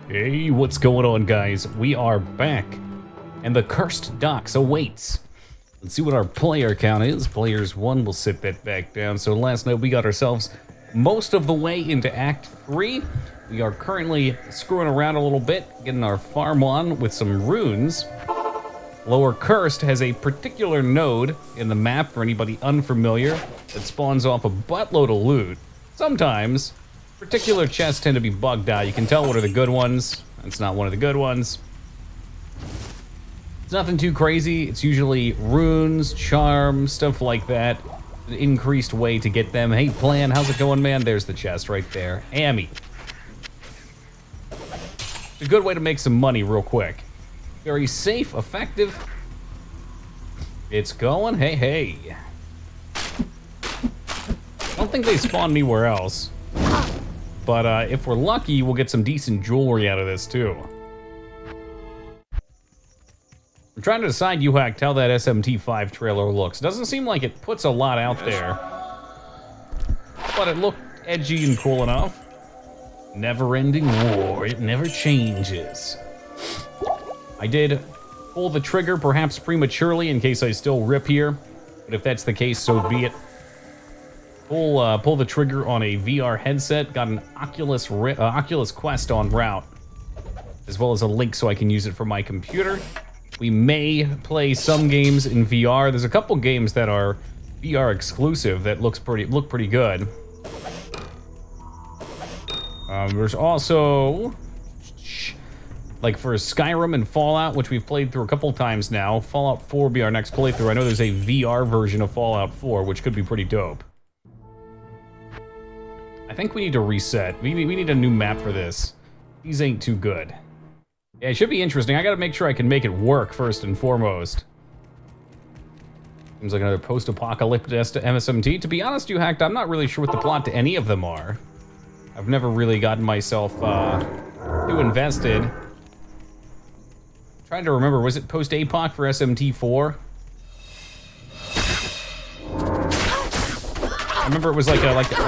Hey, what's going on, guys? We are back, and the cursed docks awaits. Let's see what our player count is. Players 1 will sit that back down. So last night we got ourselves most of the way into Act 3. We are currently screwing around a little bit, getting our farm on with some runes. Lower Cursed has a particular node in the map for anybody unfamiliar that spawns off a buttload of loot. Sometimes, particular chests tend to be bugged out. You can tell what are the good ones. That's not one of the good ones. It's nothing too crazy. It's usually runes, charms, stuff like that. An increased way to get them. Hey, Plan, how's it going, man? There's the chest right there. Ammy. It's a good way to make some money real quick. Very safe, effective. It's going. Hey, hey. I don't think they spawn anywhere else. But if we're lucky, we'll get some decent jewelry out of this, too. I'm trying to decide, UHacked, how that SMT5 trailer looks. Doesn't seem like it puts a lot out there. But it looked edgy and cool enough. Never-ending war, it never changes. I did pull the trigger, perhaps prematurely, in case I still rip here. But if that's the case, so be it. Pull the trigger on a VR headset. Got an Oculus Quest en route, as well as a link so I can use it for my computer. We may play some games in VR. There's a couple games that are VR exclusive that look pretty good. There's also, like, for Skyrim and Fallout, which we've played through a couple times now. Fallout 4 will be our next playthrough. I know there's a VR version of Fallout 4, which could be pretty dope. I think we need to reset. We need a new map for this. These ain't too good. Yeah, it should be interesting. I gotta make sure I can make it work first and foremost. Seems like another post-apocalyptic MSMT. To be honest, UHacked, I'm not really sure what the plot to any of them are. I've never really gotten myself too invested. Trying to remember, was it post-APOC for SMT4? I remember it was like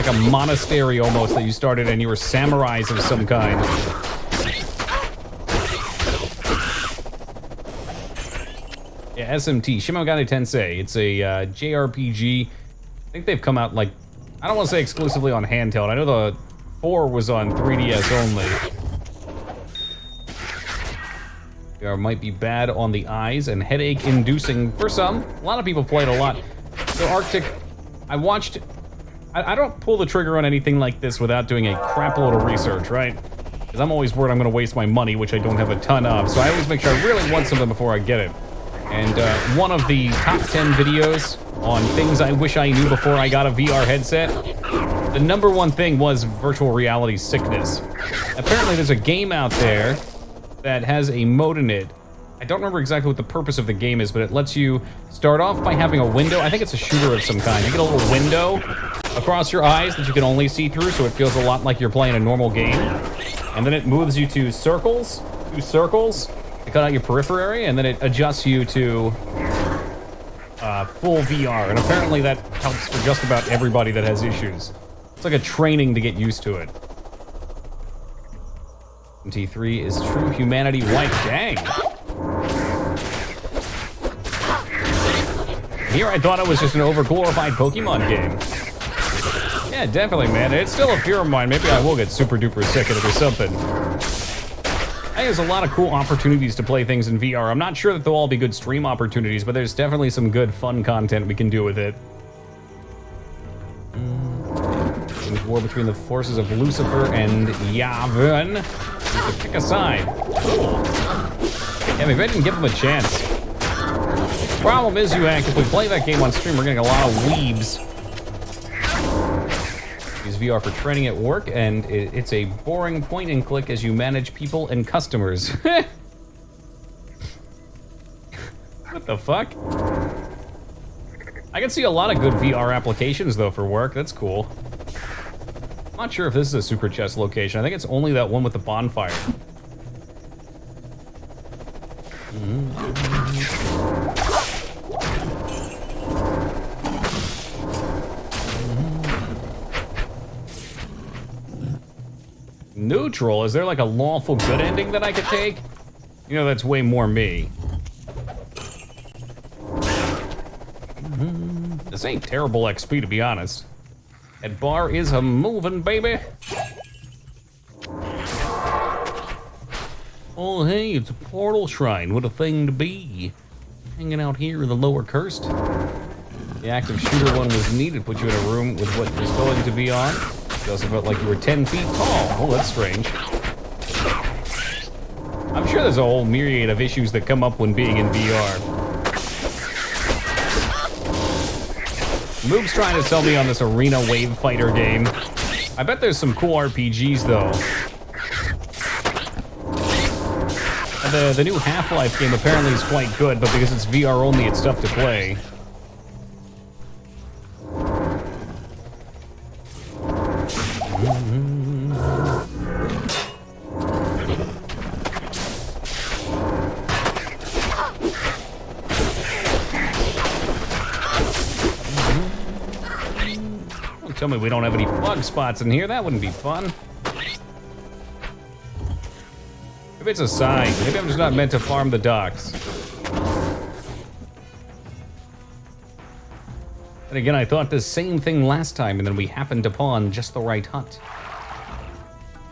a monastery almost that you started and you were samurais of some kind. Yeah, SMT, Shimogane Tensei. It's a JRPG. I think they've come out, like, I don't want to say exclusively on handheld. I know the 4 was on 3DS only. VR might be bad on the eyes and headache-inducing for some. A lot of people play it a lot. So Arctic, I watched... I don't pull the trigger on anything like this without doing a crap load of research, right? Because I'm always worried I'm going to waste my money, which I don't have a ton of. So I always make sure I really want something before I get it. And one of the top 10 videos on things I wish I knew before I got a VR headset, the #1 thing was virtual reality sickness. Apparently there's a game out there that has a mode in it. I don't remember exactly what the purpose of the game is, but it lets you start off by having a window. I think it's a shooter of some kind. You get a little window across your eyes that you can only see through, so it feels a lot like you're playing a normal game. And then it moves you to circles, 2 circles, to cut out your periphery area, and then it adjusts you to full VR. And apparently that helps for just about everybody that has issues. It's like a training to get used to it. T3 is true humanity white. Dang. Here I thought it was just an overglorified Pokemon game. Yeah, definitely, man. It's still a fear of mine. Maybe I will get super duper sick of it or something. I think there's a lot of cool opportunities to play things in VR. I'm not sure that they'll all be good stream opportunities, but there's definitely some good fun content we can do with it. There's war between the forces of Lucifer and Yavin. You have to pick a side. Cool. Yeah, maybe I didn't give them a chance. Problem is, UHack, if we play that game on stream, we're getting a lot of weebs. Use VR for training at work, and it's a boring point and click as you manage people and customers. What the fuck? I can see a lot of good VR applications, though, for work. That's cool. I'm not sure if this is a super chest location. I think it's only that one with the bonfire. Neutral? Is there like a lawful good ending that I could take? You know, that's way more me. This ain't terrible XP, to be honest. That bar is a moving, baby. Oh, hey, it's a portal shrine. What a thing to be. Hanging out here in the lower Cursed. The active shooter one was needed. Put you in a room with what was going to be on. It also felt like you were 10 feet tall. Oh, that's strange. I'm sure there's a whole myriad of issues that come up when being in VR. Moog's trying to sell me on this arena wave fighter game. I bet there's some cool RPGs though. The new Half-Life game apparently is quite good, but because it's VR only, it's tough to play. Don't tell me we don't have any bug spots in here. That wouldn't be fun. Maybe it's a sign. Maybe I'm just not meant to farm the docks. And again, I thought the same thing last time, and then we happened upon just the right hut.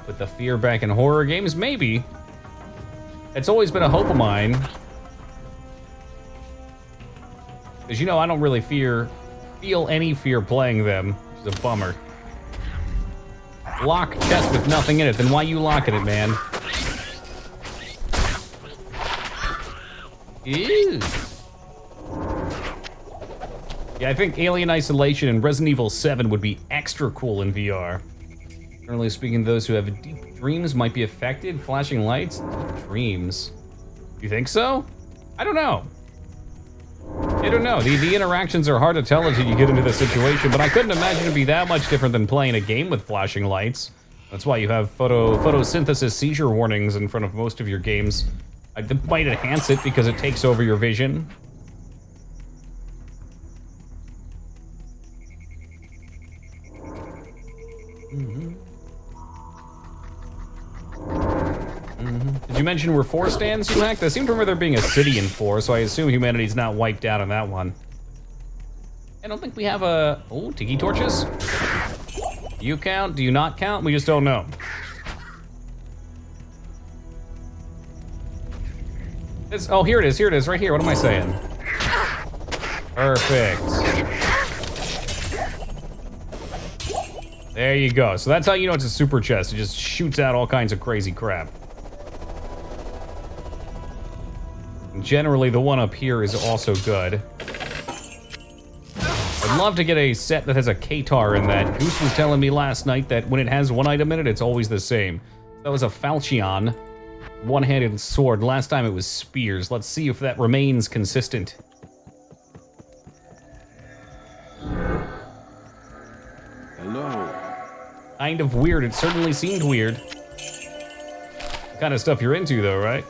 Put the fear back in horror games? Maybe. It's always been a hope of mine. Because, you know, I don't really feel any fear playing them, which is a bummer. Lock chest with nothing in it, then why you locking it, man? Ew. Yeah, I think Alien Isolation and Resident Evil 7 would be extra cool in VR. Generally speaking, those who have deep dreams might be affected. Flashing lights? Deep dreams. You think so? I don't know. I don't know. The interactions are hard to tell until you get into the situation, but I couldn't imagine it'd be that much different than playing a game with flashing lights. That's why you have photosynthesis seizure warnings in front of most of your games. It might enhance it because it takes over your vision. Did you mention we're 4 stands you hacked? I seem to remember there being a city in 4, so I assume humanity's not wiped out on that one. I don't think we have a... Oh, tiki torches? Do you count? Do you not count? We just don't know. Oh, here it is, right here. What am I saying? Perfect. There you go. So that's how you know it's a super chest. It just shoots out all kinds of crazy crap. And generally, the one up here is also good. I'd love to get a set that has a Katar in that. Goose was telling me last night that when it has one item in it, it's always the same. That was a Falchion. One-handed sword. Last time it was spears. Let's see if that remains consistent. Hello. Kind of weird. It certainly seemed weird. The kind of stuff you're into, though, right?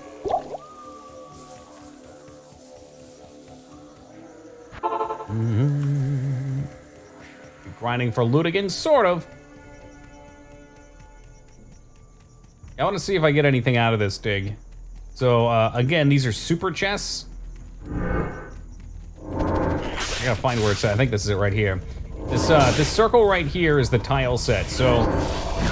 Grinding for loot again? Sort of. I want to see if I get anything out of this dig. So, again, these are super chests. I gotta find where it's at. I think this is it right here. This circle right here is the tile set. So,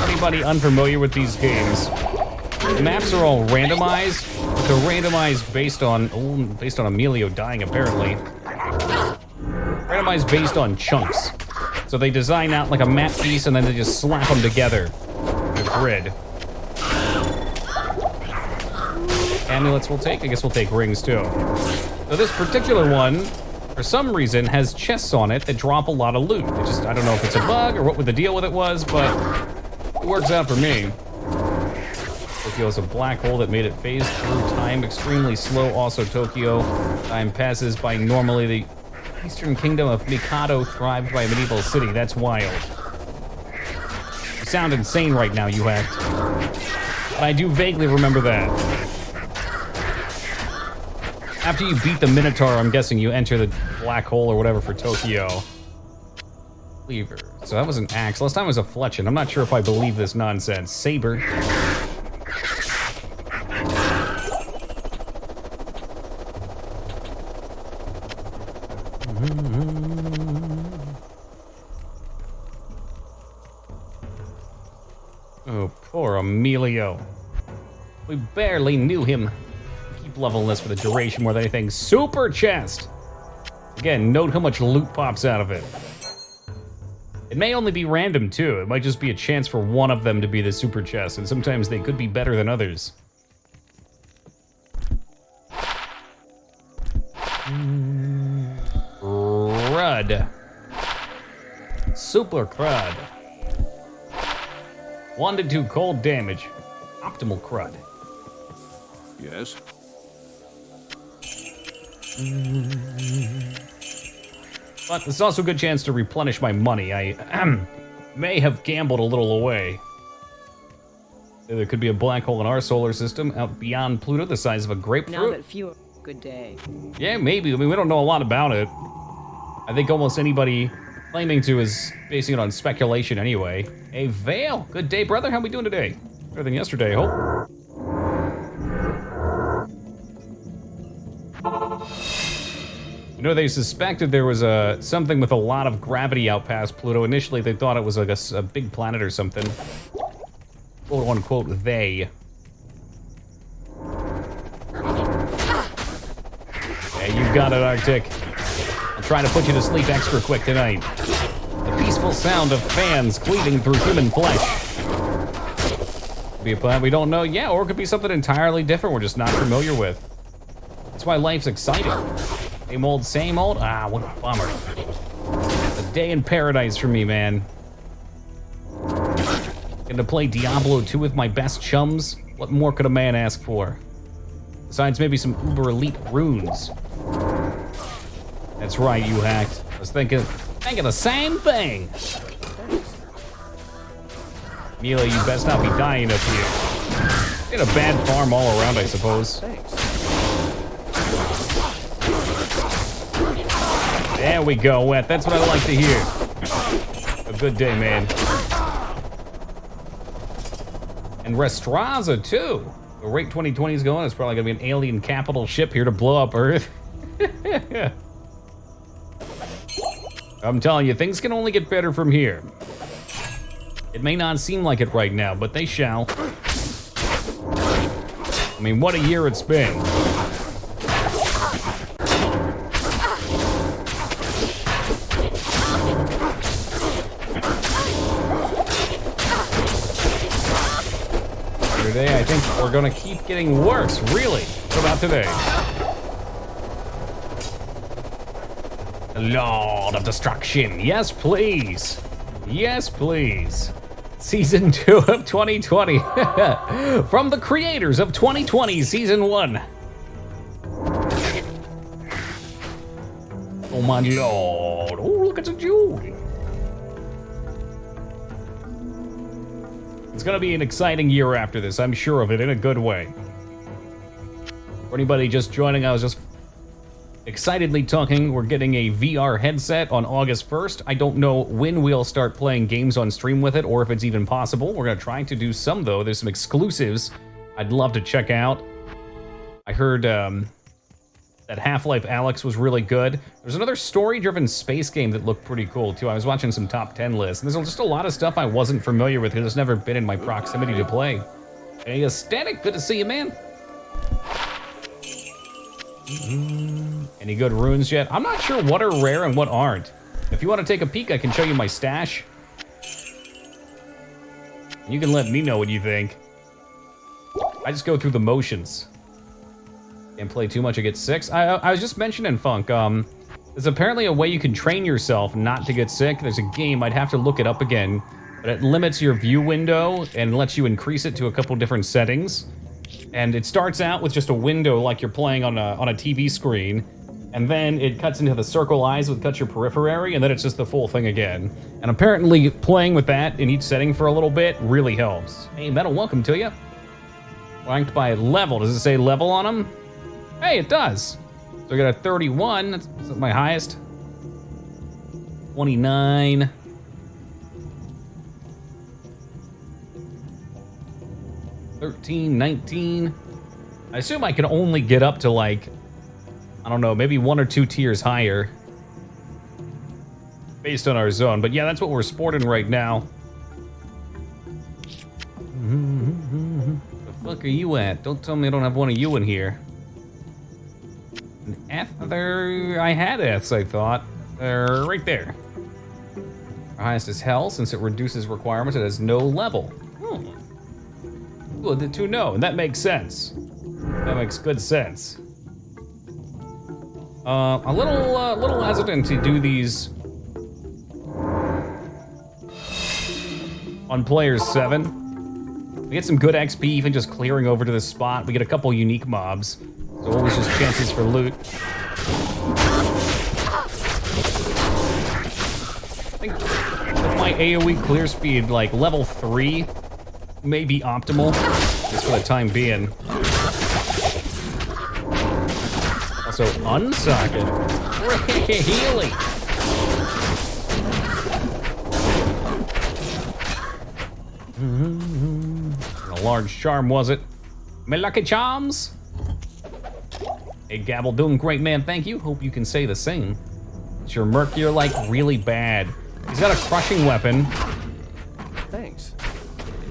anybody unfamiliar with these games, the maps are all randomized. But they're randomized based on Emilio dying, apparently. Randomized based on chunks. So they design out like a map piece and then they just slap them together in a grid. Amulets we'll take. I guess we'll take rings too. So this particular one, for some reason, has chests on it that drop a lot of loot. I don't know if it's a bug or what the deal with it was, but it works out for me. Tokyo's a black hole that made it phase through time extremely slow. Also, Tokyo, time passes by normally. The Eastern Kingdom of Mikado thrived by a medieval city. That's wild. You sound insane right now, you act. But I do vaguely remember that. After you beat the Minotaur, I'm guessing you enter the black hole or whatever for Tokyo. Cleavers. So that was an axe. Last time it was a fletching. I'm not sure if I believe this nonsense. Saber. Oh, poor Emilio. We barely knew him. Keep leveling this for the duration more than anything. Super chest! Again, note how much loot pops out of it. It may only be random too. It might just be a chance for one of them to be the super chest, and sometimes they could be better than others. Crud. Super crud. 1 to 2 cold damage. Optimal crud. Yes. But there's also a good chance to replenish my money. I may have gambled a little away. There could be a black hole in our solar system out beyond Pluto the size of a grapefruit. Now that few, good day. Yeah, maybe. I mean, we don't know a lot about it. I think almost anybody claiming to is basing it on speculation anyway. Hey, Vale. Good day, brother. How we doing today? Better than yesterday, I hope. You know, they suspected there was something with a lot of gravity out past Pluto. Initially, they thought it was like a big planet or something. Quote unquote, they. Yeah, you got it, Arctic. I'm trying to put you to sleep extra quick tonight. The peaceful sound of fans cleaving through human flesh. Could be a planet we don't know, yeah, or it could be something entirely different we're just not familiar with. That's why life's exciting. Same old? Ah, what a bummer. A day in paradise for me, man. Getting to play Diablo 2 with my best chums? What more could a man ask for? Besides maybe some uber elite runes. That's right, you hacked. I was thinking the same thing. Mila, you best not be dying up here. Get a bad farm all around, I suppose. There we go, Wet. That's what I like to hear. A good day, man. And Restraza, too. The rate 2020 is going, it's probably gonna be an alien capital ship here to blow up Earth. I'm telling you, things can only get better from here. It may not seem like it right now, but they shall. I mean, what a year it's been. Today, I think we're gonna keep getting worse, really. What about today? The Lord of Destruction. Yes, please. Yes, please. Season 2 of 2020. From the creators of 2020 Season 1. Oh my lord. Oh, look at the jewel. It's gonna be an exciting year after this, I'm sure of it, in a good way. For anybody just joining, I was just excitedly talking. We're getting a VR headset on August 1st. I don't know when we'll start playing games on stream with it, or if it's even possible. We're gonna try to do some, though. There's some exclusives I'd love to check out. I heard that Half-Life Alyx was really good. There's another story-driven space game that looked pretty cool, too. I was watching some top 10 lists, and there's just a lot of stuff I wasn't familiar with because it's never been in my proximity to play. Hey, Aesthetic, good to see you, man. Any good runes yet? I'm not sure what are rare and what aren't. If you want to take a peek, I can show you my stash. You can let me know what you think. I just go through the motions. Can't play too much, I get sick. I was just mentioning, Funk, there's apparently a way you can train yourself not to get sick. There's a game, I'd have to look it up again, but it limits your view window and lets you increase it to a couple different settings. And it starts out with just a window like you're playing on a TV screen, and then it cuts into the circle eyes, which cuts your periphery, and then it's just the full thing again. And apparently playing with that in each setting for a little bit really helps. Hey, Metal, welcome to you. Ranked by level. Does it say level on them? Hey, it does. So I got a 31, that's my highest. 29. 13, 19. I assume I can only get up to like, I don't know, maybe 1 or 2 tiers higher. Based on our zone. But yeah, that's what we're sporting right now. The fuck are you at? Don't tell me I don't have one of you in here. An F? There, I had Fs, I thought. They're right there. Our highest is hell, since it reduces requirements. It has no level. Good to know, and that makes sense. That makes good sense. A little hesitant to do these on players 7. We get some good XP even just clearing over to this spot. We get a couple unique mobs, so always just chances for loot. I think with my AoE clear speed, like level 3 may be optimal, just for the time being. Also, unsocket. Really? A large charm, was it? My lucky charms? Hey, Gabble, doing great, man. Thank you. Hope you can say the same. Is your Mercure, like, really bad? He's got a crushing weapon. Thanks.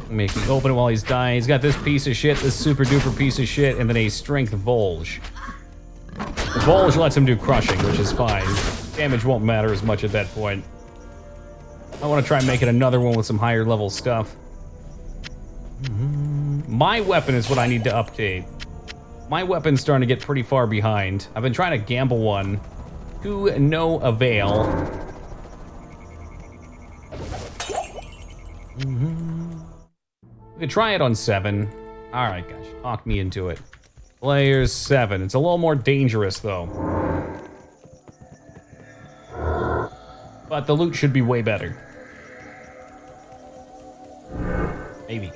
Make me open it while he's dying. He's got this piece of shit, this super duper piece of shit, and then a strength Volge. The Volge lets him do crushing, which is fine. Damage won't matter as much at that point. I want to try making another one with some higher level stuff. My weapon is what I need to update. My weapon's starting to get pretty far behind. I've been trying to gamble one to no avail. We could try it on 7. All right, guys, talk me into it. Players 7. It's a little more dangerous, though. But the loot should be way better. Maybe.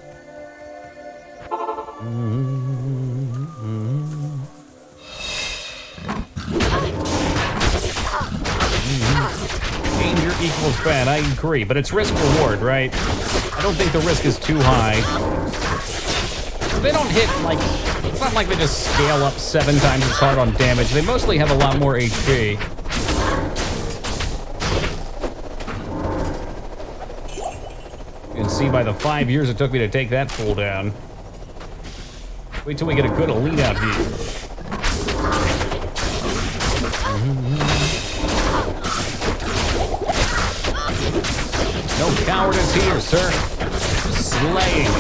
Danger equals bad, I agree, but it's risk reward, right? I don't think the risk is too high. They don't hit, like, it's not like they just scale up 7 times as hard on damage. They mostly have a lot more HP. You can see by the 5 years it took me to take that fool down. Wait till we get a good elite out here. No cowardice here, sir. Slaying.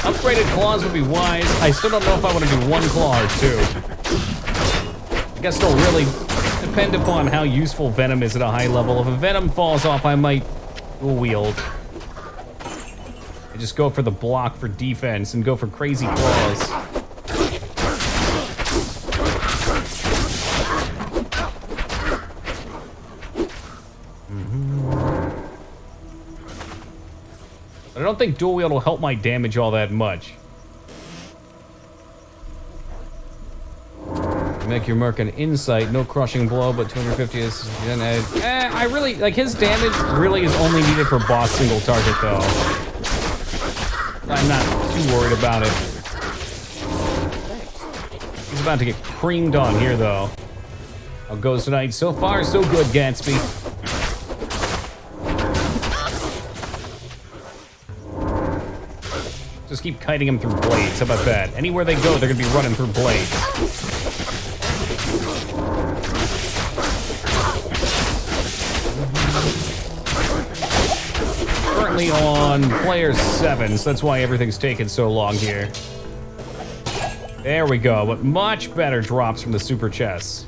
Upgraded claws would be wise. I still don't know if I want to do 1 claw or 2. I guess it'll really depend upon how useful Venom is at a high level. If a Venom falls off, I might dual wield. I just go for the block for defense and go for crazy claws. But I don't think dual wield will help my damage all that much. Make your Merc an insight, no crushing blow, but 250 is... I really, like, his damage really is only needed for boss single target, though. I'm not too worried about it. He's about to get creamed on here, though. How goes tonight? So far, so good, Gatsby. Just keep kiting him through blades. How about that? Anywhere they go, they're gonna be running through blades. Currently on player 7, so that's why everything's taking so long here. There we go, but much better drops from the super chests.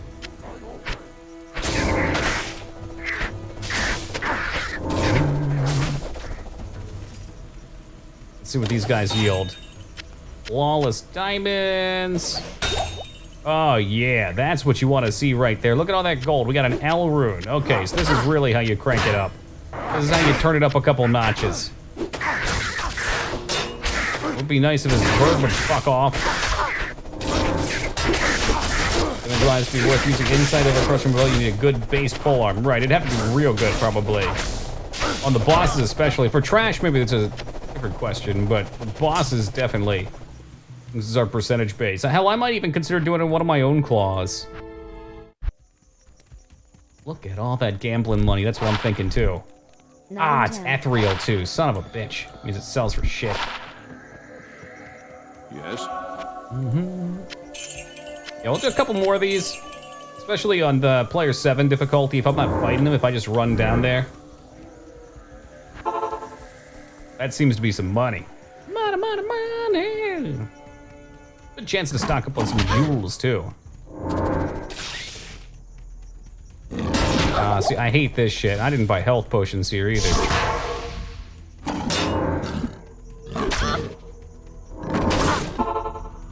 Let's see what these guys yield. Flawless diamonds. Oh yeah, that's what you want to see right there. Look at all that gold. We got an L rune. Okay, so this is really how you crank it up. This is how you turn it up a couple notches. It would be nice if his bird would fuck off. Gonna advise to be worth using inside of a crushing blow. You need a good base pole arm. Right, it'd have to be real good, probably. On the bosses especially. For trash, maybe it's a different question, but for bosses, definitely. This is our percentage base. Hell, I might even consider doing it in one of my own claws. Look at all that gambling money. That's what I'm thinking, too. Ah, it's ethereal, too. Son of a bitch. Means it sells for shit. Yes. Yeah, we'll do a couple more of these. Especially on the player 7 difficulty. If I'm not fighting them, if I just run down there. That seems to be some money. Money, money, money. Good chance to stock up on some jewels, too. See, I hate this shit. I didn't buy health potions here either. Let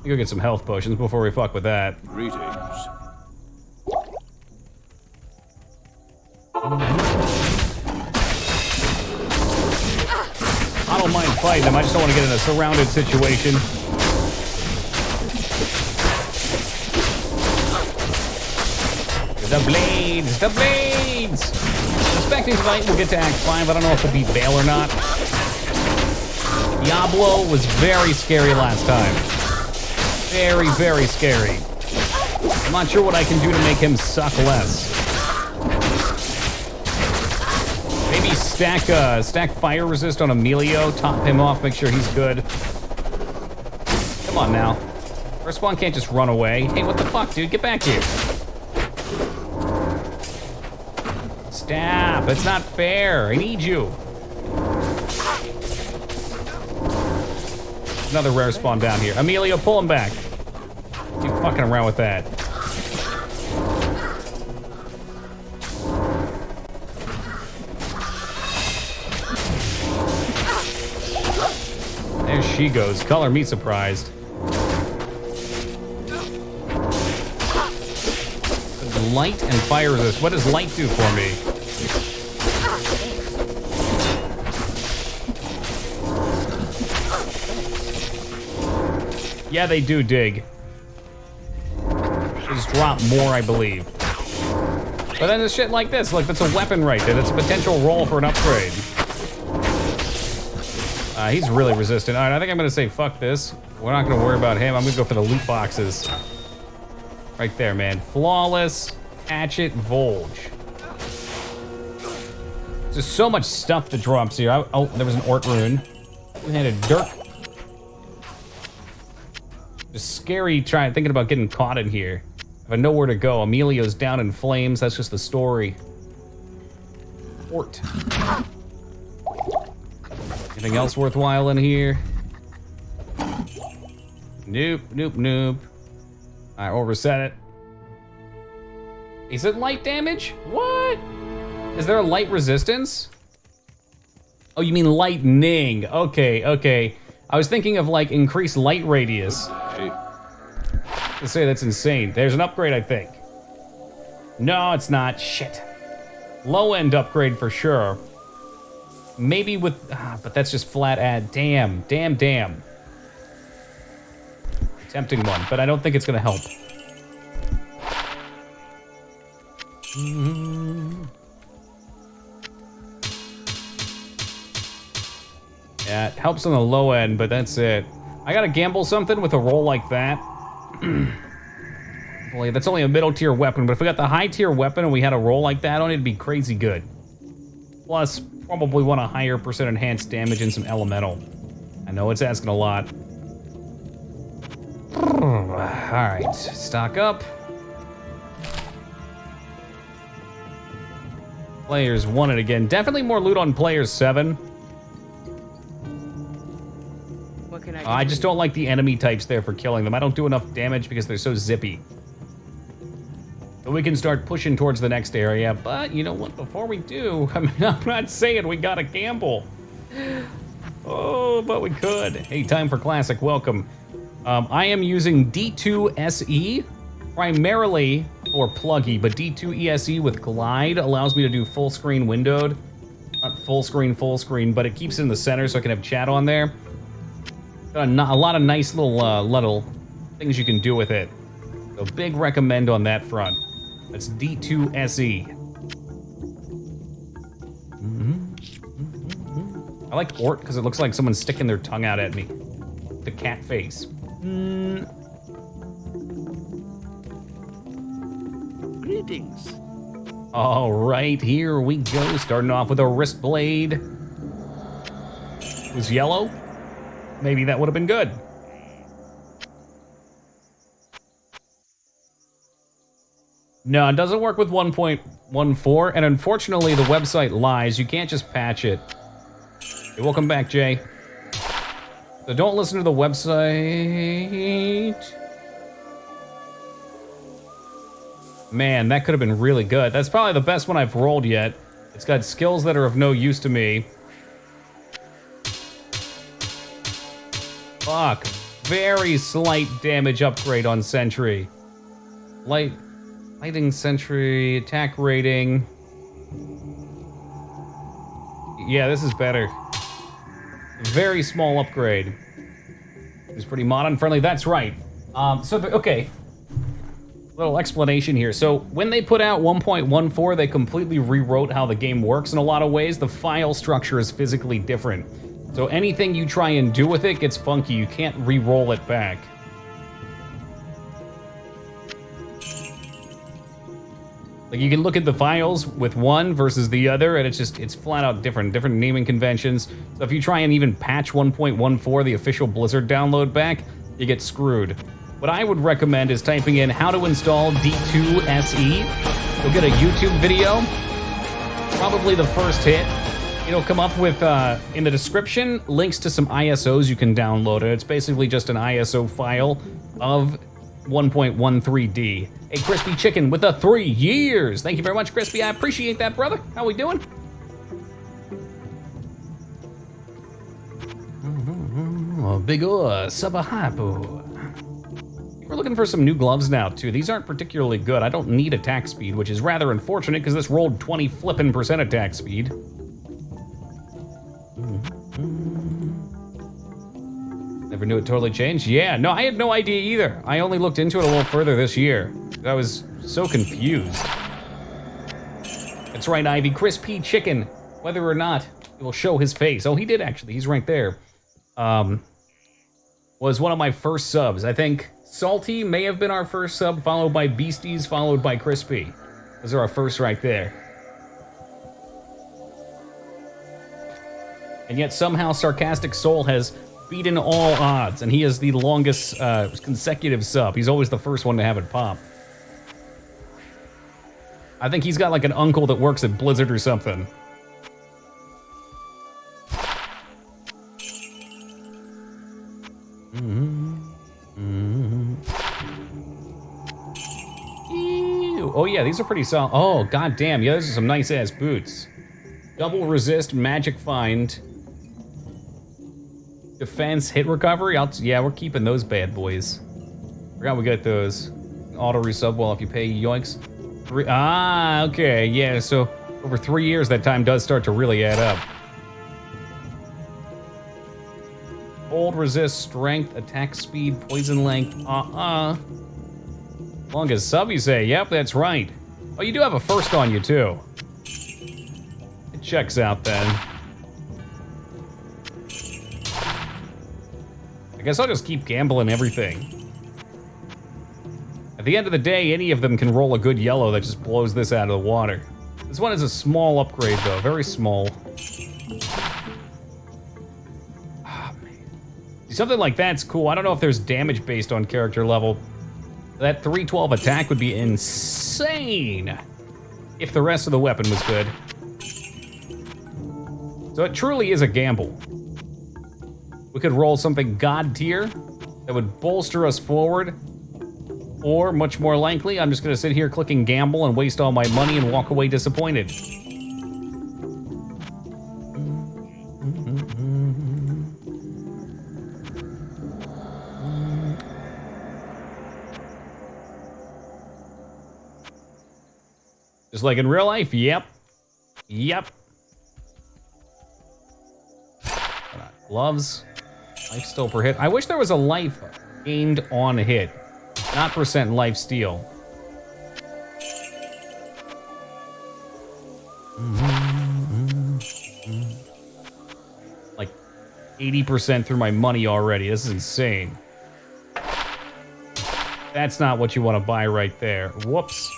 me go get some health potions before we fuck with that. Greetings. I don't mind fighting them. I just don't want to get in a surrounded situation. The blades! The blades! Suspecting tonight we'll get to Act 5. I don't know if we'll beat Vale or not. Diablo was very scary last time. Very, very scary. I'm not sure what I can do to make him suck less. Maybe stack fire resist on Emilio, top him off, make sure he's good. Come on now. Respawn can't just run away. Hey, what the fuck, dude? Get back here. Stop, it's not fair. I need you. Another rare spawn down here. Emilio, pull him back. Keep fucking around with that. There she goes. Color me surprised. Light and fire resist. What does light do for me? Yeah, they do dig. They just drop more, I believe. But then there's shit like this. Look, that's a weapon right there. That's a potential roll for an upgrade. He's really resistant. All right, I think I'm gonna say fuck this. We're not gonna worry about him. I'm gonna go for the loot boxes. Right there, man. Flawless, hatchet, Volge. There's so much stuff that drops here. Oh, there was an Orc rune. We had a Dirk. Just scary thinking about getting caught in here. If I know where to go. Emilio's down in flames. That's just the story. Fort. Anything else worthwhile in here? Nope, nope, nope. Alright, we'll reset it. Is it light damage? What? Is there a light resistance? Oh, you mean lightning. Okay, okay. I was thinking of like increased light radius. To say that's insane. There's an upgrade, I think. No, it's not. Shit. Low end upgrade for sure. Maybe with, but that's just flat add. Damn, damn, damn. Tempting one, but I don't think it's gonna help. Yeah, it helps on the low end, but that's it. I gotta gamble something with a roll like that. Boy, that's only a middle tier weapon, but if we got the high tier weapon and we had a roll like that on it, it'd be crazy good. Plus, probably want a higher percent enhanced damage and some elemental. I know it's asking a lot. Alright, stock up. Players won it again. Definitely more loot on players 7. What can I just don't like the enemy types there for killing them. I don't do enough damage because they're so zippy. But we can start pushing towards the next area. But you know what? Before we do, I mean, I'm not saying we gotta gamble. Oh, but we could. Hey, time for classic. Welcome. I am using D2 SE primarily for pluggy, but D2 ESE with glide allows me to do full screen windowed. Not full screen, but it keeps it in the center so I can have chat on there. Got a lot of nice little things you can do with it. So big recommend on that front. That's D2 SE. I like Ort because it looks like someone's sticking their tongue out at me. The cat face. Greetings. All right, here we go. Starting off with a wrist blade. It was yellow. Maybe that would have been good. No, it doesn't work with 1.14, and unfortunately the website lies. You can't just patch it. Hey, welcome back, Jay. So don't listen to the website. Man, that could have been really good. That's probably the best one I've rolled yet. It's got skills that are of no use to me. Fuck. Very slight damage upgrade on Sentry. Lighting Sentry, attack rating. Yeah, this is better. Very small upgrade. It's pretty modern friendly, that's right. Okay. Little explanation here. So when they put out 1.14, they completely rewrote how the game works in a lot of ways. The file structure is physically different. So anything you try and do with it gets funky. You can't re-roll it back. Like you can look at the files with one versus the other, and it's flat out different naming conventions. So if you try and even patch 1.14, the official Blizzard download back, you get screwed. What I would recommend is typing in how to install D2 SE. You'll get a YouTube video, probably the first hit. It'll come up with, in the description, links to some ISOs you can download, and it's basically just an ISO file of 1.13D. Hey, Crispy Chicken with the 3 years. Thank you very much, Crispy. I appreciate that, brother. How we doing? Big Sabahapu. We're looking for some new gloves now, too. These aren't particularly good. I don't need attack speed, which is rather unfortunate because this rolled 20% attack speed. Never knew it totally changed? Yeah, no, I had no idea either. I only looked into it a little further this year. I was so confused. That's right, Ivy. Crispy Chicken, whether or not it will show his face. Oh, he did actually. He's right there. Was one of my first subs. I think Salty may have been our first sub, followed by Beasties, followed by Crispy. Those are our first right there. And yet somehow Sarcastic Soul has beaten all odds, and he is the longest consecutive sub. He's always the first one to have it pop. I think he's got like an uncle that works at Blizzard or something. Ew. Oh yeah, these are pretty solid. Oh, goddamn, yeah, those are some nice ass boots. Double resist, magic find. Defense, hit recovery. Yeah, we're keeping those bad boys. Forgot we got those. Auto resub well if you pay yoinks. Okay, yeah, so over 3 years that time does start to really add up. Hold, resist, strength, attack speed, poison length, Longest sub, you say? Yep, that's right. Oh, you do have a first on you, too. It checks out, then. I guess I'll just keep gambling everything. At the end of the day, any of them can roll a good yellow that just blows this out of the water. This one is a small upgrade, though. Very small. Ah, man. See, something like that's cool. I don't know if there's damage based on character level. That 312 attack would be insane if the rest of the weapon was good. So it truly is a gamble. We could roll something god tier that would bolster us forward. Or, much more likely, I'm just gonna sit here clicking gamble and waste all my money and walk away disappointed. Just like in real life, yep. Yep. Gloves. Life steal per hit. I wish there was a life gained on a hit. Not percent life steal. like 80% through my money already. This is insane. That's not what you want to buy right there. Whoops.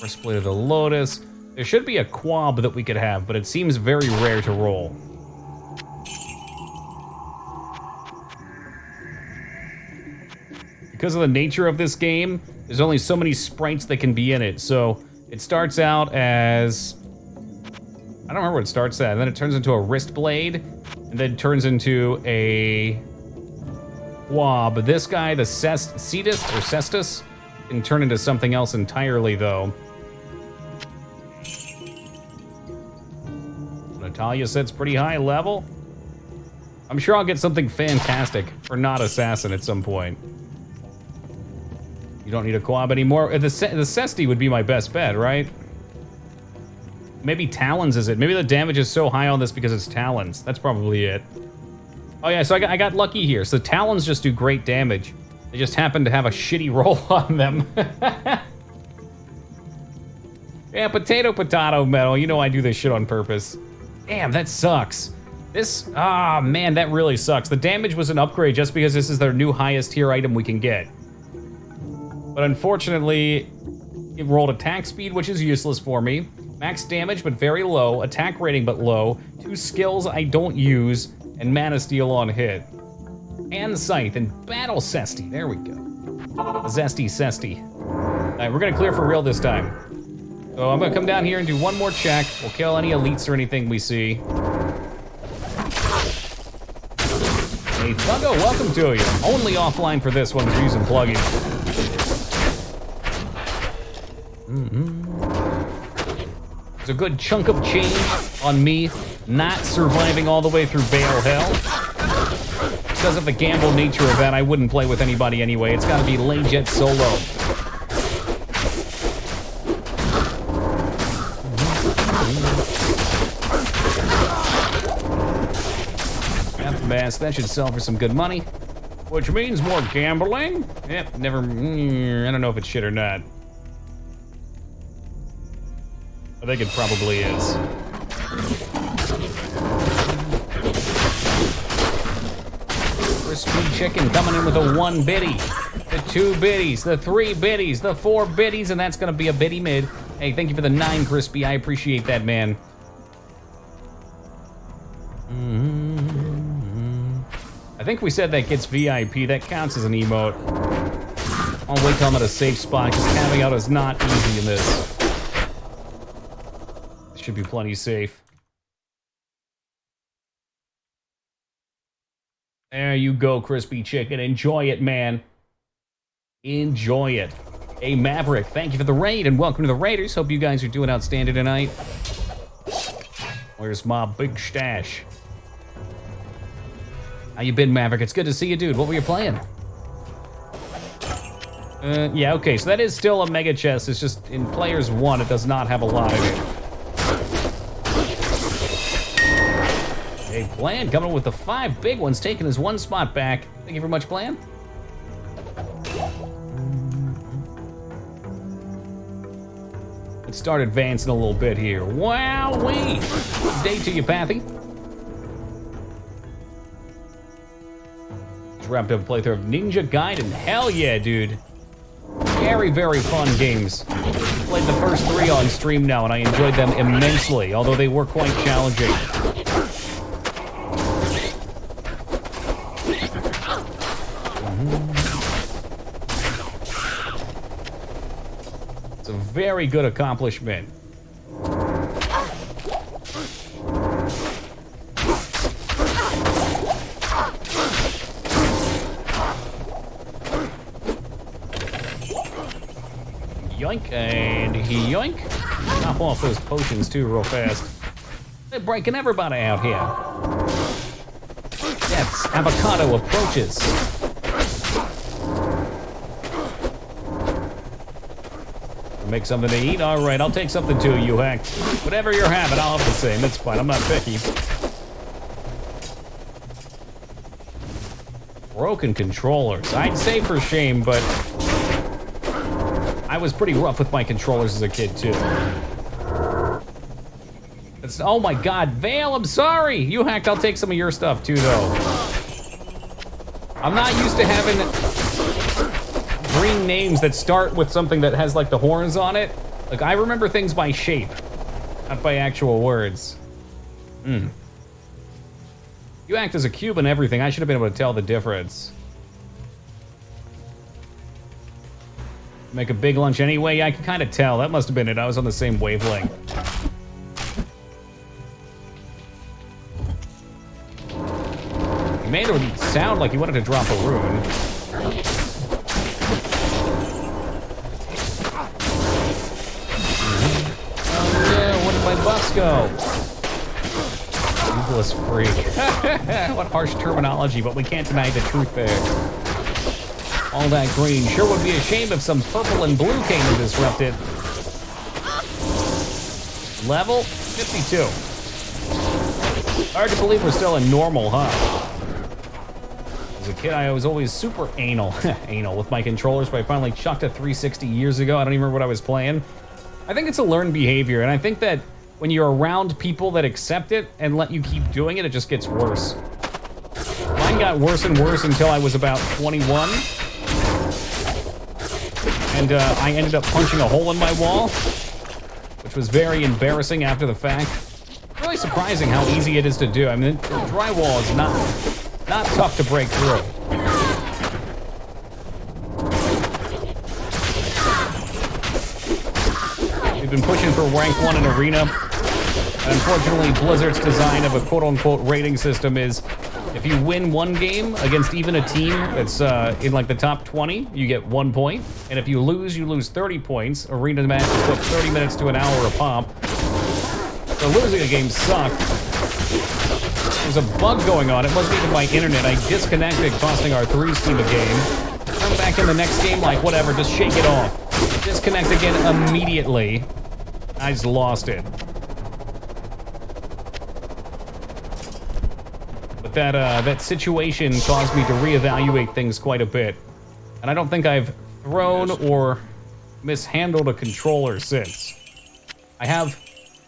Breastplate of the Lotus. There should be a quab that we could have, but it seems very rare to roll. Because of the nature of this game, there's only so many sprites that can be in it. So it starts out as... I don't remember what it starts at. And then it turns into a wrist blade, and then turns into a quab. This guy, the Cestus, can turn into something else entirely, though. Natalia said it's pretty high level. I'm sure I'll get something fantastic for not assassin at some point. You don't need a quab anymore. The Cesti would be my best bet, right? Maybe Talons is it. Maybe the damage is so high on this because it's Talons. That's probably it. Oh yeah, so I got lucky here. So Talons just do great damage. They just happen to have a shitty roll on them. Yeah, potato metal. You know I do this shit on purpose. Damn, that sucks. This, man, that really sucks. The damage was an upgrade just because this is their new highest tier item we can get. But unfortunately, it rolled attack speed, which is useless for me. Max damage, but very low. Attack rating, but low. 2 skills I don't use. And mana steal on hit. And Scythe and Battle Cesti. There we go. Zesty Cesti. Alright, we're gonna clear for real this time. So I'm gonna come down here and do one more check. We'll kill any elites or anything we see. Hey, Thuggo, welcome to you. Only offline for this one, using plugins. There's a good chunk of change on me not surviving all the way through Bale Hell. Because of the gamble nature of that, I wouldn't play with anybody anyway. It's gotta be lane jet solo. Bass, that should sell for some good money. Which means more gambling? Yep, never, I don't know if it's shit or not. I think it probably is. Crispy chicken coming in with a 1 biddy, the 2 biddies, the 3 biddies, the 4 biddies, and that's gonna be a biddy mid. Hey, thank you for the 9, Crispy. I appreciate that, man. I think we said that gets VIP. That counts as an emote. I'll wait till I'm at a safe spot, because camping out is not easy in this. It should be plenty safe. There you go, Crispy Chicken. Enjoy it, man. Enjoy it. Hey, Maverick, thank you for the raid, and welcome to the Raiders. Hope you guys are doing outstanding tonight. Where's my big stash? How you been, Maverick? It's good to see you, dude. What were you playing? Yeah, okay, so that is still a mega chest. It's just in Players 1, it does not have a lot in it. Hey, Plan coming with the 5 big ones, taking his 1 spot back. Thank you very much, Plan. Let's start advancing a little bit here. Wowee! Day to you, Pathy. Wrapped up a playthrough of Ninja Gaiden. Hell yeah, dude. Very, very fun games. Played the first 3 on stream now, and I enjoyed them immensely, although they were quite challenging. It's a very good accomplishment. Yoink and yoink. Top off those potions too real fast. They're breaking everybody out here. Death's avocado approaches. Make something to eat? All right, I'll take something too, you hack. Whatever you're having, I'll have the same. That's fine, I'm not picky. Broken controllers. I'd say for shame, but I was pretty rough with my controllers as a kid, too. It's, oh my God, Vale, I'm sorry. You hacked, I'll take some of your stuff too, though. I'm not used to having green names that start with something that has like the horns on it. Like, I remember things by shape, not by actual words. You act as a cube and everything. I should have been able to tell the difference. Make a big lunch anyway. Yeah, I can kind of tell. That must have been it. I was on the same wavelength. He made it sound like he wanted to drop a rune. Oh yeah, where did my buffs go? Deathless freak. What harsh terminology, but we can't deny the truth there. All that green sure would be a shame if some purple and blue came to disrupt it. Level 52. Hard to believe we're still in normal, huh? As a kid, I was always super anal with my controllers, but I finally chucked a 360 years ago. I don't even remember what I was playing. I think it's a learned behavior, and I think that when you're around people that accept it and let you keep doing it, it just gets worse. Mine got worse and worse until I was about 21. And I ended up punching a hole in my wall, which was very embarrassing after the fact. Really surprising how easy it is to do. I mean, drywall is not tough to break through. We've been pushing for rank 1 in Arena. Unfortunately, Blizzard's design of a quote-unquote rating system is if you win one game against even a team that's in like the top 20, you get 1 point. And if you lose 30 points. Arena matches took 30 minutes to an hour a pop. So losing a game sucked. There's a bug going on. It wasn't even my internet. I disconnected, costing our 3's team a game. Come back in the next game, like whatever, just shake it off. Disconnect again immediately. I just lost it. But that situation caused me to reevaluate things quite a bit. And I don't think I've thrown or mishandled a controller since. I have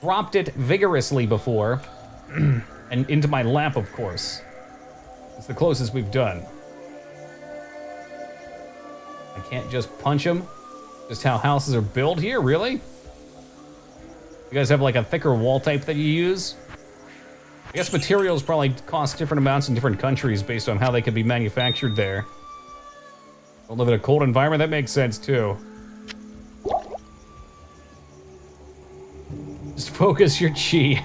dropped it vigorously before, and into my lap, of course. It's the closest we've done. I can't just punch him. Just how houses are built here, really? You guys have like a thicker wall type that you use? I guess materials probably cost different amounts in different countries based on how they can be manufactured there. Don't live in a cold environment, that makes sense too. Just focus your chi.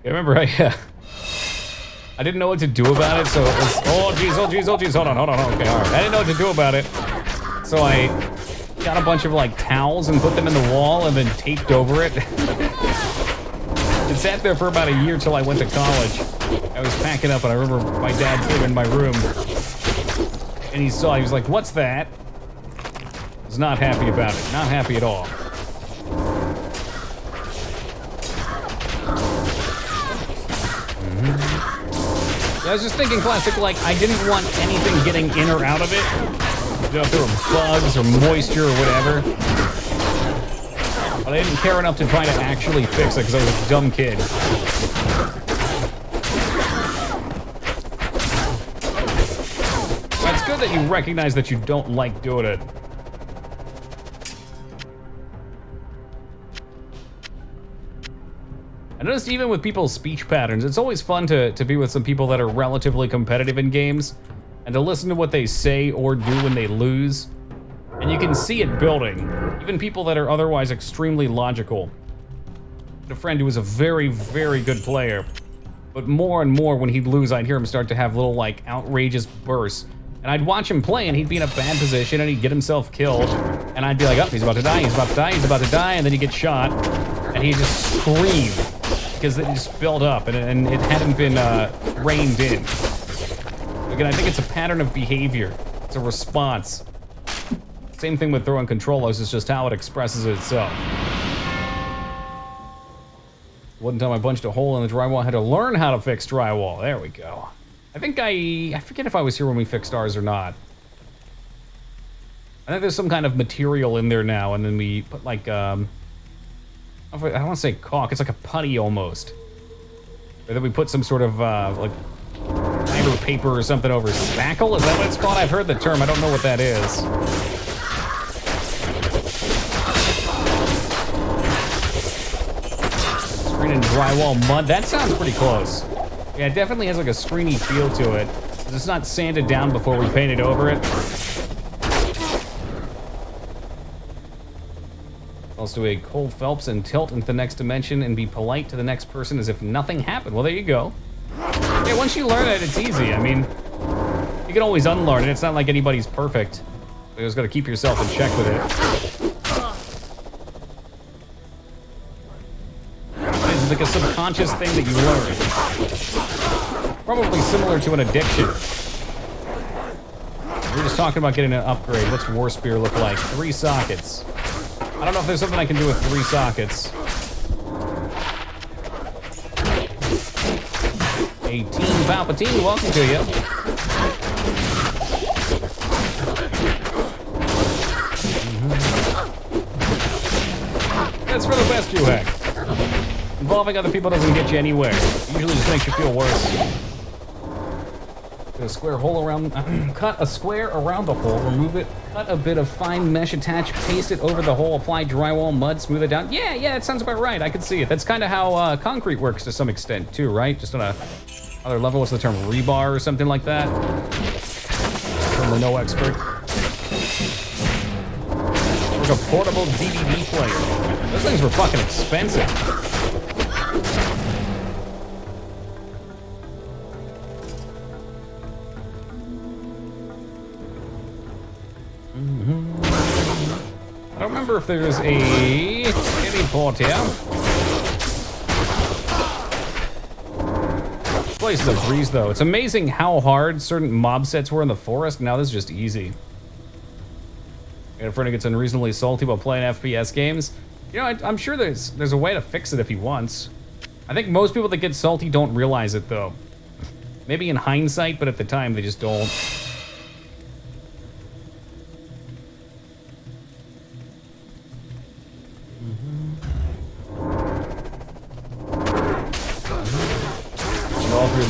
I remember I didn't know what to do about it, so it was, oh geez, hold on, okay, all right. I didn't know what to do about it, so I got a bunch of like towels and put them in the wall and then taped over it. It sat there for about a year till I went to college. I was packing up and I remember my dad came in my room and he was like, what's that? I was not happy about it, not happy at all. I was just thinking classic, like, I didn't want anything getting in or out of it. You know, if there were bugs or moisture or whatever. But I didn't care enough to try to actually fix it because I was a dumb kid. Well, it's good that you recognize that you don't like doing it. I noticed even with people's speech patterns, it's always fun to be with some people that are relatively competitive in games and to listen to what they say or do when they lose. And you can see it building. Even people that are otherwise extremely logical. I had a friend who was a very, very good player, but more and more when he'd lose, I'd hear him start to have little like outrageous bursts. And I'd watch him play and he'd be in a bad position and he'd get himself killed. And I'd be like, oh, he's about to die, he's about to die, he's about to die, and then he'd get shot. And he'd just scream. Because it just built up and it hadn't been reined in. Again, I think it's a pattern of behavior. It's a response. Same thing with throwing controllers, it's just how it expresses itself. One time I punched a hole in the drywall, I had to learn how to fix drywall. There we go. I think I forget if I was here when we fixed ours or not. I think there's some kind of material in there now, and then we put like, I don't want to say caulk, it's like a putty almost. Or then we put some sort of, like, fiber paper or something over spackle? Is that what it's called? I've heard the term, I don't know what that is. Screen and drywall mud, that sounds pretty close. Yeah, it definitely has like a screeny feel to it. It's not sanded down before we painted over it. Let's do a cold Phelps and tilt into the next dimension and be polite to the next person as if nothing happened. Well, there you go. Yeah, once you learn it, it's easy. I mean, you can always unlearn it. It's not like anybody's perfect. You just gotta keep yourself in check with it. It's like a subconscious thing that you learn. Probably similar to an addiction. We were just talking about getting an upgrade. What's War Spear look like? 3 sockets. I don't know if there's something I can do with 3 sockets. 18 Palpatine, welcome to you. That's for the best, you heck. Involving other people doesn't get you anywhere. It usually just makes you feel worse. Cut a square hole around, cut a square around the hole, remove it, cut a bit of fine mesh attach, paste it over the hole, apply drywall, mud, smooth it down. Yeah, that sounds about right. I can see it. That's kind of how concrete works to some extent too, right? Just on a other level. What's the term? Rebar or something like that? From the no expert. Like a portable DVD player. Those things were fucking expensive. I don't remember if there's a teleport here. This place is a breeze, though. It's amazing how hard certain mob sets were in the forest. Now this is just easy. Got a friend who gets unreasonably salty while playing FPS games. You know, I'm sure there's a way to fix it if he wants. I think most people that get salty don't realize it, though. Maybe in hindsight, but at the time they just don't.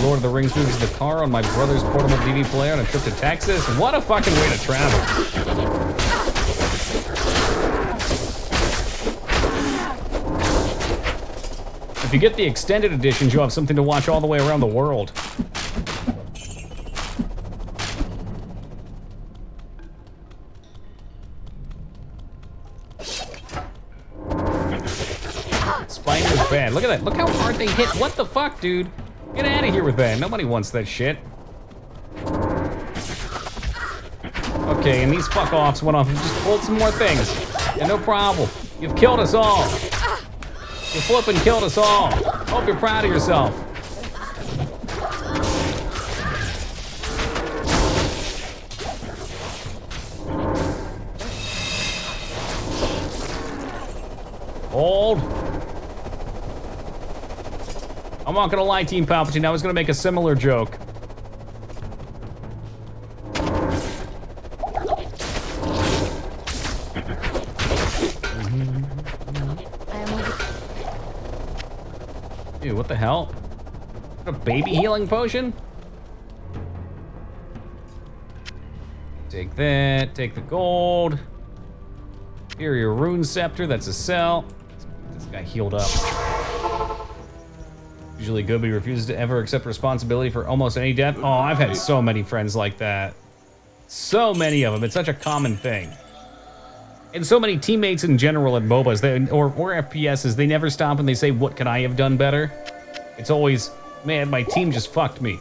Lord of the Rings movies in the car on my brother's portable DVD player on a trip to Texas. What a fucking way to travel. If you get the extended editions, you'll have something to watch all the way around the world. Spider's bad. Look at that. Look how hard they hit. What the fuck, dude? Get out of here with that. Nobody wants that shit. Okay, and these fuck-offs went off and just pulled some more things. Yeah, no problem. You've killed us all. You flippin' killed us all. Hope you're proud of yourself. Hold. I'm not gonna lie, Team Palpatine, I was gonna make a similar joke. Dude, what the hell? A baby healing potion? Take that, take the gold. Here, your rune scepter, that's a cell. This guy healed up. Usually good, but he refuses to ever accept responsibility for almost any death. Oh, I've had so many friends like that. So many of them. It's such a common thing. And so many teammates in general at MOBAs or FPSs, they never stop and they say, what could I have done better? It's always, man, my team just fucked me.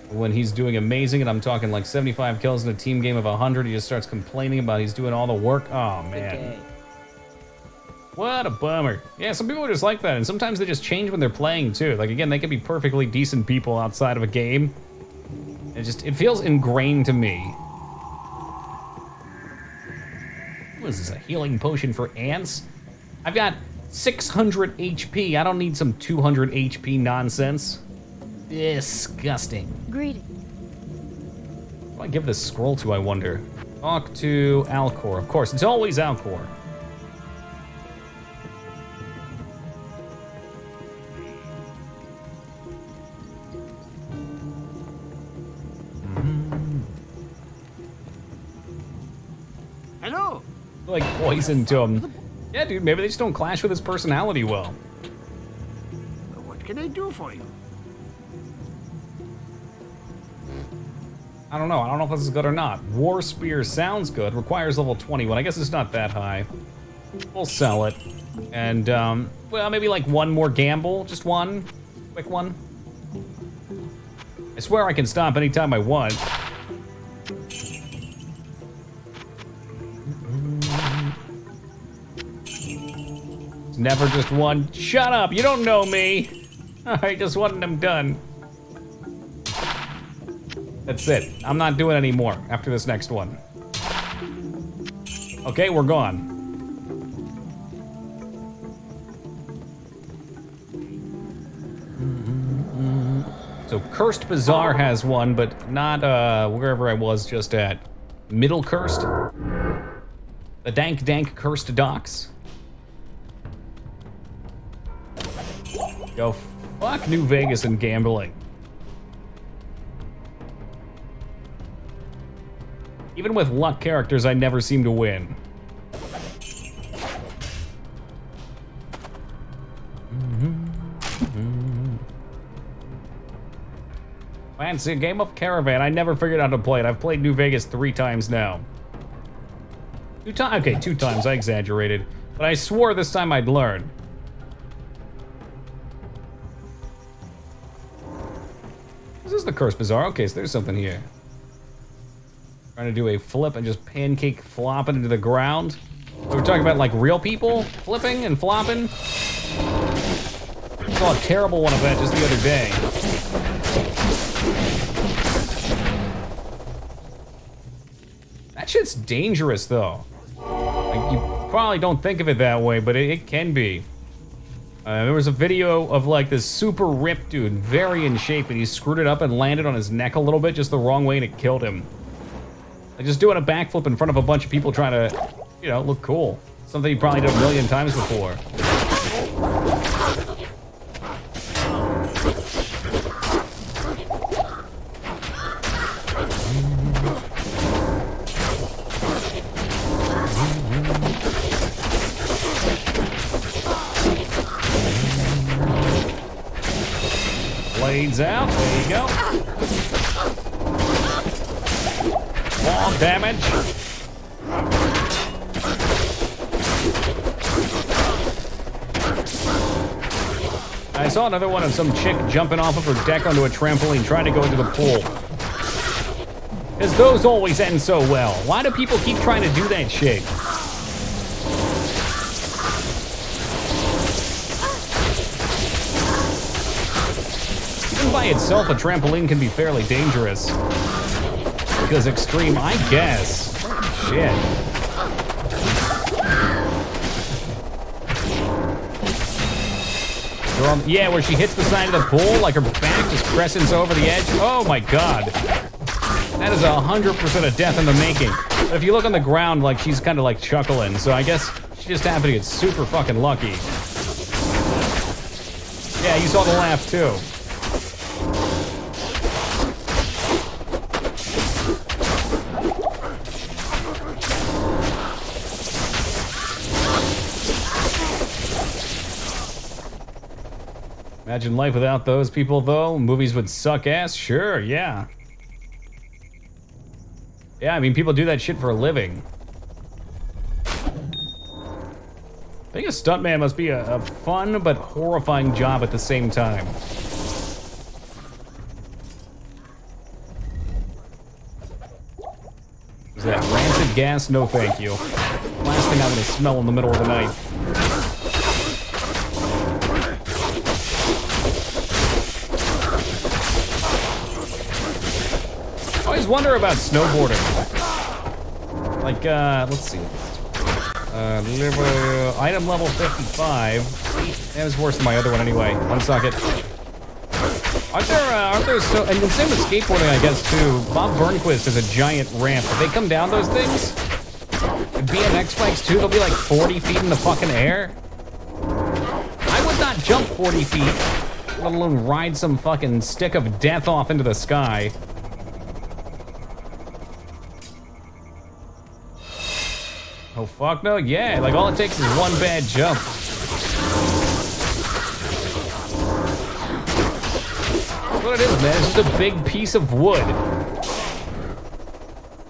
When he's doing amazing, and I'm talking like 75 kills in a team game of 100, he just starts complaining about he's doing all the work. Oh, man. What a bummer. Yeah, some people are just like that, and sometimes they just change when they're playing, too. Like, again, they could be perfectly decent people outside of a game. It feels ingrained to me. What is this, a healing potion for ants? I've got 600 HP. I don't need some 200 HP nonsense. Disgusting. Greeting. Who do I give this scroll to, I wonder? Talk to Alcor. Of course, it's always Alcor. Hello. Like poison to him. Yeah, dude, maybe they just don't clash with his personality well. What can I do for you? I don't know. I don't know if this is good or not. War Spear sounds good. Requires level 21. I guess it's not that high. We'll sell it. And, well, maybe like one more gamble. Just one. Quick one. I swear I can stop anytime I want. It's never just one. Shut up! You don't know me! I just wanted them done. That's it. I'm not doing any more after this next one. Okay, we're gone. So Cursed Bazaar has one, but not wherever I was just at. Middle Cursed? The dank Cursed Docks? Yo, fuck New Vegas and gambling. Even with luck characters, I never seem to win. Fancy a game of Caravan. I never figured out how to play it. I've played New Vegas 3 times now. 2 times? Okay, 2 times. I exaggerated. But I swore this time I'd learn. This is the Cursed Bazaar. Okay, so there's something here. Trying to do a flip and just pancake flopping into the ground. We're talking about like real people flipping and flopping. I saw a terrible one of that just the other day. That shit's dangerous though. Like, you probably don't think of it that way, but it can be. There was a video of like this super ripped dude, very in shape, and he screwed it up and landed on his neck a little bit just the wrong way and it killed him. Like just doing a backflip in front of a bunch of people trying to, you know, look cool. Something you probably did a million times before. Blades out, there you go. More damage. I saw another one of some chick jumping off of her deck onto a trampoline trying to go into the pool. Because those always end so well. Why do people keep trying to do that shit? Even by itself, a trampoline can be fairly dangerous. Because extreme, I guess. Shit. Yeah, where she hits the side of the pool, like her back just crescents over the edge. Oh my god. That is 100% a death in the making. But if you look on the ground, like she's kind of like chuckling, so I guess she just happened to get super fucking lucky. Yeah, you saw the laugh too. Imagine life without those people, though. Movies would suck ass. Sure, yeah. Yeah, I mean, people do that shit for a living. Being a stuntman must be a fun but horrifying job at the same time. Is that rancid gas? No thank you. Last thing I'm gonna smell in the middle of the night. I always wonder about snowboarding. Like, let's see. Item level 55. That was worse than my other one anyway. One socket. I Aren't there so, and the same with skateboarding, I guess, too. Bob Burnquist has a giant ramp. If they come down those things, and BMX bikes, too, they'll be like 40 feet in the fucking air. I would not jump 40 feet, let alone ride some fucking stick of death off into the sky. Oh, fuck no, yeah, like all it takes is one bad jump. That's what it is, man, it's just a big piece of wood.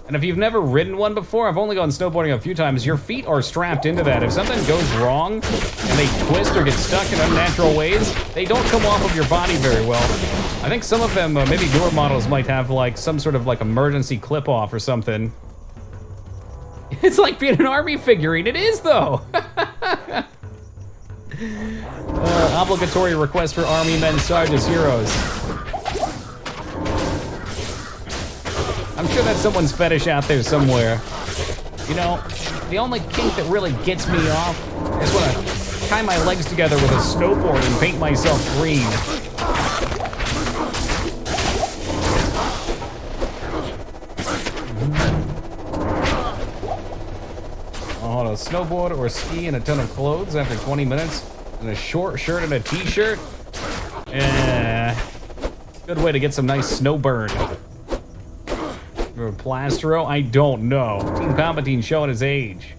And if you've never ridden one before, I've only gone snowboarding a few times, your feet are strapped into that. If something goes wrong and they twist or get stuck in unnatural ways, they don't come off of your body very well. I think some of them, maybe newer models might have like some sort of like emergency clip off or something. It's like being an army figurine. It is, though. Obligatory request for army men, sergeants, heroes. I'm sure that's someone's fetish out there somewhere. You know, the only kink that really gets me off is when I tie my legs together with a snowboard and paint myself green. On a snowboard or ski and a ton of clothes after 20 minutes and a short shirt and a t-shirt. Good way to get some nice snow burn. Plastero? I don't know. Team Palpatine showing his age.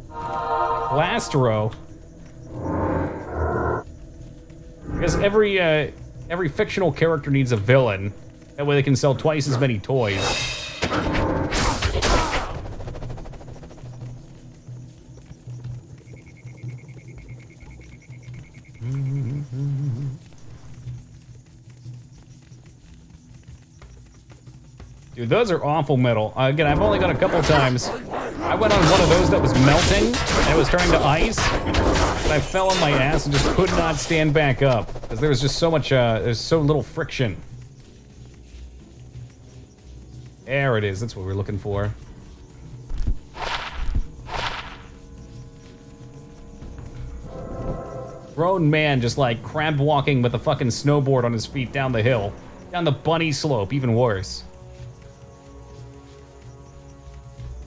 Plastero? I guess every fictional character needs a villain. That way they can sell twice as many toys. Dude, those are awful metal. Again, I've only gone a couple times. I went on one of those that was melting, and it was turning to ice, and I fell on my ass and just could not stand back up, because there was just so much, there's so little friction. There it is, that's what we're looking for. Grown man just like crab walking with a fucking snowboard on his feet down the hill. Down the bunny slope, even worse.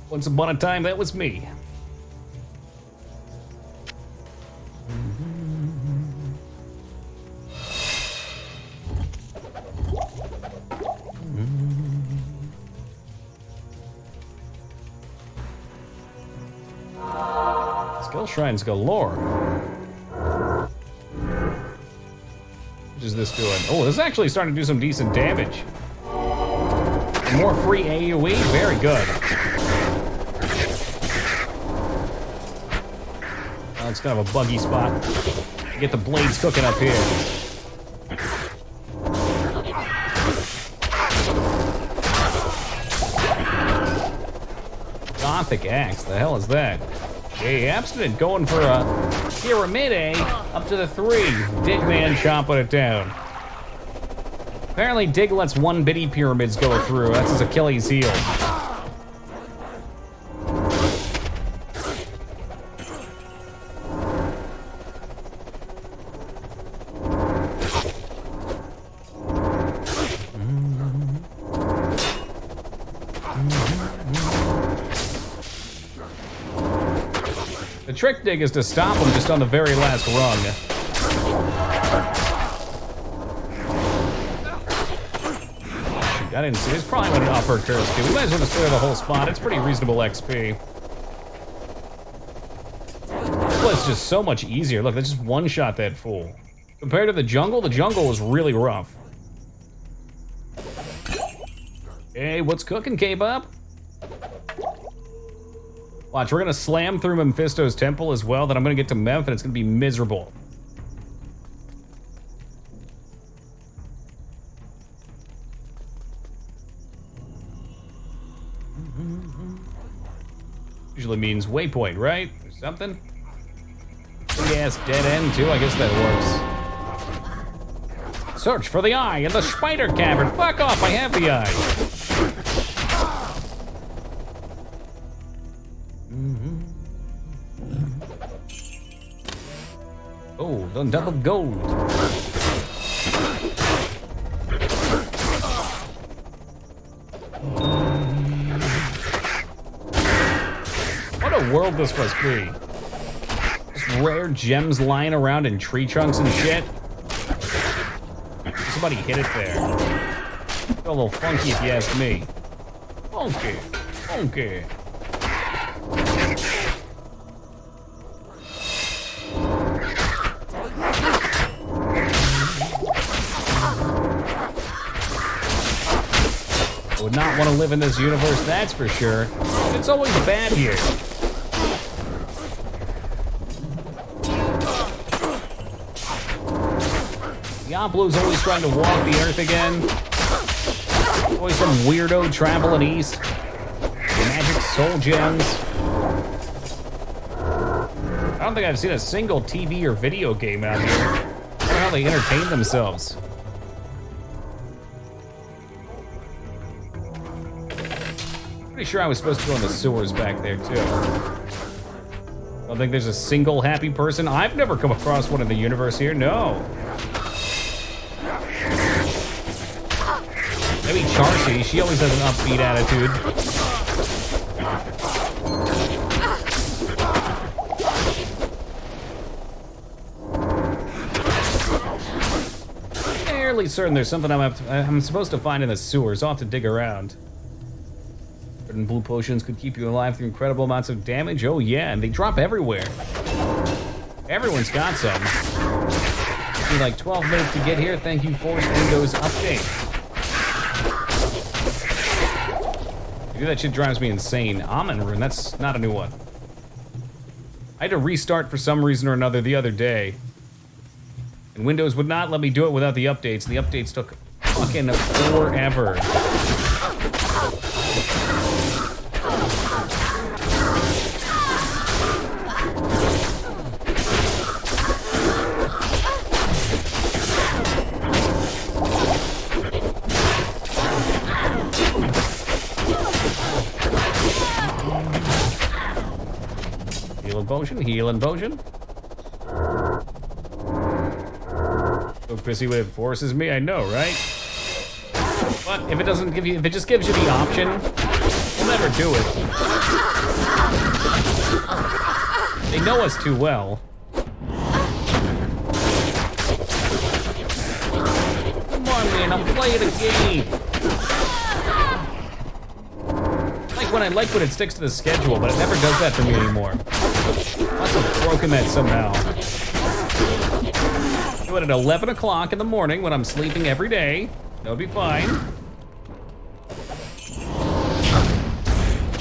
Once upon a time, that was me. Skill shrines galore. What is this doing? Oh, this is actually starting to do some decent damage. More free AoE, very good. Oh, it's kind of a buggy spot. Get the blades cooking up here. Gothic axe, the hell is that? Hey, abstinent going for a pyramid, eh? Up to the 3. Digman chopping it down. Apparently Dig lets 1-bitty pyramids go through. That's his Achilles heel. The trick dig is to stop him just on the very last rung. I didn't see. There's probably one upper curse too. We might as well just clear the whole spot. It's pretty reasonable XP. This was just so much easier. Look, they just one-shot that fool. Compared to the jungle was really rough. Hey, what's cooking, K-Bob? Watch, we're gonna slam through Mephisto's temple as well, then I'm gonna get to Memph and it's gonna be miserable. Usually means waypoint, right? Or something? Yes, dead end too, I guess that works. Search for the eye in the spider cavern. Fuck off, I have the eye. Oh, the double gold. What a world this must be. Just rare gems lying around in tree trunks and shit. Somebody hit it there. Feel a little funky if you ask me. Funky, funky. I would not want to live in this universe, that's for sure. It's always bad here. Diablo's always trying to walk the earth again. Always some weirdo traveling east. Magic soul gems. I don't think I've seen a single TV or video game out here. I wonder how they entertain themselves. Pretty sure I was supposed to go in the sewers back there too. I don't think there's a single happy person. I've never come across one in the universe here, no. Maybe Charcy, she always has an upbeat attitude. Fairly certain there's something I'm supposed to find in the sewers. I'll have to dig around. Red and blue potions could keep you alive through incredible amounts of damage. Oh yeah, and they drop everywhere. Everyone's got some. It'll be like 12 minutes to get here. Thank you for Windows Update. Dude, that shit drives me insane. Almond Rune, that's not a new one. I had to restart for some reason or another the other day. And Windows would not let me do it without the updates, and the updates took fucking forever. Healing potion. So pissy when it forces me, I know, right? But if it doesn't give you, if it just gives you the option, we'll never do it. They know us too well. Come on, man, I'm playing a game. When I like when it sticks to the schedule, but it never does that for me anymore. Must have broken that somehow. Do it at 11 o'clock in the morning when I'm sleeping every day. That would be fine.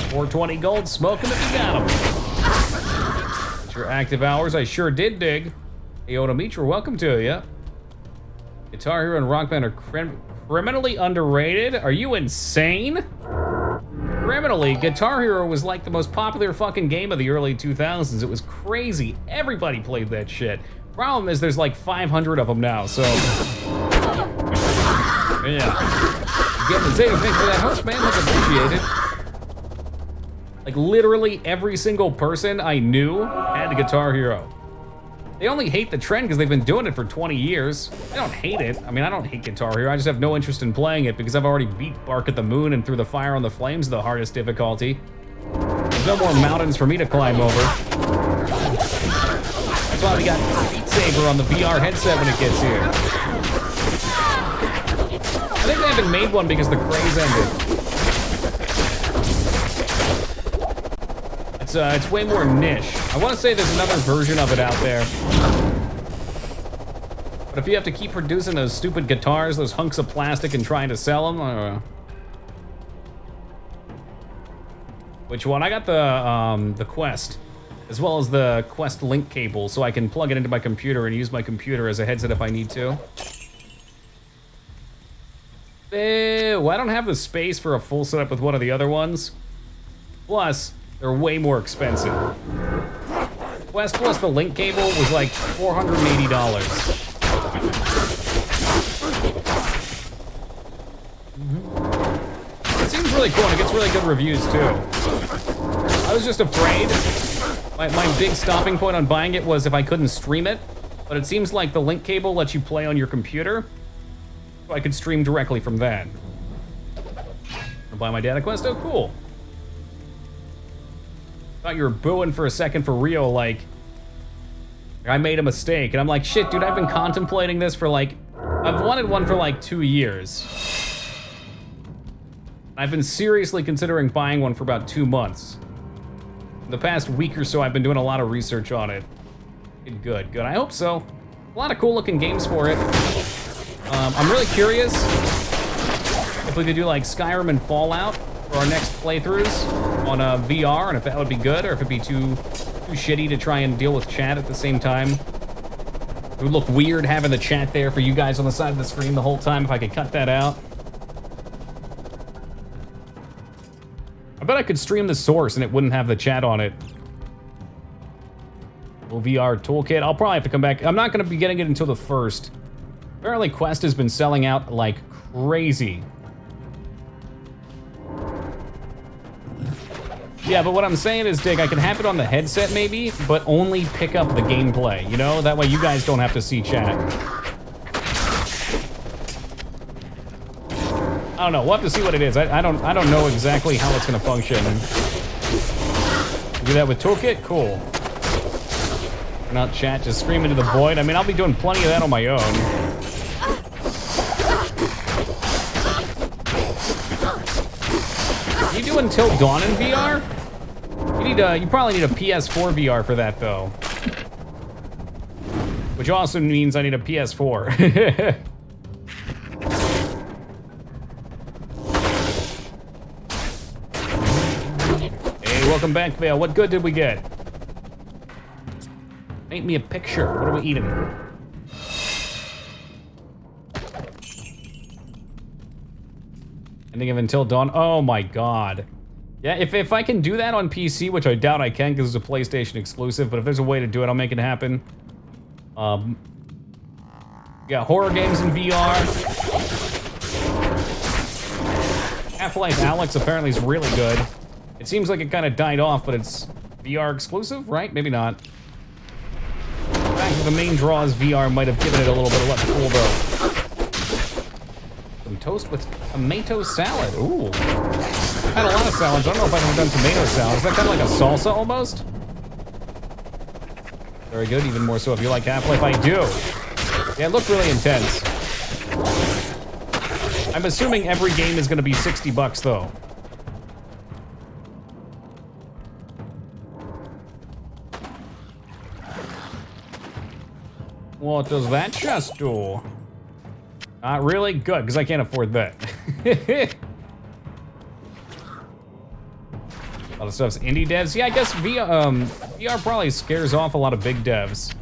420 gold, smoke them if you got them. It's your active hours, I sure did dig. Hey, Odomitra, welcome to you. Guitar Hero and Rock Band are criminally underrated? Are you insane? Criminally, Guitar Hero was like the most popular fucking game of the early 2000s. It was crazy. Everybody played that shit. Problem is there's like 500 of them now, so... yeah. Getting the same thing for that host, man. Much appreciated. Like, literally every single person I knew had a Guitar Hero. They only hate the trend because they've been doing it for 20 years. They don't hate it. I mean, I don't hate Guitar Hero. I just have no interest in playing it because I've already beat Bark at the Moon and Through the Fire on the Flames the hardest difficulty. There's no more mountains for me to climb over. That's why we got Beat Saber on the VR headset when it gets here. I think they haven't made one because the craze ended. It's way more niche. I want to say there's another version of it out there. But if you have to keep producing those stupid guitars, those hunks of plastic, and trying to sell them, I don't know. Which one? I got the Quest, as well as the Quest link cable, so I can plug it into my computer and use my computer as a headset if I need to. Ew, I don't have the space for a full setup with one of the other ones. Plus, they're way more expensive. Quest plus the link cable was like $480. It seems really cool and it gets really good reviews too. I was just afraid. My big stopping point on buying it was if I couldn't stream it. But it seems like the link cable lets you play on your computer. So I could stream directly from that. I'll buy my data quest? Oh, cool. Thought you were booing for a second for real, like, I made a mistake. And I'm like, shit, dude, I've been contemplating this for like, I've wanted one for like 2 years. I've been seriously considering buying one for about 2 months. In the past week or so, I've been doing a lot of research on it. Good, good, I hope so. A lot of cool looking games for it. I'm really curious if we could do like Skyrim and Fallout for our next playthroughs on VR, and if that would be good, or if it'd be too shitty to try and deal with chat at the same time. It would look weird having the chat there for you guys on the side of the screen the whole time if I could cut that out. I bet I could stream the source and it wouldn't have the chat on it. Little VR toolkit. I'll probably have to come back. I'm not going to be getting it until the 1st. Apparently Quest has been selling out like crazy. Yeah, but what I'm saying is, Dick, I can have it on the headset maybe, but only pick up the gameplay, you know? That way you guys don't have to see chat. I don't know, we'll have to see what it is. I don't know exactly how it's gonna function. Do that with Toolkit? Cool. Not chat, just scream into the void. I mean, I'll be doing plenty of that on my own. You do Until Dawn in VR? You probably need a PS4 VR for that though. Which also means I need a PS4. Hey, welcome back, Vale. What good did we get? Paint me a picture. What are we eating? Ending of Until Dawn. Oh my god. Yeah, if I can do that on PC, which I doubt I can because it's a PlayStation exclusive, but if there's a way to do it, I'll make it happen. Yeah, horror games in VR. Half-Life Alyx apparently is really good. It seems like it kind of died off, but it's VR exclusive, right? Maybe not. The fact that the main draw is VR might have given it a little bit of left cool, though. Some toast with tomato salad. Ooh. I've had a lot of salads. I don't know if I've ever done tomato salad. Is that kind of like a salsa almost? Very good, even more so if you like Half-Life. I do. Yeah, it looked really intense. I'm assuming every game is going to be $60 though. What does that chest do? Not really good, because I can't afford that. A lot of stuff's indie devs. Yeah, I guess VR probably scares off a lot of big devs.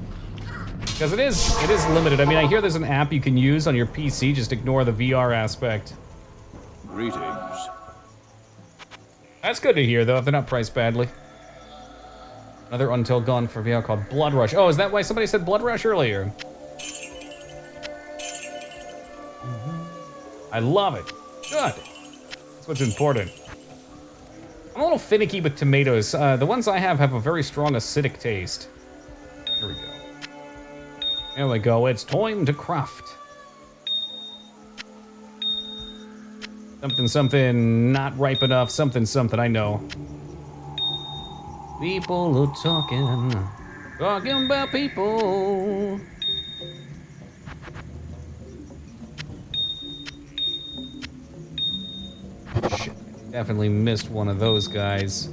Because it is limited. I mean, I hear there's an app you can use on your PC, just ignore the VR aspect. Greetings. That's good to hear, though, if they're not priced badly. Another Until Dawn for VR called Blood Rush. Oh, is that why somebody said Blood Rush earlier? I love it. Good. That's what's important. I'm a little finicky with tomatoes. The ones I have a very strong acidic taste. Here we go. There we go. It's time to craft. Something, something, not ripe enough. Something, something, I know. People are talking about people. Shit, definitely missed one of those guys.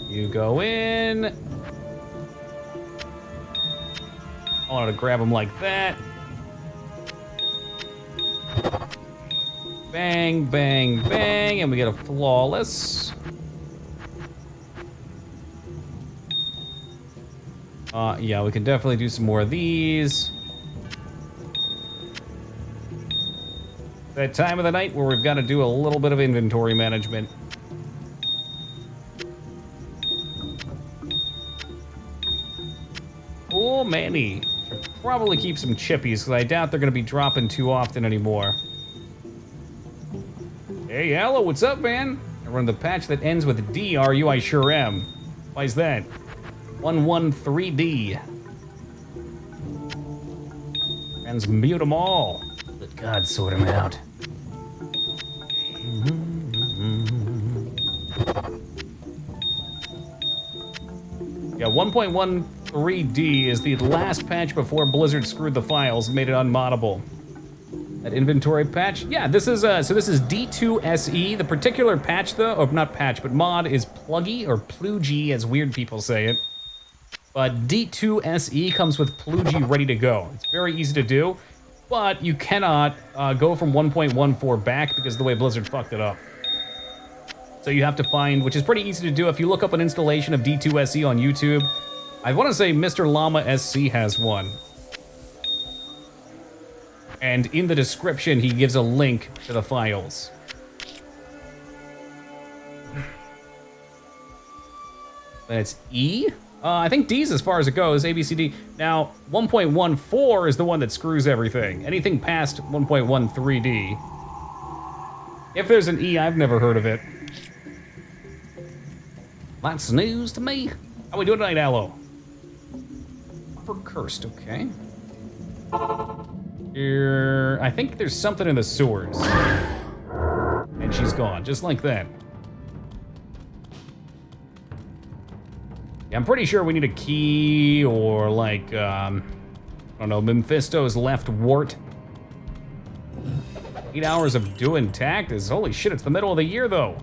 You go in. I wanted to grab him like that. Bang, bang, bang, and we get a flawless. Yeah, we can definitely do some more of these. That time of the night where we've got to do a little bit of inventory management. Oh, Manny. Should probably keep some chippies, because I doubt they're going to be dropping too often anymore. Hey, hello, what's up, man? I run the patch that ends with D, are you? I sure am. Why's that? 113D. Transmute them all. Let God sort them out. Yeah, 1.13D is the last patch before Blizzard screwed the files and made it unmoddable. That inventory patch? Yeah, this is so this is D2SE. The particular patch though, or not patch, but mod is Pluggy or Plugy as weird people say it. But D2SE comes with Plugy ready to go. It's very easy to do, but you cannot go from 1.14 back because of the way Blizzard fucked it up. So you have to find, which is pretty easy to do. If you look up an installation of D2SE on YouTube, I want to say Mr. Llama SC has one. And in the description, he gives a link to the files. And it's E? I think D's as far as it goes, A, B, C, D. Now, 1.14 is the one that screws everything. Anything past 1.13D. If there's an E, I've never heard of it. That's news to me. How we doing tonight, Aloe? Upper cursed, okay. Here, I think there's something in the sewers. And she's gone, just like that. Yeah, I'm pretty sure we need a key or like, I don't know, Mephisto's left wart. 8 hours of doing tactics. Holy shit, it's the middle of the year though.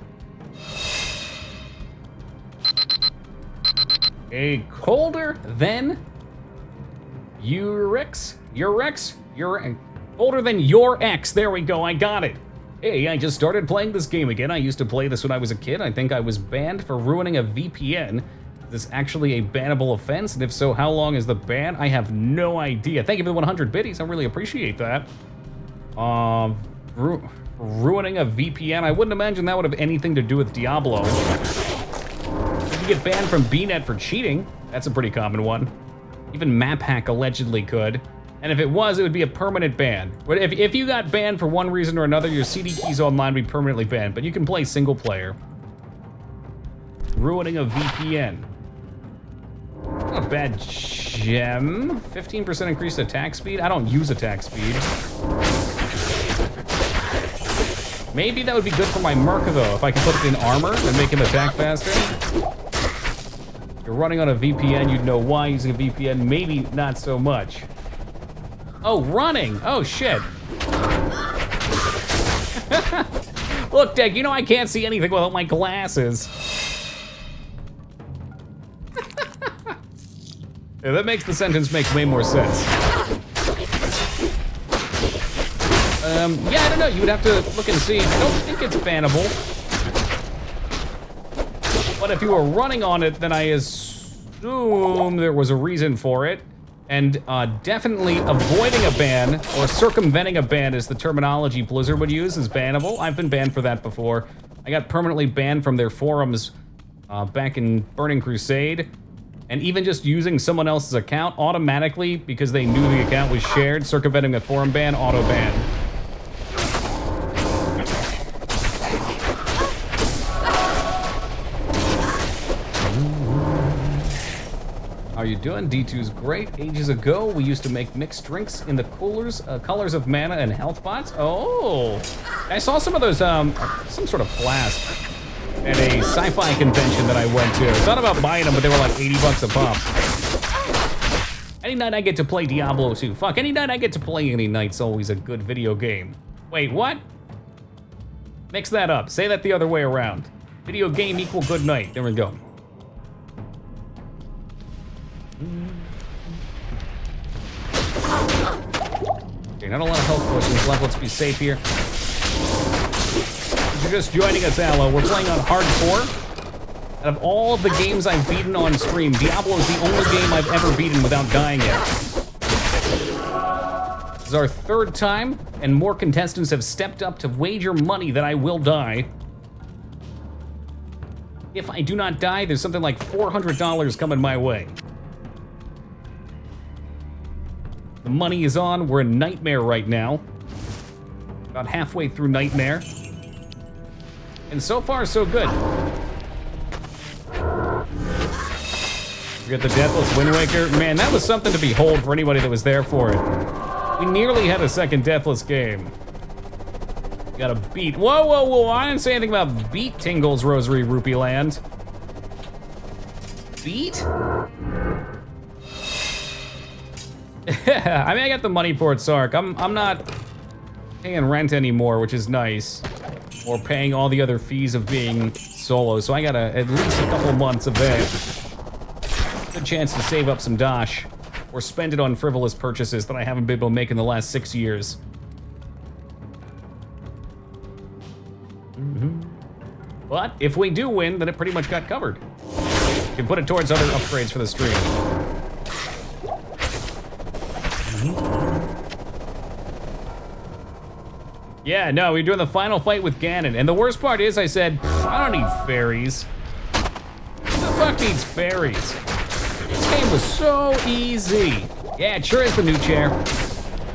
A colder than Urex? Older than your ex. There we go, I got it. Hey, I just started playing this game again. I used to play this when I was a kid. I think I was banned for ruining a VPN. Is this actually a bannable offense? And if so, how long is the ban? I have no idea. Thank you for the 100 biddies. I really appreciate that. Ruining a VPN. I wouldn't imagine that would have anything to do with Diablo. You can get banned from BNet for cheating. That's a pretty common one. Even MapHack allegedly could. And if it was, it would be a permanent ban. But if you got banned for one reason or another, your CD keys online would be permanently banned, but you can play single player. Ruining a VPN. Not a bad gem. 15% increased attack speed. I don't use attack speed. Maybe that would be good for my Merc though, if I can put it in armor and make him attack faster. If you're running on a VPN, you'd know why using a VPN, maybe not so much. Oh, running! Oh, shit. Look, Dick, you know I can't see anything without my glasses. Yeah, that makes the sentence make way more sense. Yeah, I don't know. You would have to look and see. I don't think it's bannable. But if you were running on it, then I assume there was a reason for it. And definitely avoiding a ban or circumventing a ban is the terminology Blizzard would use is bannable. I've been banned for that before. I got permanently banned from their forums back in Burning Crusade. And even just using someone else's account automatically, because they knew the account was shared, circumventing the forum ban, auto ban. How are you doing? D2's great. Ages ago, we used to make mixed drinks in the coolers, colors of mana and health pots. Oh, I saw some of those, some sort of flask at a sci-fi convention that I went to. I thought about buying them, but they were like 80 bucks a pop. Any night I get to play Diablo 2. Fuck, any night I get to play any night's always a good video game. Wait, what? Mix that up. Say that the other way around. Video game equal good night. There we go. Okay, not a lot of health potions left. Let's be safe here. If you're just joining us, Aloe, we're playing on hardcore. Out of all of the games I've beaten on stream, Diablo is the only game I've ever beaten without dying yet. This is our third time, and more contestants have stepped up to wager money that I will die. If I do not die, there's something like $400 coming my way. The money is on. We're in Nightmare right now. About halfway through Nightmare. And so far, so good. We got the Deathless Wind Waker. Man, that was something to behold for anybody that was there for it. We nearly had a second Deathless game. Gotta beat. Whoa, whoa, whoa. I didn't say anything about beat Tingle's Rosary Rupee Land. Beat? I mean, I got the money for it, Sark. I'm not paying rent anymore, which is nice. Or paying all the other fees of being solo, so I got at least a couple months of that. Good chance to save up some dosh. Or spend it on frivolous purchases that I haven't been able to make in the last 6 years. But if we do win, then it pretty much got covered. You can put it towards other upgrades for the stream. Yeah, no, we're doing the final fight with Ganon. And the worst part is I said, I don't need fairies. Who the fuck needs fairies? This game was so easy. Yeah, it sure is the new chair.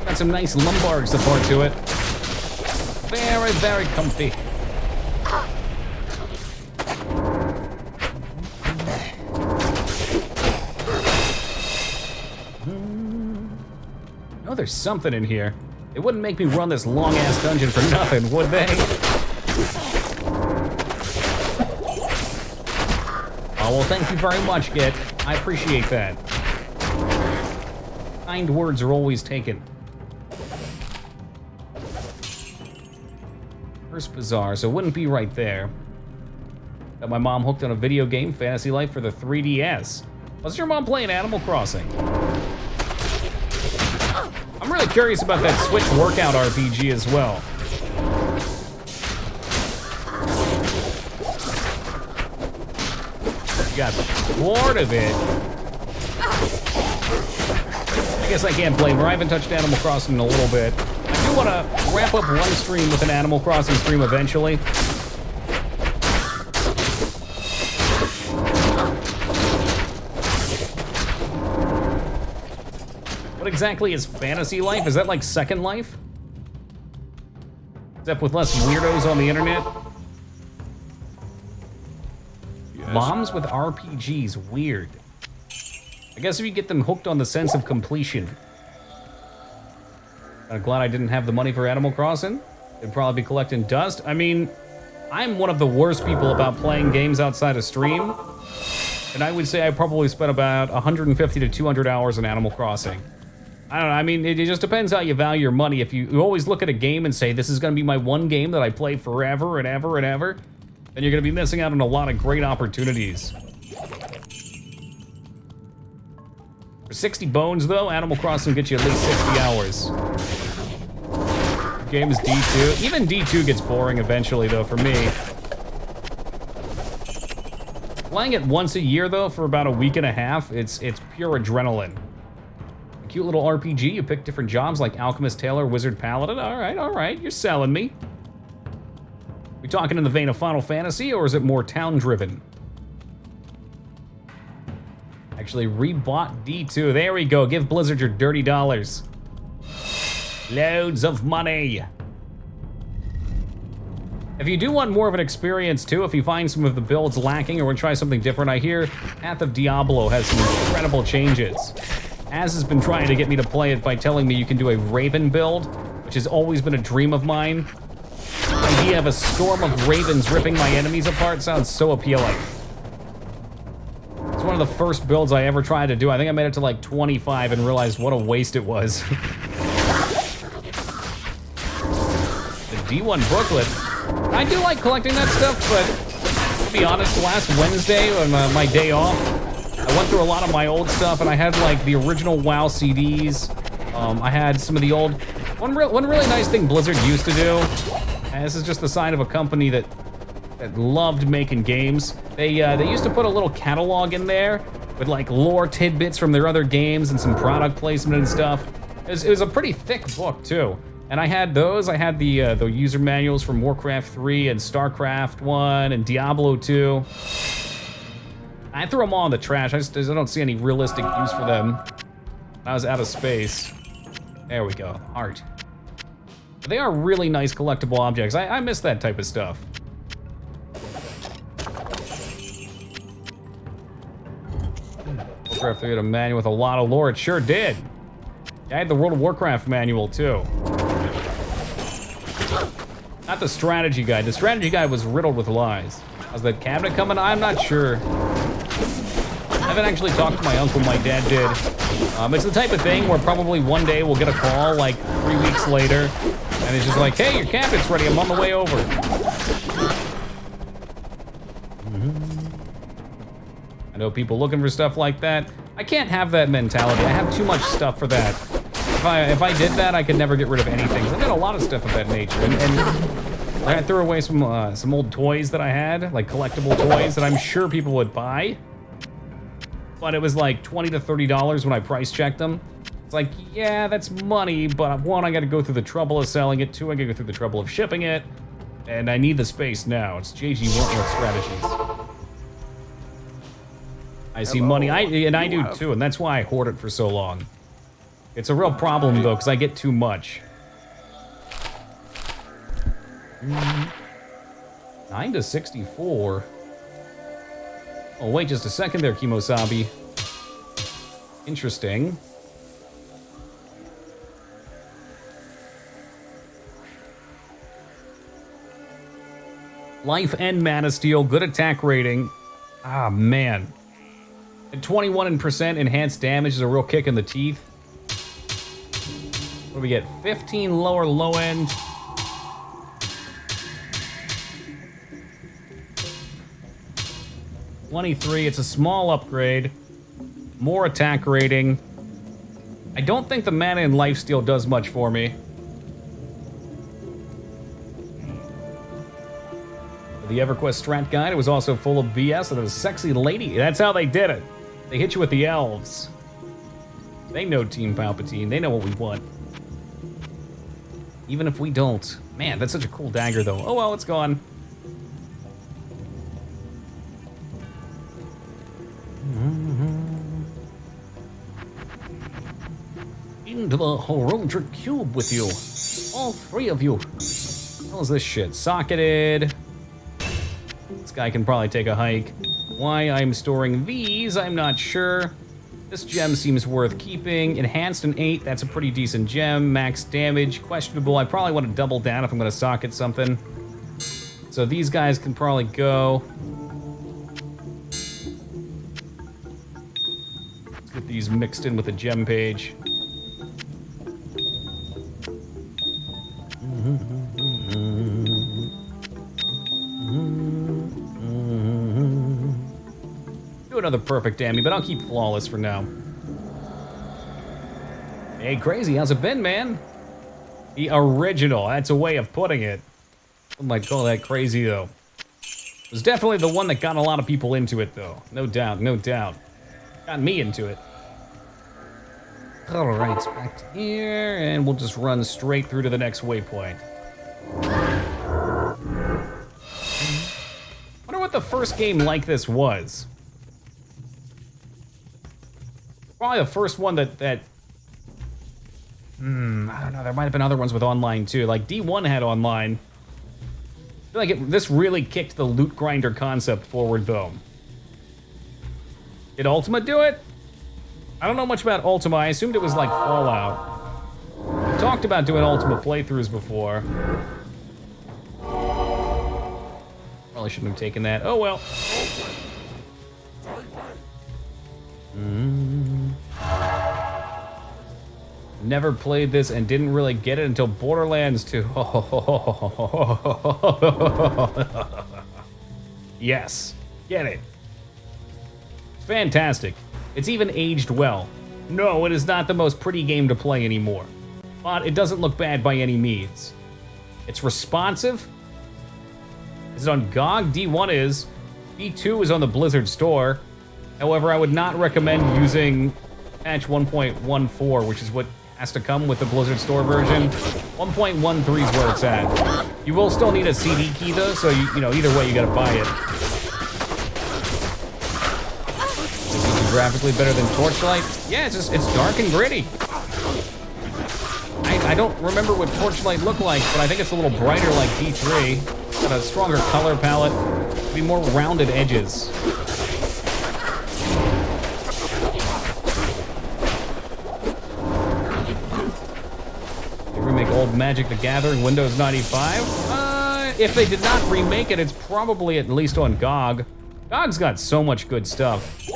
Got some nice lumbar support to it. Very, very comfy. Oh, there's something in here. It wouldn't make me run this long-ass dungeon for nothing, would they? Oh, well, thank you very much, Git. I appreciate that. Kind words are always taken. First Bazaar, so it wouldn't be right there. Got my mom hooked on a video game, Fantasy Life, for the 3DS. Was your mom playing Animal Crossing? I'm really curious about that Switch workout RPG as well. You got bored of it. I guess I can't blame her. I haven't touched Animal Crossing in a little bit. I do want to wrap up one stream with an Animal Crossing stream eventually. What exactly is Fantasy Life? Is that like Second Life? Except with less weirdos on the internet? Yes. Moms with RPGs, weird. I guess if you get them hooked on the sense of completion. I'm glad I didn't have the money for Animal Crossing. They'd probably be collecting dust. I mean, I'm one of the worst people about playing games outside of stream. And I would say I probably spent about 150 to 200 hours in Animal Crossing. I don't know, I mean, it just depends how you value your money. If you always look at a game and say, this is gonna be my one game that I play forever and ever and ever, then you're gonna be missing out on a lot of great opportunities. For 60 bones, though, Animal Crossing gets you at least 60 hours. The game is D2. Even D2 gets boring eventually, though, for me. Playing it once a year, though, for about a week and a half, it's pure adrenaline. A cute little RPG. You pick different jobs like Alchemist, Tailor, Wizard, Paladin. All right, you're selling me. We talking in the vein of Final Fantasy, or is it more town-driven? Actually, rebought D2. There we go. Give Blizzard your dirty dollars. Loads of money. If you do want more of an experience, too, if you find some of the builds lacking or want to try something different, I hear Path of Diablo has some incredible changes. Az has been trying to get me to play it by telling me you can do a Raven build, which has always been a dream of mine. The idea of a storm of ravens ripping my enemies apart sounds so appealing. It's one of the first builds I ever tried to do. I think I made it to like 25 and realized what a waste it was. The D1 booklet. I do like collecting that stuff, but to be honest, last Wednesday on my day off, I went through a lot of my old stuff and I had like the original WoW CDs. I had some of the old... One really nice thing Blizzard used to do, and this is just the sign of a company that loved making games. They used to put a little catalog in there with like lore tidbits from their other games and some product placement and stuff. It was a pretty thick book too. And I had those. I had the user manuals from Warcraft 3 and StarCraft 1 and Diablo 2. I threw them all in the trash. I don't see any realistic use for them. I was out of space. There we go. Art. They are really nice collectible objects. I miss that type of stuff. Warcraft 3 had a manual with a lot of lore. It sure did. I had the World of Warcraft manual too. Not the strategy guide. The strategy guide was riddled with lies. How's that cabinet coming? I'm not sure. I haven't actually talked to my uncle. My dad did. It's the type of thing where probably one day we'll get a call like 3 weeks later, and it's just like, hey, your cabinet's ready. I'm on the way over. I know people looking for stuff like that. I can't have that mentality. I have too much stuff for that. If I did that, I could never get rid of anything. I've got a lot of stuff of that nature, and I threw away some old toys that I had, like collectible toys that I'm sure people would buy. But it was like $20 to $30 when I price checked them. It's like, yeah, that's money, but one, I got to go through the trouble of selling it. Two, I got to go through the trouble of shipping it, and I need the space now. It's JG Wentworth Strategies. I see money, I do too, and that's why I hoard it for so long. It's a real problem though, because I get too much. 9 to 64. Oh, wait just a second there, Kimosabi. Interesting. Life and Mana Steel, good attack rating. Ah, man. At 21% enhanced damage is a real kick in the teeth. What do we get? 15 lower low end. $23, it's a small upgrade. More attack rating. I don't think the mana and lifesteal does much for me. The EverQuest strat guide, it was also full of BS, and it was sexy lady. That's how they did it. They hit you with the elves. They know Team Palpatine. They know what we want. Even if we don't. Man, that's such a cool dagger, though. Oh, well, it's gone. Into the Heraldric Cube with you. All three of you. What hell's this shit? Socketed. This guy can probably take a hike. Why I'm storing these, I'm not sure. This gem seems worth keeping. Enhanced an 8, that's a pretty decent gem. Max damage, questionable. I probably want to double down if I'm going to socket something. So these guys can probably go. Let's get these mixed in with the gem page. Do another perfect Dammy, but I'll keep flawless for now. Hey, Crazy, how's it been, man? The original, that's a way of putting it. I might call that crazy, though. It was definitely the one that got a lot of people into it, though. No doubt, no doubt. Got me into it. All right, back to here, and we'll just run straight through to the next waypoint. Wonder what the first game like this was. Probably the first one that I don't know, there might have been other ones with online too. Like D1 had online. I feel like this really kicked the loot grinder concept forward though. Did Ultima do it? I don't know much about Ultima. I assumed it was like Fallout. We've talked about doing Ultima playthroughs before. Probably shouldn't have taken that. Oh well. Never played this and didn't really get it until Borderlands 2. Yes, get it. Fantastic. It's even aged well. No, it is not the most pretty game to play anymore, but it doesn't look bad by any means. It's responsive. Is it on GOG? D1 is. D2 is on the Blizzard store. However, I would not recommend using patch 1.14, which is what has to come with the Blizzard store version. 1.13 is where it's at. You will still need a CD key though, so you know, either way you gotta buy it. Is it graphically better than Torchlight? Yeah, it's dark and gritty. I don't remember what Torchlight looked like, but I think it's a little brighter like D3. It's got a stronger color palette, maybe more rounded edges. old Magic the Gathering Windows 95. If they did not remake it, it's probably at least on GOG. GOG's got so much good stuff.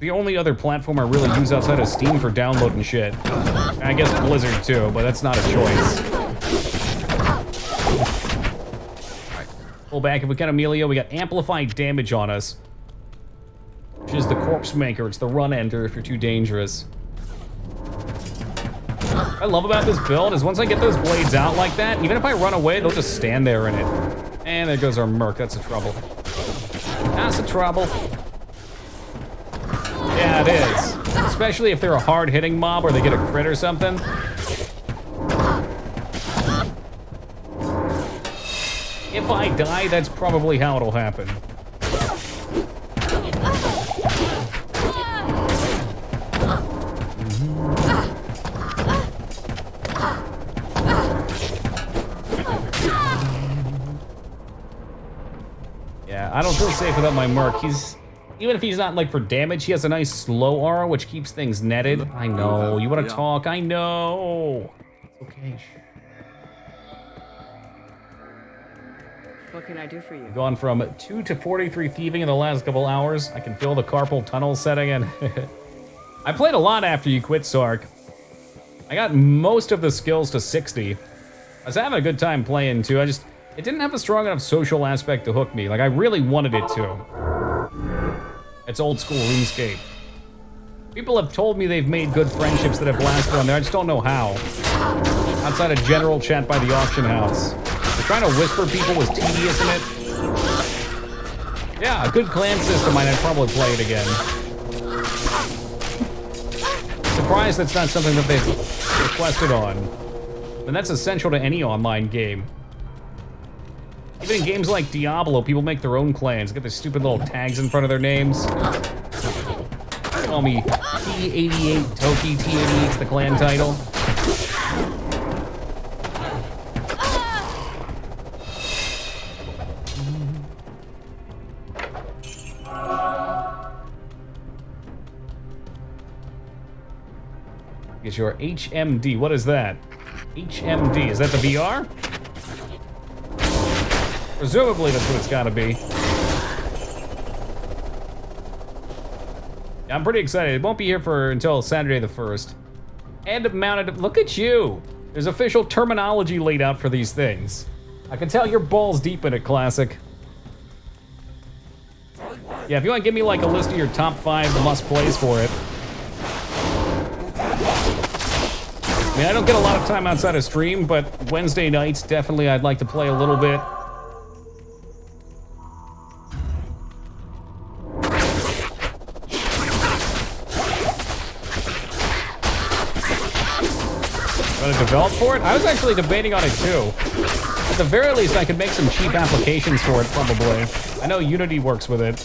The only other platform I really use outside of Steam for downloading shit. I guess Blizzard too, but that's not a choice. Alright, pull back. If we got Amelia, we got amplified damage on us. Which is the corpse maker. It's the run ender if you're too dangerous. What I love about this build is once I get those blades out like that, even if I run away, they'll just stand there in it. And there goes our merc. That's the trouble. That's the trouble. Yeah, it is. Especially if they're a hard-hitting mob or they get a crit or something. If I die, that's probably how it'll happen. Yeah, I don't feel safe without my merc. Even if he's not like for damage, he has a nice slow aura, which keeps things netted. I know, you want to talk, I know. Okay. What can I do for you? Gone from 2 to 43 thieving in the last couple hours. I can feel the carpal tunnel setting in. I played a lot after you quit, Sark. I got most of the skills to 60. I was having a good time playing too. It didn't have a strong enough social aspect to hook me. Like I really wanted it to. It's old school RuneScape. People have told me they've made good friendships that have lasted on there. I just don't know how. Outside of general chat by the auction house. Trying to whisper people was tedious in it. Yeah, a good clan system, I'd probably play it again. Surprised that's not something that they've requested on. And that's essential to any online game. Even in games like Diablo, people make their own clans. Get their stupid little tags in front of their names. Call me T88 Toki. T88's the clan title. Get your HMD. What is that? HMD. Is that the VR? Presumably that's what it's gotta be. I'm pretty excited. It won't be here until Saturday the 1st. And mounted. Look at you. There's official terminology laid out for these things. I can tell you're balls deep in it, Classic. Yeah, if you want to give me like a list of your top 5 must-plays for it. I mean, I don't get a lot of time outside of stream, but Wednesday nights, definitely I'd like to play a little bit. Want to develop for it? I was actually debating on it too. At the very least, I could make some cheap applications for it, probably. I know Unity works with it.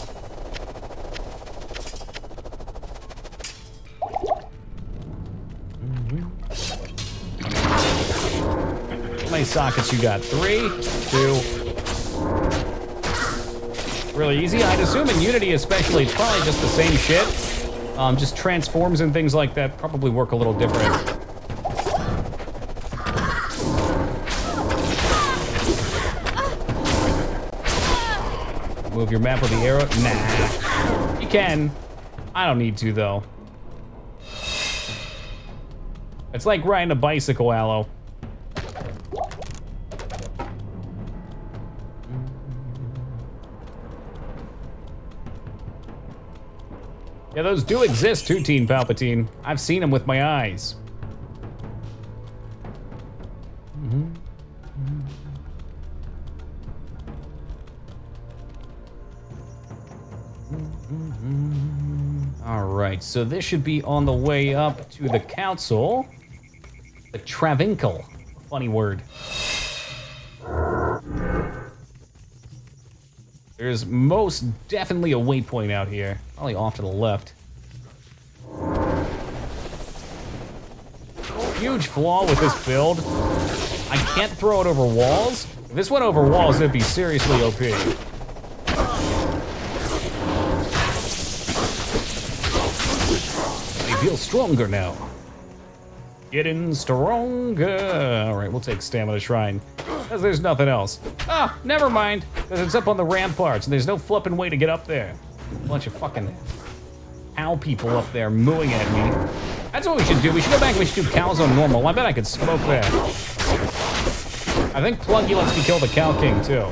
How many sockets you got? 3, 2. Really easy. I'd assume in Unity especially, it's probably just the same shit. Just transforms and things like that probably work a little different. Move your map with the arrow? Nah. You can. I don't need to, though. It's like riding a bicycle, Aloe. Yeah, those do exist too, Teen Palpatine. I've seen them with my eyes. All right, so this should be on the way up to the council. The Travincle, funny word. There's most definitely a waypoint out here, probably off to the left. Huge flaw with this build. I can't throw it over walls. If this went over walls, it'd be seriously OP. I feel stronger now. Getting stronger. All right, we'll take Stamina Shrine, because there's nothing else. Ah, never mind, because it's up on the ramparts, and there's no flipping way to get up there. Bunch of fucking cow people up there mooing at me. That's what we should do. We should go back and we should do cows on normal. I bet I could smoke that. I think Pluggy lets me kill the Cow King, too.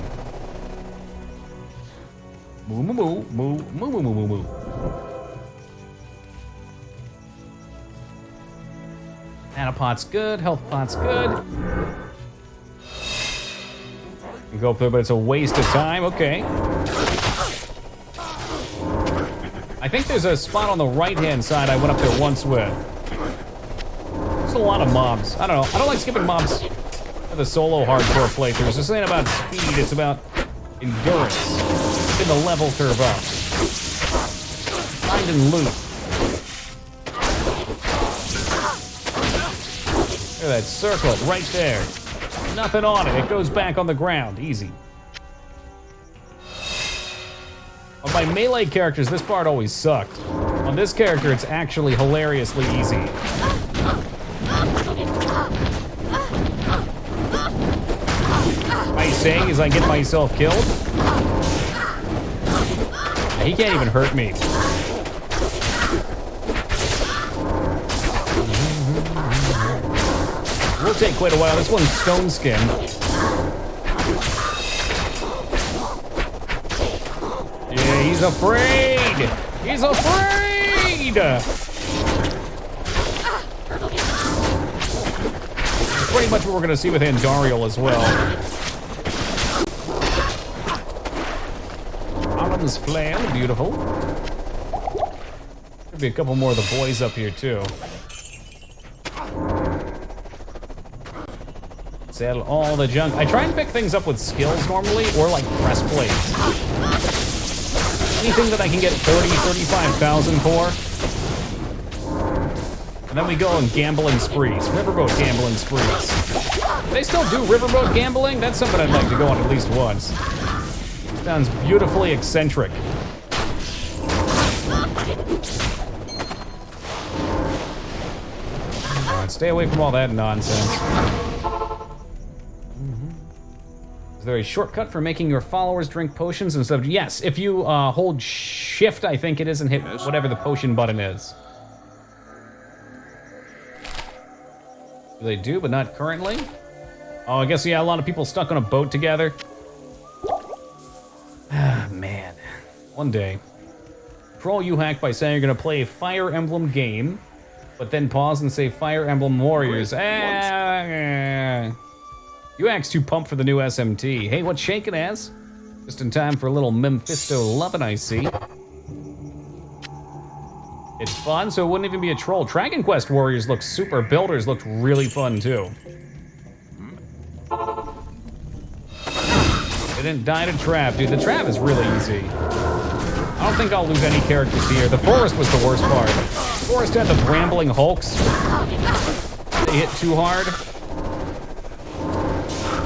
Moo, moo, moo, moo, moo, moo, moo, moo. Mana pot's good, health pot's good. You go up there, but it's a waste of time. Okay. I think there's a spot on the right-hand side I went up there once with. There's a lot of mobs. I don't know. I don't like skipping mobs for the solo hardcore playthroughs. This ain't about speed, it's about endurance. Get the level curve up. Find and loot. Look at that circle right there. Nothing on it. It goes back on the ground. Easy. On my melee characters, this part always sucked. On this character, it's actually hilariously easy. What he's saying is I get myself killed? He can't even hurt me. Will take quite a while. This one's stone skin. Yeah, he's afraid! He's afraid! That's pretty much what we're gonna see with Andariel as well. Alan's flail, beautiful. Could be a couple more of the boys up here too. Settle all the junk. I try and pick things up with skills normally, or like breastplates. Anything that I can get 30, 35,000 for. And then we go on gambling sprees. Riverboat gambling sprees. They still do riverboat gambling? That's something I'd like to go on at least once. Sounds beautifully eccentric. Alright, stay away from all that nonsense. Is there a shortcut for making your followers drink potions instead of... Yes, if you hold shift, I think it is, and hit whatever the potion button is. They do, but not currently. Oh, I guess, yeah, a lot of people stuck on a boat together. Ah, man. One day. Troll you hack by saying you're gonna play a Fire Emblem game, but then pause and say Fire Emblem Warriors. You act's too pumped for the new SMT. Hey, what's shaking, ass? Just in time for a little Mephisto lovin', I see. It's fun, so it wouldn't even be a troll. Dragon Quest Warriors look super. Builders looked really fun, too. They didn't die to trap. Dude, the trap is really easy. I don't think I'll lose any characters here. The forest was the worst part. The forest had the brambling hulks. They hit too hard.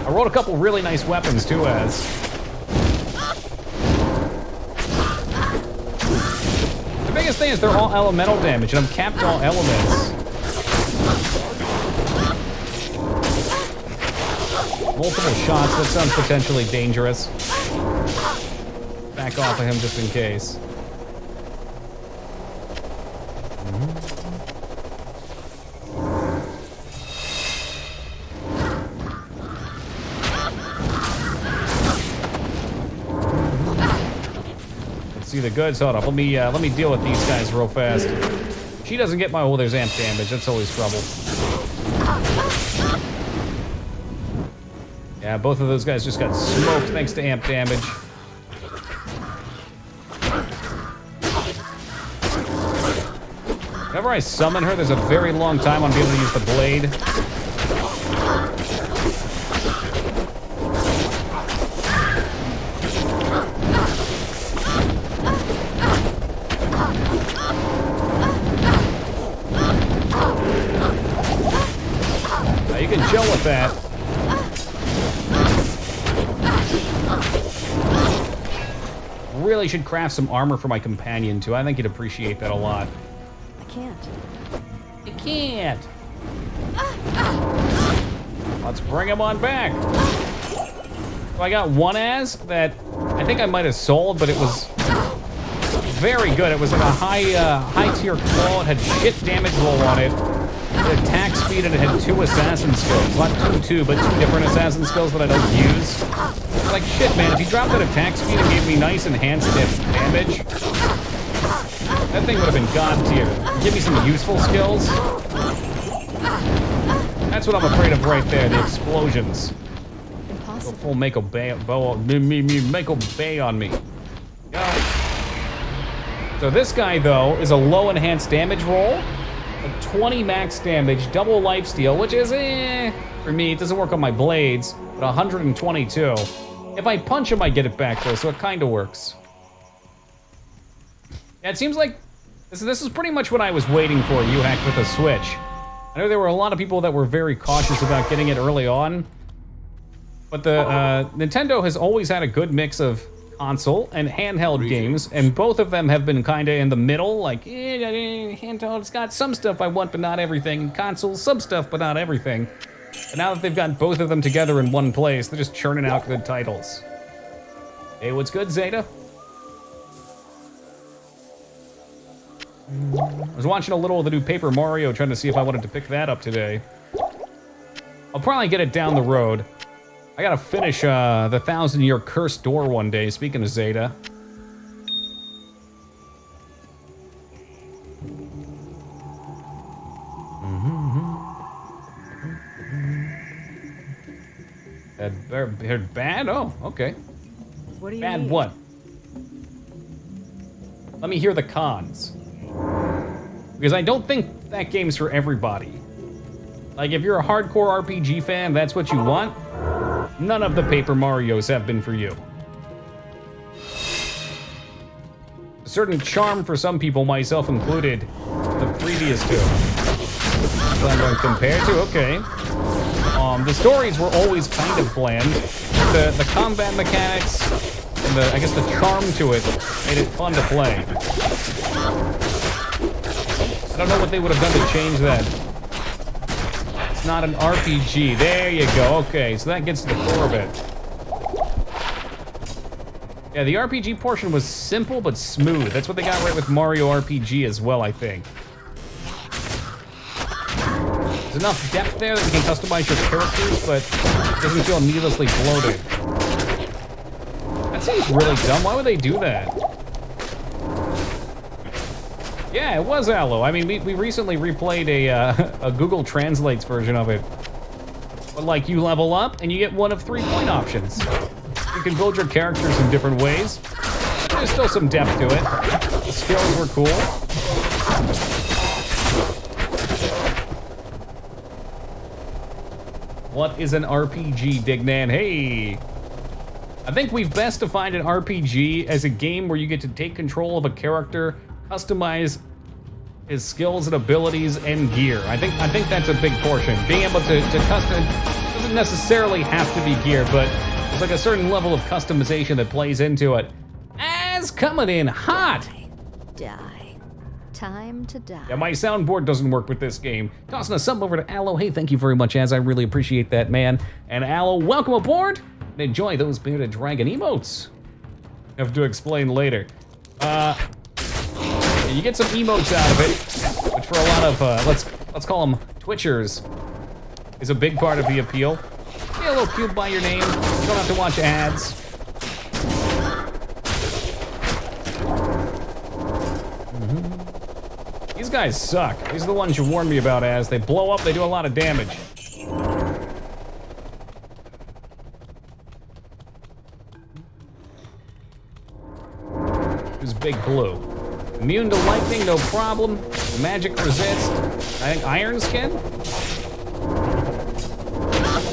I rolled a couple really nice weapons, too, Az. The biggest thing is they're all elemental damage, and I'm capped all elements. Multiple shots, that sounds potentially dangerous. Back off of him just in case. See the goods. Hold up. Let me deal with these guys real fast. She doesn't get my... Oh, there's amp damage. That's always trouble. Yeah, both of those guys just got smoked thanks to amp damage. Whenever I summon her, there's a very long time on being able to use the blade. You can chill with that. Really should craft some armor for my companion too. I think you'd appreciate that a lot. I can't. You can't. Let's bring him on back. So I got one as that I think I might have sold, but it was very good. It was like a high tier claw. It had shit damage roll on it. It had attack speed and it had 2 assassin skills. Not two, but 2 different assassin skills that I don't use. It's like shit, man. If he dropped that attack speed and gave me nice enhanced damage, that thing would have been god tier. Give me some useful skills. That's what I'm afraid of right there. The explosions. Go full Mako Bay, Mako Bay on me. Go. So this guy though is a low enhanced damage roll, a 20 max damage, double lifesteal, which is for me. It doesn't work on my blades, but 122. If I punch him, I get it back though, so it kind of works. Yeah, it seems like this is pretty much what I was waiting for. U-Hack with a Switch. I know there were a lot of people that were very cautious about getting it early on, but the Nintendo has always had a good mix of console and handheld games, and both of them have been kind of in the middle, like, handheld's got some stuff I want, but not everything. Console, some stuff, but not everything. And now that they've got both of them together in one place, they're just churning out good titles. Hey, what's good, Zeta? I was watching a little of the new Paper Mario, trying to see if I wanted to pick that up today. I'll probably get it down the road. I gotta finish the 1,000-Year Cursed Door one day, speaking of Zeta. Bad? Oh, okay. What do you Bad mean? what? Let me hear the cons. Because I don't think that game's for everybody. Like, if you're a hardcore RPG fan, that's what you want. None of the Paper Marios have been for you. A certain charm for some people, myself included, the previous two. So I'm going to compare to, okay. The stories were always kind of bland. The combat mechanics and I guess the charm to it made it fun to play. I don't know what they would have done to change that. It's not an RPG. There you go. Okay, so that gets to the core of it. Yeah, the RPG portion was simple but smooth. That's what they got right with Mario RPG as well, I think. There's enough depth there that you can customize your characters, but it doesn't feel needlessly bloated. That seems really dumb. Why would they do that? Yeah, it was Aloe. I mean, we recently replayed a Google Translates version of it. But like, you level up and you get one of 3 point options. You can build your characters in different ways. There's still some depth to it. The skills were cool. What is an RPG, Dignan? Hey! I think we've best defined an RPG as a game where you get to take control of a character, customize his skills and abilities and gear. I think that's a big portion. Being able to custom doesn't necessarily have to be gear, but there's like a certain level of customization that plays into it. As coming in hot! Die. Time to die. Yeah, my soundboard doesn't work with this game. Tossing a sub over to Aloe. Hey, thank you very much, Az. I really appreciate that, man. And Aloe, welcome aboard. And enjoy those bearded dragon emotes. Have to explain later. You get some emotes out of it, which for a lot of let's call them Twitchers, is a big part of the appeal. Be a little cute by your name. You don't have to watch ads. These guys suck. These are the ones you warned me about, Az. They blow up, they do a lot of damage. Who's Big Blue? Immune to lightning, no problem. Magic resist. I think Iron Skin?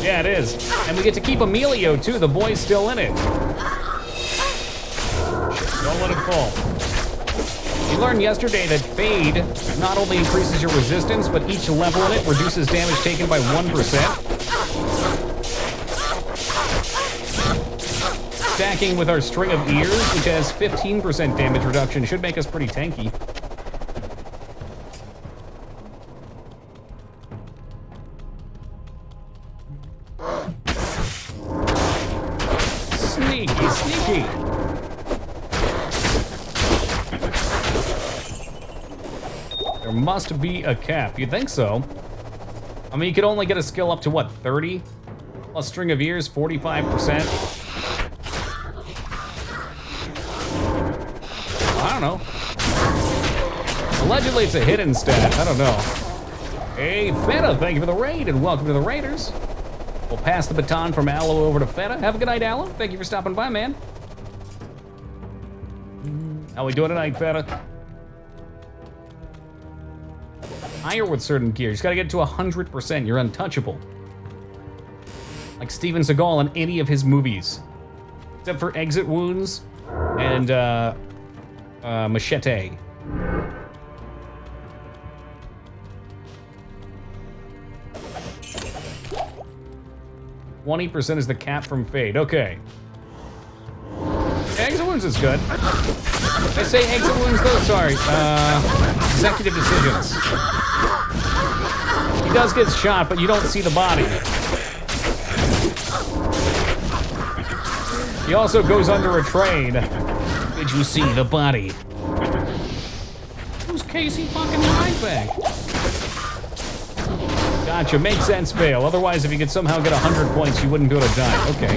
Yeah, it is. And we get to keep Emilio, too. The boy's still in it. Don't let it fall. We learned yesterday that Fade not only increases your resistance, but each level in it reduces damage taken by 1%. Stacking with our String of Ears, which has 15% damage reduction, should make us pretty tanky. There must be a cap. You'd think so. I mean, you could only get a skill up to, what, 30? Plus string of ears, 45%. I don't know. Allegedly, it's a hidden stat. I don't know. Hey, Feta, thank you for the raid, and welcome to the Raiders. We'll pass the baton from Aloe over to Feta. Have a good night, Aloe. Thank you for stopping by, man. How we doing tonight, Feta? Higher with certain gear. You just gotta get to 100%. You're untouchable. Like Steven Seagal in any of his movies. Except for Exit Wounds and Machete. %20 is the cap from Fade. Okay. Exit Wounds is good. I say Exit Wounds though, sorry. Executive Decisions. He does get shot, but you don't see the body. He also goes under a train. Did you see the body? Who's Casey fucking Lineback? Gotcha, makes sense, Vale. Otherwise, if you could somehow get 100 points, you wouldn't be able to die. Okay.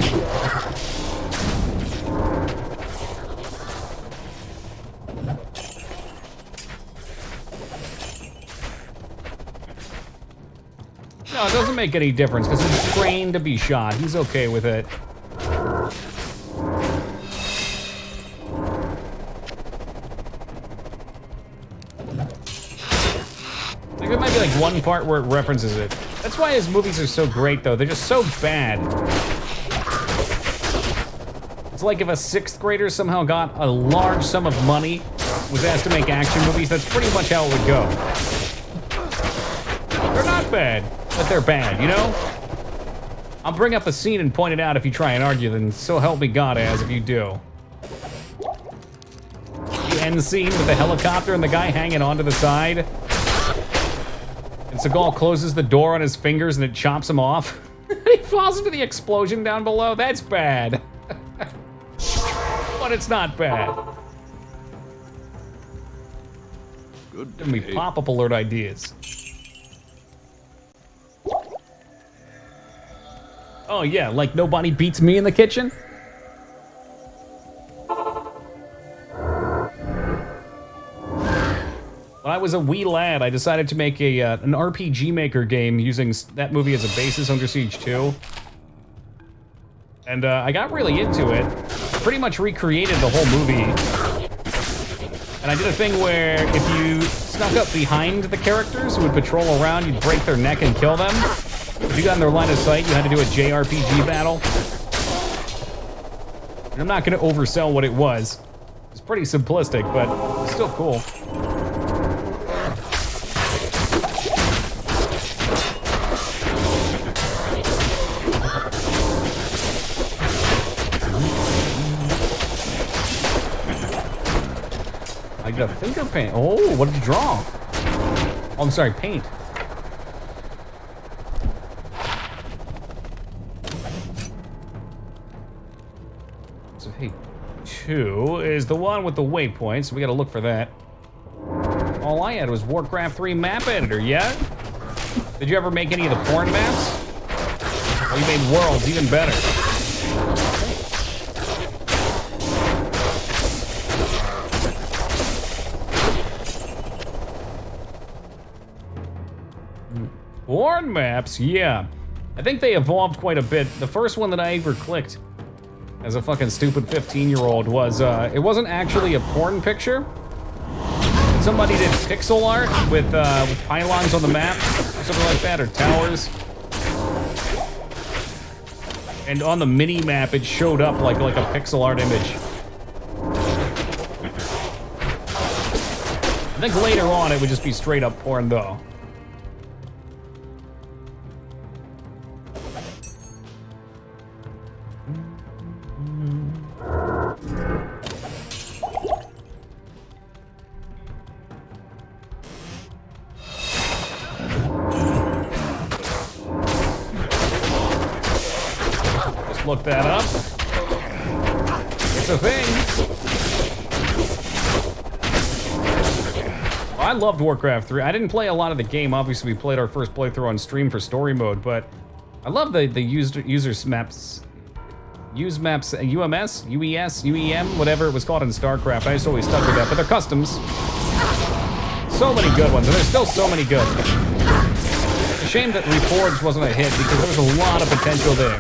No, it doesn't make any difference, because he's trained to be shot. He's okay with it. I think there might be like one part where it references it. That's why his movies are so great, though. They're just so bad. It's like if a 6th grader somehow got a large sum of money, was asked to make action movies, that's pretty much how it would go. They're not bad, but they're bad, you know? I'll bring up a scene and point it out if you try and argue, then so help me God, as if you do. The end scene with the helicopter and the guy hanging onto the side. And Seagal closes the door on his fingers and it chops him off. He falls into the explosion down below. That's bad. But it's not bad. Good Give me day. pop-up alert ideas. Oh yeah, like nobody beats me in the kitchen? When I was a wee lad, I decided to make an RPG Maker game using that movie as a basis, Under Siege 2. And I got really into it. Pretty much recreated the whole movie. And I did a thing where if you snuck up behind the characters who would patrol around, you'd break their neck and kill them. If you got in their line of sight, you had to do a JRPG battle. And I'm not gonna oversell what it was. It's pretty simplistic, but it's still cool. I got finger paint. Oh, what did you draw? Oh, I'm sorry, paint. So, hey, 2 is the one with the waypoints. So we gotta look for that. All I had was Warcraft 3 map editor, yeah? Did you ever make any of the porn maps? Oh, you made worlds, even better. Porn maps, yeah. I think they evolved quite a bit. The first one that I ever clicked as a fucking stupid 15-year-old was, it wasn't actually a porn picture. Somebody did pixel art with pylons on the map, or something like that, or towers. And on the mini-map, it showed up like a pixel art image. I think later on, it would just be straight up porn, though. Look that up. It's a thing. Oh, I I loved Warcraft 3. I didn't play a lot of the game. Obviously, we played our first playthrough on stream for story mode, but I love the user maps. Use maps, UMS, UES, UEM, whatever it was called in StarCraft. I just always stuck with that, but they're customs. So many good ones, and there's still so many good. It's a shame that Reforged wasn't a hit because there was a lot of potential there.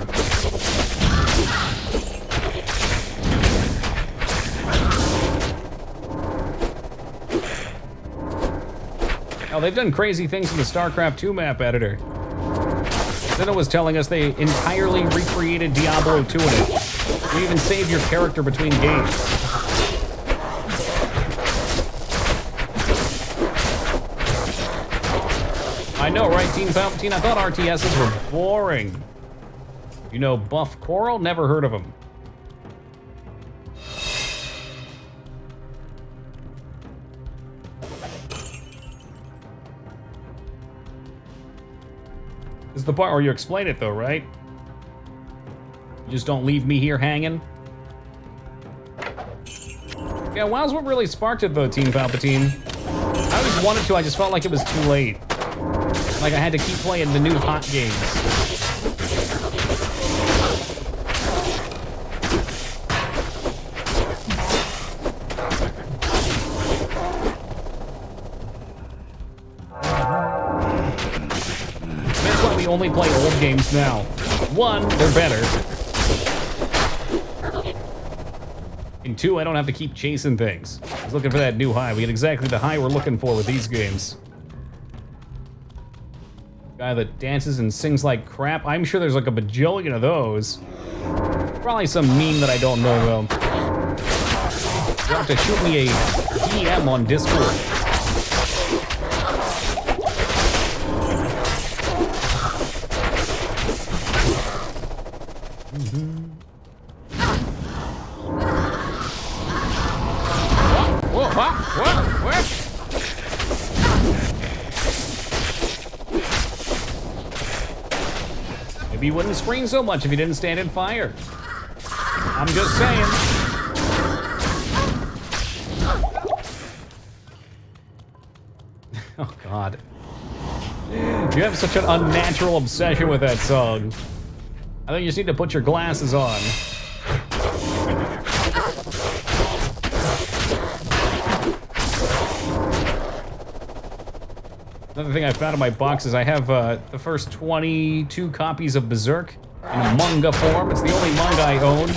Now, they've done crazy things in the StarCraft 2 map editor. Zeno was telling us they entirely recreated Diablo 2 in it. You even save your character between games. I know, right, Team Palpatine? I thought RTSs were boring. You know Buff Coral? Never heard of him. This is the part where you explain it, though, right? You just don't leave me here hanging. Yeah, WoW's what really sparked it, though, Team Palpatine. I always wanted to, I just felt like it was too late. Like I had to keep playing the new hot games. We only play old games now. One, they're better. And two, I don't have to keep chasing things. I was looking for that new high. We get exactly the high we're looking for with these games. Guy that dances and sings like crap. I'm sure there's like a bajillion of those. Probably some meme that I don't know though. You'll have to shoot me a DM on Discord. Maybe you wouldn't scream so much if you didn't stand in fire. I'm just saying. Oh, God. You have such an unnatural obsession with that song. I think you just need to put your glasses on. Another thing I found in my box is I have the first 22 copies of Berserk in a manga form. It's the only manga I own.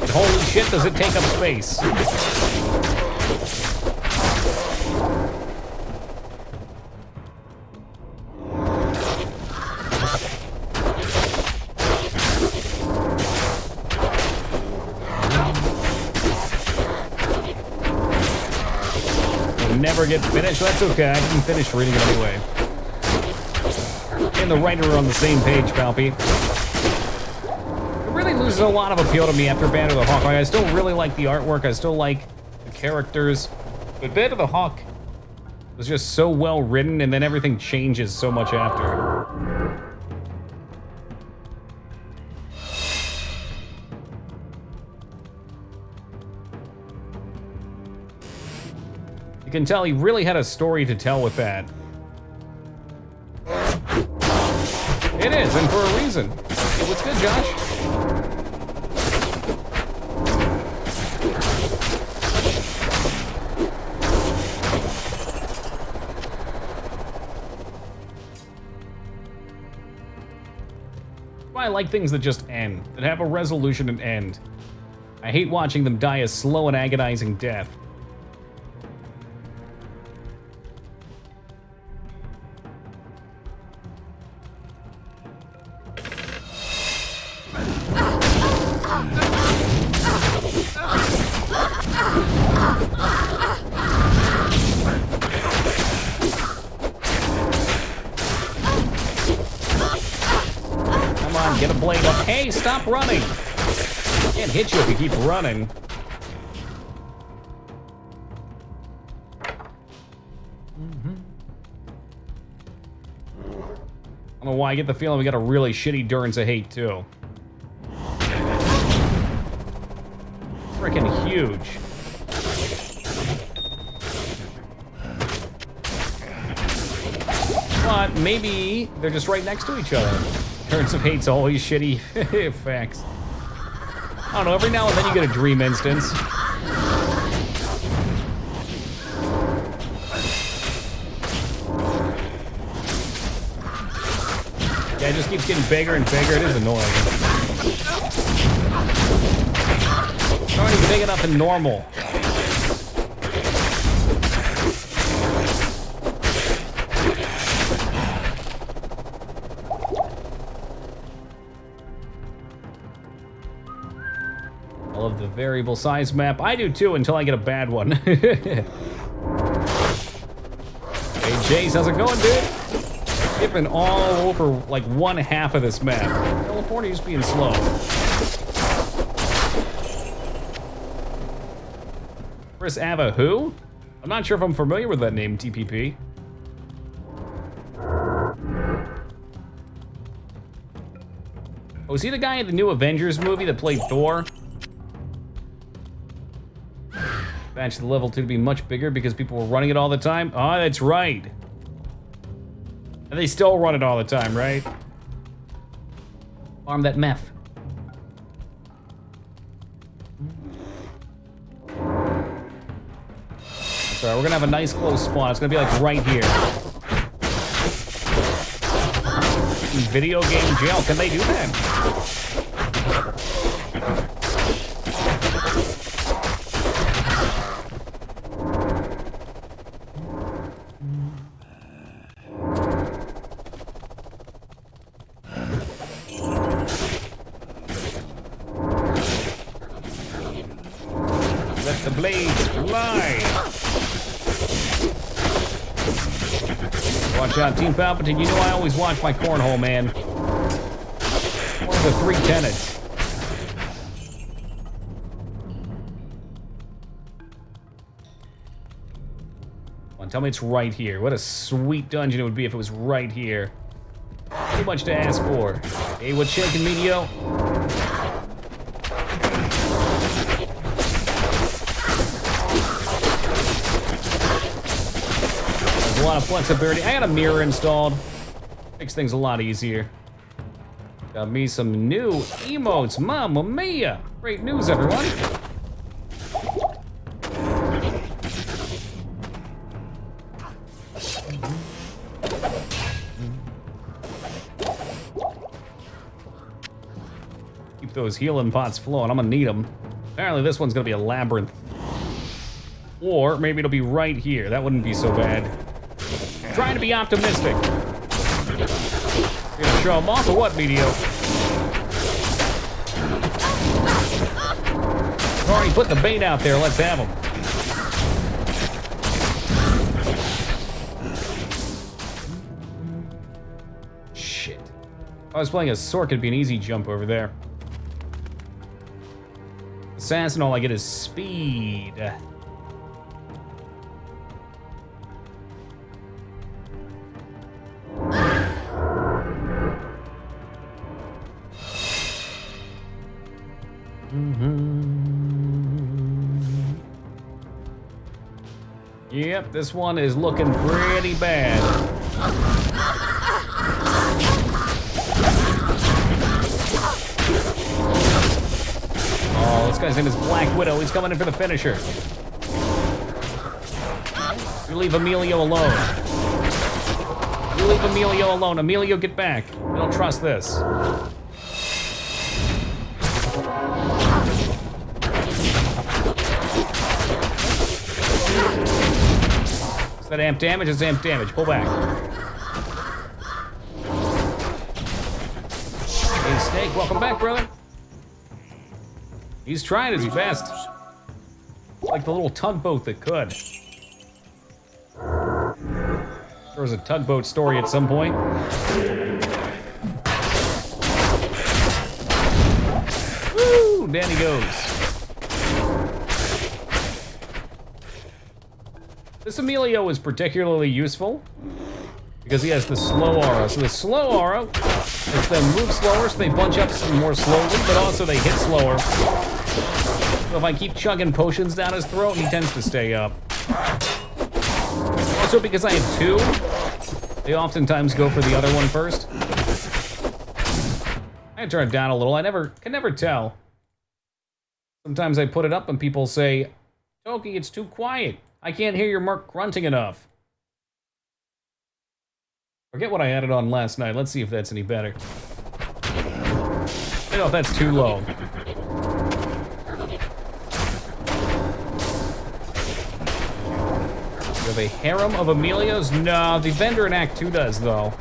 And holy shit, does it take up space. Never get finished. That's okay. I didn't finish reading it anyway. And the writer are on the same page, Palpy. It really loses a lot of appeal to me after Band of the Hawk. Like, I still really like the artwork. I still like the characters. But Band of the Hawk was just so well written, and then everything changes so much after. You can tell he really had a story to tell with that. It is, and for a reason. Hey, what's good, Josh? I like things that just end, that have a resolution and end. I hate watching them die a slow and agonizing death. Get a blade up. Hey, stop running! Can't hit you if you keep running. I don't know why I get the feeling we got a really shitty endurance of hate too. Freaking huge. But maybe they're just right next to each other. Currents of Hate's always shitty. Facts. I don't know, every now and then you get a dream instance. Yeah, it just keeps getting bigger and bigger. It is annoying. It's already big enough and normal. I love the variable size map. I do too until I get a bad one. Hey Jace, how's it going, dude? Skipping all over like one half of this map. California's being slow. Chris Ava, who? I'm not sure if I'm familiar with that name, TPP. Oh, is he the guy in the new Avengers movie that played Thor? Patched the level 2 to be much bigger because people were running it all the time. Oh, that's right. And they still run it all the time, right? Farm that meth. That's right, we're gonna have a nice close spawn. It's gonna be like right here. Video game jail, can they do that? Let the blades fly! Watch out, Team Palpatine. You know I always watch my cornhole, man. One of the 3 tenets. Come on, tell me it's right here. What a sweet dungeon it would be if it was right here. Too much to ask for. Hey, what's shaking, Medio? A lot of flexibility. I got a mirror installed. Makes things a lot easier. Got me some new emotes. Mamma mia! Great news, everyone. Keep those healing pots flowing. I'm gonna need them. Apparently this one's gonna be a labyrinth. Or maybe it'll be right here. That wouldn't be so bad. Trying to be optimistic. You're gonna show them off or what, Medio? I've already put the bait out there, let's have them. Shit. If I was playing a Sork, it'd be an easy jump over there. Assassin, all I get is speed. Yep, this one is looking pretty bad. Oh, this guy's name is Black Widow. He's coming in for the finisher. You leave Emilio alone. You leave Emilio alone. Emilio, get back. We don't trust this. Is that amp damage? It's amp damage. Pull back. Hey, Snake, welcome back, brother. He's trying his best. Like the little tugboat that could. There was a tugboat story at some point. Woo! Down he goes. This Emilio is particularly useful because he has the slow aura. So the slow aura makes them move slower, so they bunch up some more slowly, but also they hit slower. So if I keep chugging potions down his throat, he tends to stay up. Also, because I have 2, They oftentimes go for the other one first. I turn it down a little. I can never tell. Sometimes I put it up and people say, Toki, it's too quiet. I can't hear your Merc grunting enough. Forget what I had it on last night. Let's see if that's any better. I don't know if that's too low. You have a harem of Amelios? No, the vendor in Act 2 does, though.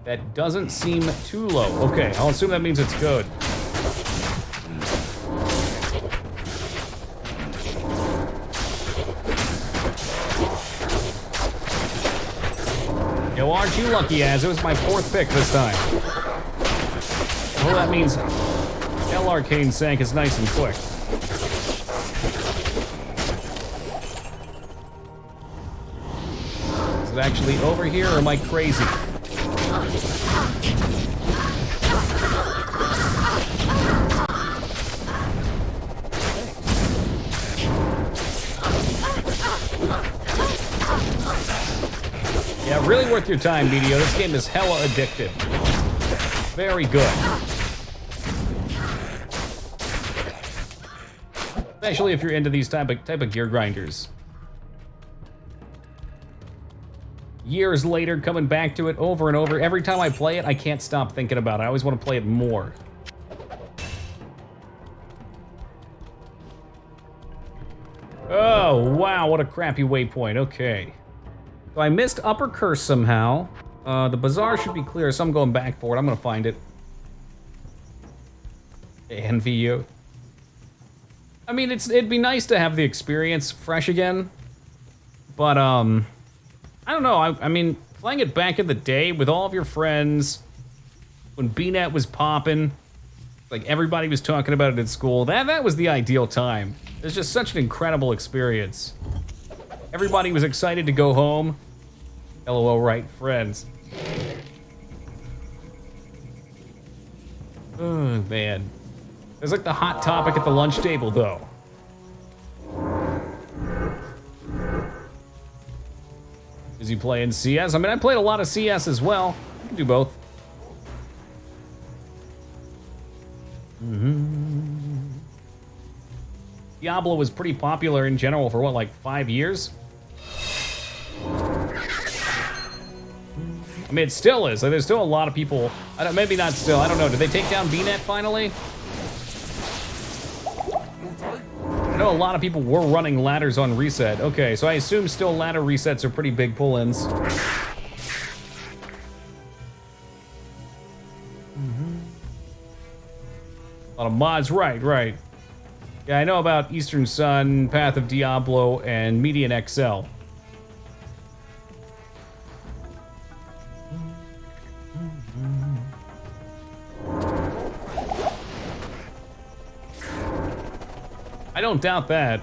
That doesn't seem too low. Okay, I'll assume that means it's good. Yo, aren't you lucky, Az? It was my 4th pick this time. Well, that means Hell Arcane Sank is nice and quick. Is it actually over here, or am I crazy? Yeah, really worth your time, BDO. This game is hella addictive. Very good. Especially if you're into these type of gear grinders. Years later, coming back to it over and over. Every time I play it, I can't stop thinking about it. I always want to play it more. Oh, wow, what a crappy waypoint. Okay. So I missed Upper Curse somehow. The bazaar should be clear, so I'm going back for it. I'm gonna find it. Envy you. I mean, it'd be nice to have the experience fresh again. But, I don't know. I mean, playing it back in the day with all of your friends, when BNet was popping, like everybody was talking about it at school, that was the ideal time. It was just such an incredible experience. Everybody was excited to go home. LOL, right, friends. Oh, man. It's like the hot topic at the lunch table, though. Is he playing CS? I mean, I played a lot of CS as well. I can do both. Diablo was pretty popular in general for what, like 5 years? I mean, it still is. Like, there's still a lot of people. Maybe not still. I don't know. Did they take down BNet finally? I know a lot of people were running ladders on reset. Okay, so I assume still ladder resets are pretty big pull-ins. A lot of mods, right. Yeah, I know about Eastern Sun, Path of Diablo, and Median XL. I don't doubt that.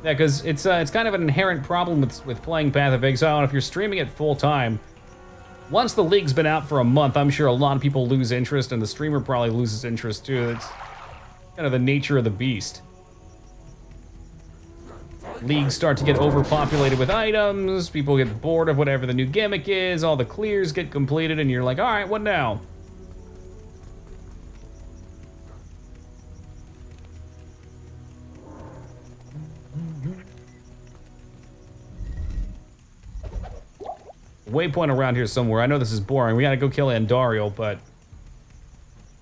Yeah, because it's kind of an inherent problem with playing Path of Exile, and if you're streaming it full time, once the league's been out for a month, I'm sure a lot of people lose interest, and the streamer probably loses interest too. It's kind of the nature of the beast. Leagues start to get overpopulated with items, people get bored of whatever the new gimmick is, all the clears get completed, and you're like, alright, what now? Waypoint around here somewhere. I know this is boring. We gotta go kill Andariel, but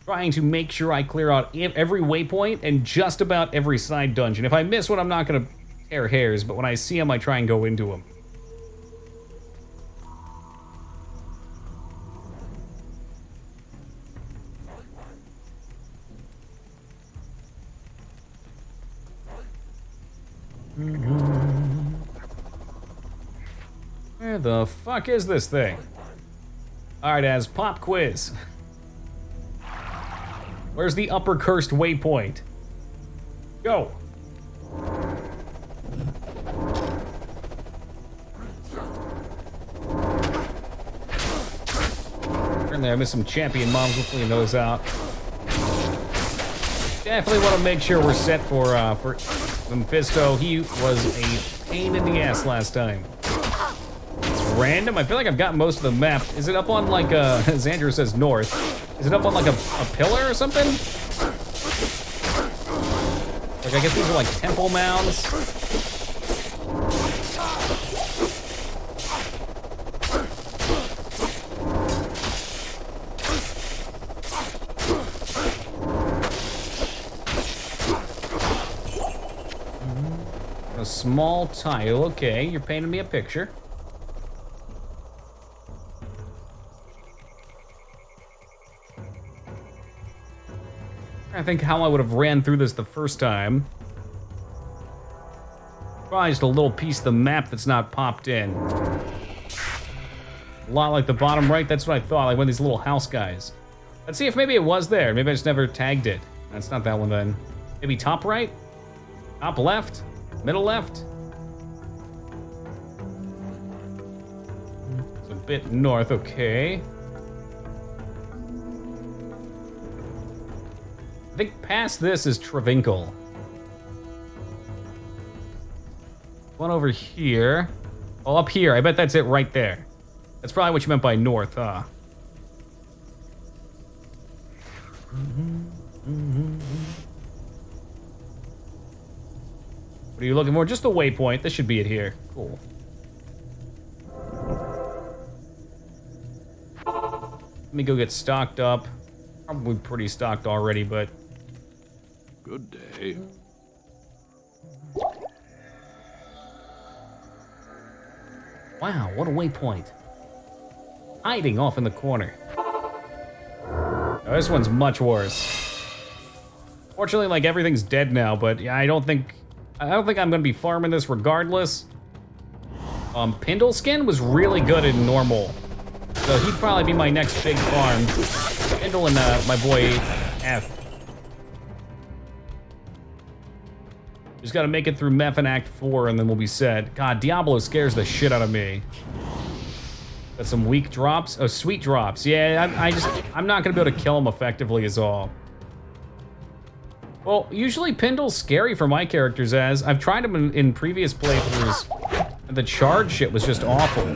trying to make sure I clear out every waypoint and just about every side dungeon. If I miss one, I'm not gonna tear hairs, but when I see them, I try and go into them. Where the fuck is this thing? Alright, Az, pop quiz. Where's the upper cursed waypoint? Go. there. I missed some champion mobs. We'll clean those out. Definitely want to make sure we're set for Mephisto. He was a pain in the ass last time. It's random. I feel like I've got most of the map. Is it up on like as Andrew says, north? Is it up on like a pillar or something? Like I guess these are like temple mounds. A small tile, okay, you're painting me a picture. I think how I would have ran through this the first time. Probably just a little piece of the map that's not popped in. A lot like the bottom right, that's what I thought, like one of these little house guys. Let's see if maybe it was there. Maybe I just never tagged it. That's not that one then. Maybe top right? Top left? Middle left? It's a bit north, okay. I think past this is Travinkle. One over here. Oh, up here. I bet that's it right there. That's probably what you meant by north, huh? What are you looking for? Just a waypoint. This should be it here. Cool. Let me go get stocked up. Probably pretty stocked already, but... Good day. Wow, what a waypoint. Hiding off in the corner. Oh, this one's much worse. Fortunately, like, everything's dead now, but yeah, I don't think I'm gonna be farming this regardless. Pindle Skin was really good in normal. So he'd probably be my next big farm. Pindle and my boy F. Just gotta make it through Meth in Act 4 and then we'll be set. God, Diablo scares the shit out of me. Got some weak drops. Oh, sweet drops. Yeah, I'm not gonna be able to kill him effectively is all. Well, usually Pindle's scary for my characters as I've tried him in previous playthroughs. And the charge shit was just awful.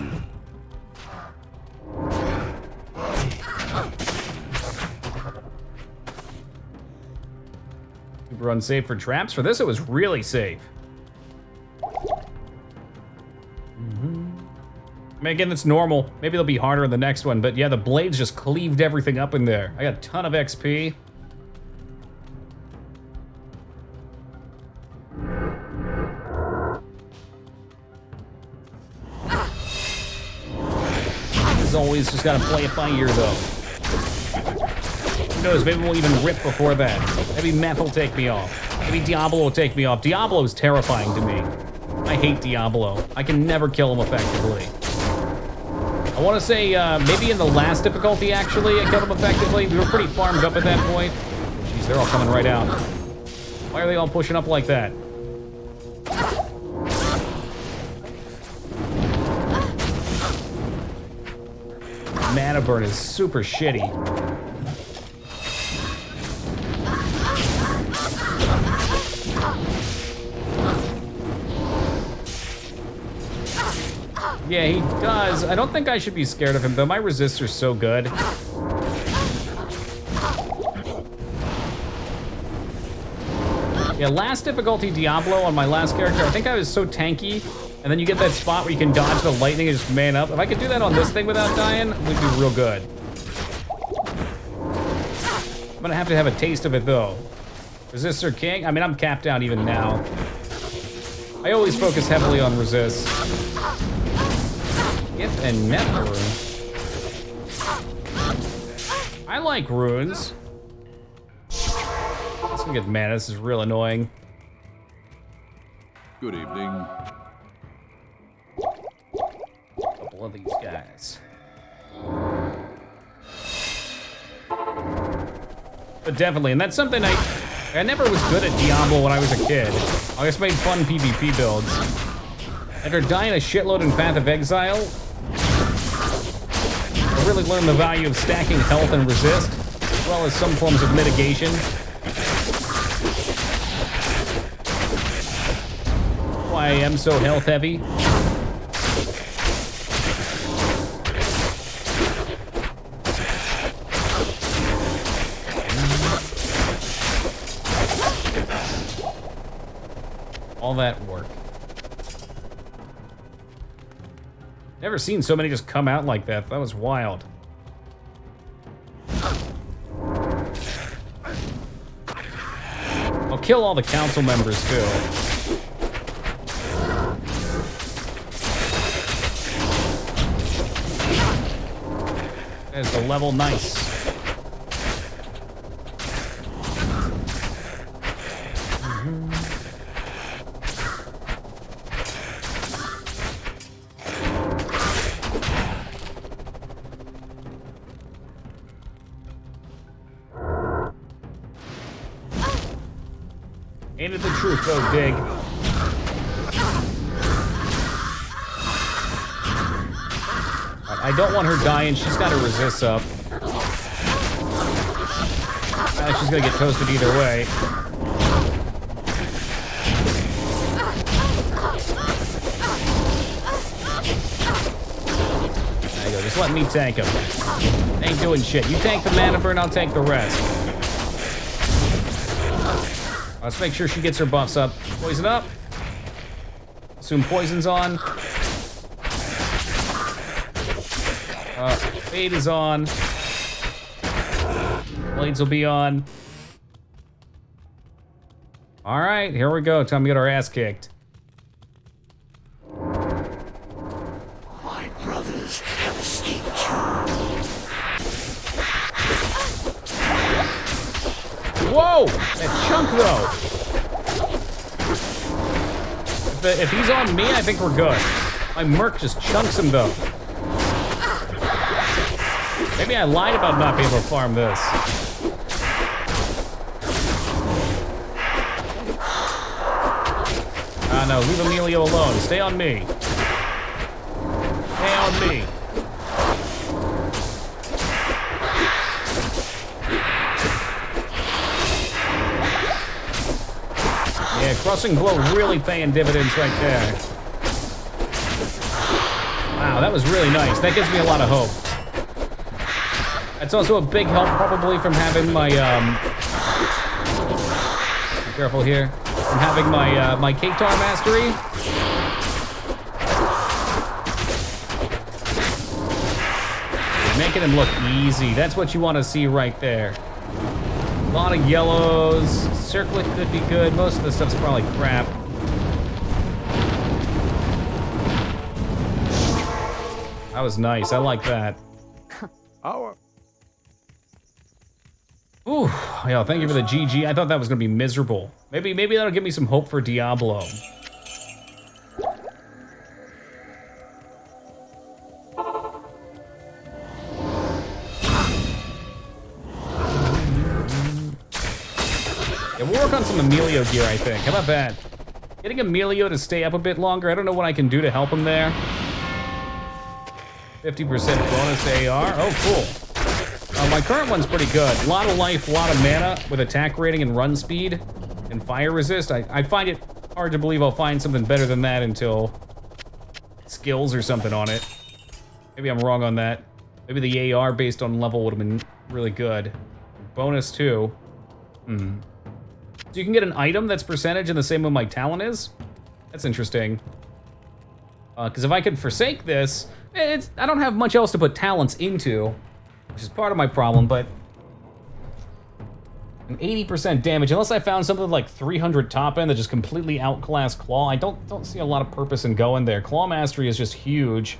Super unsafe for traps. For this, it was really safe. I mean, again, that's normal. Maybe they'll be harder in the next one, but yeah, the blades just cleaved everything up in there. I got a ton of XP. As always, just gotta play it by ear, though. Who knows, maybe we'll even rip before that. Maybe Meth will take me off. Maybe Diablo will take me off. Diablo is terrifying to me. I hate Diablo. I can never kill him effectively. I want to say, maybe in the last difficulty, actually, I killed him effectively. We were pretty farmed up at that point. Jeez, they're all coming right out. Why are they all pushing up like that? Mana burn is super shitty. Yeah, he does. I don't think I should be scared of him, though. My resistor's so good. Yeah, last difficulty Diablo on my last character, I think I was so tanky, and then you get that spot where you can dodge the lightning and just man up. If I could do that on this thing without dying, we'd be real good. I'm gonna have to have a taste of it, though. Resistor King? I mean, I'm capped out even now. I always focus heavily on resist. If and never. I like runes. Let's get mana. This is real annoying. Good evening. Couple of these guys. But definitely, and that's something I never was good at Diablo when I was a kid. I just made fun PvP builds. After dying a shitload in Path of Exile, I really learned the value of stacking health and resist, as well as some forms of mitigation. Why I am so health heavy. All that work. Never seen so many just come out like that. That was wild. I'll kill all the council members too. There's the level, nice. Ain't it the truth, though, Dig? I don't want her dying. She's got to resist up. She's gonna get toasted either way. There you go. Just let me tank him. Ain't doing shit. You tank the mana burn, I'll tank the rest. Let's make sure she gets her buffs up. Poison up. Assume poison's on. Fade is on. Blades will be on. All right, here we go. Time to get our ass kicked. My brothers have escaped you. Whoa! That chunk, though. If he's on me, I think we're good. My Merc just chunks him, though. Maybe I lied about not being able to farm this. Ah, no, leave Emilio alone. Stay on me. Stay on me. Yeah, Crossing Glow really paying dividends right there. Wow, that was really nice. That gives me a lot of hope. That's also a big help probably from having my, be careful here, from having my, my Katar mastery. Making him look easy. That's what you want to see right there. A lot of yellows. Circlet could be good. Most of the stuff's probably crap. That was nice. I like that. Ooh, yeah, thank you for the GG. I thought that was gonna be miserable. Maybe that'll give me some hope for Diablo. Yeah, we'll work on some Emilio gear, I think. How about that? Getting Emilio to stay up a bit longer. I don't know what I can do to help him there. 50% bonus to AR. Oh, cool. My current one's pretty good. A lot of life, a lot of mana with attack rating and run speed and fire resist. I find it hard to believe I'll find something better than that until skills or something on it. Maybe I'm wrong on that. Maybe the AR based on level would have been really good. Bonus too. So you can get an item that's percentage in the same way my talent is? That's interesting. Because if I could forsake this, I don't have much else to put talents into, which is part of my problem, but an 80% damage, unless I found something like 300 top end that just completely outclassed Claw, I don't see a lot of purpose in going there. Claw Mastery is just huge,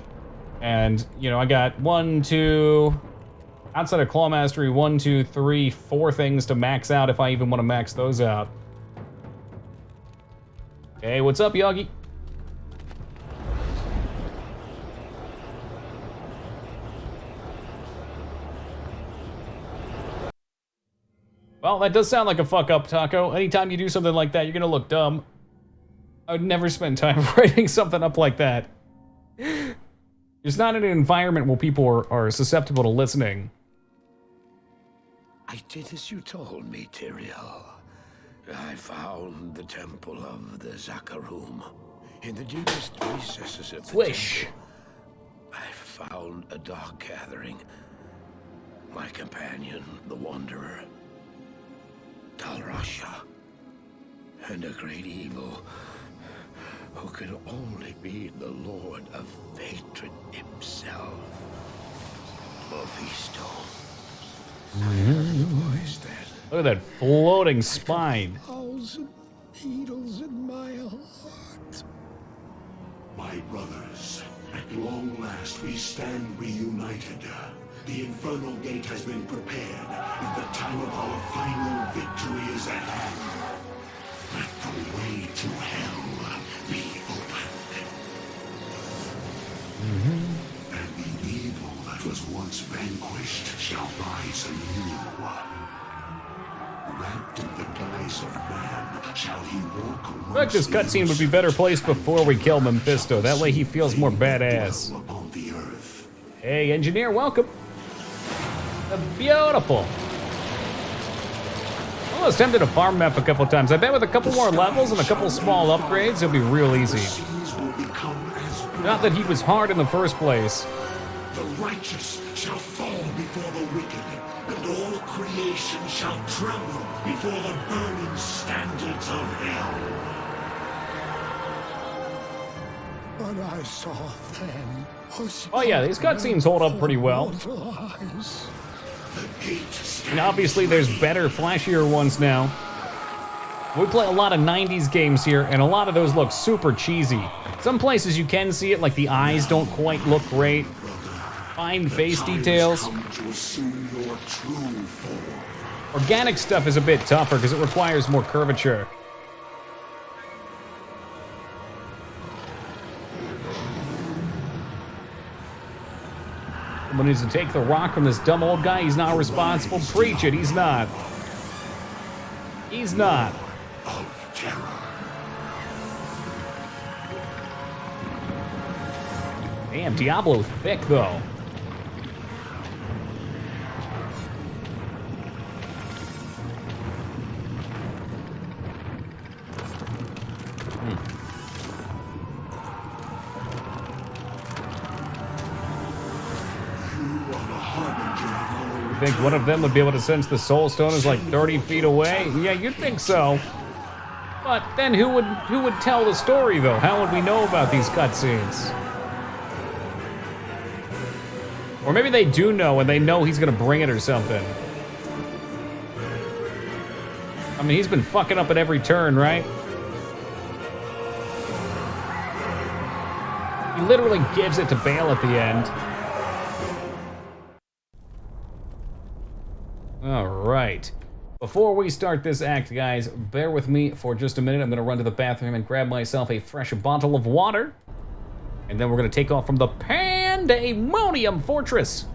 and, you know, I got 1, 2, outside of Claw Mastery, 1, 2, 3, 4 things to max out if I even want to max those out. Hey, what's up, Yogi? Well, that does sound like a fuck up, Taco. Anytime you do something like that, you're gonna look dumb. I would never spend time writing something up like that. It's not in an environment where people are susceptible to listening. I did as you told me, Tyrael. I found the temple of the Zakarum. In the deepest recesses of the Swish. temple, I found a dark gathering. My companion, the Wanderer, Dalrasha, and a great evil who could only be the Lord of Hatred himself, Mephisto. I heard a voice that Look at that floating spine. 1,000 needles in my heart. My brothers, at long last we stand reunited. The Infernal Gate has been prepared, and the time of our final victory is at hand. Let the way to hell be opened. And the evil that was once vanquished shall rise anew. Wrapped in the guise of man, shall he walk I feel like this cutscene would be better placed before we kill Mephisto. That way he feels more badass. upon the earth. Hey, engineer, welcome. Beautiful. I was tempted to farm map a couple times. I bet with a couple more levels and a couple small upgrades, it'll be real easy. Seas will become as blood. Not that he was hard in the first place. The righteous shall fall before the wicked, and all creation shall tremble before the burning standards of hell. What I saw then was Oh yeah, these cutscenes hold up pretty well. mortal eyes. The gate And obviously there's better, flashier ones now. We play a lot of 90s games here, and a lot of those look super cheesy. Some places you can see it, like the eyes don't quite look great. Fine face details. come to assume your true form. Organic stuff is a bit tougher because it requires more curvature. Someone needs to take the rock from this dumb old guy. He's not responsible. Preach it. He's not. He's not. Of terror. Damn, Diablo thick though. You are the harbinger of our Think one of them would be able to sense the soul stone is like 30 feet away? Yeah, you'd think so. But then who would tell the story though? How would we know about these cutscenes? Or maybe they do know and they know he's gonna bring it or something. I mean, he's been fucking up at every turn, right? He literally gives it to Bale at the end. All right. Before we start this act, guys, bear with me for just a minute. I'm gonna run to the bathroom and grab myself a fresh bottle of water. And then we're gonna take off from the Pandemonium Fortress.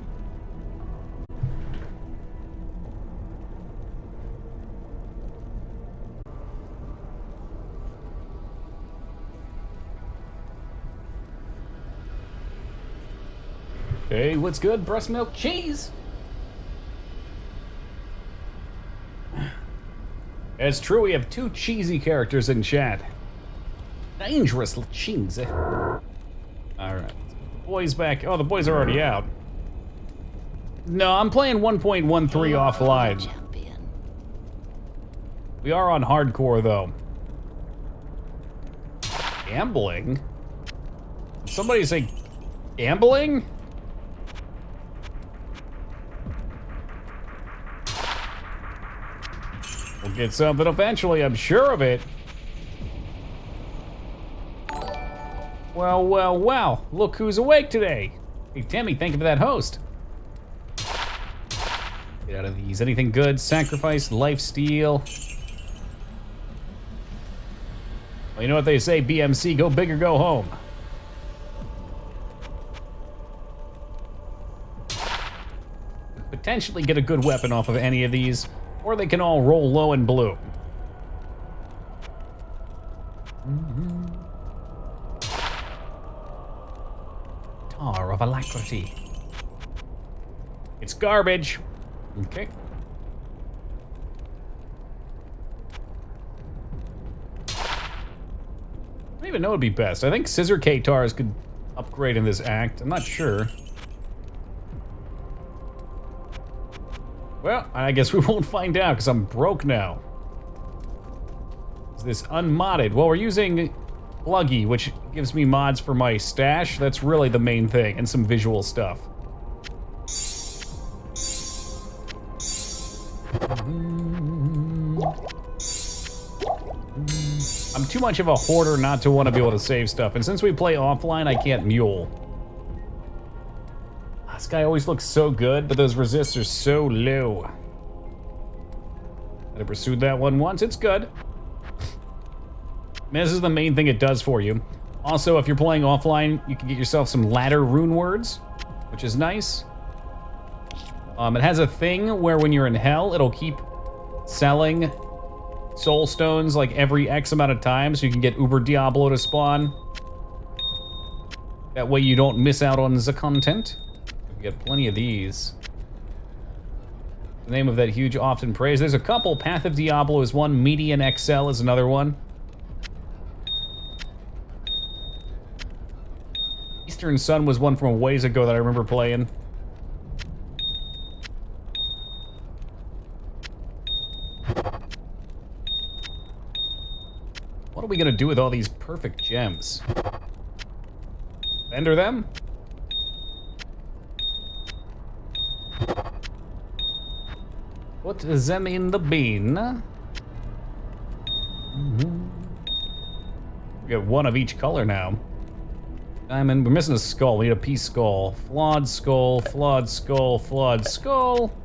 Hey, what's good? Breast milk cheese. It's true, we have two cheesy characters in chat. Dangerous cheese. Alright. Boys back. Oh, the boys are already out. No, I'm playing 1.13 offline. Champion. We are on hardcore, though. Gambling? Did somebody say gambling? We'll get something eventually, I'm sure of it. Well, well, well. Look who's awake today. Hey, Timmy, thank you for that host. Get out of these. Anything good? Sacrifice, lifesteal. Well, you know what they say, BMC, go big or go home. Potentially get a good weapon off of any of these, or they can all roll low and blue. Star of Alacrity. It's garbage. Okay. I don't even know what would be best. I think Scissor Katars could upgrade in this act. I'm not sure. Well, I guess we won't find out because I'm broke now. Is this unmodded? Well, we're using Pluggy, which gives me mods for my stash. That's really the main thing, and some visual stuff. I'm too much of a hoarder not to want to be able to save stuff, and since we play offline, I can't mule. This guy always looks so good, but those resists are so low. I pursued that one once, it's good. This is the main thing it does for you. Also, if you're playing offline, you can get yourself some ladder rune words, which is nice. It has a thing where when you're in hell, it'll keep selling soul stones like every X amount of time, so you can get Uber Diablo to spawn. That way you don't miss out on the content. You get plenty of these. The name of that huge often praised. There's a couple. Path of Diablo is one. Median XL is another one. Eastern Sun was one from a ways ago that I remember playing. What are we gonna do with all these perfect gems? Vendor them? Put them in the bin. We got one of each color now. Diamond, we're missing a skull. We need a peace skull. Flawed skull, flawed skull, flawed skull.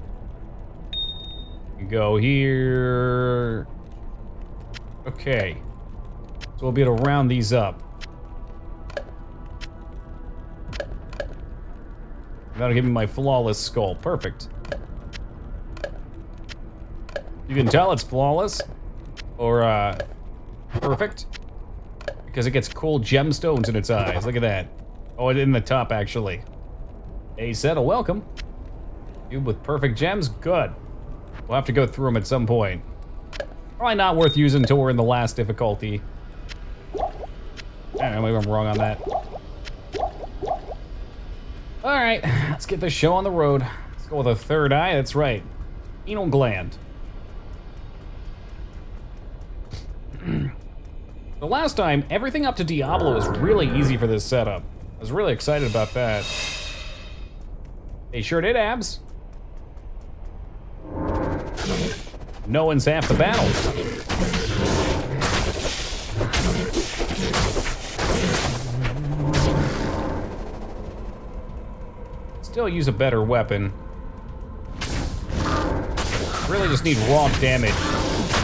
We go here. Okay. So we'll be able to round these up. That'll give me my flawless skull. Perfect. You can tell it's flawless or perfect because it gets cool gemstones in its eyes. Look at that. Oh, it's in the top actually. Hey, Settle, welcome. You with perfect gems? Good. We'll have to go through them at some point. Probably not worth using until we're in the last difficulty. I don't know, maybe I'm wrong on that. Alright, let's get this show on the road. Let's go with a third eye, that's right. Anal gland. The last time, everything up to Diablo was really easy for this setup. I was really excited about that. They sure did, Abs. No one's half the battle. Still use a better weapon. Really just need raw damage.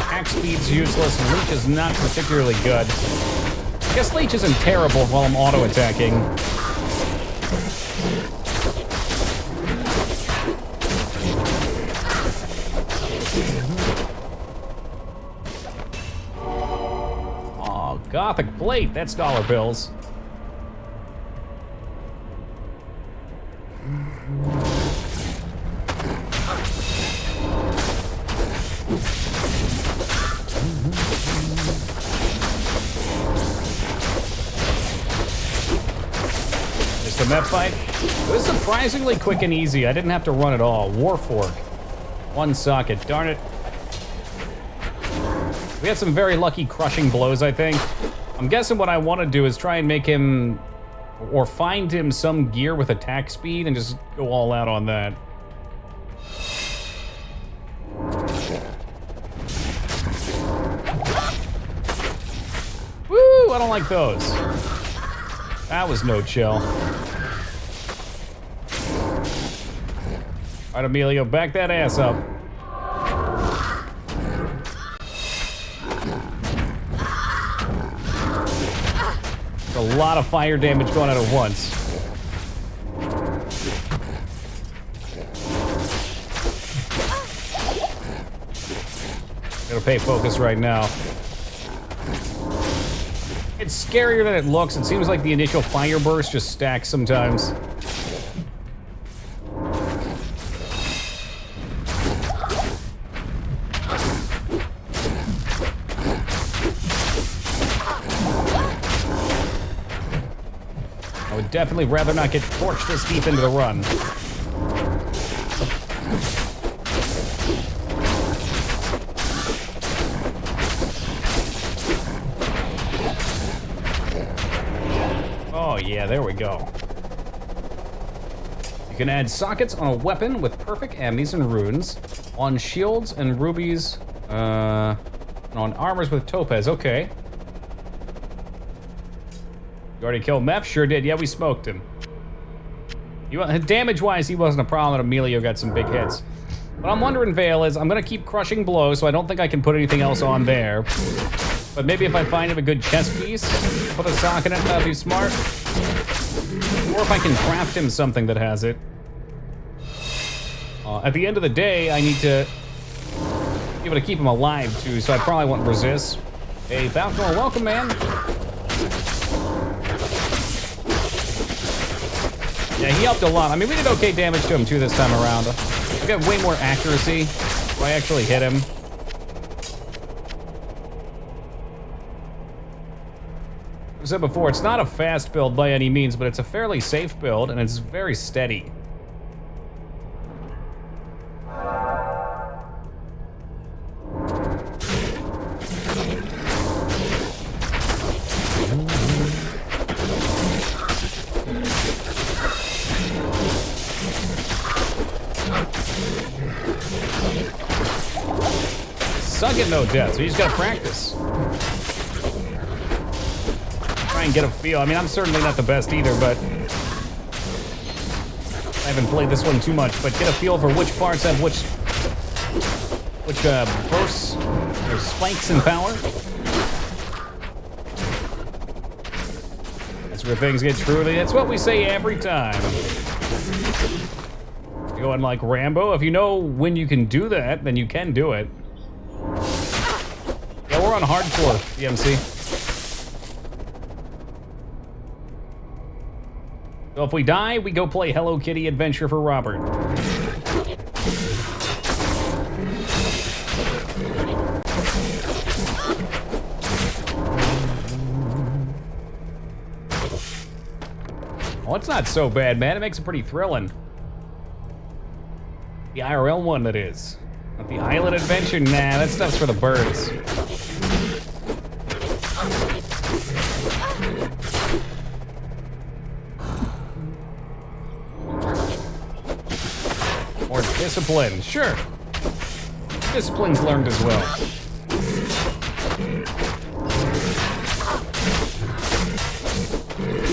Axe speed's useless, and Leech is not particularly good. I guess Leech isn't terrible while I'm auto-attacking. Oh, Gothic plate, that's dollar bills. Just a map fight. It was surprisingly quick and easy. I didn't have to run at all. Warfork. One socket. Darn it. We had some very lucky crushing blows, I think. I'm guessing what I want to do is try and make him, or find him some gear with attack speed and just go all out on that. Woo! I don't like those. That was no chill. Alright, Emilio, back that ass up. There's a lot of fire damage going out at once. Gotta pay focus right now. It's scarier than it looks. It seems like the initial fire burst just stacks sometimes. I would definitely rather not get torched this deep into the run. Oh yeah, there we go. You can add sockets on a weapon with perfect amnis and runes, on shields and rubies, and on armors with topaz. Okay. You already killed Meph? Sure did. Yeah, we smoked him. Damage-wise, he wasn't a problem, and Emilio got some big hits. What I'm wondering, Vale, is I'm gonna keep crushing blows, so I don't think I can put anything else on there. But maybe if I find him a good chess piece, put a sock in it, that'd be smart. Or if I can craft him something that has it. At the end of the day, I need to be able to keep him alive, too, so I probably want resist. Hey, Falcor, welcome, man. Yeah, he helped a lot. I mean, we did okay damage to him, too, this time around. I got way more accuracy, so I actually hit him. I said before, it's not a fast build by any means, but it's a fairly safe build, and it's very steady. Suck at no death, so you just gotta practice. Try and get a feel. I mean, I'm certainly not the best either, but I haven't played this one too much, but get a feel for which parts have which bursts or spikes in power. That's where things get truly. That's what we say every time. You going like Rambo? If you know when you can do that, then you can do it. Yeah, we're on hardcore, DMC. So if we die, we go play Hello Kitty Adventure for Robert. Oh, it's not so bad, man. It makes it pretty thrilling. The IRL one, that is. Not the Island Adventure? Nah, that stuff's for the birds. More discipline, sure. Discipline's learned as well.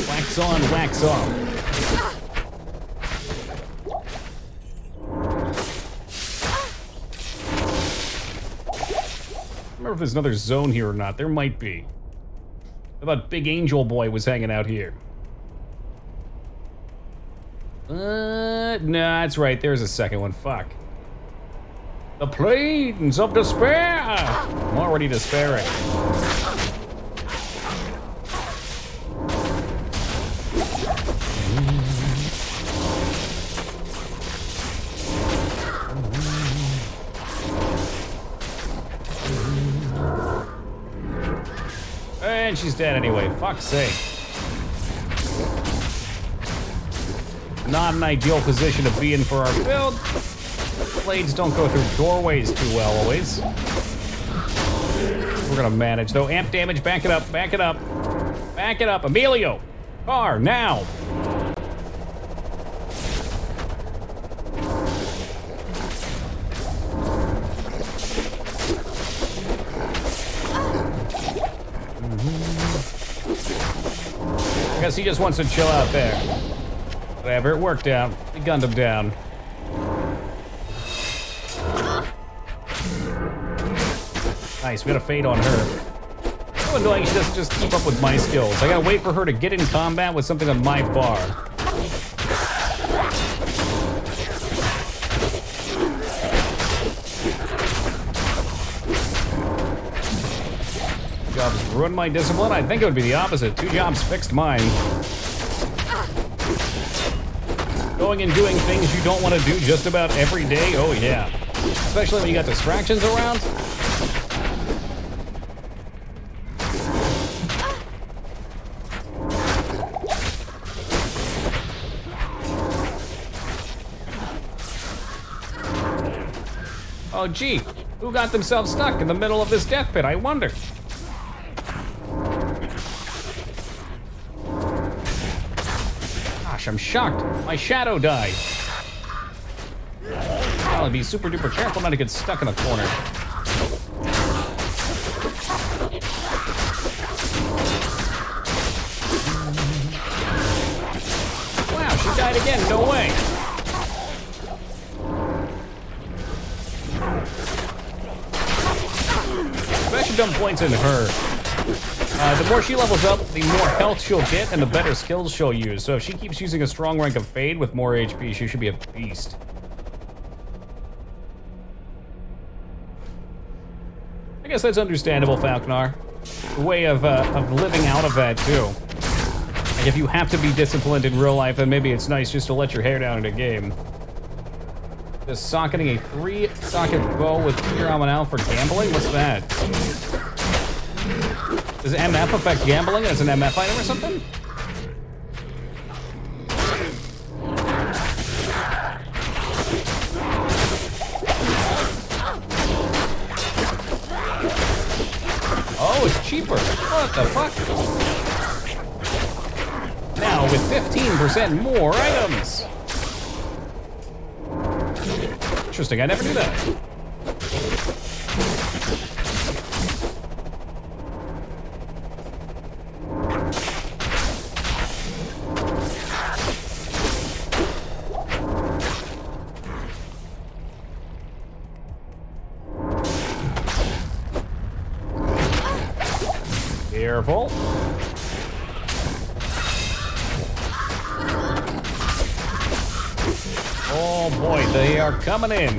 Wax on, wax off. I don't remember if there's another zone here or not. There might be. I thought Big Angel Boy was hanging out here. Nah, that's right. There's a second one. Fuck. The Plains of Despair! I'm already despairing. And she's dead anyway. Fuck's sake. Not an ideal position to be in for our build. Blades don't go through doorways too well always. We're gonna manage though. Amp damage, back it up, back it up. Back it up. Emilio! Car, now! I guess he just wants to chill out there. Whatever, it worked out. We gunned him down. Nice, we got a fade on her. So annoying she doesn't just keep up with my skills. I gotta wait for her to get in combat with something on my bar. Job's Ruin my discipline? I think it would be the opposite. 2 jobs fixed mine. Going and doing things you don't want to do just about every day? Oh yeah. Especially when you got distractions around. Oh gee, who got themselves stuck in the middle of this death pit, I wonder? Gosh, I'm shocked. My shadow died. I'll be super duper careful not to get stuck in a corner. Wow, she died again, no way. Special dump points in her. The more she levels up, the more health she'll get and the better skills she'll use. So if she keeps using a strong rank of Fade with more HP, she should be a beast. I guess that's understandable, Falconar. A way of living out of that, too. Like, if you have to be disciplined in real life, then maybe it's nice just to let your hair down in a game. Just socketing a 3-socket bow with pure almanal for gambling? What's that? Does MF affect gambling as an MF item or something? Oh, it's cheaper. What the fuck? Now with 15% more items. Interesting, I never knew that. Careful. Oh boy, they are coming in.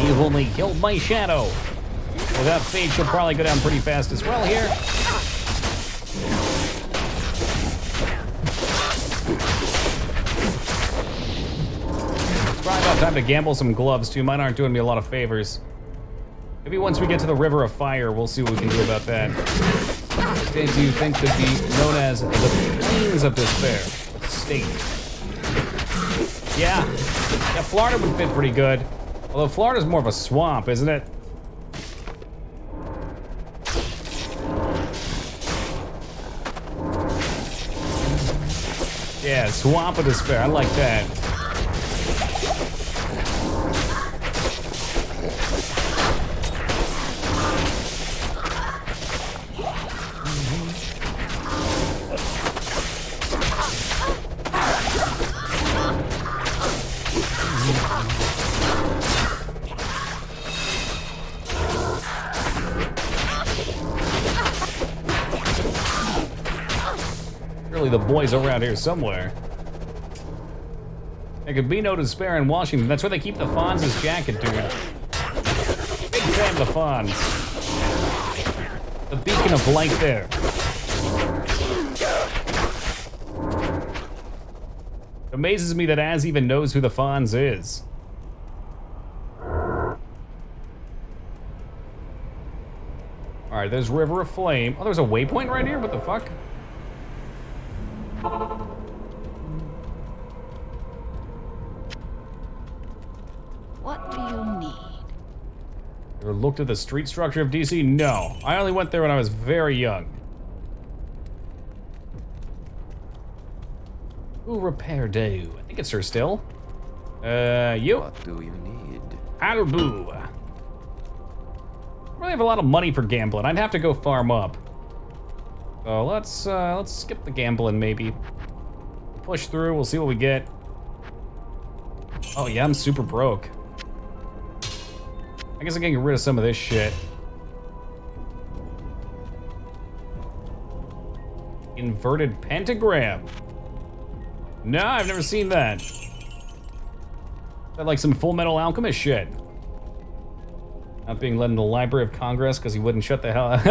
You've only killed my shadow. Without Fade, she'll probably go down pretty fast as well here. Probably about time to gamble some gloves too. Mine aren't doing me a lot of favors. Maybe once we get to the River of Fire, we'll see what we can do about that. State do you think could be known as the Plains of Despair? State. Yeah, Florida would fit pretty good. Although Florida's more of a swamp, isn't it? Yeah, Swamp of Despair. I like that. The boys around here somewhere. There could be no despair in Washington. That's where they keep the Fonz's jacket, dude. Big fan of the Fonz. The beacon of light there. It amazes me that Az even knows who the Fonz is. Alright, there's River of Flame. Oh, there's a waypoint right here? What the fuck? What do you need? Ever looked at the street structure of DC? No. I only went there when I was very young. Ooh, repair do. I think it's her still. You. What do you need? Albu. I really have a lot of money for gambling. I'd have to go farm up. So let's skip the gambling maybe. Push through, we'll see what we get. Oh yeah, I'm super broke. I guess I can get rid of some of this shit. Inverted pentagram. No, I've never seen that. That like some Full Metal Alchemist shit. Not being let in the Library of Congress because he wouldn't shut the hell up.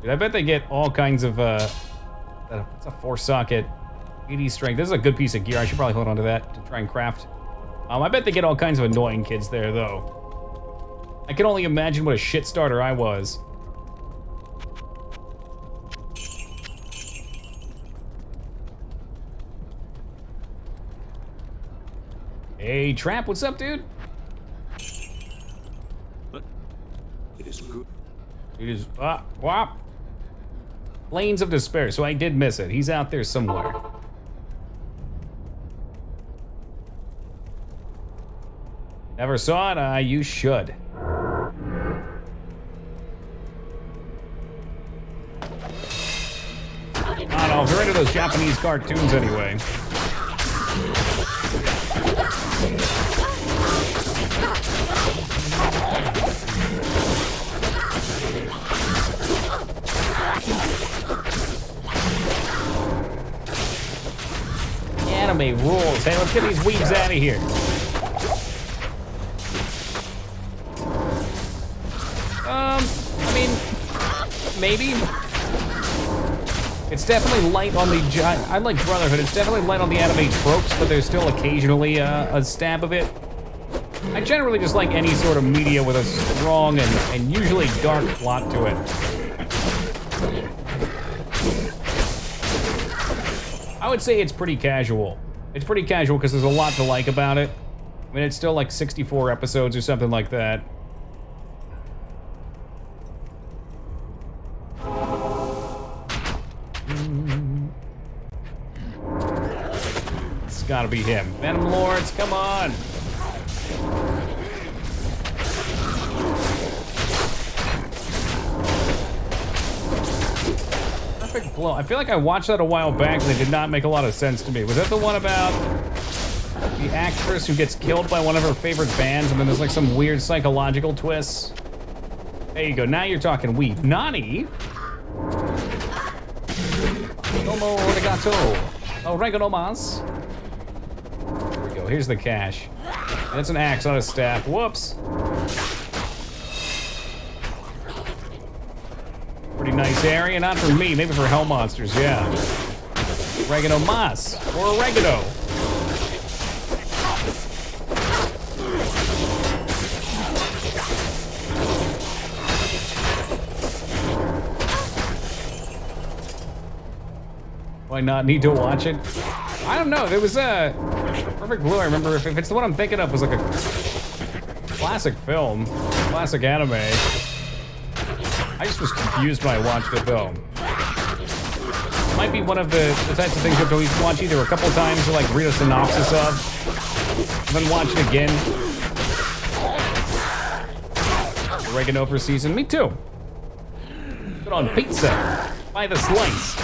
Dude, I bet they get all kinds of, it's a 4-socket, 80 strength. This is a good piece of gear. I should probably hold on to that to try and craft. I bet they get all kinds of annoying kids there, though. I can only imagine what a shit starter I was. Hey, Trap, what's up, dude? It is good. It is, whop. Plains of Despair, so I did miss it. He's out there somewhere. Never saw it? You should. I don't know, if you're into those Japanese cartoons anyway. Anime rules. Hey, let's get these weebs out of here. I mean, maybe. It's definitely light on the, I like Brotherhood, it's definitely light on the anime tropes, but there's still occasionally a stab of it. I generally just like any sort of media with a strong and usually dark plot to it. I would say it's pretty casual. It's pretty casual because there's a lot to like about it. I mean, it's still like 64 episodes or something like that. It's gotta be him. Venom Lords, come on! Perfect Blow. I feel like I watched that a while back and it did not make a lot of sense to me. Was that the one about the actress who gets killed by one of her favorite bands and then there's like some weird psychological twists? There you go, now you're talking weeb. Nani? Domo arigato. Oregano mas. There we go, here's the cache. That's an axe, not a staff. Whoops. Pretty nice area, not for me, maybe for hell monsters, yeah. Oregano mas, or oregano. Do I not need to watch it? I don't know, there was a Perfect Blue, I remember, if it's the one I'm thinking of, was like a classic film, classic anime. I just was confused when I watched it, though. Might be one of the types of things you have to always watch either a couple times or like read a synopsis of, and then watch it again. Oregano per season, me too. Put on pizza by the slice.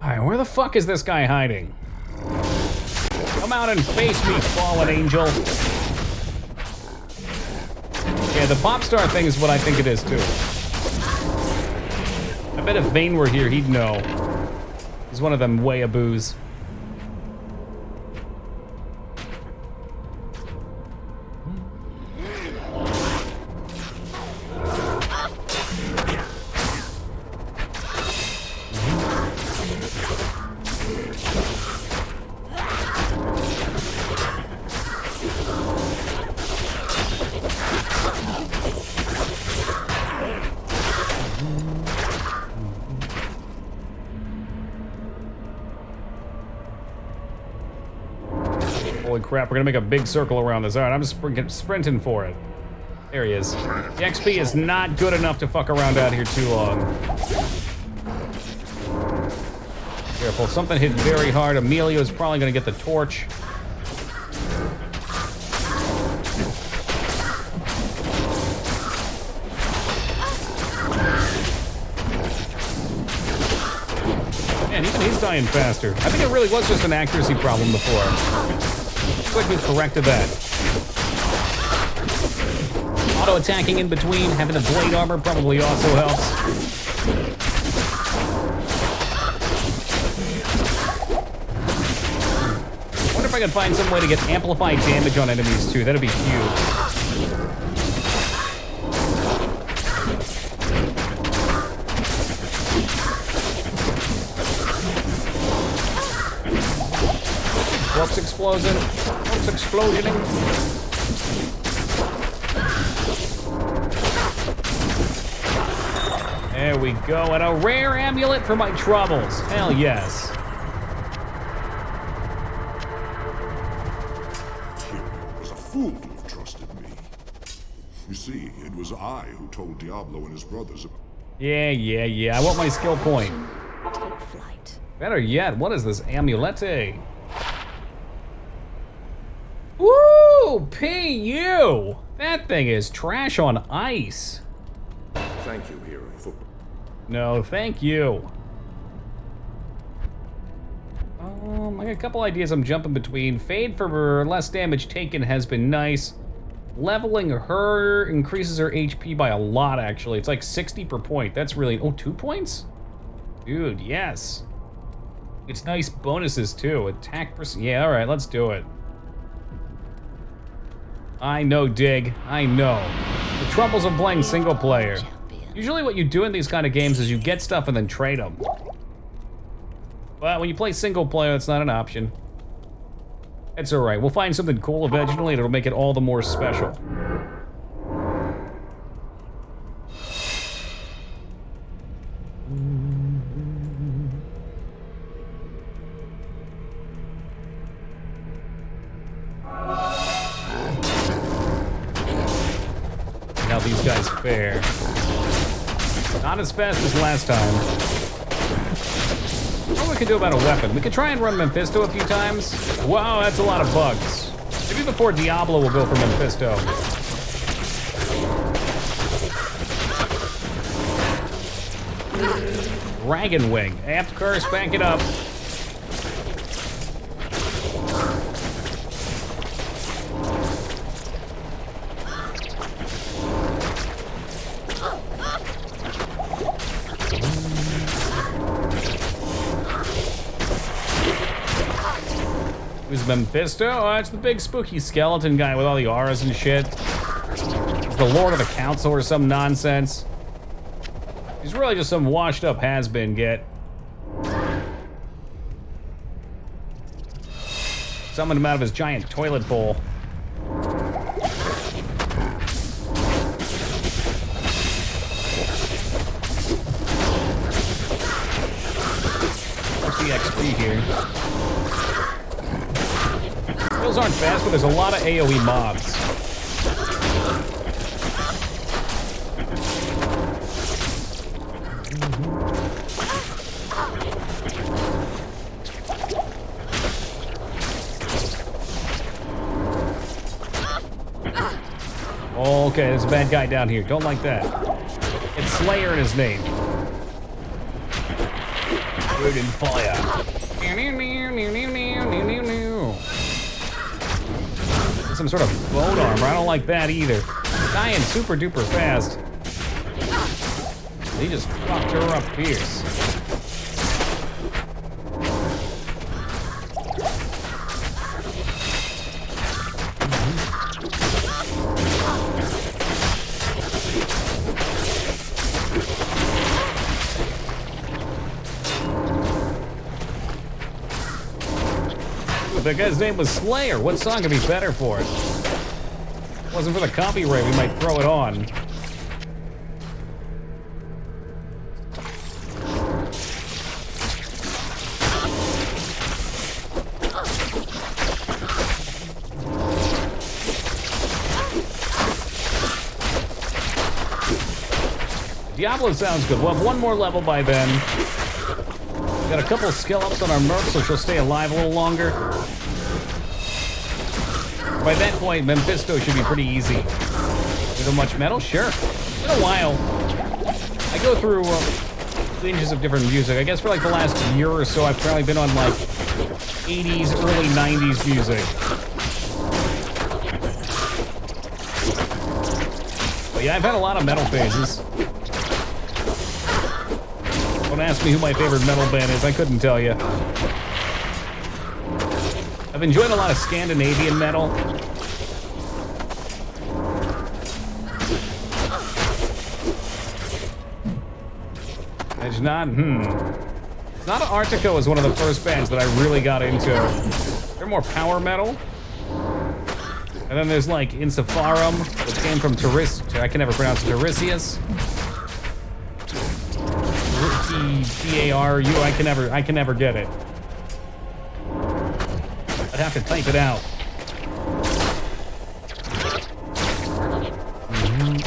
Alright, where the fuck is this guy hiding? Come out and face me, fallen angel. Yeah, the pop star thing is what I think it is, too. I bet if Vane were here, he'd know. He's one of them wayaboos. Holy crap, we're gonna make a big circle around this. All right, I'm just sprinting for it. There he is. The XP is not good enough to fuck around out here too long. Careful, something hit very hard. Emilio's probably gonna get the torch. Man, even he's dying faster. I think it really was just an accuracy problem before. Looks like we corrected that. Auto attacking in between, having the blade armor probably also helps. I could find some way to get amplified damage on enemies too. That'd be huge. What's explosion? What's explosioning? There we go, and a rare amulet for my troubles. Hell yes. It was a fool to have trusted me. You see, it was I who told Diablo and his brothers about... Yeah. I want my skill point. Take flight. Better yet, what is this amulete? Woo! PU! That thing is trash on ice. Thank you, hero, for... No, thank you. I got a couple ideas I'm jumping between. Fade for less damage taken has been nice. Leveling her increases her HP by a lot, actually. It's like 60 per point. That's really... Oh, 2 points? Dude, yes. It's nice bonuses, too. Attack percent... Yeah, alright, let's do it. I know, Dig. I know. The troubles of playing single player. Usually what you do in these kind of games is you get stuff and then trade them. But when you play single player, that's not an option. It's alright, we'll find something cool eventually and it'll make it all the more special. How these guys fare. Not as fast as last time. What we can do about a weapon? We could try and run Mephisto a few times. Wow, that's a lot of bugs. Maybe before Diablo we'll go for Mephisto. Dragon Wing. Apt curse, back it up. Who's Mephisto? Oh, it's the big spooky skeleton guy with all the auras and shit. He's the Lord of the Council or some nonsense. He's really just some washed up has-been git. Summoned him out of his giant toilet bowl. What's the XP here? Kills aren't fast, but there's a lot of AoE mobs. Okay, there's a bad guy down here. Don't like that. It's Slayer in his name. Word and fire. Some sort of bone armor. I don't like that either. Dying super duper fast. He just fucked her up fierce. That guy's name was Slayer. What song could be better for it? If it wasn't for the copyright, we might throw it on. Diablo sounds good. We'll have one more level by then. Got a couple of skill ups on our Merc, so she'll stay alive a little longer. By that point, Mephisto should be pretty easy. Is there much metal? Sure. It's been a while. I go through ranges of different music. I guess for like the last year or so, I've probably been on like 80s, early 90s music. But yeah, I've had a lot of metal phases. Don't ask me who my favorite metal band is, I couldn't tell you. I've I've enjoyed a lot of Scandinavian metal. It's not, Not Artico is one of the first bands that I really got into. They're more power metal. And then there's like Insifarum, that came from I can never pronounce it, Tiresias. T-A-R-U, I can never get it. I'd have to type it out.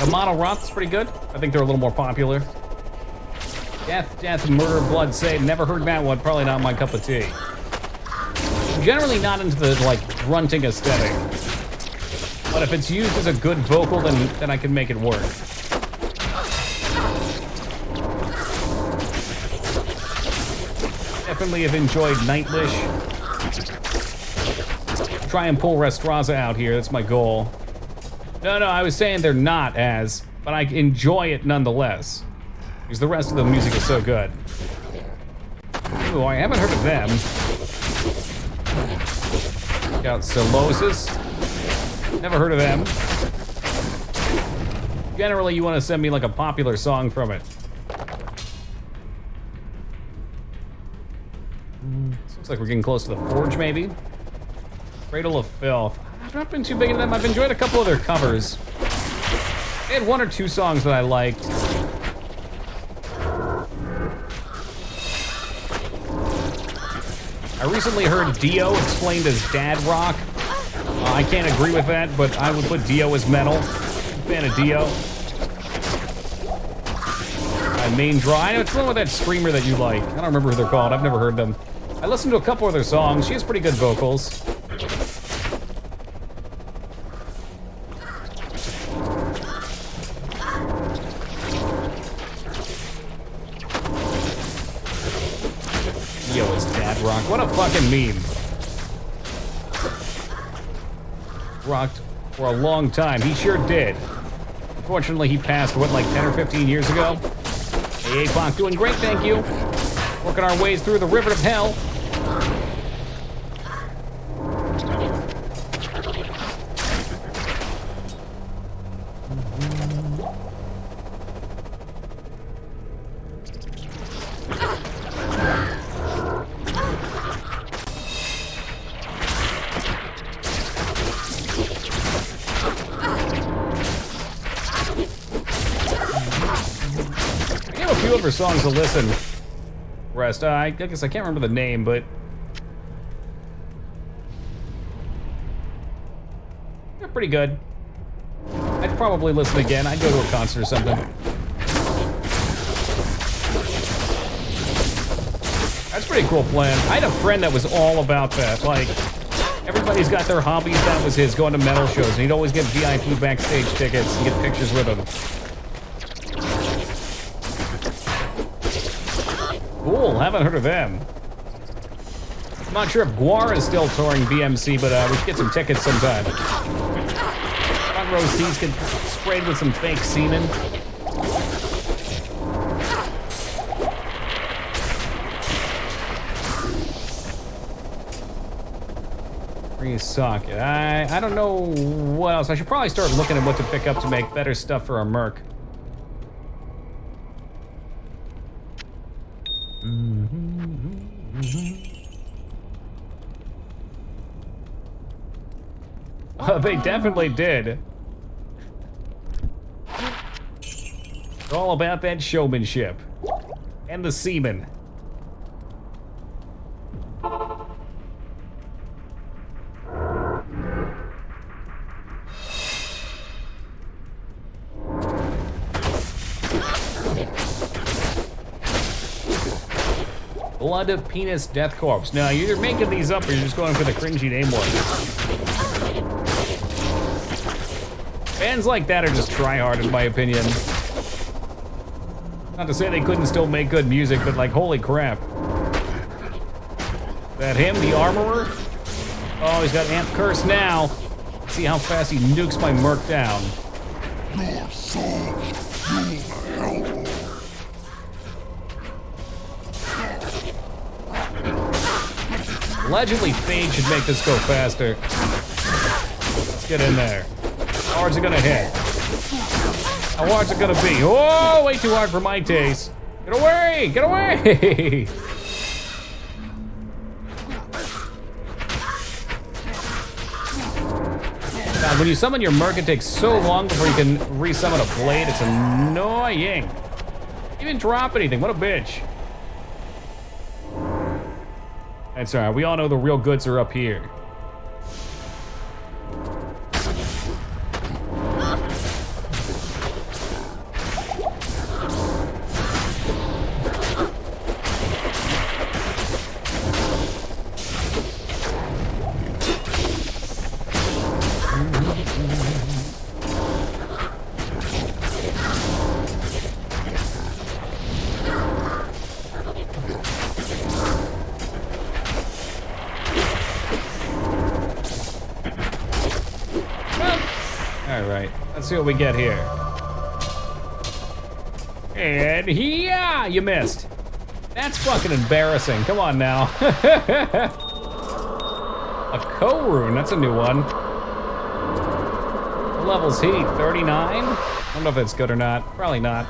Amano Roth's pretty good. I think they're a little more popular. Death, Murder, Blood, Save. Never heard that one. Probably not my cup of tea. I'm generally not into the, like, grunting aesthetic. But if it's used as a good vocal, then I can make it work. Definitely have enjoyed Nightlish. Try and pull Restraza out here. That's my goal. No, I was saying they're not as, but I enjoy it nonetheless. Because the rest of the music is so good. Ooh, I haven't heard of them. Check out Solosis. Never heard of them. Generally, you want to send me like a popular song from it. Looks like we're getting close to the Forge, maybe. Cradle of Filth. I've not been too big into them. I've enjoyed a couple of their covers. They had one or two songs that I liked. I recently heard Dio explained as dad rock. I can't agree with that, but I would put Dio as metal. Fan of Dio. My main draw. I know it's the one with that screamer that you like. I don't remember who they're called. I've never heard them. I listened to a couple of their songs. She has pretty good vocals. Dio is dad rock. What a fucking meme. Rocked for a long time. He sure did. Unfortunately, he passed, what, like 10 or 15 years ago? Hey, APOC, doing great, thank you. Working our ways through the river of hell. For songs to listen. Rest. I guess I can't remember the name, but they're pretty good. I'd probably listen again. I'd go to a concert or something. That's pretty cool plan. I had a friend that was all about that. Like, everybody's got their hobbies. That was his, going to metal shows. And he'd always get VIP backstage tickets and get pictures with him. Cool, haven't heard of them. I'm not sure if Guar is still touring BMC, but we should get some tickets sometime. Front row seats get sprayed with some fake semen. Free socket. I don't know what else. I should probably start looking at what to pick up to make better stuff for our merc. Oh, they definitely did. It's all about that showmanship. And the semen. Blood of Penis Death Corpse. Now, you're either making these up or you're just going for the cringy name one. Bands like that are just try-hard, in my opinion. Not to say they couldn't still make good music, but like, holy crap. That him, the Armorer? Oh, he's got Amp Curse now. Let's see how fast he nukes my merc down. Your soul, you hell. Allegedly, Fade should make this go faster. Let's get in there. How hard's it gonna hit? How hard's it gonna be? Oh, way too hard for my taste. Get away! Get away! God, when you summon your Merc, it takes so long before you can resummon a blade. It's annoying. Even drop anything. What a bitch. That's all right. We all know the real goods are up here. Alright, let's see what we get here. And yeah, you missed. That's fucking embarrassing. Come on now. A co-rune, that's a new one. What level's he? 39? I don't know if it's good or not. Probably not.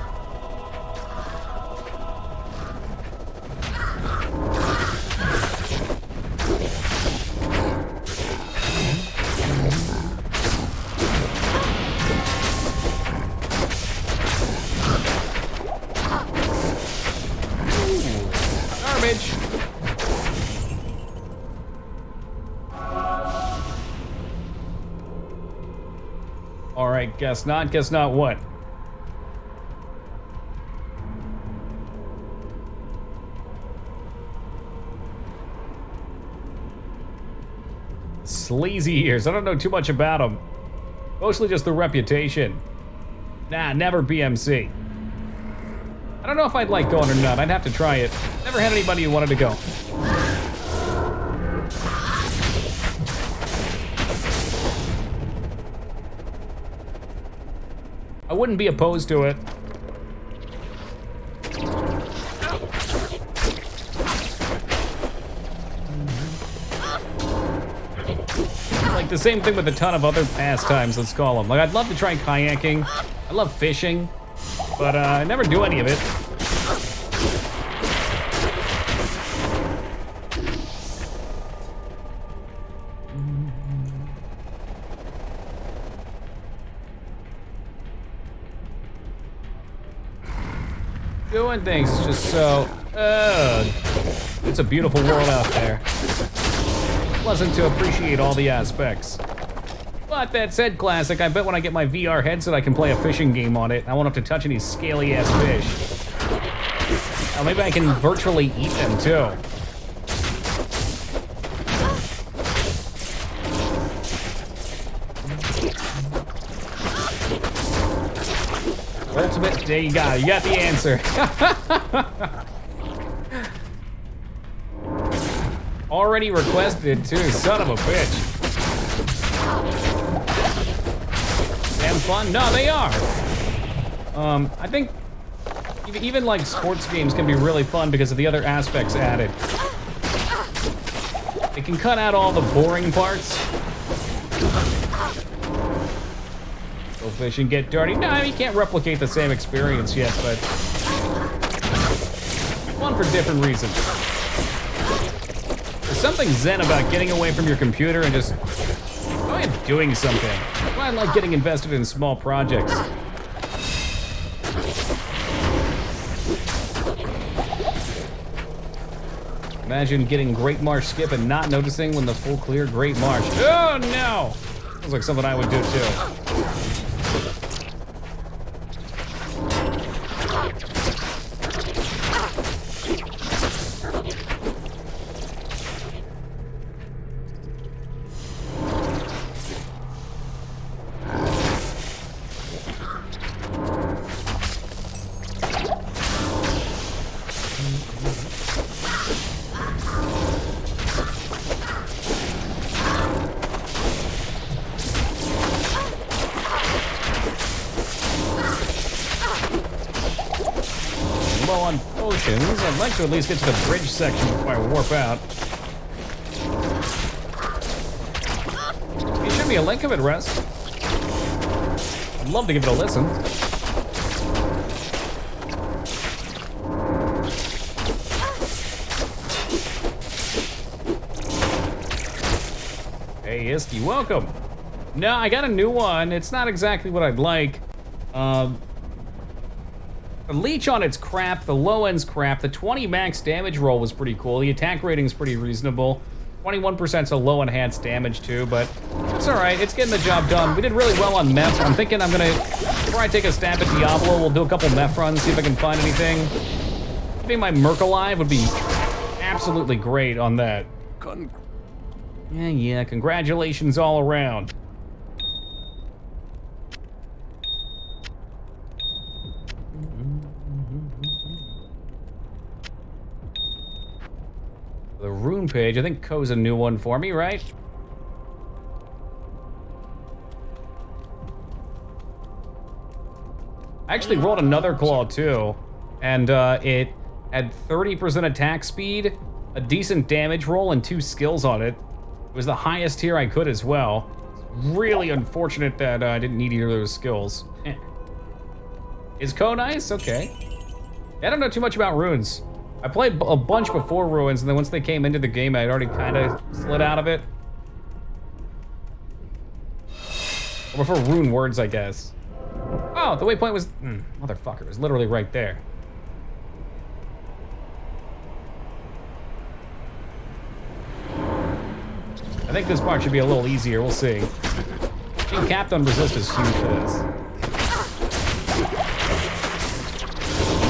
All right, guess not what? Sleazy ears, I don't know too much about them. Mostly just the reputation. Nah, never BMC. I don't know if I'd like going or not, I'd have to try it. Never had anybody who wanted to go. I wouldn't be opposed to it. Like the same thing with a ton of other pastimes, let's call them. Like I'd love to try kayaking. I love fishing, but I never do any of it. Doing things is just so, it's a beautiful world out there. Pleasant to appreciate all the aspects. But that said, Classic, I bet when I get my VR headset I can play a fishing game on it. I won't have to touch any scaly ass fish. Oh, maybe I can virtually eat them too. Ultimate, there you go, you got the answer. Already requested too, son of a bitch. Damn fun? No, they are. I think even like sports games can be really fun because of the other aspects added. It can cut out all the boring parts. Go fish and get dirty. No, you can't replicate the same experience yet, but fun for different reasons. There's something zen about getting away from your computer and just doing something. I like getting invested in small projects. Imagine getting Great Marsh skip and not noticing when the full clear Great Marsh. Oh no! Sounds like something I would do too. Low on potions. I'd like to at least get to the bridge section before I warp out. Send me a link of it, Russ. I'd love to give it a listen. Hey, Iski, welcome. No, I got a new one. It's not exactly what I'd like. The leech on its crap, the low end's crap. The 20 max damage roll was pretty cool. The attack rating's pretty reasonable. 21%'s a low enhanced damage too, but it's all right. It's getting the job done. We did really well on meth. I'm thinking I'm gonna, before I take a stab at Diablo, we'll do a couple meth runs, see if I can find anything. Keeping my Merc alive would be absolutely great on that. Yeah, congratulations all around. The rune page, I think Ko's a new one for me, right? I actually rolled another claw too, and it had 30% attack speed, a decent damage roll, and 2 skills on it. It was the highest tier I could as well. It's really unfortunate that I didn't need either of those skills. Is Ko nice? Okay. I don't know too much about runes. I played a bunch before ruins, and then once they came into the game, I'd already kind of slid out of it. Or before rune words, I guess. Oh, the waypoint was, motherfucker, it was literally right there. I think this part should be a little easier, we'll see. Being capped on resist is huge for this.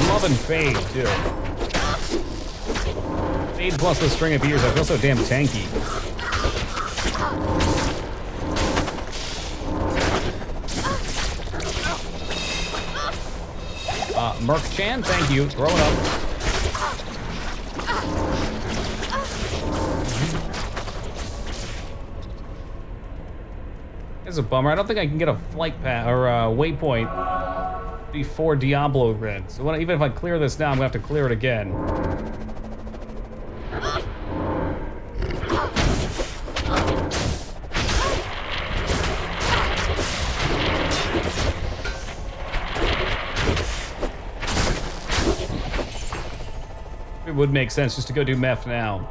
Love and fade, too. Fade plus the string of ears, I feel so damn tanky. Merc Chan, thank you. Throw it up. It's a bummer. I don't think I can get a flight path or a waypoint before Diablo red. So even if I clear this now, I'm gonna have to clear it again. It would make sense just to go do meth now.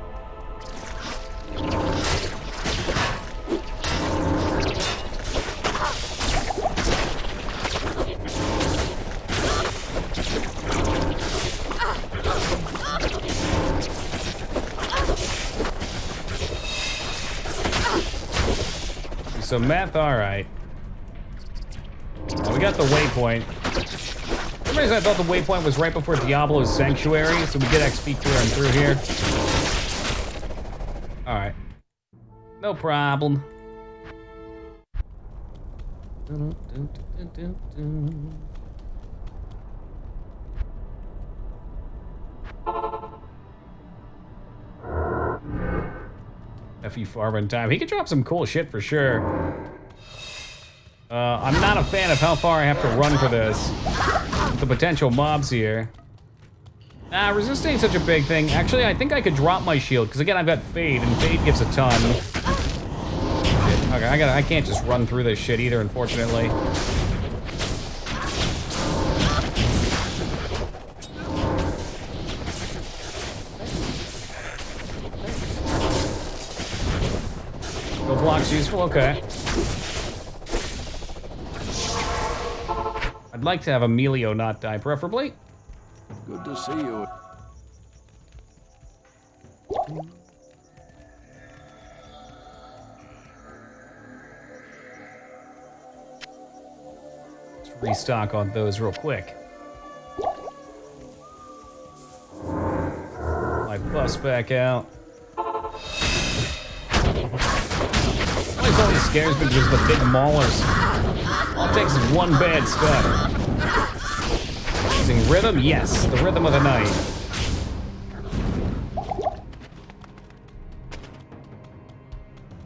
So meth, all right. We got the waypoint. For some reason I thought the waypoint was right before Diablo's Sanctuary, so we get XP clearing through here. All right. No problem. FE farming time. He could drop some cool shit for sure. I'm not a fan of how far I have to run for this. With the potential mobs here. Resist ain't such a big thing. Actually, I think I could drop my shield, because again, I've got Fade, and Fade gives a ton. Okay, I can't just run through this shit either, unfortunately. No blocks useful, okay. I'd like to have Emilio not die, preferably. Good to see you. Let's restock on those real quick. My bus back out. Always scares me because of the big maulers. All it takes is one bad step. Using rhythm? Yes, the rhythm of the night.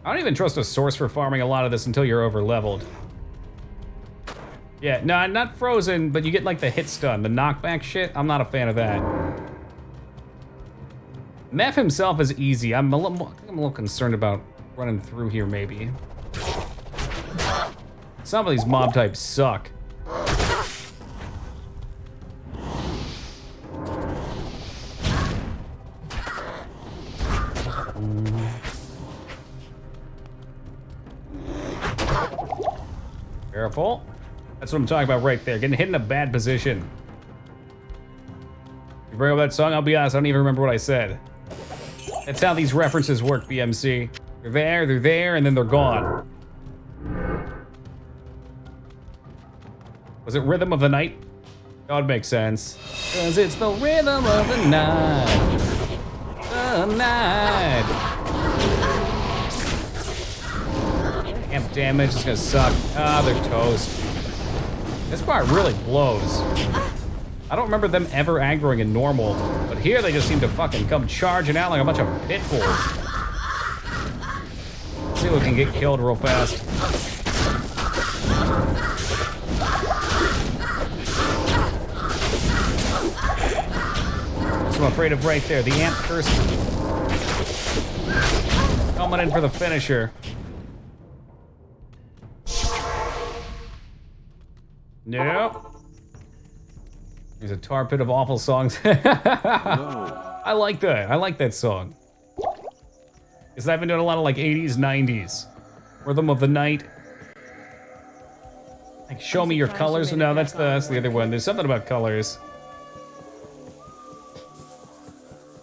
I don't even trust a source for farming a lot of this until you're over leveled. Yeah, no, not frozen, but you get like the hit stun, the knockback shit. I'm not a fan of that. Meth himself is easy. I'm a little concerned about running through here, maybe. Some of these mob types suck. Careful. That's what I'm talking about right there. Getting hit in a bad position. You bring up that song, I'll be honest, I don't even remember what I said. That's how these references work, BMC. They're there, and then they're gone. Was it Rhythm of the Night? That would make sense. Cause it's the rhythm of the night. The night. Amp damage is gonna suck. Ah, they're toast. This part really blows. I don't remember them ever aggroing in normal, but here they just seem to fucking come charging out like a bunch of pit bulls. Let's see if we can get killed real fast. That's what I'm afraid of right there. The amp curse coming in for the finisher. Nope. There's a tar pit of awful songs. No. I like that. I like that song. Because I've been doing a lot of like 80s, 90s. Rhythm of the Night. Like Show Me Your Colors. No, that's the other one. There's something about colors.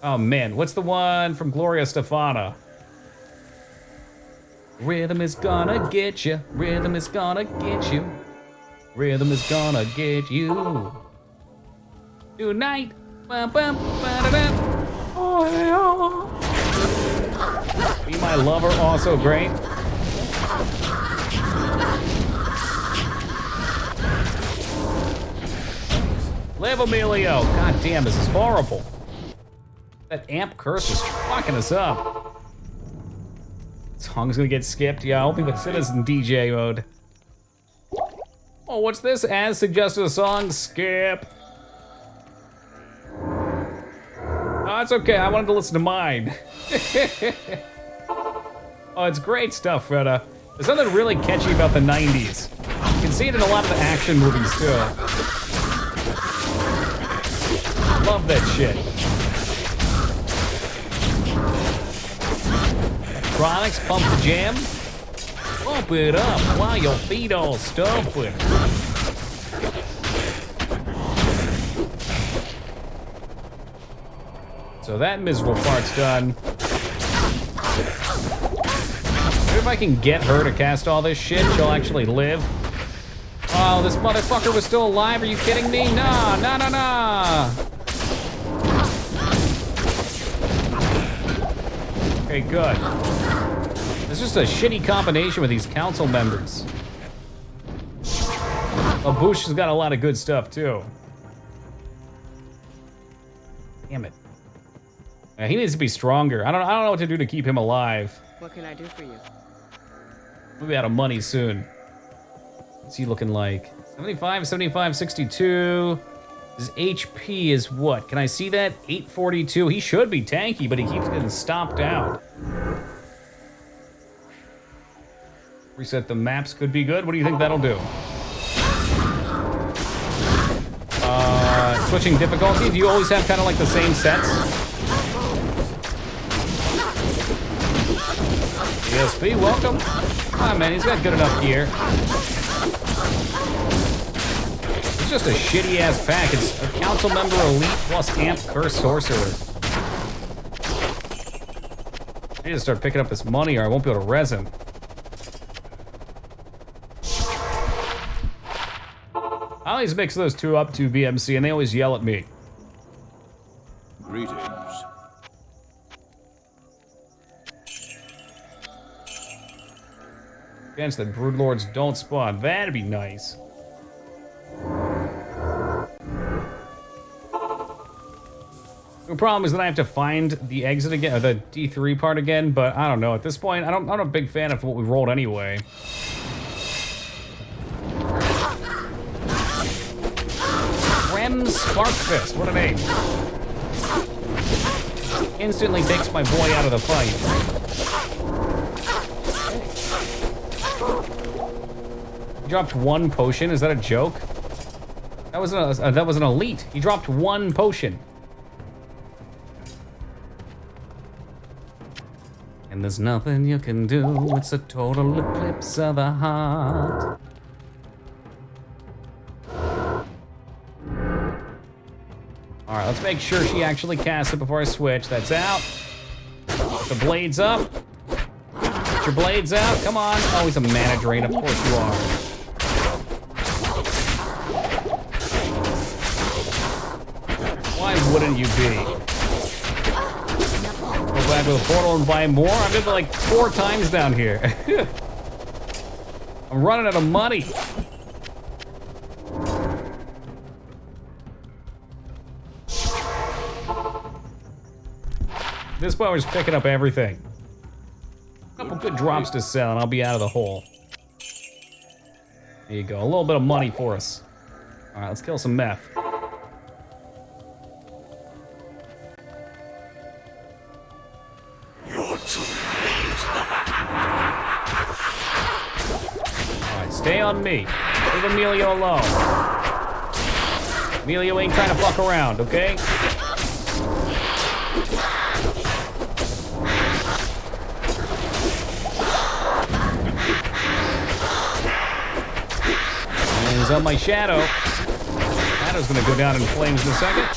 Oh man, what's the one from Gloria Stefana? Rhythm is gonna get you. Rhythm is gonna get you. Rhythm is gonna get you. Tonight. Bum, bum, ba-da-da. Oh, yeah. Be My Lover, also great. Live Emilio. God damn, this is horrible. That amp curse is fucking us up. Song's gonna get skipped. Yeah, I don't think that's it is in DJ mode. Oh, what's this? As suggested a song, skip. Oh, it's okay, I wanted to listen to mine. Oh, it's great stuff, Freda. There's something really catchy about the 90s. You can see it in a lot of the action movies, too. Love that shit. Electronics, pump the jam. Pump it up while your feet all stumping. So that miserable part's done. Maybe if I can get her to cast all this shit, she'll actually live. Oh, this motherfucker was still alive? Are you kidding me? Nah, nah, nah, nah. Okay, good. It's just a shitty combination with these council members. Bush has got a lot of good stuff, too. Damn it. He needs to be stronger. I don't know what to do to keep him alive. What can I do for you? We'll be out of money soon. What's he looking like? 75, 75, 62. His HP is what? Can I see that? 842. He should be tanky, but he keeps getting stomped out. Reset the maps could be good. What do you think that'll do? Switching difficulty. Do you always have kind of like the same sets? ESP, welcome. Ah, man, he's got good enough gear. It's just a shitty ass pack. It's a council member elite plus amp curse sorcerer. I need to start picking up this money or I won't be able to res him. I always mix those two up to BMC and they always yell at me. Greetings. Against that broodlords don't spawn. That'd be nice. The problem is that I have to find the exit again, or the D3 part again, but I don't know. At this point, I'm not a big fan of what we rolled anyway. Sparkfist, what a name. Instantly takes my boy out of the fight. He dropped 1 potion. Is that a joke? That was an elite. He dropped 1 potion. And there's nothing you can do. It's a total eclipse of the heart. All right, let's make sure she actually casts it before I switch. That's out. Put the blades up. Get your blades out. Come on. Oh, he's a mana drain. Of course you are. Why wouldn't you be? Go back to the portal and buy more? I've been like 4 times down here. I'm running out of money. This power's picking up everything. A couple good drops to sell and I'll be out of the hole. There you go, a little bit of money for us. All right, let's kill some meth. Alright, stay on me. Leave Emilio alone. Emilio ain't trying to fuck around, okay? And he's on my shadow. Shadow's gonna go down in flames in a second.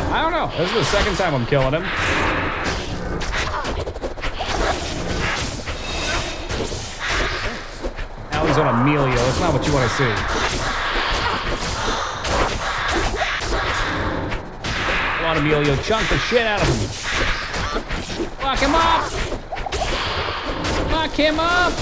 I don't know. This is the second time I'm killing him. Now he's on Emilio. That's not what you want to see. Come on, Emilio. Chunk the shit out of him. Fuck him up! Fuck him up!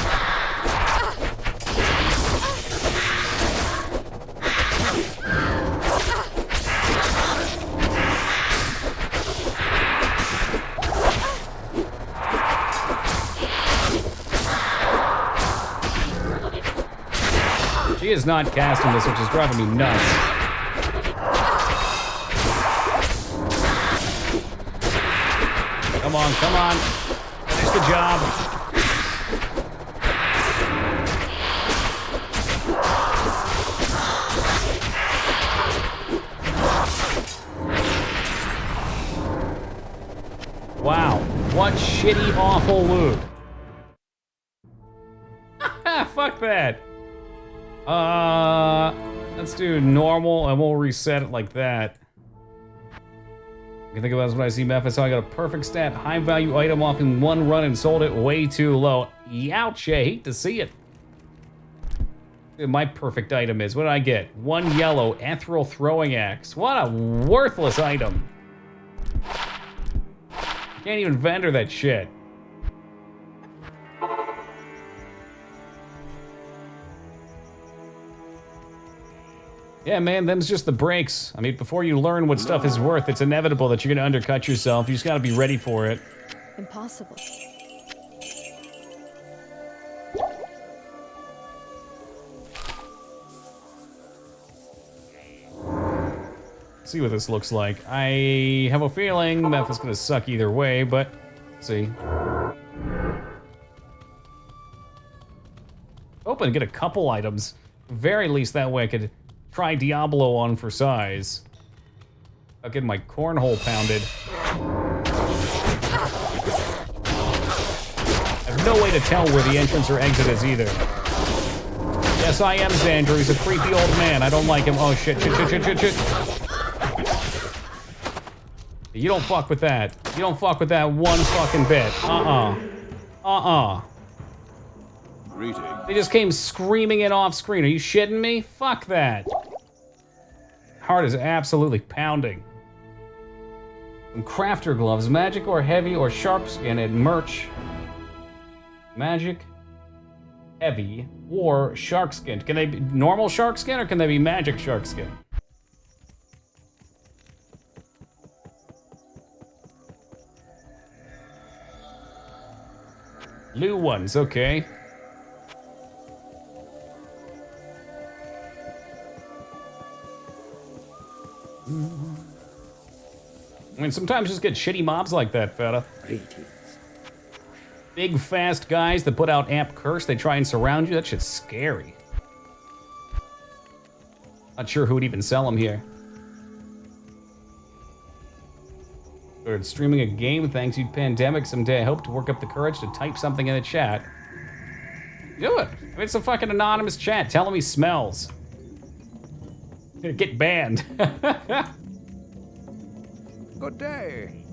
She is not casting this, which is driving me nuts. Come on, come on. Finish the job. Wow, what shitty, awful loot. Fuck that. Let's do normal and we'll reset it like that. I can think about this when I see meth. So I got a perfect stat, high value item off in 1 run and sold it way too low. Youch, I hate to see it. My perfect item is, what did I get? 1 yellow ethereal throwing axe. What a worthless item. Can't even vendor that shit. Yeah, man, them's just the breaks. I mean, before you learn what stuff is worth, it's inevitable that you're gonna undercut yourself. You just gotta be ready for it. Impossible. See what this looks like. I have a feeling meth is gonna suck either way, but let's see. Hoping to get a couple items. Very least that way I could try Diablo on for size. I'll get my cornhole pounded. I have no way to tell where the entrance or exit is either. Yes, I am Xandru. He's a creepy old man. I don't like him. Oh, shit, shit, shit, shit, shit, shit. You don't fuck with that. You don't fuck with that one fucking bit. Greeting. They just came screaming in off screen. Are you shitting me? Fuck that. Heart is absolutely pounding. Some crafter gloves, magic or heavy or sharp skin and merch. Magic, heavy, or shark skin. Can they be normal shark skin or can they be magic shark skin? Blue ones, okay. I mean, sometimes just get shitty mobs like that, fella. Big, fast guys that put out Amp Curse, they try and surround you. That shit's scary. Not sure who would even sell them here. Started streaming a game thanks you pandemic someday. I hope to work up the courage to type something in the chat. Do it. I mean, it's a fucking anonymous chat. Tell him he smells. Get banned. Good day.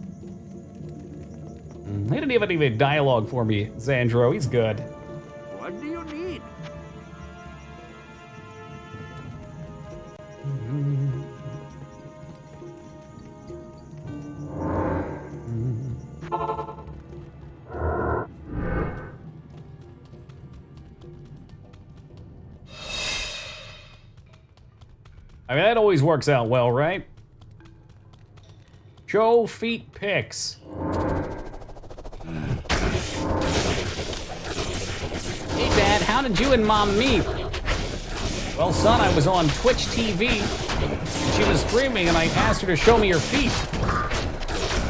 He didn't even need a dialogue for me, Xandro. He's good. What do you need? I mean, that always works out well, right? Show feet pics. Hey, Dad, how did you and Mom meet? Well, son, I was on Twitch TV. And she was streaming, and I asked her to show me her feet.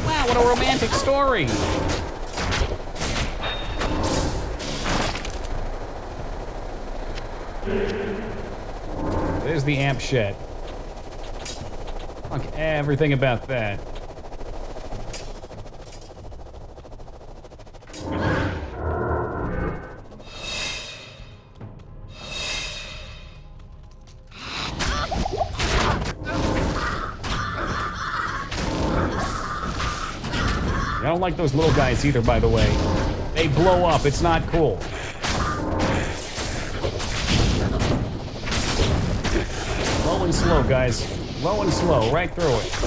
Wow, what a romantic story. There's the amp shed. Fuck everything about that. I don't like those little guys either, by the way. They blow up, it's not cool. Low and slow, guys. Low and slow, right through it.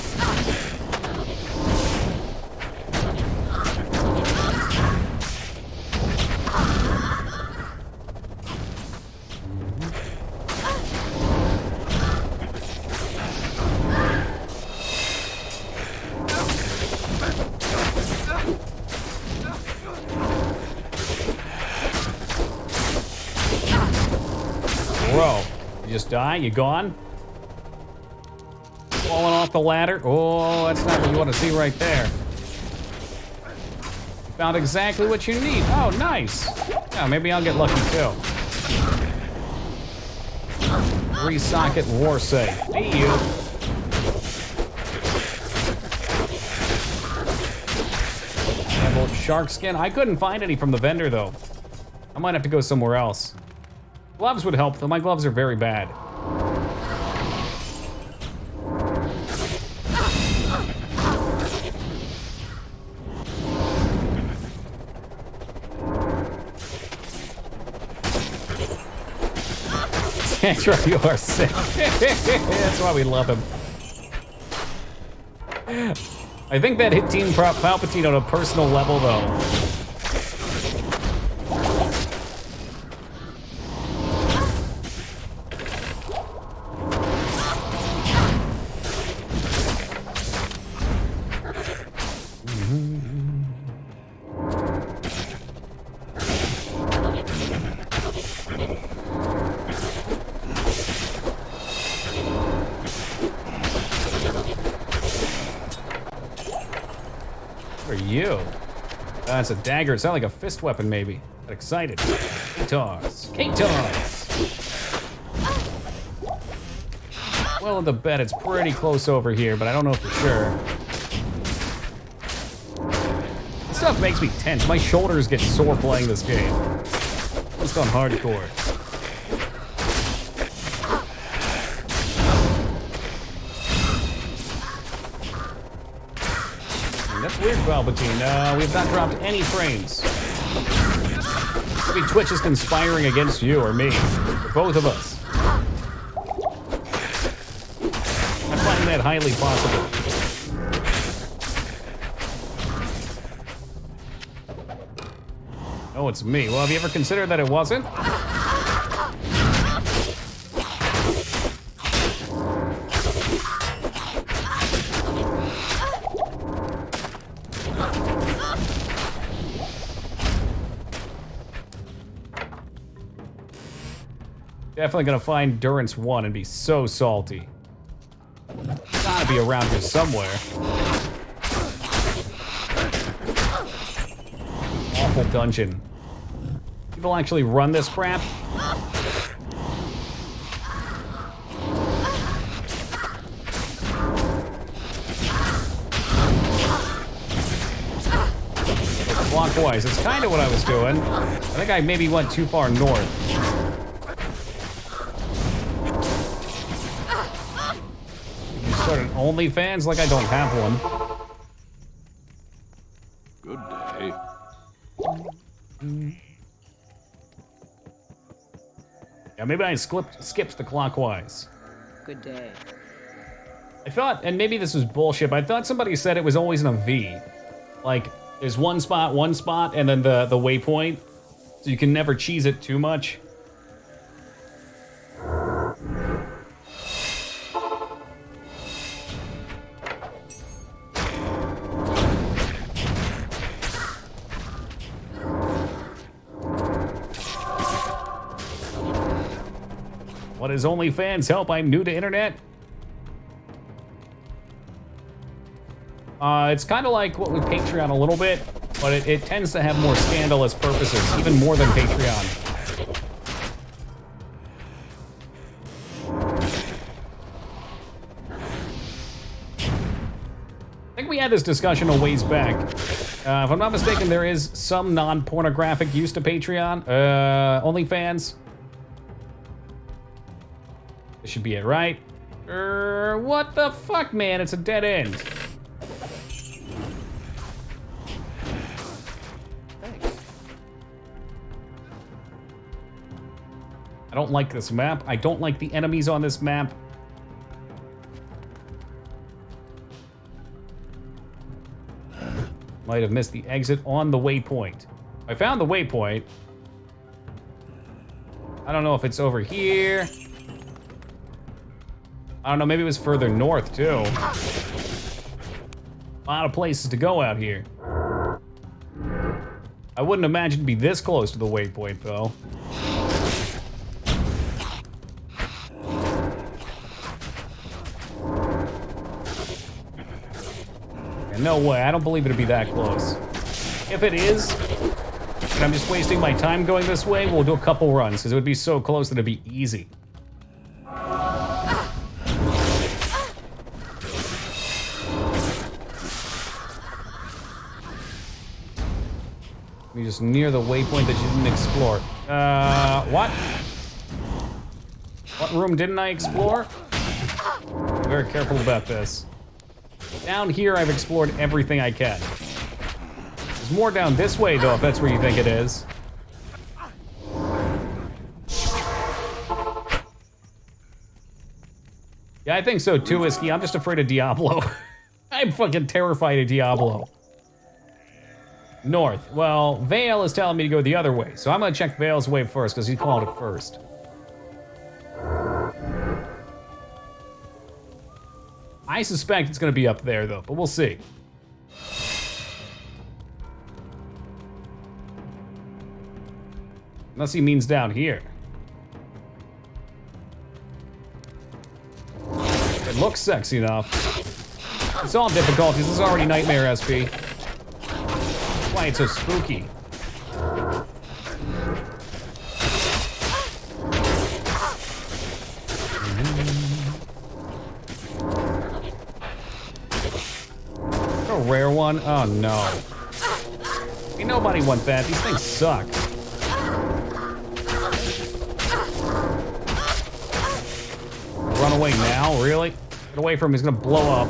Bro, you just die? You gone? Falling off the ladder? Oh, that's not what you want to see right there. You found exactly what you need. Oh, nice. Yeah, maybe I'll get lucky too. 3-socket war safe. Hey, you. Shark skin? I couldn't find any from the vendor though. I might have to go somewhere else. Gloves would help though. My gloves are very bad. Sandra, you are sick. That's why we love him. I think that hit Team Palpatine on a personal level, though. You. That's a dagger. It sounds like a fist weapon, maybe. Got excited. K-Toss. K-Toss. Well, in the bet, it's pretty close over here, but I don't know for sure. This stuff makes me tense. My shoulders get sore playing this game. Just on hardcore. That's weird, Palpatine. We have not dropped any frames. Maybe Twitch is conspiring against you or me. Or both of us. I find that highly possible. Oh, it's me. Well, have you ever considered that it wasn't? Definitely gonna find Durance 1 and be so salty. Gotta be around here somewhere. awful dungeon. People actually run this crap. Clockwise, it's kind of what I was doing. I think I maybe went too far north. You started OnlyFans like I don't have one. Good day. Yeah, maybe I skipped the clockwise. Good day. I thought, and maybe this was bullshit, but I thought somebody said it was always in a V. Like, there's one spot, and then the waypoint. So you can never cheese it too much. What is OnlyFans help? I'm new to internet. It's kind of like what with Patreon a little bit, but it tends to have more scandalous purposes, even more than Patreon. I think we had this discussion a ways back. If I'm not mistaken, there is some non-pornographic use to Patreon. OnlyFans. This should be it, right? What the fuck, man? It's a dead end. I don't like this map. I don't like the enemies on this map. Might have missed the exit on the waypoint. I found the waypoint. I don't know if it's over here. I don't know, maybe it was further north too. A lot of places to go out here. I wouldn't imagine it'd be this close to the waypoint though. No way, I don't believe it'd be that close. If it is, and I'm just wasting my time going this way, we'll do a couple runs, because it would be so close that it'd be easy. You're just near the waypoint that you didn't explore. What? What room didn't I explore? I'm very careful about this. Down here, I've explored everything I can. There's more down this way, though, if that's where you think it is. Yeah, I think so too, Whiskey. I'm just afraid of Diablo. I'm fucking terrified of Diablo. North. Well, Vale is telling me to go the other way, so I'm gonna check Vale's way first, because he called it first. I suspect it's gonna be up there, though, but we'll see. Unless he means down here. It looks sexy enough. It's all difficulties. This is already Nightmare SP. That's why it's so spooky. A rare one? Oh no. Ain't nobody want that. These things suck. Run away now? Really? Get away from him. He's gonna blow up.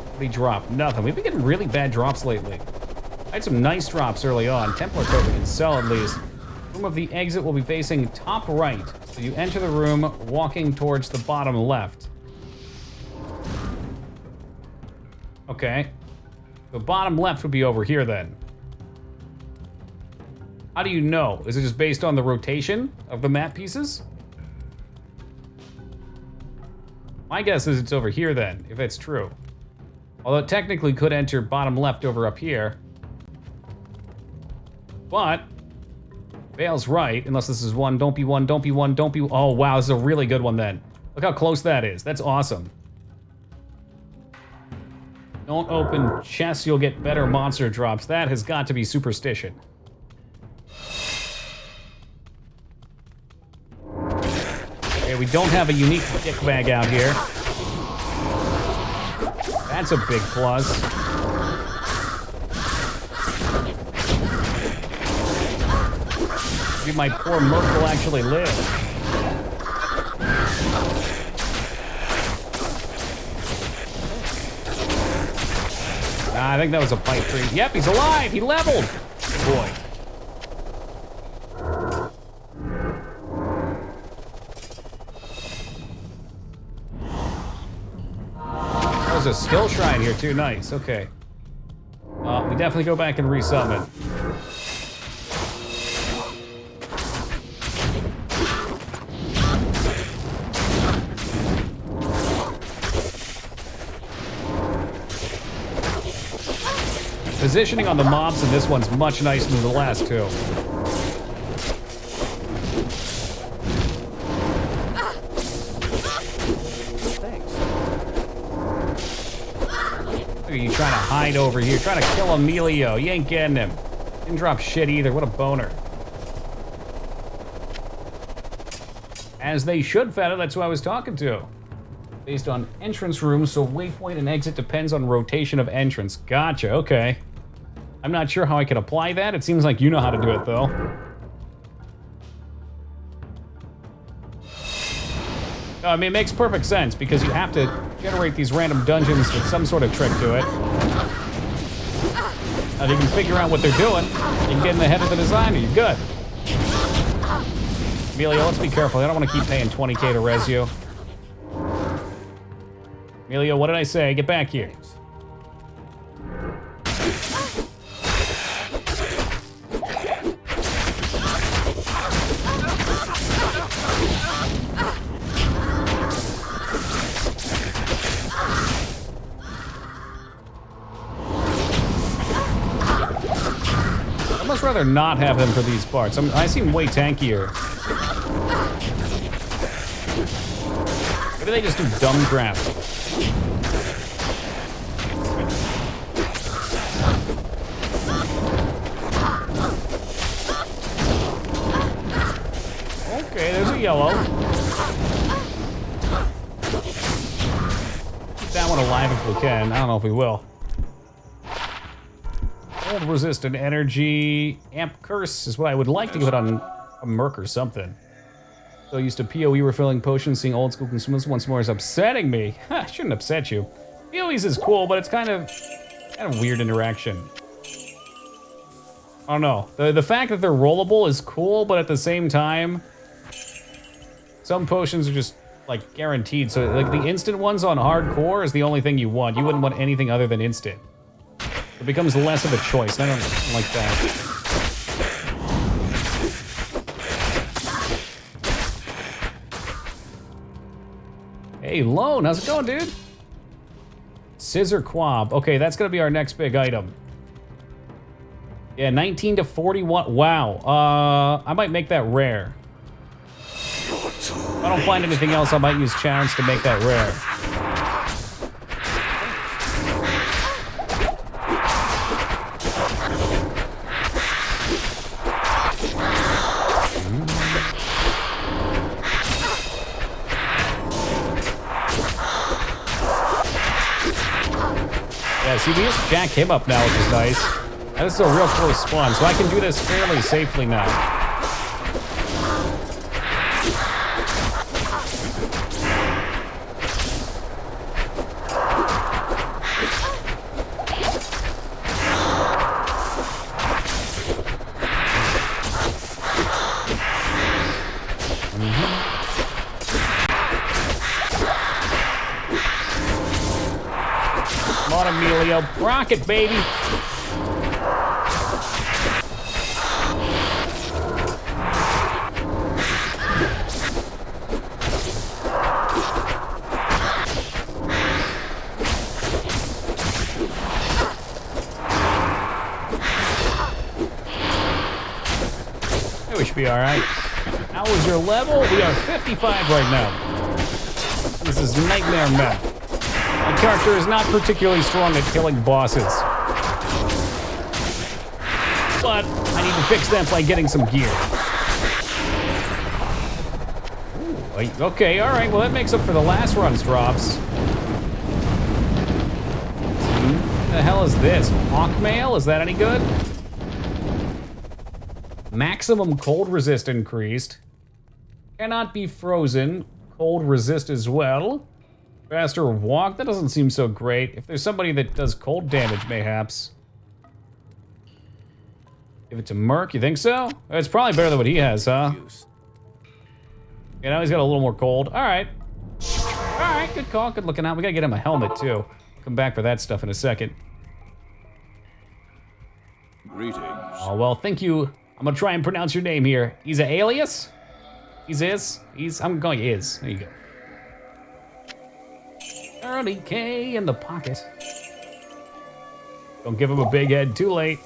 What did he drop? Nothing. We've been getting really bad drops lately. I had some nice drops early on. Templar code we can sell at least. Room of the exit will be facing top right. So you enter the room walking towards the bottom left. Okay. The bottom left would be over here then. How do you know? Is it just based on the rotation of the map pieces? My guess is it's over here then, if it's true. Although it technically could enter bottom left over up here. But Vale's right, unless this is one. Don't be one, don't be one, don't be... Oh, wow, this is a really good one then. Look how close that is. That's awesome. Don't open chests, you'll get better monster drops. That has got to be superstition. Okay, we don't have a unique dick bag out here. That's a big plus. Maybe my poor Merc will actually live. I think that was a pipe tree. Yep, he's alive! He leveled! Boy. There's a skill shrine here too. Nice, okay. We definitely go back and resummon. Positioning on the mobs in this one's much nicer than the last two. Thanks. Look at you trying to hide over here, trying to kill Emilio. You ain't getting him. Didn't drop shit either. What a boner. As they should, Feta. That's who I was talking to. Based on entrance rooms, so waypoint and exit depends on rotation of entrance. Gotcha, okay. I'm not sure how I can apply that. It seems like you know how to do it, though. No, I mean, it makes perfect sense, because you have to generate these random dungeons with some sort of trick to it. If you can figure out what they're doing, you can get in the head of the designer, you're good. Emilio, let's be careful. I don't want to keep paying 20K to res you. Emilio, what did I say? Get back here. I'd much rather not have them for these parts. I seem way tankier. Maybe they just do dumb crap. Okay, there's a yellow. Keep that one alive if we can. I don't know if we will. Old resistant energy. Amp curse is what I would like to get on a Merc or something. So used to PoE refilling potions, seeing old school consumers once more is upsetting me. Ha, shouldn't upset you. PoEs is cool, but it's kind of weird interaction. I don't know. The fact that they're rollable is cool, but at the same time, some potions are just like guaranteed. So like the instant ones on hardcore is the only thing you want. You wouldn't want anything other than instant. It becomes less of a choice. I don't like that. Hey, Lone, how's it going, dude? Scissor Quab. Okay, that's gonna be our next big item. Yeah, 19 to 41. Wow. I might make that rare. If I don't find anything else, I might use challenge to make that rare. Yeah, see, we just jack him up now, which is nice. And this is a real close spawn, so I can do this fairly safely now. Come on, Emilio. Rocket, baby. We should be all right. How is your level? We are 55 right now. This is nightmare meth. My character is not particularly strong at killing bosses. But I need to fix that by getting some gear. Ooh, okay, alright, well that makes up for the last run's drops. What the hell is this? Hawkmail? Is that any good? Maximum cold resist increased. Cannot be frozen. Cold resist as well. Faster walk? That doesn't seem so great. If there's somebody that does cold damage, mayhaps. Give it to Merc, you think so? It's probably better than what he has, huh? Yeah, now he's got a little more cold. Alright. Alright, good call, good looking out. We gotta get him a helmet, too. Come back for that stuff in a second. Greetings. Oh, well, thank you. I'm gonna try and pronounce your name here. He's an alias? I'm going is. There you go. 30K in the pocket. Don't give him a big head too late.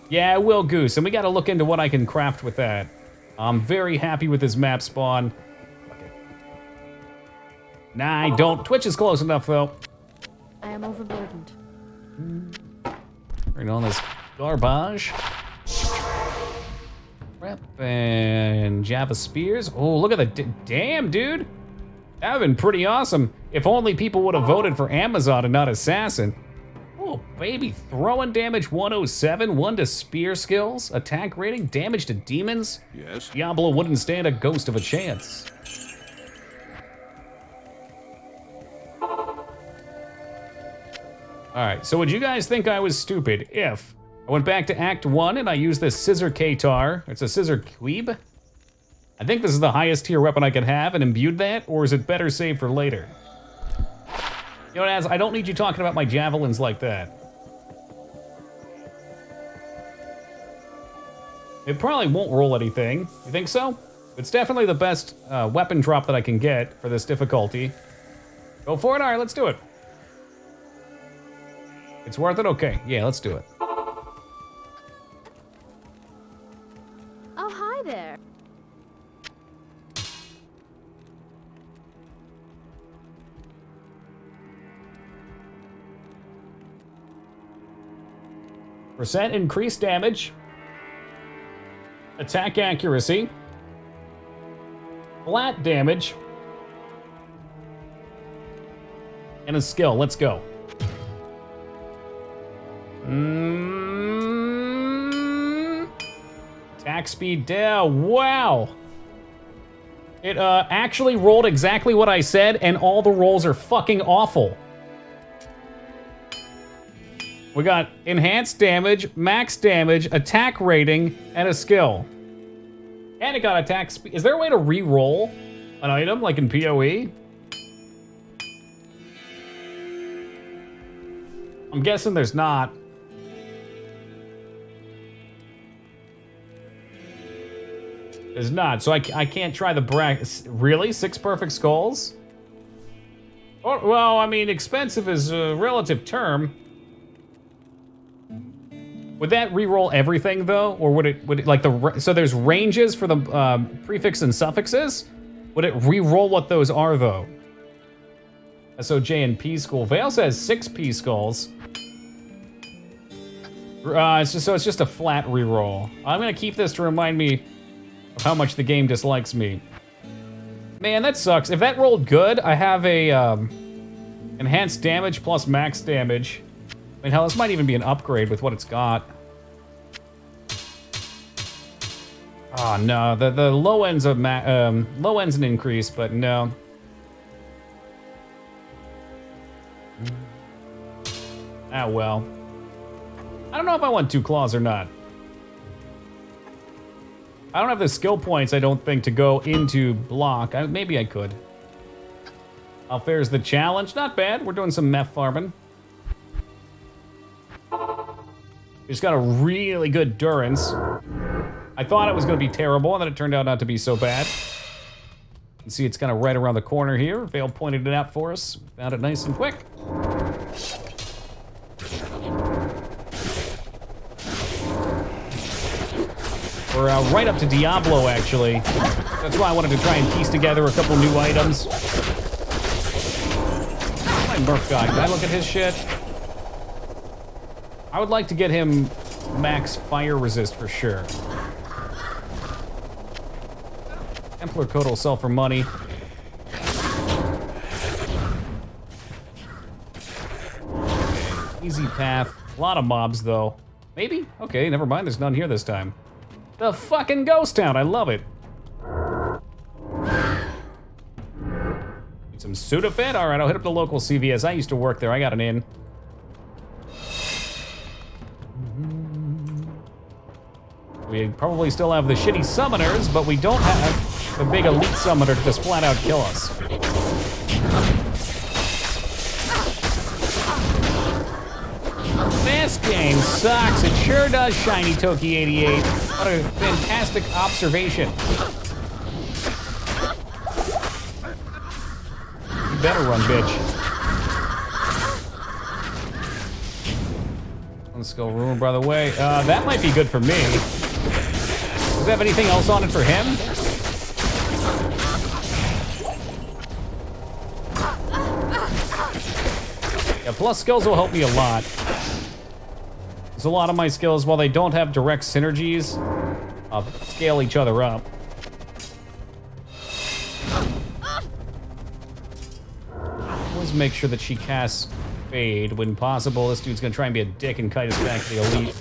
Yeah, Will Goose, and we gotta look into what I can craft with that. I'm very happy with this map spawn. Okay. Nah, I don't. Twitch is close enough, though. I am overburdened. Bring on this garbage. Rep and Java Spears. Oh, look at the damn, dude. That would have been pretty awesome if only people would have voted for Amazon and not Assassin. Oh, baby. Throwing damage 107, 1 to spear skills, attack rating, damage to demons. Yes? Diablo wouldn't stand a ghost of a chance. Alright, so would you guys think I was stupid if I went back to Act 1 and I used this Scissor Katar? It's a Scissor Queeb. I think this is the highest tier weapon I could have and imbued that, or is it better saved for later? You know what, Az, I don't need you talking about my javelins like that. It probably won't roll anything. You think so? It's definitely the best weapon drop that I can get for this difficulty. Go for it? All right, let's do it. It's worth it? Okay, yeah, let's do it. Oh, hi there. Percent increased damage. Attack accuracy. Flat damage. And a skill. Let's go. Attack speed down. Wow. It actually rolled exactly what I said, and all the rolls are fucking awful. We got enhanced damage, max damage, attack rating, and a skill. And it got attack speed. Is there a way to re-roll an item like in PoE? I'm guessing there's not. There's not, so I can't try the bracket. Really? 6 perfect skulls? Oh, well, I mean, expensive is a relative term. Would that re-roll everything though, or would it like so there's ranges for the prefix and suffixes? Would it re-roll what those are though? SOJ and P skull. Vale says 6 P skulls. It's just a flat re-roll. I'm gonna keep this to remind me of how much the game dislikes me. Man, that sucks. If that rolled good, I have a enhanced damage plus max damage. I mean, hell, this might even be an upgrade with what it's got. Oh no, the low end's low end's an increase, but no. Ah well. I don't know if I want 2 claws or not. I don't have the skill points, I don't think, to go into block. Maybe I could. How fares the challenge? Not bad. We're doing some meth farming. It's got a really good durance. I thought it was going to be terrible, and then it turned out not to be so bad. You can see it's kind of right around the corner here. Vale pointed it out for us. Found it nice and quick. We're right up to Diablo, actually. That's why I wanted to try and piece together a couple new items. My Murph guy, can I look at his shit? I would like to get him max fire resist for sure. Templar coat will sell for money. Easy path. A lot of mobs, though. Maybe? Okay, never mind. There's none here this time. The fucking ghost town. I love it. Need some Sudafed? All right, I'll hit up the local CVS. I used to work there. I got an in. We probably still have the shitty summoners, but we don't have the big elite summoner to just flat out kill us. This game sucks. It sure does, Shiny Toki 88. What a fantastic observation. You better run, bitch. Let's go rumor, by the way. That might be good for me. Does it have anything else on it for him? Yeah, plus skills will help me a lot. There's a lot of my skills, while they don't have direct synergies, scale each other up. Always make sure that she casts Fade when possible. This dude's gonna try and be a dick and kite us back to the elite.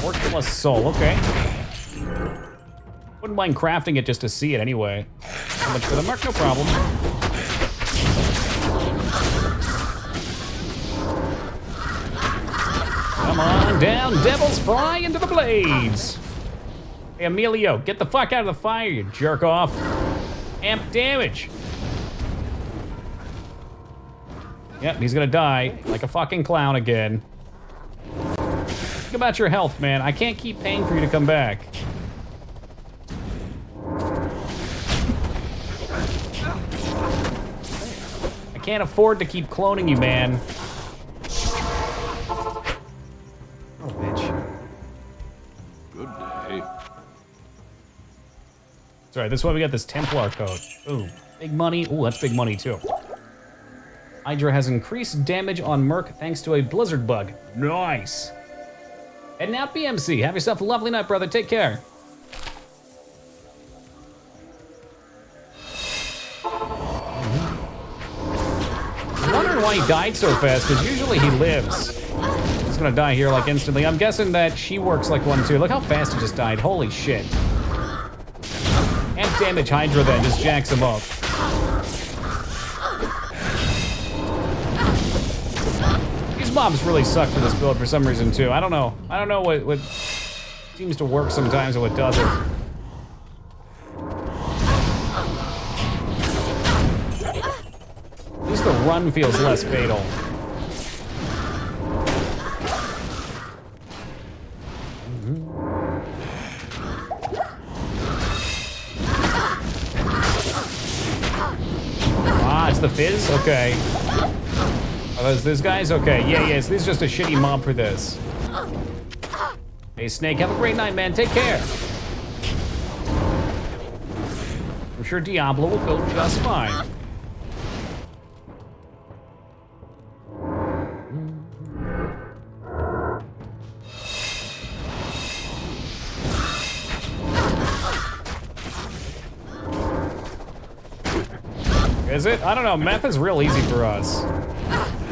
Orc plus soul, okay. Wouldn't mind crafting it just to see it anyway. How much for the mark? No problem. Come on down, devils, fly into the blades. Hey, Emilio, get the fuck out of the fire, you jerk off. Amp damage. Yep, he's gonna die like a fucking clown again. Think about your health, man. I can't keep paying for you to come back. I can't afford to keep cloning you, man. Oh, bitch. Good day. That's right, this is why we got this Templar coat. Ooh, big money. Ooh, that's big money, too. Hydra has increased damage on Merc thanks to a blizzard bug. Nice. Heading out, BMC. Have yourself a lovely night, brother. Take care. I'm wondering why he died so fast, because usually he lives. He's gonna die here, like, instantly. I'm guessing that she works like one, too. Look how fast he just died. Holy shit. And damage Hydra then just jacks him up. These mobs really suck for this build for some reason, too. I don't know. I don't know what seems to work sometimes and what doesn't. At least the run feels less fatal. Ah, it's the fizz? Okay. Are those these guys? Okay, yeah, this is just a shitty mob for this. Hey, Snake, have a great night, man. Take care. I'm sure Diablo will go just fine. Is it? I don't know. Meth is real easy for us.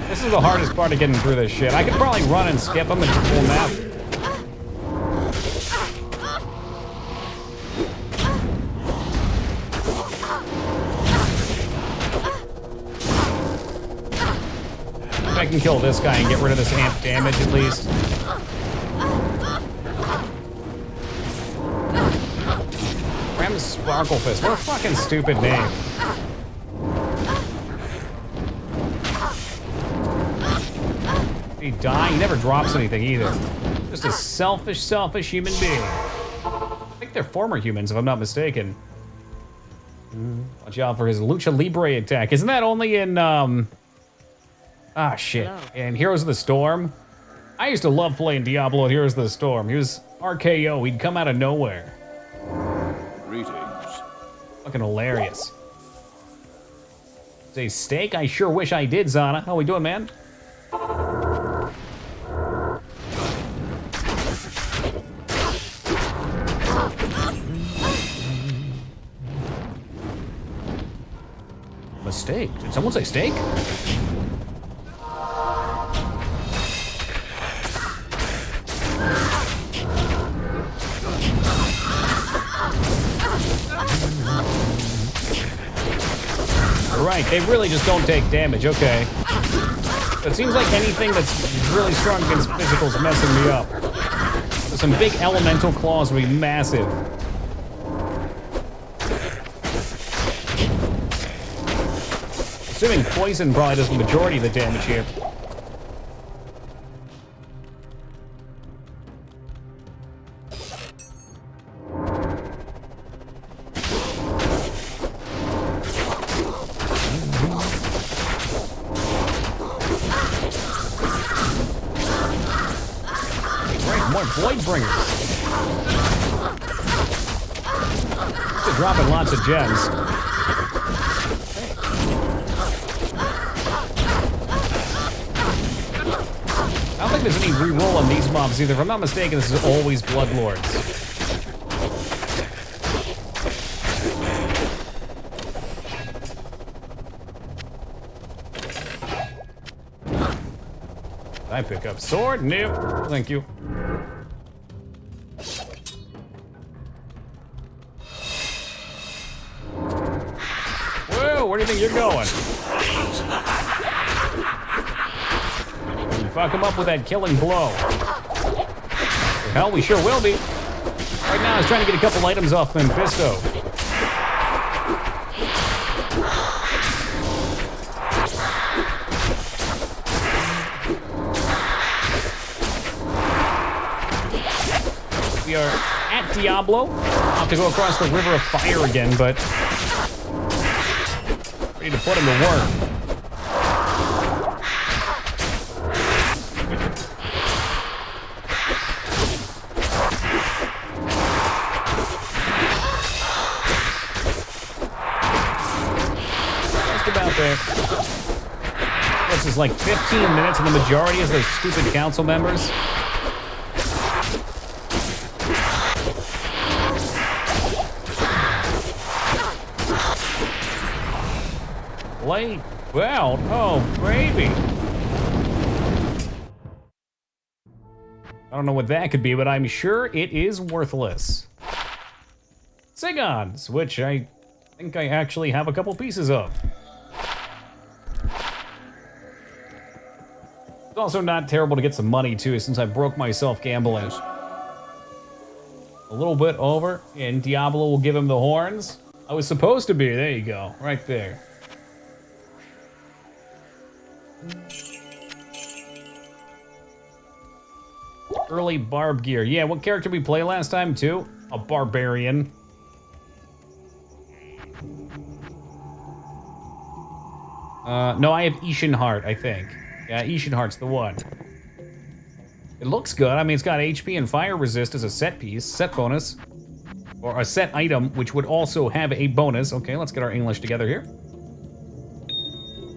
This is the hardest part of getting through this shit. I could probably run and skip them and just pull meth. If I can kill this guy and get rid of this amp damage at least. Ram Sparkle Fist. What a fucking stupid name. He die? He never drops anything either. Just a selfish human being. I think they're former humans, if I'm not mistaken. Watch out for his Lucha Libre attack. Isn't that only in, Ah, shit. Hello. In Heroes of the Storm? I used to love playing Diablo at Heroes of the Storm. He was RKO. He'd come out of nowhere. Greetings. Fucking hilarious. Say steak? I sure wish I did, Zana. How we doing, man? Mistake. Did someone say steak? Right, they really just don't take damage, okay. It seems like anything that's really strong against physical's messing me up. So some big elemental claws will be massive. Assuming poison probably does the majority of the damage here. More Void Bringers. They're dropping lots of gems. I don't think there's any reroll on these mobs either. If I'm not mistaken, this is always Bloodlords. I pick up sword? Nope. Thank you. Whoa, where do you think you're going? You fuck him up with that killing blow. Hell, we sure will be. Right now, I was trying to get a couple items off Mephisto. We are at Diablo. I'll have to go across the River of Fire again, but ready to put him to work. Just about there. What's this, like 15 minutes, and the majority is those stupid council members? Late. Well, oh, baby. I don't know what that could be, but I'm sure it is worthless. Zigons, which I think I actually have a couple pieces of. It's also not terrible to get some money, too, since I broke myself gambling. A little bit over, and Diablo will give him the horns. I was supposed to be. There you go. Right there. Early barb gear. Yeah, what character we play last time, too? A barbarian. No, I have Ishin Heart, I think. Yeah, Ishin Heart's the one. It looks good. I mean, it's got HP and fire resist as a set piece, set bonus. Or a set item, which would also have a bonus. Okay, let's get our English together here.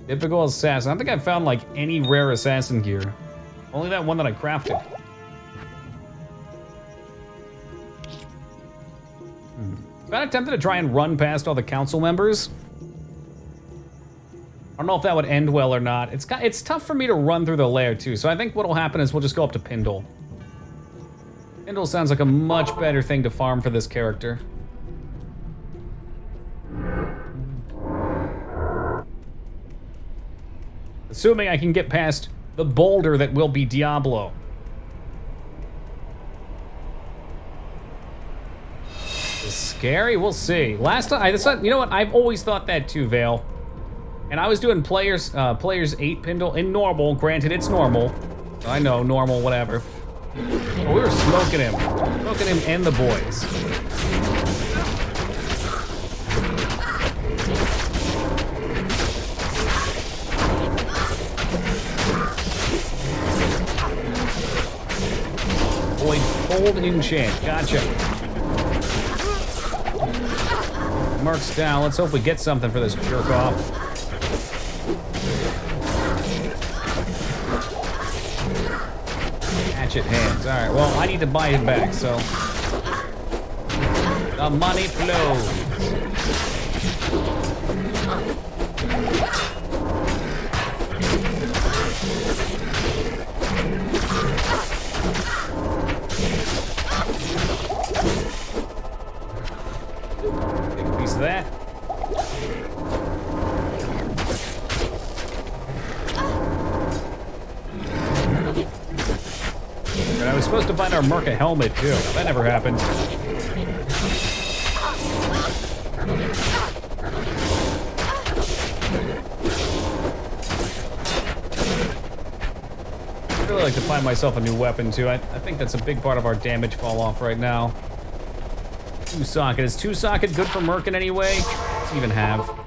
Typical assassin. I don't think I've found, like, any rare assassin gear. Only that one that I crafted. I attempted to try and run past all the council members. I don't know if that would end well or not. It's tough for me to run through the lair, too, so I think what'll happen is we'll just go up to Pindle. Pindle sounds like a much better thing to farm for this character. Assuming I can get past the boulder that will be Diablo. It's scary? We'll see. Last time, you know what? I've always thought that too, Vale. And I was doing players 8 Pindle in normal. Granted, it's normal. I know, normal, whatever. But we were smoking him. Smoking him and the boys. Boy, cold enchant. Gotcha. Merc's down. Let's hope we get something for this jerk off. hatchet hands. All right, well, I need to buy it back, so. The money flows. Take a piece of that. And I was supposed to find our Merca helmet too. That never happened. I'd really like to find myself a new weapon too. I think that's a big part of our damage fall off right now. 2-socket. Is 2-socket good for Merkin anyway? What's it even have? I'll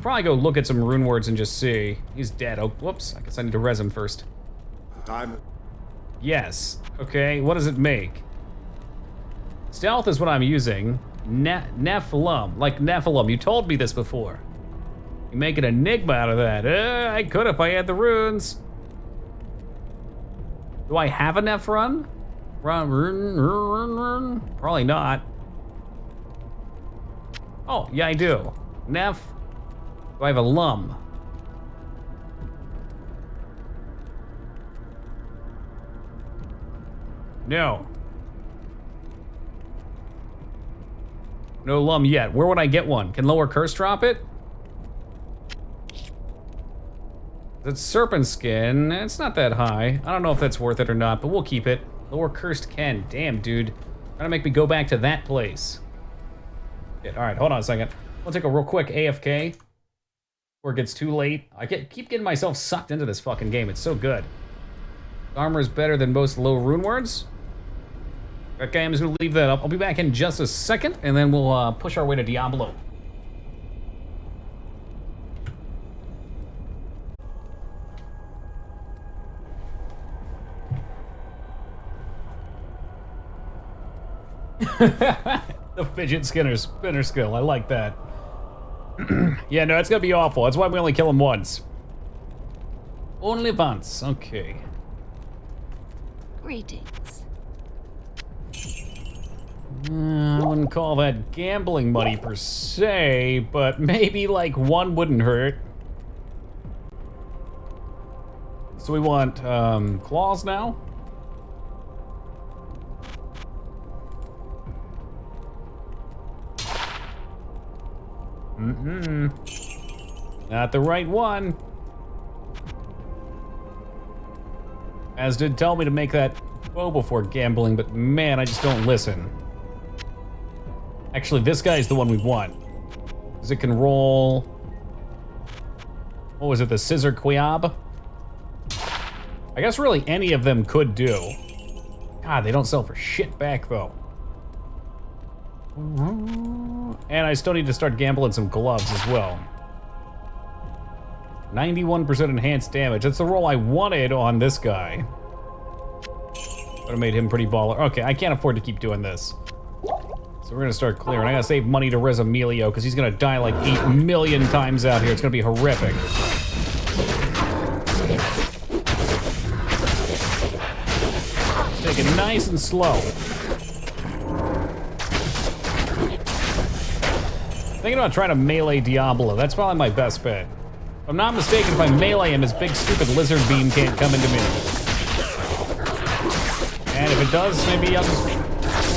probably go look at some rune words and just see. He's dead. Oh, whoops. I guess I need to res him first. Time. Yes. Okay, what does it make? Stealth is what I'm using. Nephilim. Like Nephilim. You told me this before. You make an enigma out of that. I could if I had the runes. Do I have a Neph run? Run. Probably not. Oh, yeah, I do. Neph. Do I have a lum? No. No lum yet. Where would I get one? Can lower curse drop it? That's serpent skin. It's not that high. I don't know if that's worth it or not, but we'll keep it. Lower cursed Ken. Damn, dude. Trying to make me go back to that place. All right, hold on a second. We'll take a real quick AFK before it gets too late. I keep getting myself sucked into this fucking game. It's so good. Armor is better than most low rune words. Okay, I'm just gonna leave that up. I'll be back in just a second, and then we'll push our way to Diablo. The fidget spinner skill, I like that. Yeah, no, it's gonna be awful. That's why we only kill him once. Only once, okay. Greetings. I wouldn't call that gambling money per se, but maybe like one wouldn't hurt. So we want claws now. Not the right one. As did tell me to make that bow before gambling, but man, I just don't listen. Actually, this guy's the one we want. Because it can roll... What was it, the Scissor Quiab? I guess really any of them could do. God, they don't sell for shit back, though. And I still need to start gambling some gloves as well. 91% enhanced damage. That's the roll I wanted on this guy. Would have made him pretty baller. Okay, I can't afford to keep doing this. So we're gonna start clearing. I gotta save money to res Emilio, because he's gonna die like 8 million times out here. It's gonna be horrific. Let's take it nice and slow. Thinking about trying to melee Diablo. That's probably my best bet. If I'm not mistaken, if I melee him, his big stupid lizard beam can't come into me. And if it does, maybe I'll just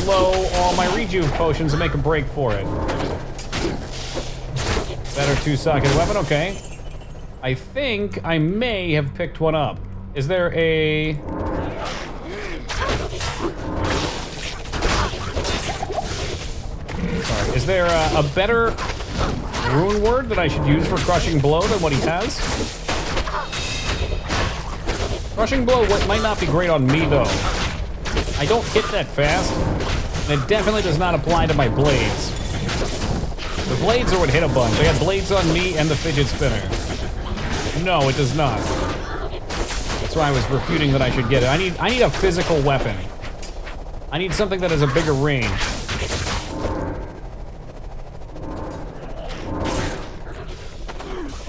slow all my rejuve potions and make a break for it. Better 2-socket weapon, okay. I think I may have picked one up. Is there a... Sorry, is there a better rune word that I should use for Crushing Blow than what he has? Crushing Blow might not be great on me, though. I don't hit that fast, and it definitely does not apply to my blades. The blades are what hit a bunch. I got blades on me and the fidget spinner. No, it does not. That's why I was refuting that I should get it. I need a physical weapon. I need something that has a bigger range.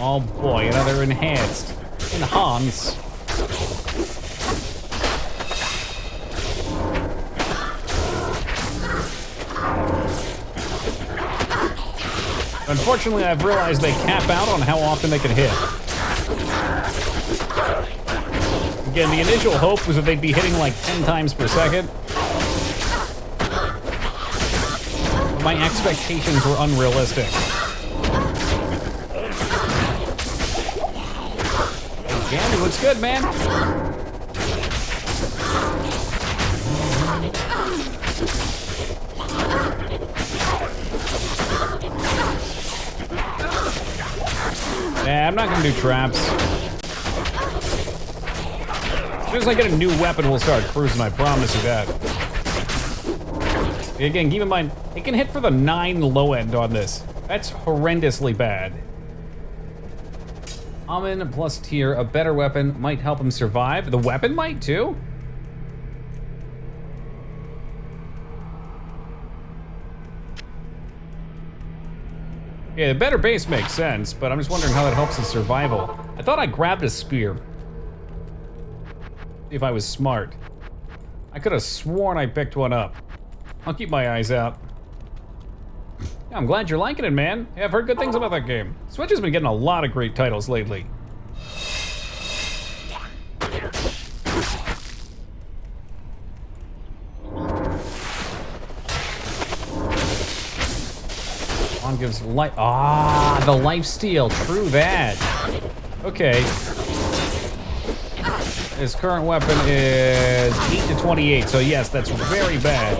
Oh boy, another enhance. Enhance. Unfortunately, I've realized they cap out on how often they can hit. Again, the initial hope was that they'd be hitting like 10 times per second. But my expectations were unrealistic. Hey, Gammy, what's good, man? Nah, I'm not gonna do traps. As soon as I get a new weapon, we'll start cruising, I promise you that. Again, keep in mind, it can hit for the 9 low end on this. That's horrendously bad. Amin plus tier, a better weapon might help him survive. The weapon might too? Yeah, the better base makes sense, but I'm just wondering how that helps his survival. I thought I grabbed a spear. If I was smart. I could have sworn I picked one up. I'll keep my eyes out. Yeah, I'm glad you're liking it, man. Yeah, I've heard good things about that game. Switch has been getting a lot of great titles lately. On gives life. Ah, the life steal. True that. Okay. His current weapon is 8 to 28, so yes, that's very bad.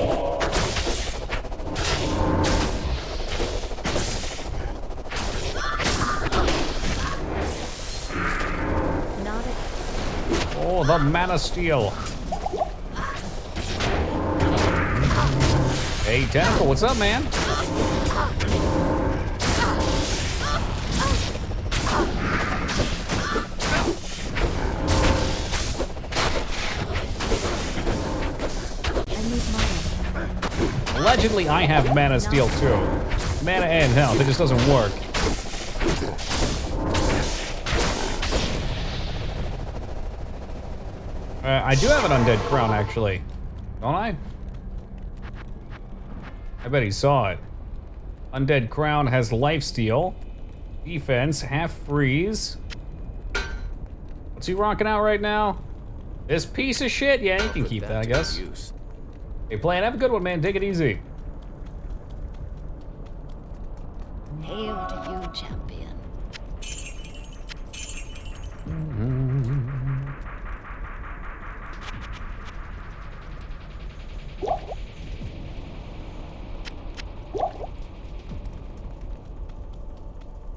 Oh, the mana steal. Hey, Tentacle, what's up, man? Allegedly, I have mana steal too. Mana and health, it just doesn't work. I do have an undead crown, actually. Don't I? I bet he saw it. Undead crown has lifesteal, defense, half freeze. What's he rocking out right now? This piece of shit? Yeah, you can keep that, I guess. Hey, Plan, have a good one, man. Take it easy. Hail to you, champion.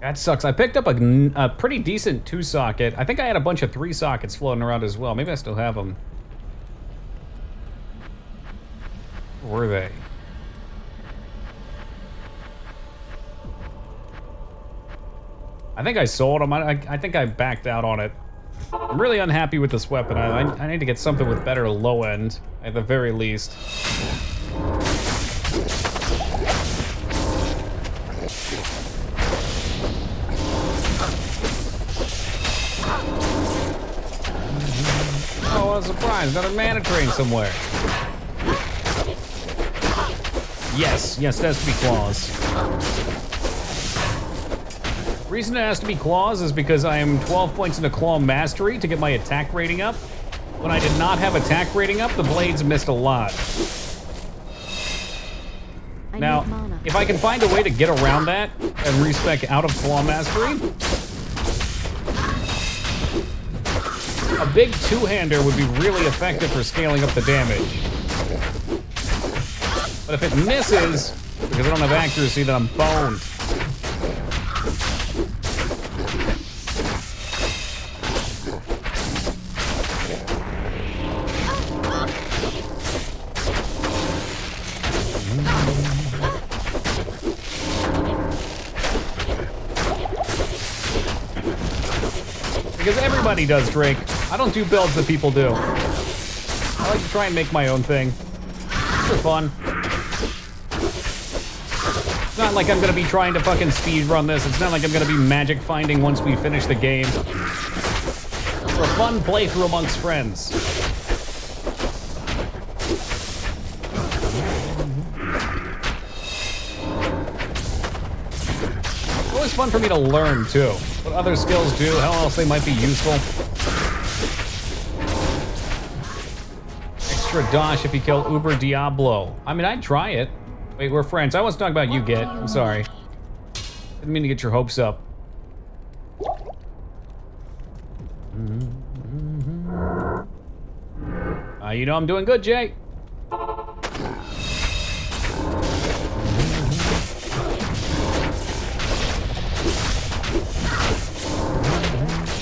That sucks. I picked up a pretty decent 2-socket. I think I had a bunch of 3 sockets floating around as well. Maybe I still have them. Where were they? I think I sold them. I think I backed out on it. I'm really unhappy with this weapon. I need to get something with better low end, at the very least. Oh, what a surprise. Another mana train somewhere. Yes, yes, it has to be claws. The reason it has to be claws is because I am 12 points into claw mastery to get my attack rating up. When I did not have attack rating up, the blades missed a lot. Now, if I can find a way to get around that and respec out of claw mastery, a big 2-hander would be really effective for scaling up the damage. But if it misses, because I don't have accuracy, then I'm boned. Because everybody does, Drake. I don't do builds that people do. I like to try and make my own thing. It's for fun. It's not like I'm gonna be trying to fucking speedrun this. It's not like I'm gonna be magic finding once we finish the game. It's a fun playthrough amongst friends. fun for me to learn, too. What other skills do, how else they might be useful. Extra dosh if you kill Uber Diablo. I mean, I'd try it. Wait, we're friends. I wasn't talking about you, Git. I'm sorry. Didn't mean to get your hopes up. You know I'm doing good, Jay.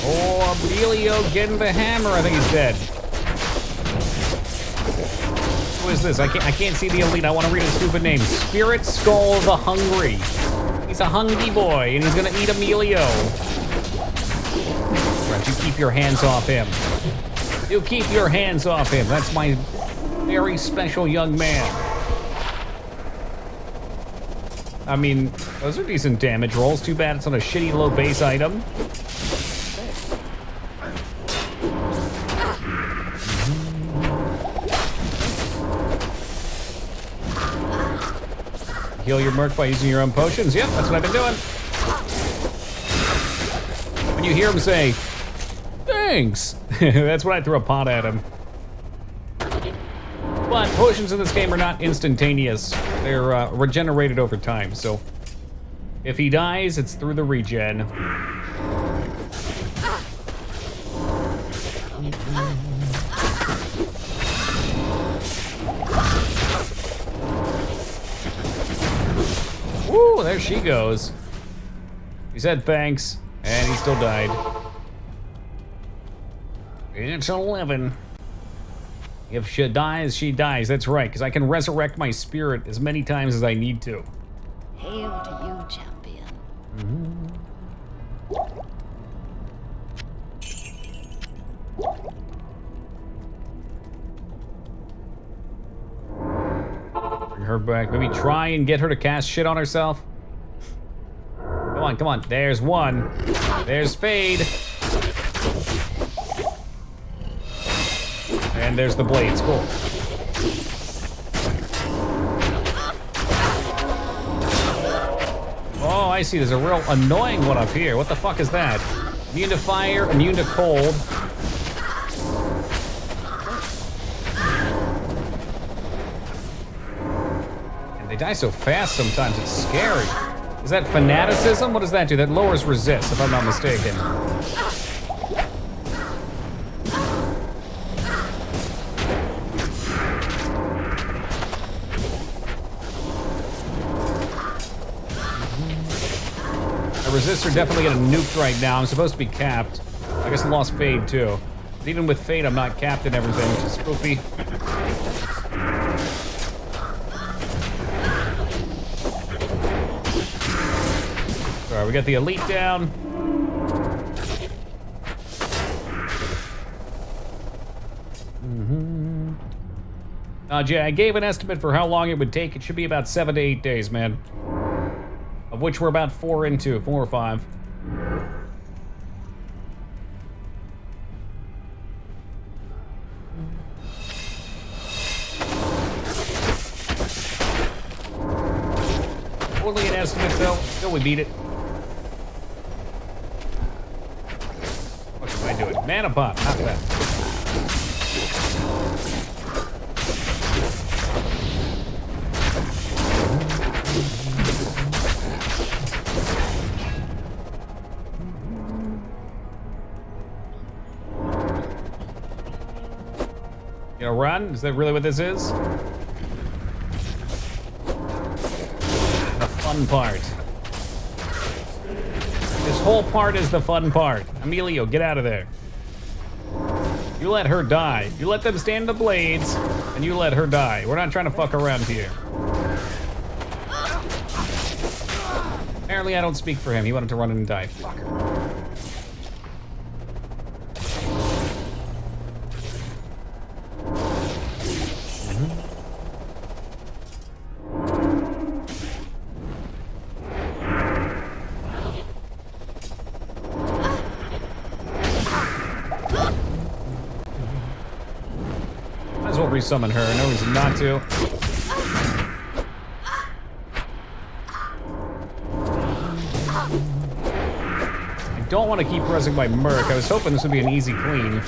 Oh, Emilio getting the hammer. I think he's dead. Who is this? I can't see the elite. I want to read his stupid name. Spirit Skull the Hungry. He's a hungry boy, and he's gonna eat Emilio. Right, you keep your hands off him. You keep your hands off him. That's my very special young man. I mean, those are decent damage rolls. Too bad it's on a shitty low base item. Heal your merc by using your own potions. Yep, that's what I've been doing. When you hear him say, thanks, that's when I throw a pot at him. But potions in this game are not instantaneous. They're regenerated over time, so if he dies, it's through the regen. Woo, there she goes. He said thanks, and he still died. It's 11. If she dies, she dies. That's right, because I can resurrect my spirit as many times as I need to. Hail to you, champion. Bring her back. Maybe try and get her to cast shit on herself. Come on, come on. There's one. There's Fade. And there's the blades. Cool. Oh, I see. There's a real annoying one up here. What the fuck is that? Immune to fire, immune to cold. And they die so fast sometimes. It's scary. Is that fanaticism? What does that do? That lowers resist, if I'm not mistaken. Resistor definitely getting nuked right now. I'm supposed to be capped. I guess I lost Fade too. But even with Fade, I'm not capped and everything, which is spoopy. Alright, we got the elite down. Jay, I gave an estimate for how long it would take. It should be about 7 to 8 days, man. Of which we're about 4 into, 4 or 5. Only an estimate though, still we beat it. What am I doing? Mana pop, not bad. You know, run? Is that really what this is? The fun part. This whole part is the fun part. Emilio, get out of there. You let her die. You let them stand the blades, and you let her die. We're not trying to fuck around here. Apparently I don't speak for him. He wanted to run in and die. Fucker. Resummon her, no reason not to. don't want to keep pressing my Merc. I was hoping this would be an easy clean.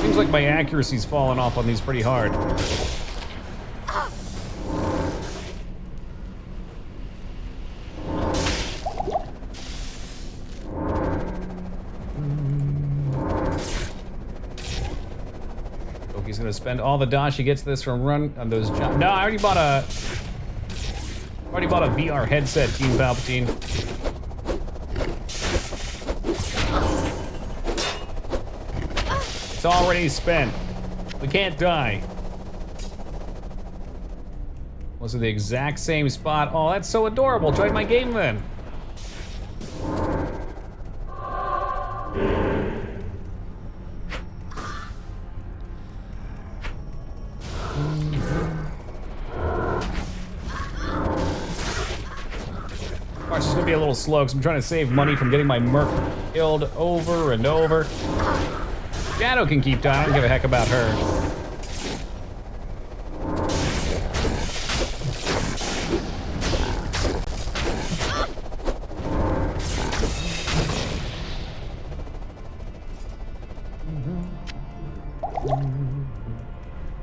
Seems like my accuracy's fallen off on these pretty hard. He's gonna spend all the dash he gets this from run on those jump. No, I already bought a VR headset, Team Palpatine. It's already spent. We can't die. Was it the exact same spot? Oh, that's so adorable. Join my game then. It's just gonna be a little slow because I'm trying to save money from getting my Merc killed over and over. Shadow can keep dying. I don't give a heck about her.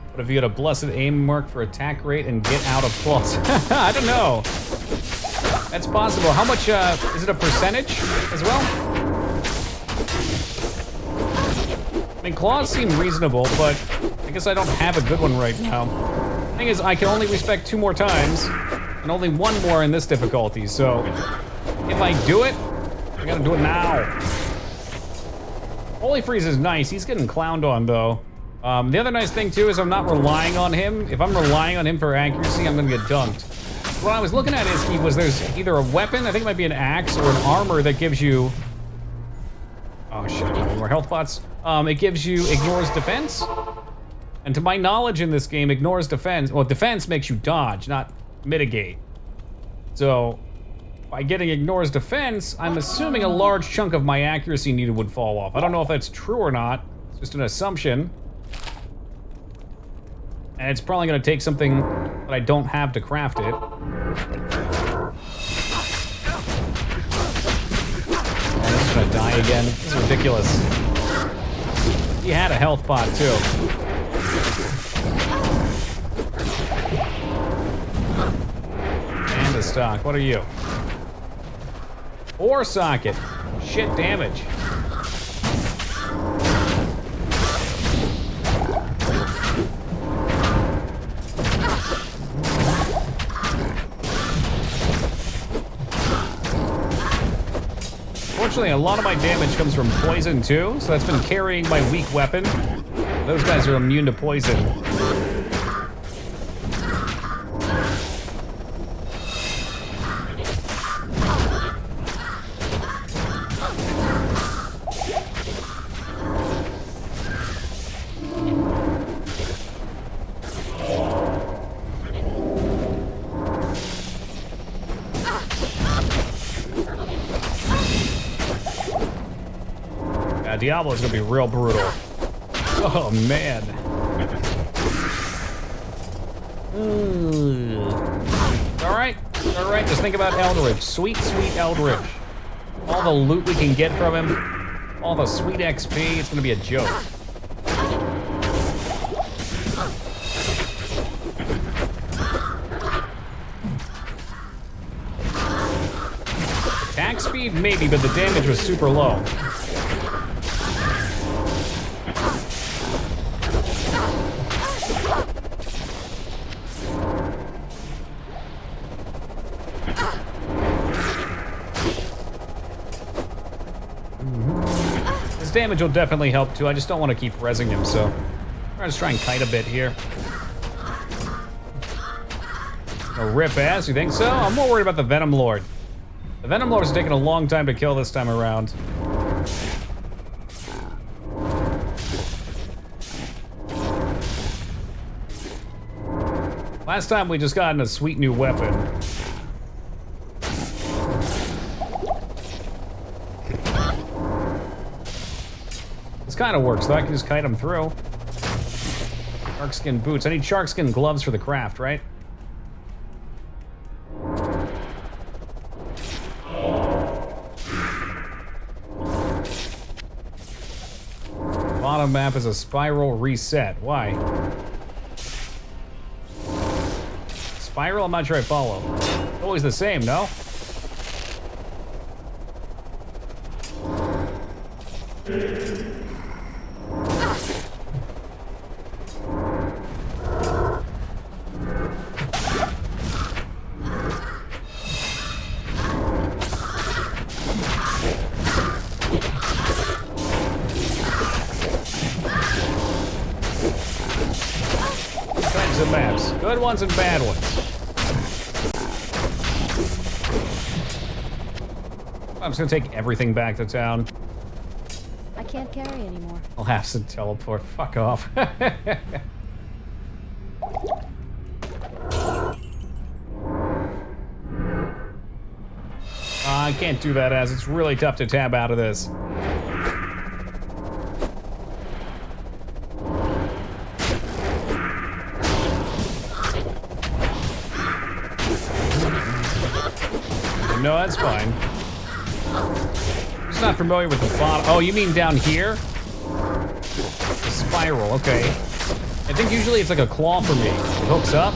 What if you had a blessed aim mark for attack rate and get out of claws? I don't know. That's possible. How much, is it a percentage as well? I mean, claws seem reasonable, but I guess I don't have a good one right now. Thing is, I can only respect 2 more times, and only 1 more in this difficulty, so if I do it, I gotta do it now. Holy Freeze is nice. He's getting clowned on, though. The other nice thing, too, is I'm not relying on him. If I'm relying on him for accuracy, I'm gonna get dunked. What I was looking at is there's either a weapon, I think it might be an axe, or an armor that gives you... Oh shit, more health pots. It gives you ignores defense. And to my knowledge in this game, ignores defense, well, defense makes you dodge, not mitigate. So, by getting ignores defense, I'm assuming a large chunk of my accuracy needed would fall off. I don't know if that's true or not, it's just an assumption. And it's probably gonna take something that I don't have to craft it. Oh, this is gonna die again. This is ridiculous. He had a health pot too. And a stock. What are you? 4 socket. Shit damage. Unfortunately, a lot of my damage comes from poison too, so that's been carrying my weak weapon. Those guys are immune to poison. Diablo is gonna be real brutal. Oh man. Alright, alright, just think about Eldridge. Sweet, sweet Eldridge. All the loot we can get from him, all the sweet XP, it's gonna be a joke. Attack speed, maybe, but the damage was super low. Damage will definitely help too. I just don't want to keep rezzing him, so I'm gonna just try and kite a bit here. A rip ass, you think so? I'm more worried about the Venom Lord. The Venom Lord's taking a long time to kill this time around. Last time we just got in a sweet new weapon. This kind of works, though. I can just kite him through. Sharkskin boots. I need sharkskin gloves for the craft, right? Bottom map is a spiral reset. Why? Spiral? I'm not sure I follow. Always the same, no? Kinds of maps. Good ones and bad ones. I'm just gonna take everything back to town. I can't carry anymore. I'll have to teleport. Fuck off. I can't do that, as it's really tough to tab out of this. No, that's fine. I'm just not familiar with the bottom. Oh, you mean down here? The spiral, okay. I think usually it's like a claw for me. It hooks up.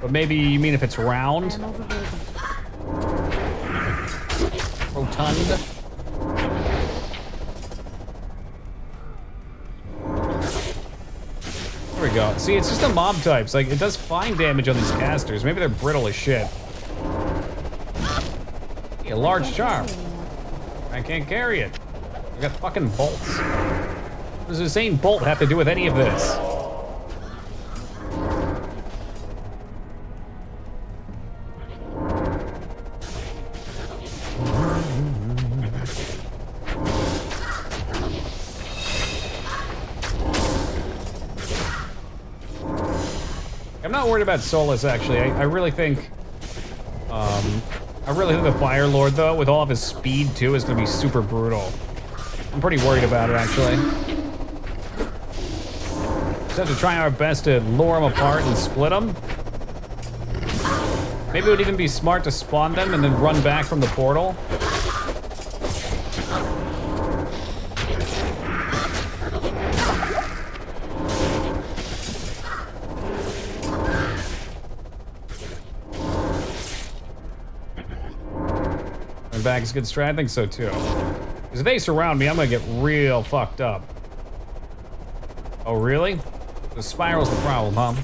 But maybe you mean if it's round? I'm overburdened. Rotund. There we go. See, it's just the mob types. Like, it does fine damage on these casters. Maybe they're brittle as shit. A large charm. I can't carry it. I got fucking bolts. What does the same bolt have to do with any of this? I'm not worried about Solus, actually. I really think the Fire Lord, though, with all of his speed, too, is gonna be super brutal. I'm pretty worried about it, actually. Just have to try our best to lure them apart and split them. Maybe it would even be smart to spawn them and then run back from the portal. Back is a good strat. I think so too. Because if they surround me, I'm gonna get real fucked up. Oh, really? The spiral's the problem, huh?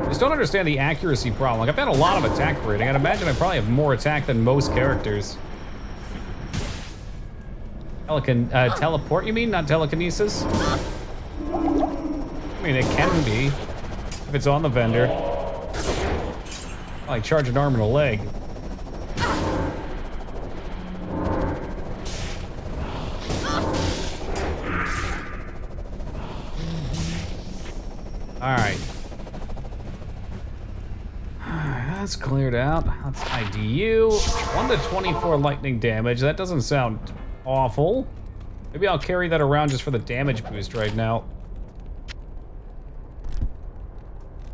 I just don't understand the accuracy problem. Like, I've had a lot of attack rating. I'd imagine I probably have more attack than most characters. Teleport, you mean? Not telekinesis? I mean, it can be. If it's on the vendor. Like charge an arm and a leg. Alright. That's cleared out. That's IDU. 1 to 24 lightning damage. That doesn't sound awful. Maybe I'll carry that around just for the damage boost right now.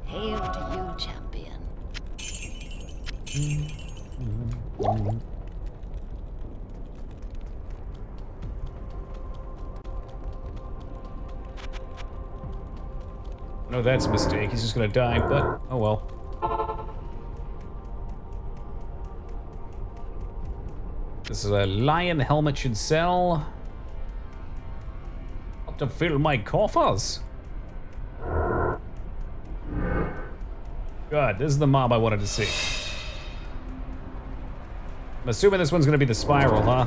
Hail to you, champion. No, that's a mistake. He's just gonna die, but oh well. This is a lion helmet should sell. Up to fill my coffers. Good, this is the mob I wanted to see. I'm assuming this one's gonna be the spiral, huh?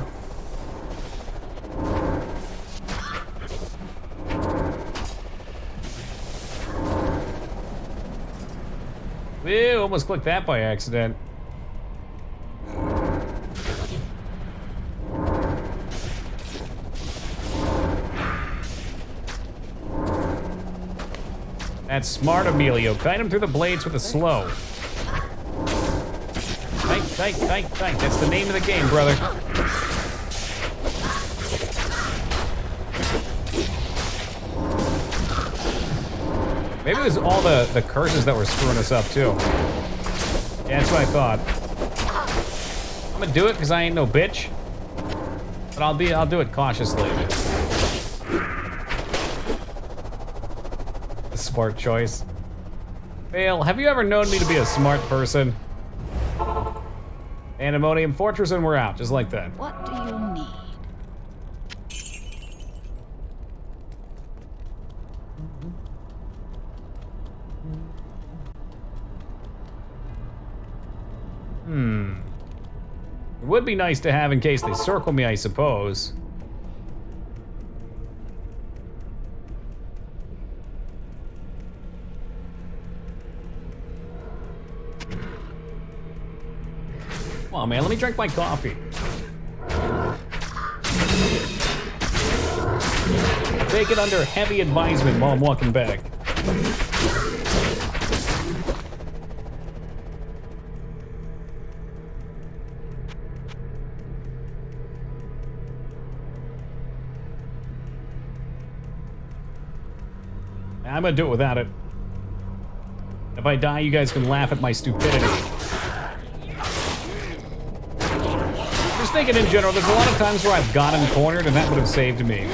Ew, almost clicked that by accident. That's smart, Emilio. Kite him through the blades with a slow. Kite, kite, kite, kite. That's the name of the game, brother. Maybe it was all the curses that were screwing us up, too. Yeah, that's what I thought. I'm gonna do it because I ain't no bitch. But I'll do it cautiously. A smart choice. Fail, have you ever known me to be a smart person? Pandemonium Fortress and we're out, just like that. What do you need? It would be nice to have in case they circle me, I suppose. Come on, man, let me drink my coffee. Take it under heavy advisement while I'm walking back. I'm gonna do it without it. If I die, you guys can laugh at my stupidity. Just thinking in general, there's a lot of times where I've gotten cornered and that would have saved me.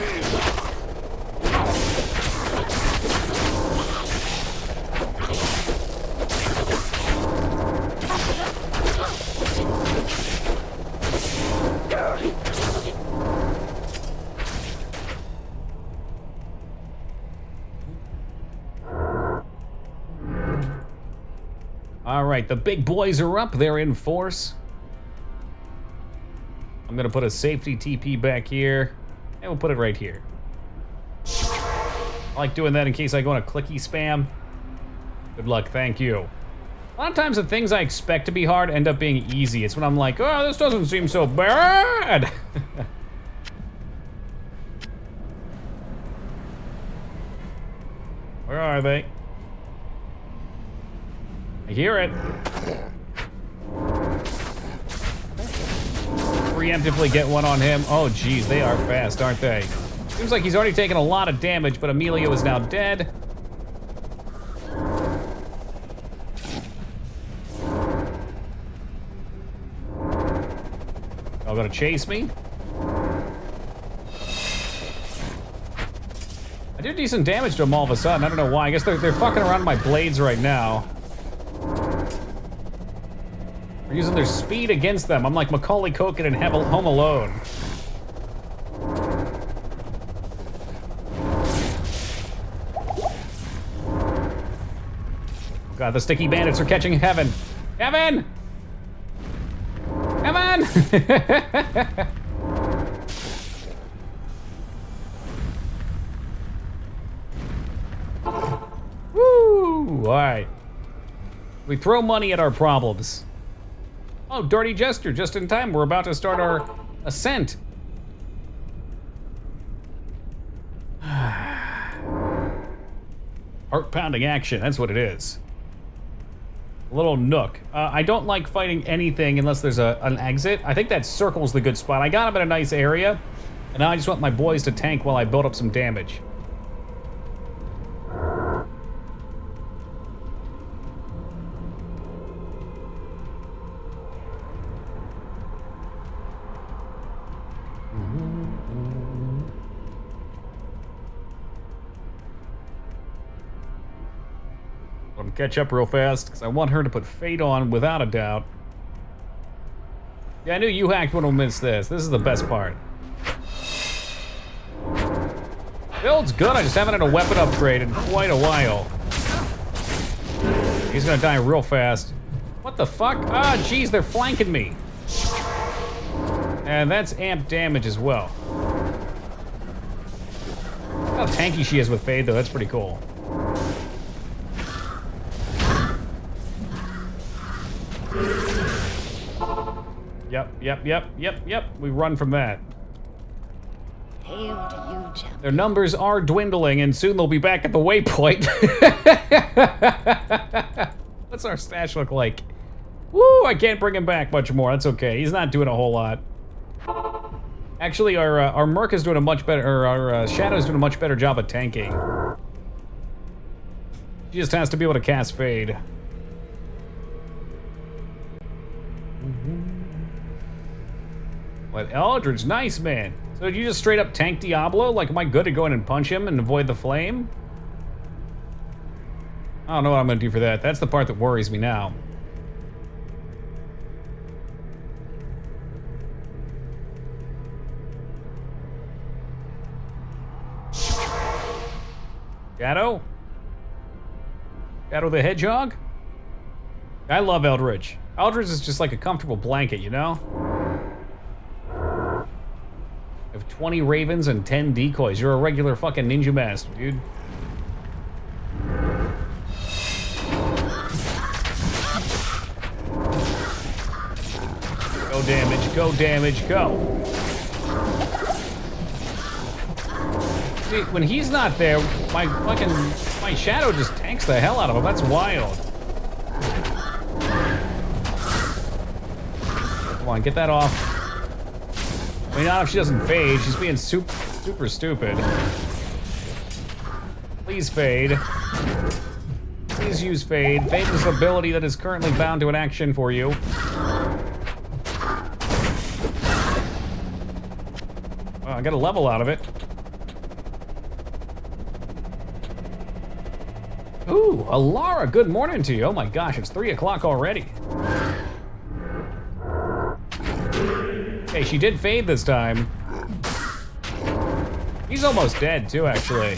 Alright, the big boys are up. They're in force. I'm gonna put a safety TP back here. And we'll put it right here. I like doing that in case I go on a clicky spam. Good luck, thank you. A lot of times the things I expect to be hard end up being easy. It's when I'm like, oh, this doesn't seem so bad. Where are they? I hear it. Preemptively get one on him. Oh, geez, they are fast, aren't they? Seems like he's already taken a lot of damage, but Emilio is now dead. Y'all gonna chase me? I did decent damage to them all of a sudden. I don't know why. I guess they're fucking around my blades right now. We're using their speed against them. I'm like Macaulay Culkin in Home Alone. God, the sticky bandits are catching Heaven. Heaven! Heaven! Woo! Alright. We throw money at our problems. Oh, Dirty Jester, just in time. We're about to start our ascent. Heart-pounding action, that's what it is. A little nook. I don't like fighting anything unless there's an exit. I think that circle's the good spot. I got him in a nice area, and now I just want my boys to tank while I build up some damage. Let me catch up real fast, because I want her to put Fate on without a doubt. Yeah, I knew you hacked wouldn't miss this. This is the best part. Build's good, I just haven't had a weapon upgrade in quite a while. He's gonna die real fast. What the fuck? Ah, jeez, they're flanking me. And that's amp damage as well. Look how tanky she is with Fade, though. That's pretty cool. Yep. We run from that. Hail to you, champion. Their numbers are dwindling, and soon they'll be back at the waypoint. What's our stash look like? Woo, I can't bring him back much more. That's okay. He's not doing a whole lot. Actually, our Merc is doing a much better, or our Shadow's doing a much better job of tanking. She just has to be able to cast Fade. What? Eldridge, nice, man. So did you just straight up tank Diablo? Like, am I good to go in and punch him and avoid the flame? I don't know what I'm gonna do for that. That's the part that worries me now. Shadow? Shadow the Hedgehog? I love Eldridge. Eldridge is just like a comfortable blanket, you know? I have 20 ravens and 10 decoys. You're a regular fucking ninja master, dude. Go damage, go damage, go. See, when he's not there, my shadow just tanks the hell out of him. That's wild. Come on, get that off. I mean, not if she doesn't fade. She's being super stupid. Please fade. Please use fade. Fade is an ability that is currently bound to an action for you. Well, I got a level out of it. Ooh, Alara, good morning to you. Oh my gosh, it's 3 o'clock already. Okay, she did fade this time. He's almost dead too, actually.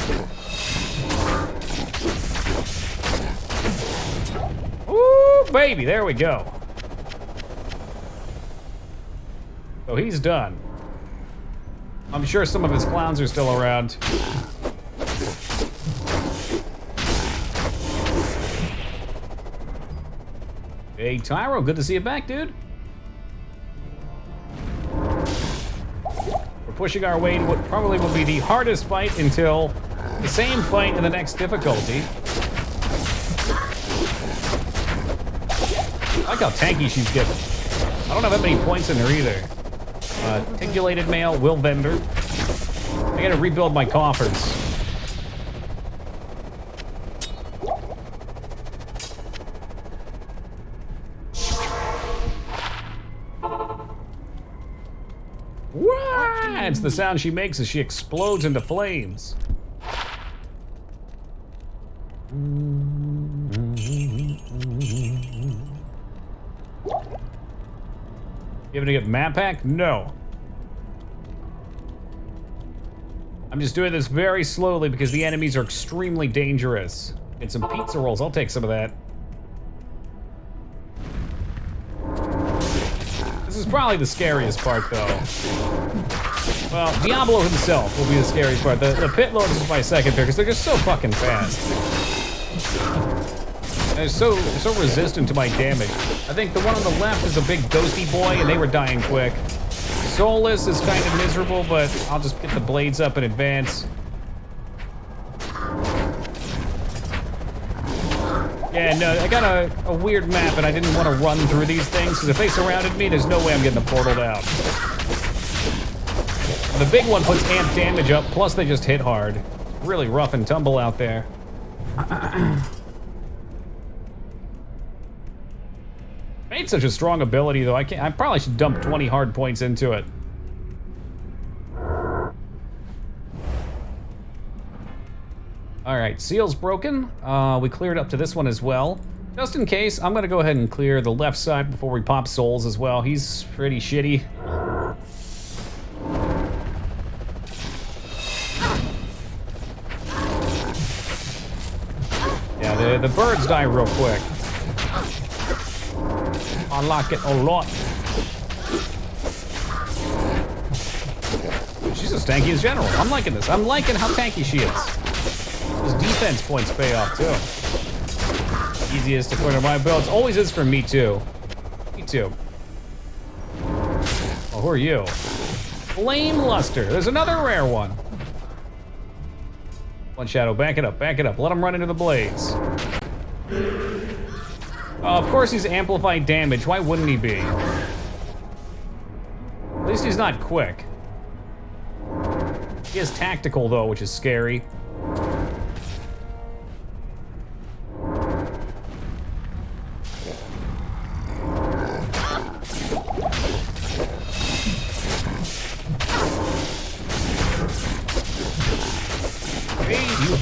Ooh, baby, there we go. So he's done. I'm sure some of his clowns are still around. Hey, Tyro, good to see you back, dude. We're pushing our way to what probably will be the hardest fight until the same fight in the next difficulty. I like how tanky she's getting. I don't have that many points in her either. Articulated mail, will vendor. I gotta rebuild my coffers. It's the sound she makes as she explodes into flames. You gonna get map pack? No. I'm just doing this very slowly because the enemies are extremely dangerous. Get some pizza rolls, I'll take some of that. This is probably the scariest part though. Well, Diablo himself will be the scariest part. The pit lords is my second pick because they're just so fucking fast. They're so resistant to my damage. I think the one on the left is a big ghosty boy and they were dying quick. Soulless is kind of miserable, but I'll just get the blades up in advance. Yeah, no, I got a weird map and I didn't want to run through these things because if they surrounded me, there's no way I'm getting the portal out. The big one puts amp damage up, plus they just hit hard. Really rough and tumble out there. Made such a strong ability though, I probably should dump 20 hard points into it. Alright, seal's broken. We cleared up to this one as well. Just in case, I'm gonna go ahead and clear the left side before we pop souls as well. He's pretty shitty. Yeah, the birds die real quick. I like it a lot. She's as tanky as general. I'm liking this. I'm liking how tanky she is. Those defense points pay off too. Easiest to corner my builds. Always is for me too. Me too. Oh, who are you? Flame Luster. There's another rare one. One shadow, back it up, back it up. Let him run into the blades. Of course he's amplified damage. Why wouldn't he be? At least he's not quick. He is tactical though, which is scary.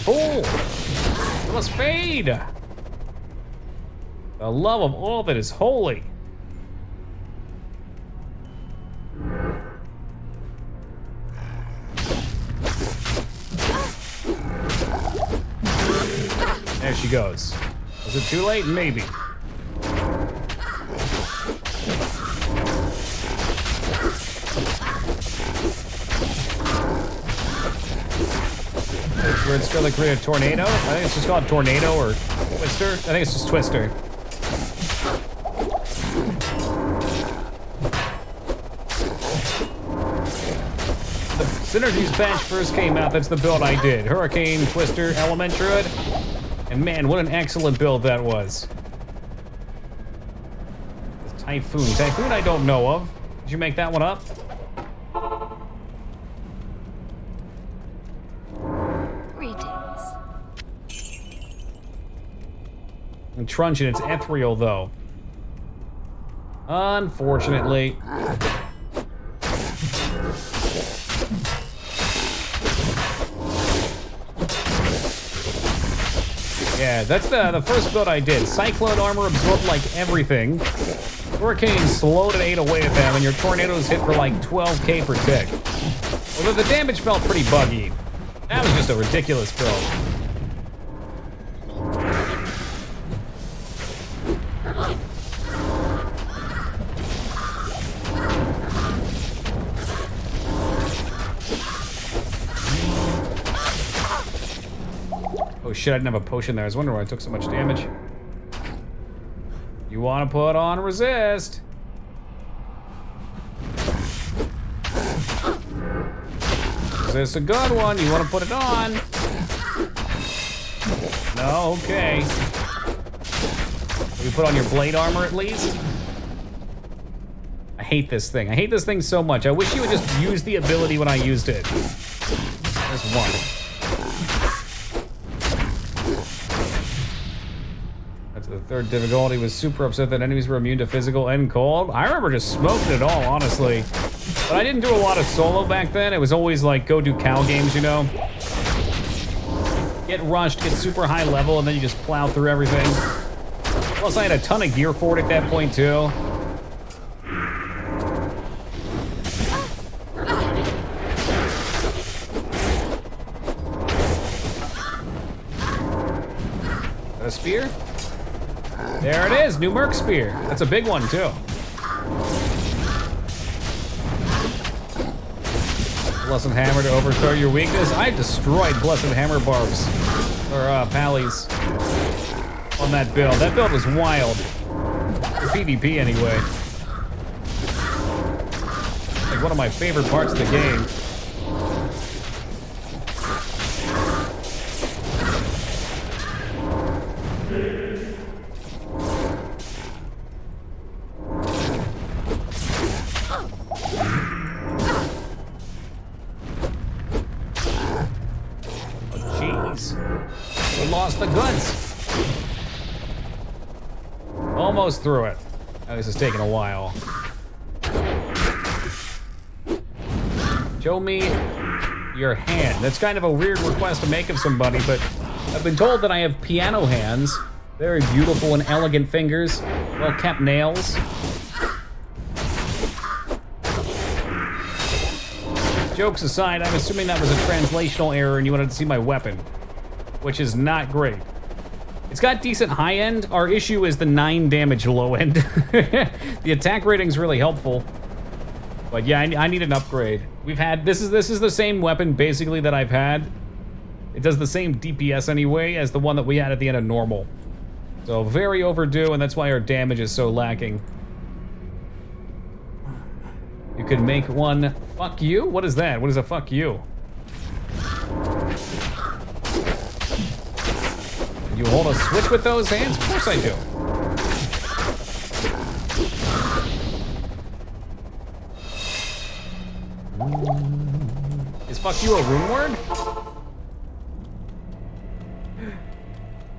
fool! You must fade! The love of all that is holy. There she goes. Was it too late? Maybe. Where it's gonna create a tornado? I think it's just called tornado or twister. I think it's just twister. The Synergies patch first came out, that's the build I did. Hurricane, Twister, Element Druid. And man, what an excellent build that was. Typhoon. Typhoon I don't know of. Did you make that one up? And Truncheon, it's ethereal though. Unfortunately. Yeah, that's the first build I did. Cyclone armor absorbed like everything. Hurricane slowed and ate away at them, and your tornadoes hit for like 12k per tick. Although the damage felt pretty buggy. That was just a ridiculous build. Oh shit, I didn't have a potion there. I was wondering why I took so much damage. You want to put on resist. Is this a good one? You want to put it on? No, okay. Will you put on your blade armor at least? I hate this thing. I hate this thing so much. I wish you would just use the ability when I used it. There's one. The third difficulty was super upset that enemies were immune to physical and cold. I remember just smoking it all, honestly. But I didn't do a lot of solo back then. It was always like, go do cow games, you know? Get rushed, get super high level, and then you just plow through everything. Plus, I had a ton of gear for it at that point, too. A spear? There it is, new Merc Spear. That's a big one, too. Blessed Hammer to overthrow your weakness. I destroyed Blessed Hammer barbs. Or, pallies. On that build. That build was wild. For PvP, anyway. Like, one of my favorite parts of the game. Lost the goods. Almost through it. Now, this is taking a while. Show me your hand. That's kind of a weird request to make of somebody, but I've been told that I have piano hands. Very beautiful and elegant fingers. Well-kept nails. Jokes aside, I'm assuming that was a translational error and you wanted to see my weapon. Which is not great. It's got decent high end. Our issue is the 9 damage low end. The attack rating's really helpful. But yeah, I need an upgrade. We've had, this is the same weapon basically that I've had. It does the same DPS anyway as the one that we had at the end of normal. So very overdue, and that's why our damage is so lacking. You could make one, fuck you? What is that? What is a fuck you? You hold a switch with those hands? Of course I do. Is fuck you a rune word?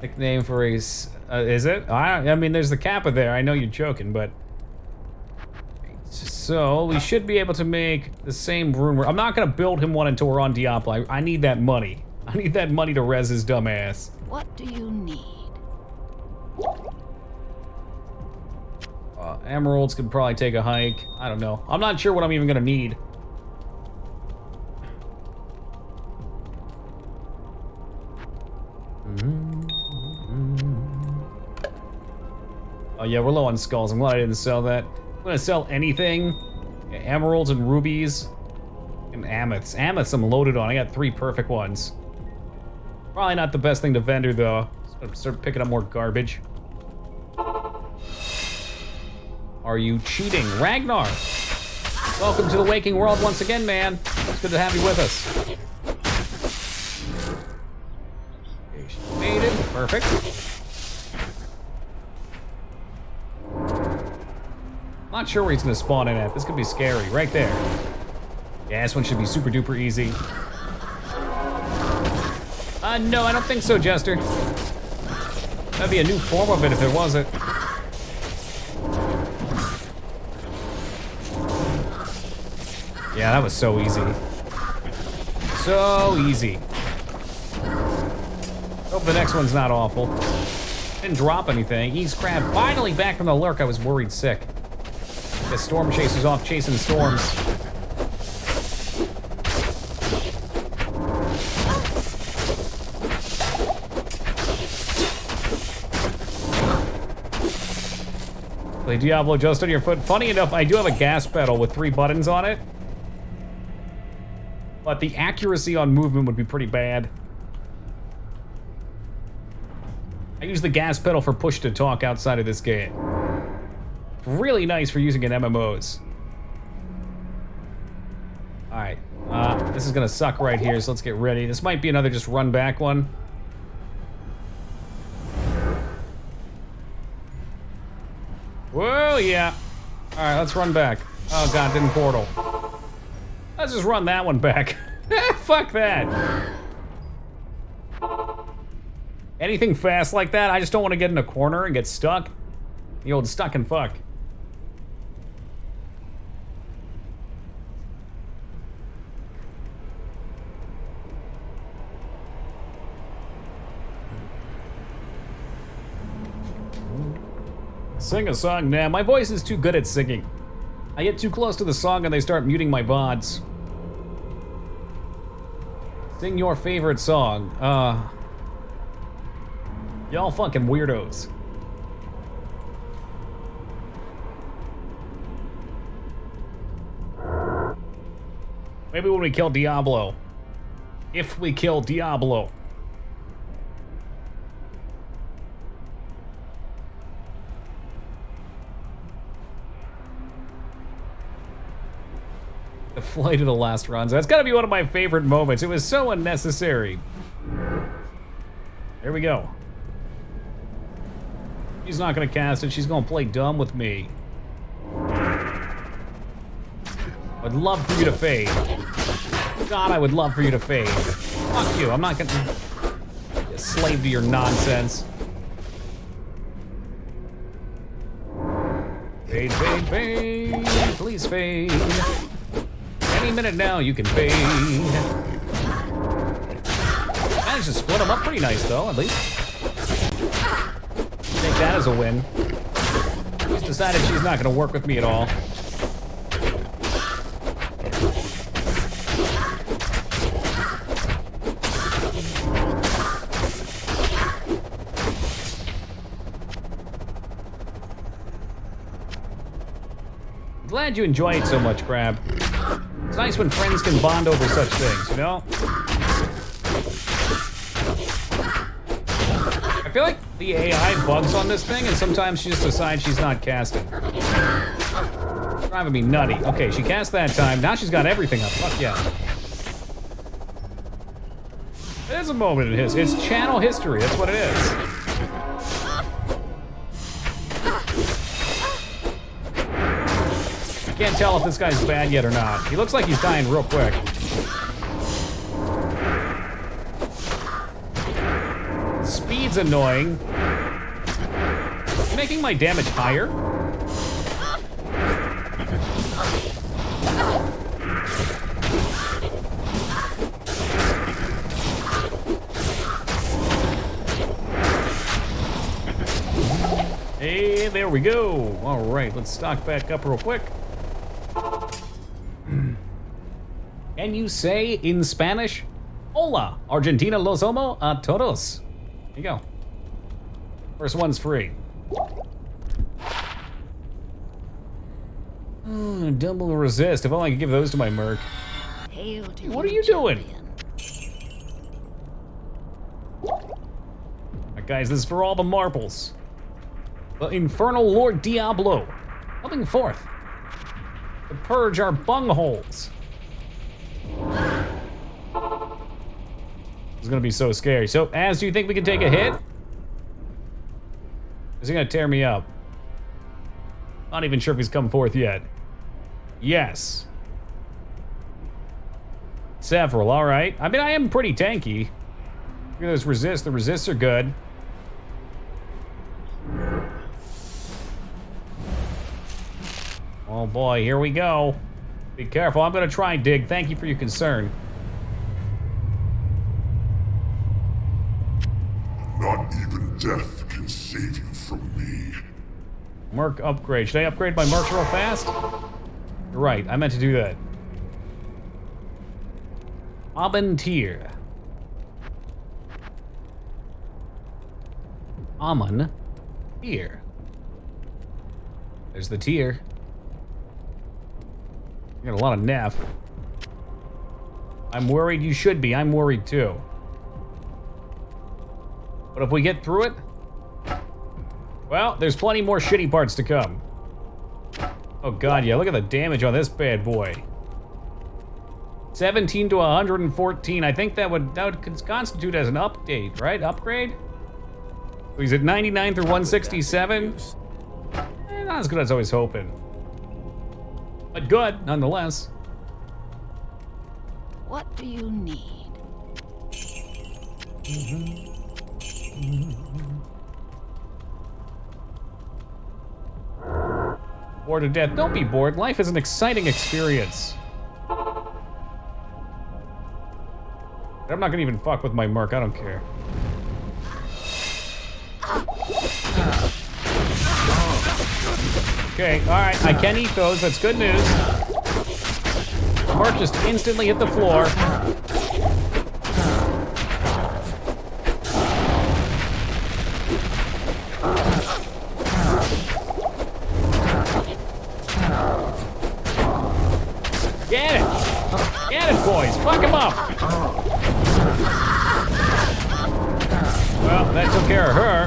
Nickname for a... is it? I mean, there's the kappa there. I know you're joking, but... So, we should be able to make the same rune word. I'm not going to build him one until we're on Diablo. I need that money. I need that money to res his dumb ass. What do you need? Emeralds could probably take a hike. I don't know. I'm not sure what I'm even gonna need. Oh yeah, we're low on skulls. I'm glad I didn't sell that. I'm gonna sell anything. Yeah, emeralds and rubies. And amethysts. Amethysts I'm loaded on. I got 3 perfect ones. Probably not the best thing to vendor though. Just gonna start picking up more garbage. Are you cheating? Ragnar! Welcome to the waking world once again, man. It's good to have you with us. Okay, she made it. Perfect. Not sure where he's gonna spawn in at. This could be scary. Right there. Yeah, this one should be super duper easy. No, I don't think so, Jester. That'd be a new form of it if it wasn't. Yeah, that was so easy. So easy. Hope the next one's not awful. Didn't drop anything. He's crab. Finally back from the lurk. I was worried sick. The storm chaser's off chasing storms. Play Diablo just on your foot. Funny enough, I do have a gas pedal with 3 buttons on it. But the accuracy on movement would be pretty bad. I use the gas pedal for push to talk outside of this game. Really nice for using in MMOs. Alright, this is gonna suck right here, so let's get ready. This might be another just run back one. Whoa, yeah. Alright, let's run back. Oh god, didn't portal. Let's just run that one back. Fuck that. Anything fast like that, I just don't want to get in a corner and get stuck. The old stuck and fuck. Sing a song. Nah, my voice is too good at singing. I get too close to the song and they start muting my VODs. Sing your favorite song. Y'all fucking weirdos. Maybe when we kill Diablo. If we kill Diablo. The flight of the last runs. That's gotta be one of my favorite moments. It was so unnecessary. There we go. She's not gonna cast it. She's gonna play dumb with me. I'd love for you to fade. God, I would love for you to fade. Fuck you. I'm not gonna be a slave to your nonsense. Fade, fade, fade. Please fade. Any minute now, you can fade. Managed to split them up pretty nice, though, at least. Take that as a win. She's decided she's not going to work with me at all. Glad you enjoy it so much, Crab. It's nice when friends can bond over such things, you know? I feel like the AI bugs on this thing, and sometimes she just decides she's not casting. It's driving me nutty. Okay, she cast that time. Now she's got everything up. Fuck yeah. There's a moment in his. It's channel history. That's what it is. Can't tell if this guy's bad yet or not. He looks like he's dying real quick. Speed's annoying. Making my damage higher? there we go. All right, let's stock back up real quick. Can you say in Spanish, Hola, Argentina los amo a todos? There you go. First one's free. Double resist. If only I could give those to my merc. Hail to What are you doing? Alright, guys, this is for all the marbles. The Infernal Lord Diablo, coming forth to purge our bungholes. It's gonna be so scary. So, Az, do you think we can take a hit? Is he gonna tear me up? Not even sure if he's come forth yet. Yes. Several, alright. I mean, I am pretty tanky. Look at those resists. The resists are good. Oh boy, here we go. Be careful, I'm gonna try and dig. Thank you for your concern. Not even death can save you from me. Merc upgrade. Should I upgrade my merc real fast? You're right, I meant to do that. Abentier. Amon. Tier. There's the tier. You got a lot of naff. I'm worried you should be. I'm worried too. But if we get through it, well, there's plenty more shitty parts to come. Oh god, yeah, look at the damage on this bad boy. 17 to 114. I think that would constitute as an update, right? Upgrade? So he's at 99 through 167. Not as good as I was hoping. But good, nonetheless. What do you need? Bored to death. Don't be bored. Life is an exciting experience. I'm not gonna even fuck with my merc. I don't care. Okay, alright. I can eat those. That's good news. Merc just instantly hit the floor. Get it! Get it, boys! Fuck him up! Well, that took care of her.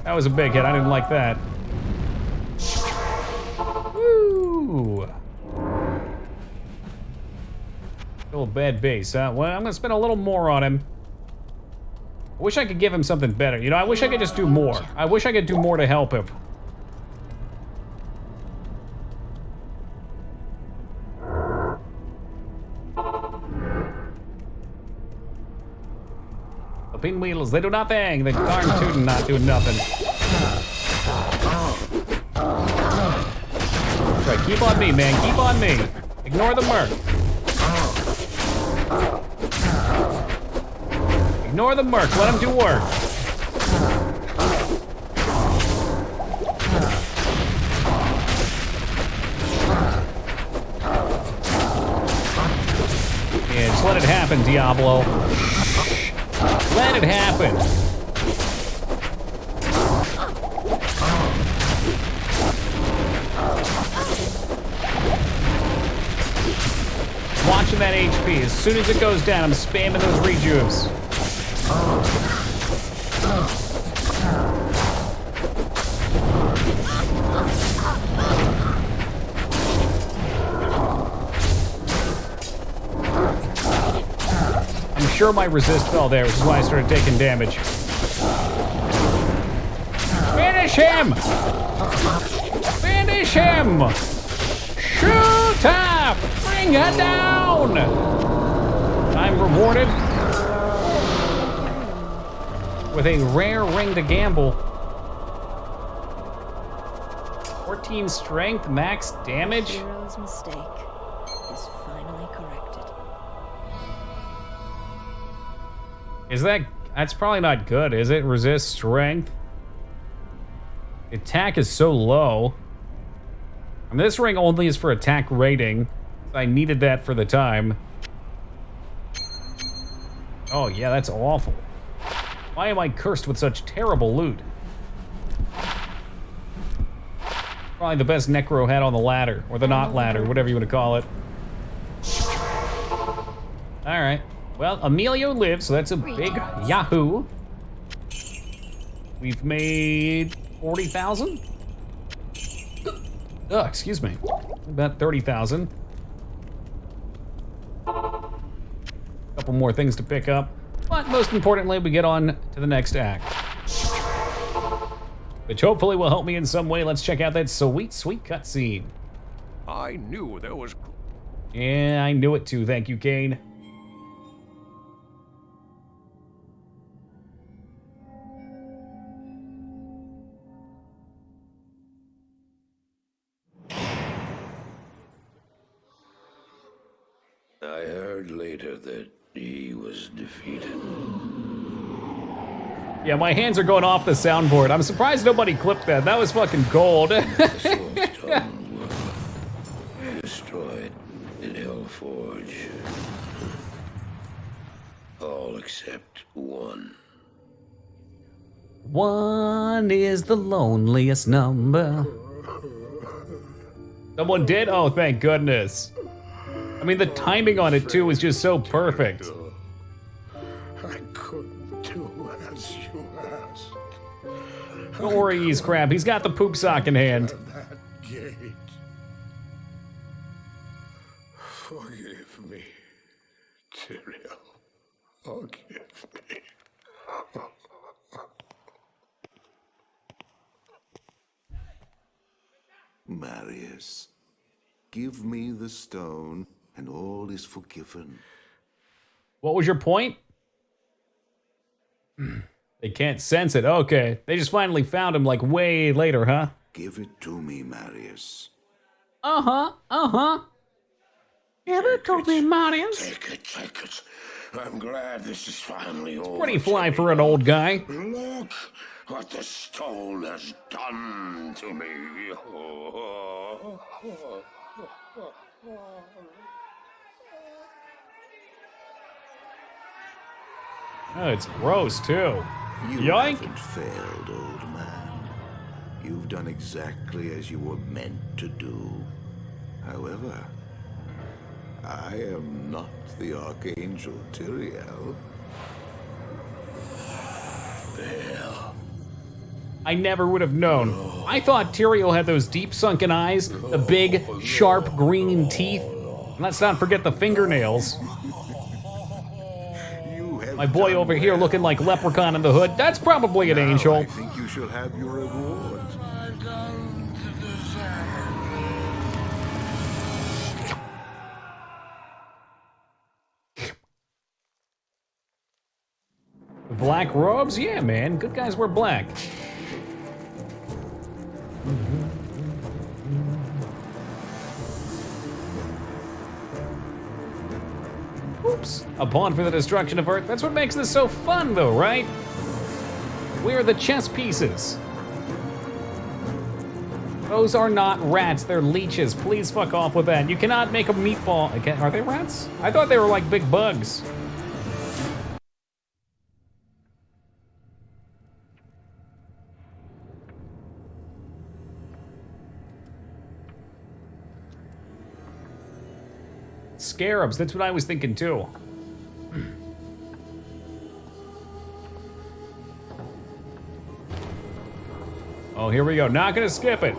That was a big hit. I didn't like that. Woo! Still a bad base, huh? Well, I'm gonna spend a little more on him. I wish I could give him something better. You know, I wish I could just do more. I wish I could do more to help him. The pinwheels, they do nothing. The darn tootin' not doing nothing. Right, keep on me, man. Keep on me. Ignore the merc. Ignore the merc. Let him do work. Yeah, just let it happen, Diablo. Let it happen. Watching that HP. As soon as it goes down, I'm spamming those rejuves. I'm sure my resist fell there, which is why I started taking damage. Finish him! Finish him! Shoot up! Bring her down! I'm rewarded with a rare ring to gamble. 14 strength, max damage. Hero's mistake is finally corrected. Is that That's probably not good, is it? Resist strength. Attack is so low. I mean, this ring only is for attack rating. So I needed that for the time. Oh yeah, that's awful. Why am I cursed with such terrible loot? Probably the best Necro had on the ladder, or the not ladder, whatever you want to call it. Alright. Well, Emilio lives, so that's a big yahoo. We've made 40,000? Oh, excuse me. About 30,000. Couple more things to pick up. But most importantly, we get on to the next act. Which hopefully will help me in some way. Let's check out that sweet, sweet cutscene. I knew there was... Yeah, I knew it too. Thank you, Kane. I heard later that he was defeated. Yeah, my hands are going off the soundboard. I'm surprised nobody clipped that. That was fucking gold. The Soulstone were destroyed in Hellforge. All except one. One is the loneliest number. Someone did? Oh, thank goodness. I mean, the timing on it, too, is just so perfect. I couldn't do as you asked. Don't worry, he's crap. He's got the poop sock in hand. That gate. Forgive me, Tyrael. Forgive me. Marius, give me the stone, and all is forgiven. What was your point? They can't sense it. Okay. They just finally found him, like, way later, huh? Give it to me, Marius. Uh-huh. Uh-huh. Give it to me, Marius. Take it. I'm glad this is finally over. Pretty fly for an old guy. Look what the stone has done to me. Oh, it's gross, too. You Yoink. haven't failed, old man. You've done exactly as you were meant to do. However, I am not the Archangel Tyrael. Well, I never would have known. I thought Tyrael had those deep sunken eyes, the big, sharp green teeth. And let's not forget the fingernails. My boy over here looking like Leprechaun in the Hood, that's probably an angel. I think you shall have your reward. Black robes? Yeah, man. Good guys wear black. Oops. A pawn for the destruction of Earth. That's what makes this so fun, though, right? We're the chess pieces. Those are not rats, they're leeches. Please fuck off with that. You cannot make a meatball. Are they rats? I thought they were like big bugs. Scarabs, that's what I was thinking too. Oh, here we go. Not gonna skip it.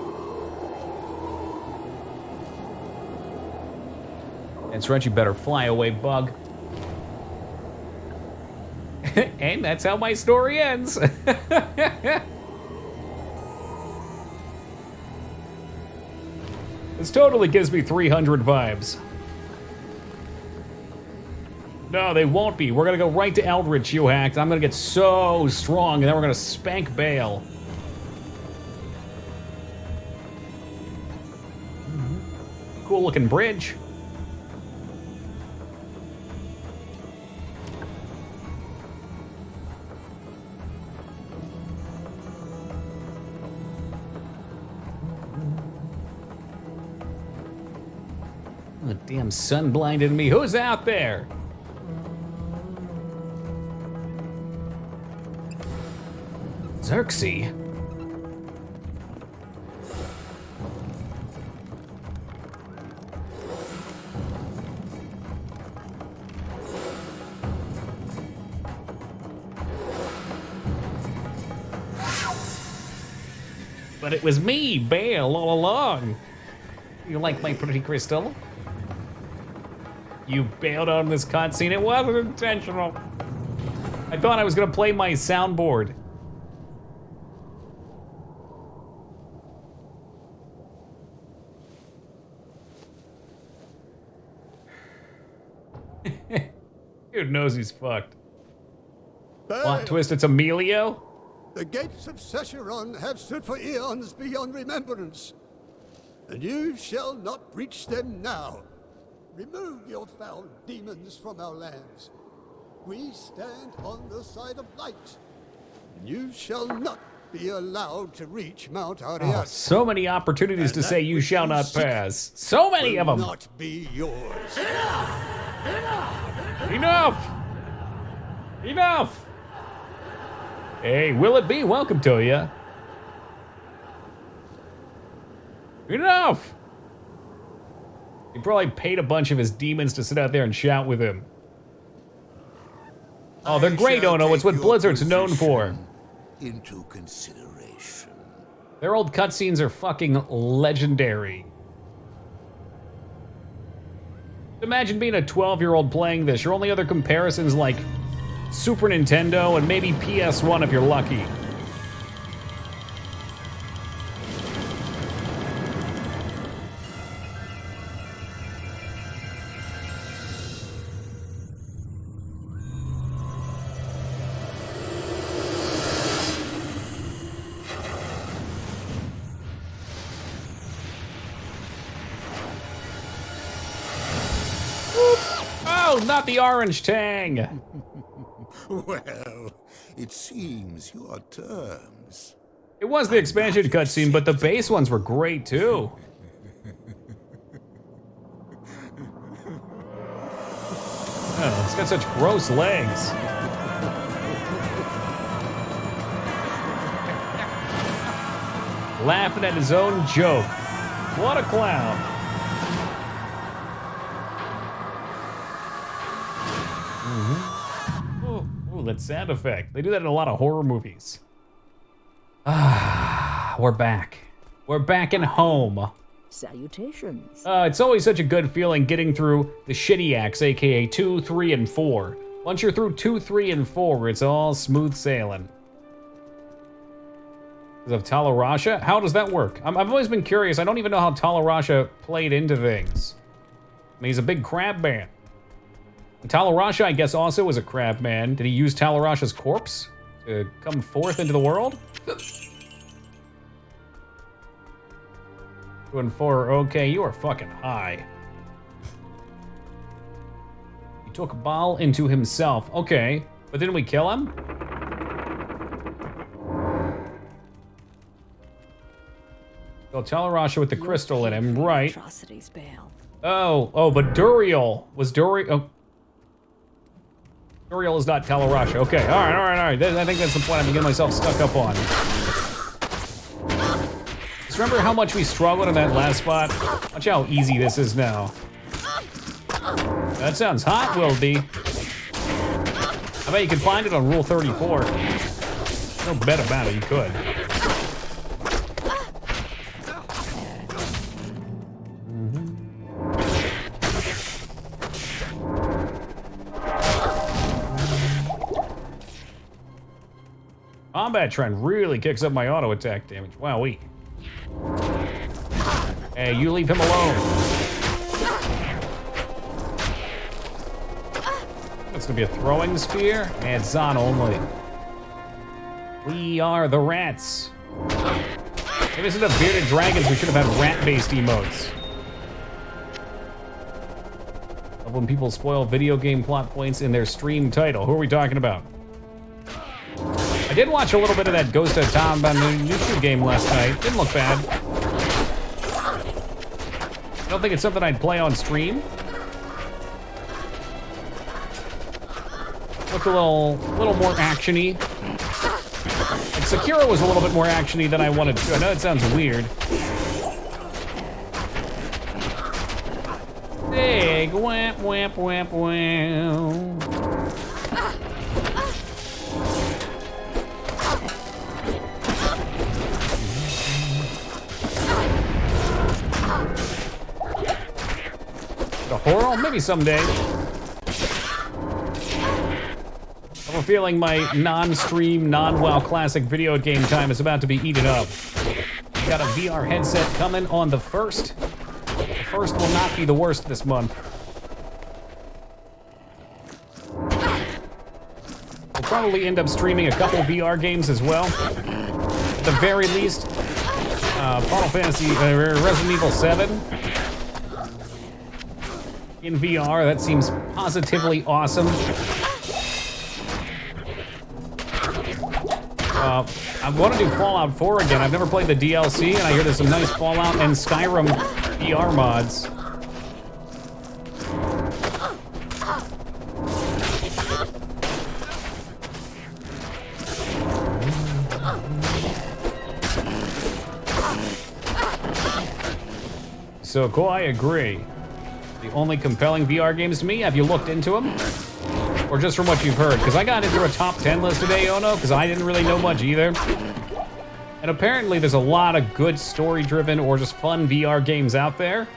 That's right, you better fly away, bug. And that's how my story ends. This totally gives me 300 vibes. No, they won't be. We're gonna go right to Eldritch, you hacked. I'm gonna get so strong, and then we're gonna spank Bale. Cool looking bridge. The damn sun blinded me. Who's out there? Xerxes. But it was me, Bale, all along. You like my pretty crystal? You bailed on this cutscene. It wasn't intentional. I thought I was gonna play my soundboard. Dude knows he's fucked. Plot twist, it's Emilio? The gates of Sescheron have stood for eons beyond remembrance, and you shall not breach them now. Remove your foul demons from our lands. We stand on the side of light, and you shall not be allowed to reach Mount Ariat. Oh, so many opportunities to say you shall not pass. So many of them. Not be yours. Enough! Enough! Hey, will it be? Welcome to ya. Enough! He probably paid a bunch of his demons to sit out there and shout with him. Oh, they're great, Ono. It's what Blizzard's known for. Into consideration. Their old cutscenes are fucking legendary. Imagine being a 12-year-old playing this. Your only other comparisons like Super Nintendo and maybe PS1 if you're lucky. Oh, not the orange tang! Well, it seems your terms. It was the expansion cutscene, but the base ones were great too. Oh, it's got such gross legs. Laughing at his own joke. What a clown. Ooh, that sound effect. They do that in a lot of horror movies. Ah, we're back. We're back in home. Salutations. It's always such a good feeling getting through the shitty acts, aka 2, 3, and 4. Once you're through 2, 3, and 4, it's all smooth sailing. Because of Talarasha? How does that work? I've always been curious. I don't even know how Talarasha played into things. I mean, he's a big crab man. And Talarasha, I guess, also was a crab man. Did he use Talarasha's corpse to come forth into the world? 2 and 4, okay, you are fucking high. He took Baal into himself. Okay, but didn't we kill him? So Talarasha with the crystal in him, right? Atrocities, Bale. Oh, but Duriel. Was Duriel... Oh. Duriel is not Talarasha. Okay, all right. I think that's the point I'm getting myself stuck up on. Just remember how much we struggled in that last spot? Watch how easy this is now. That sounds hot, Wildy. I bet you could find it on Rule 34. No bet about it, you could. Combat trend really kicks up my auto attack damage. Wowee. Hey, you leave him alone. That's gonna be a throwing spear? And it's on only. We are the rats. If this is the bearded dragons, we should have had rat-based emotes. Love when people spoil video game plot points in their stream title. Who are we talking about? I did watch a little bit of that Ghost of Tom YouTube game last night. Didn't look bad. don't think it's something I'd play on stream. Looks a little more action-y. Like Sekiro was a little bit more action-y than I wanted to. I know it sounds weird. Big whamp, whamp, whamp, whamp. The horror? Maybe someday. I have a feeling my non-stream, non-WoW classic video game time is about to be eaten up. We got a VR headset coming on the 1st. The 1st will not be the worst this month. We'll probably end up streaming a couple VR games as well. At the very least, Final Fantasy, Resident Evil 7. In VR, that seems positively awesome. I want to do Fallout 4 again. I've never played the DLC, and I hear there's some nice Fallout and Skyrim VR mods. So, cool, I agree. The only compelling VR games to me, have you looked into them? Or just from what you've heard? Because I got into a top 10 list today, Ono, because I didn't really know much either. And apparently there's a lot of good story-driven or just fun VR games out there.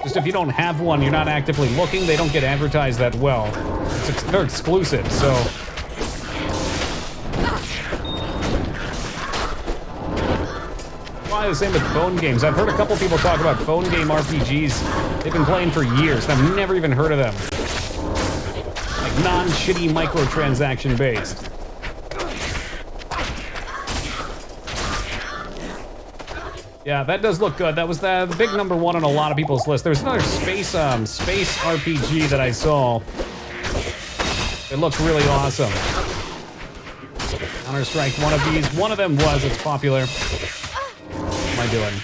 Just if you don't have one, you're not actively looking, they don't get advertised that well. They're exclusive, so... Probably the same with phone games. I've heard a couple people talk about phone game RPGs they've been playing for years, and I've never even heard of them. Like non-shitty microtransaction based. Yeah, that does look good. That was the big number one on a lot of people's list. There's another space RPG that I saw. It looks really awesome. Counter-Strike, one of these. One of them was. It's popular. What am I doing?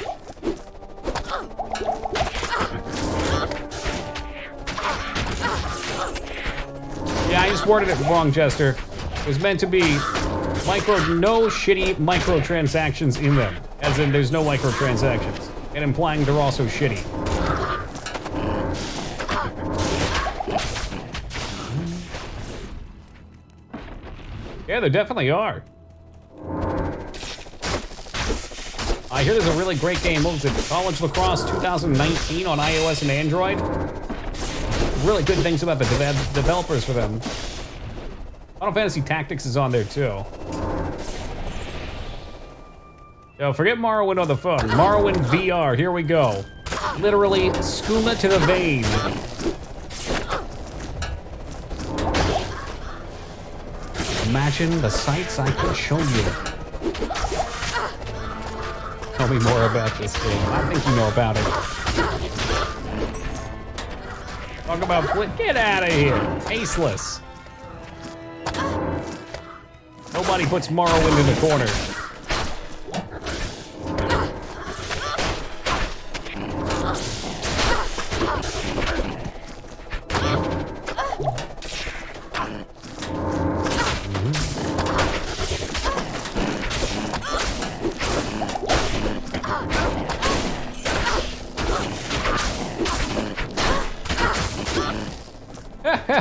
Yeah, I just worded it wrong, Jester. It was meant to be no shitty microtransactions in them. As in, there's no microtransactions. And implying they're also shitty. Yeah, there definitely are. I hear there's a really great game. What was it? College Lacrosse 2019 on iOS and Android. Really good things about the developers for them. Final Fantasy Tactics is on there too. Yo, forget Morrowind on the phone. Morrowind VR, here we go. Literally, skooma to the vein. Imagine the sights I could show you. Tell me more about this game. I think you know about it. Talk about get out of here. Aceless. Nobody puts Morrowind in the corner.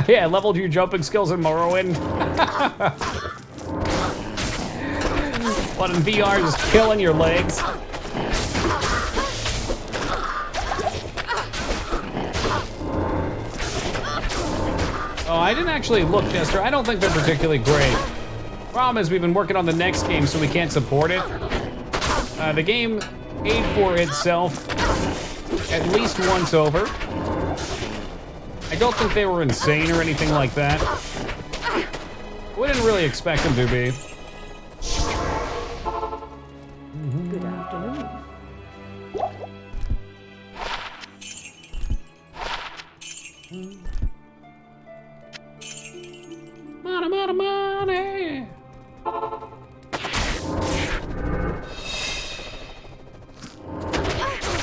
Yeah, leveled your jumping skills in Morrowind. What, in VR, just killing your legs? Oh, I didn't actually look, Jester. I don't think they're particularly great. Problem is, we've been working on the next game, so we can't support it. The game paid for itself at least once over. I don't think they were insane or anything like that. We didn't really expect them to be. Good afternoon. Money, money, money.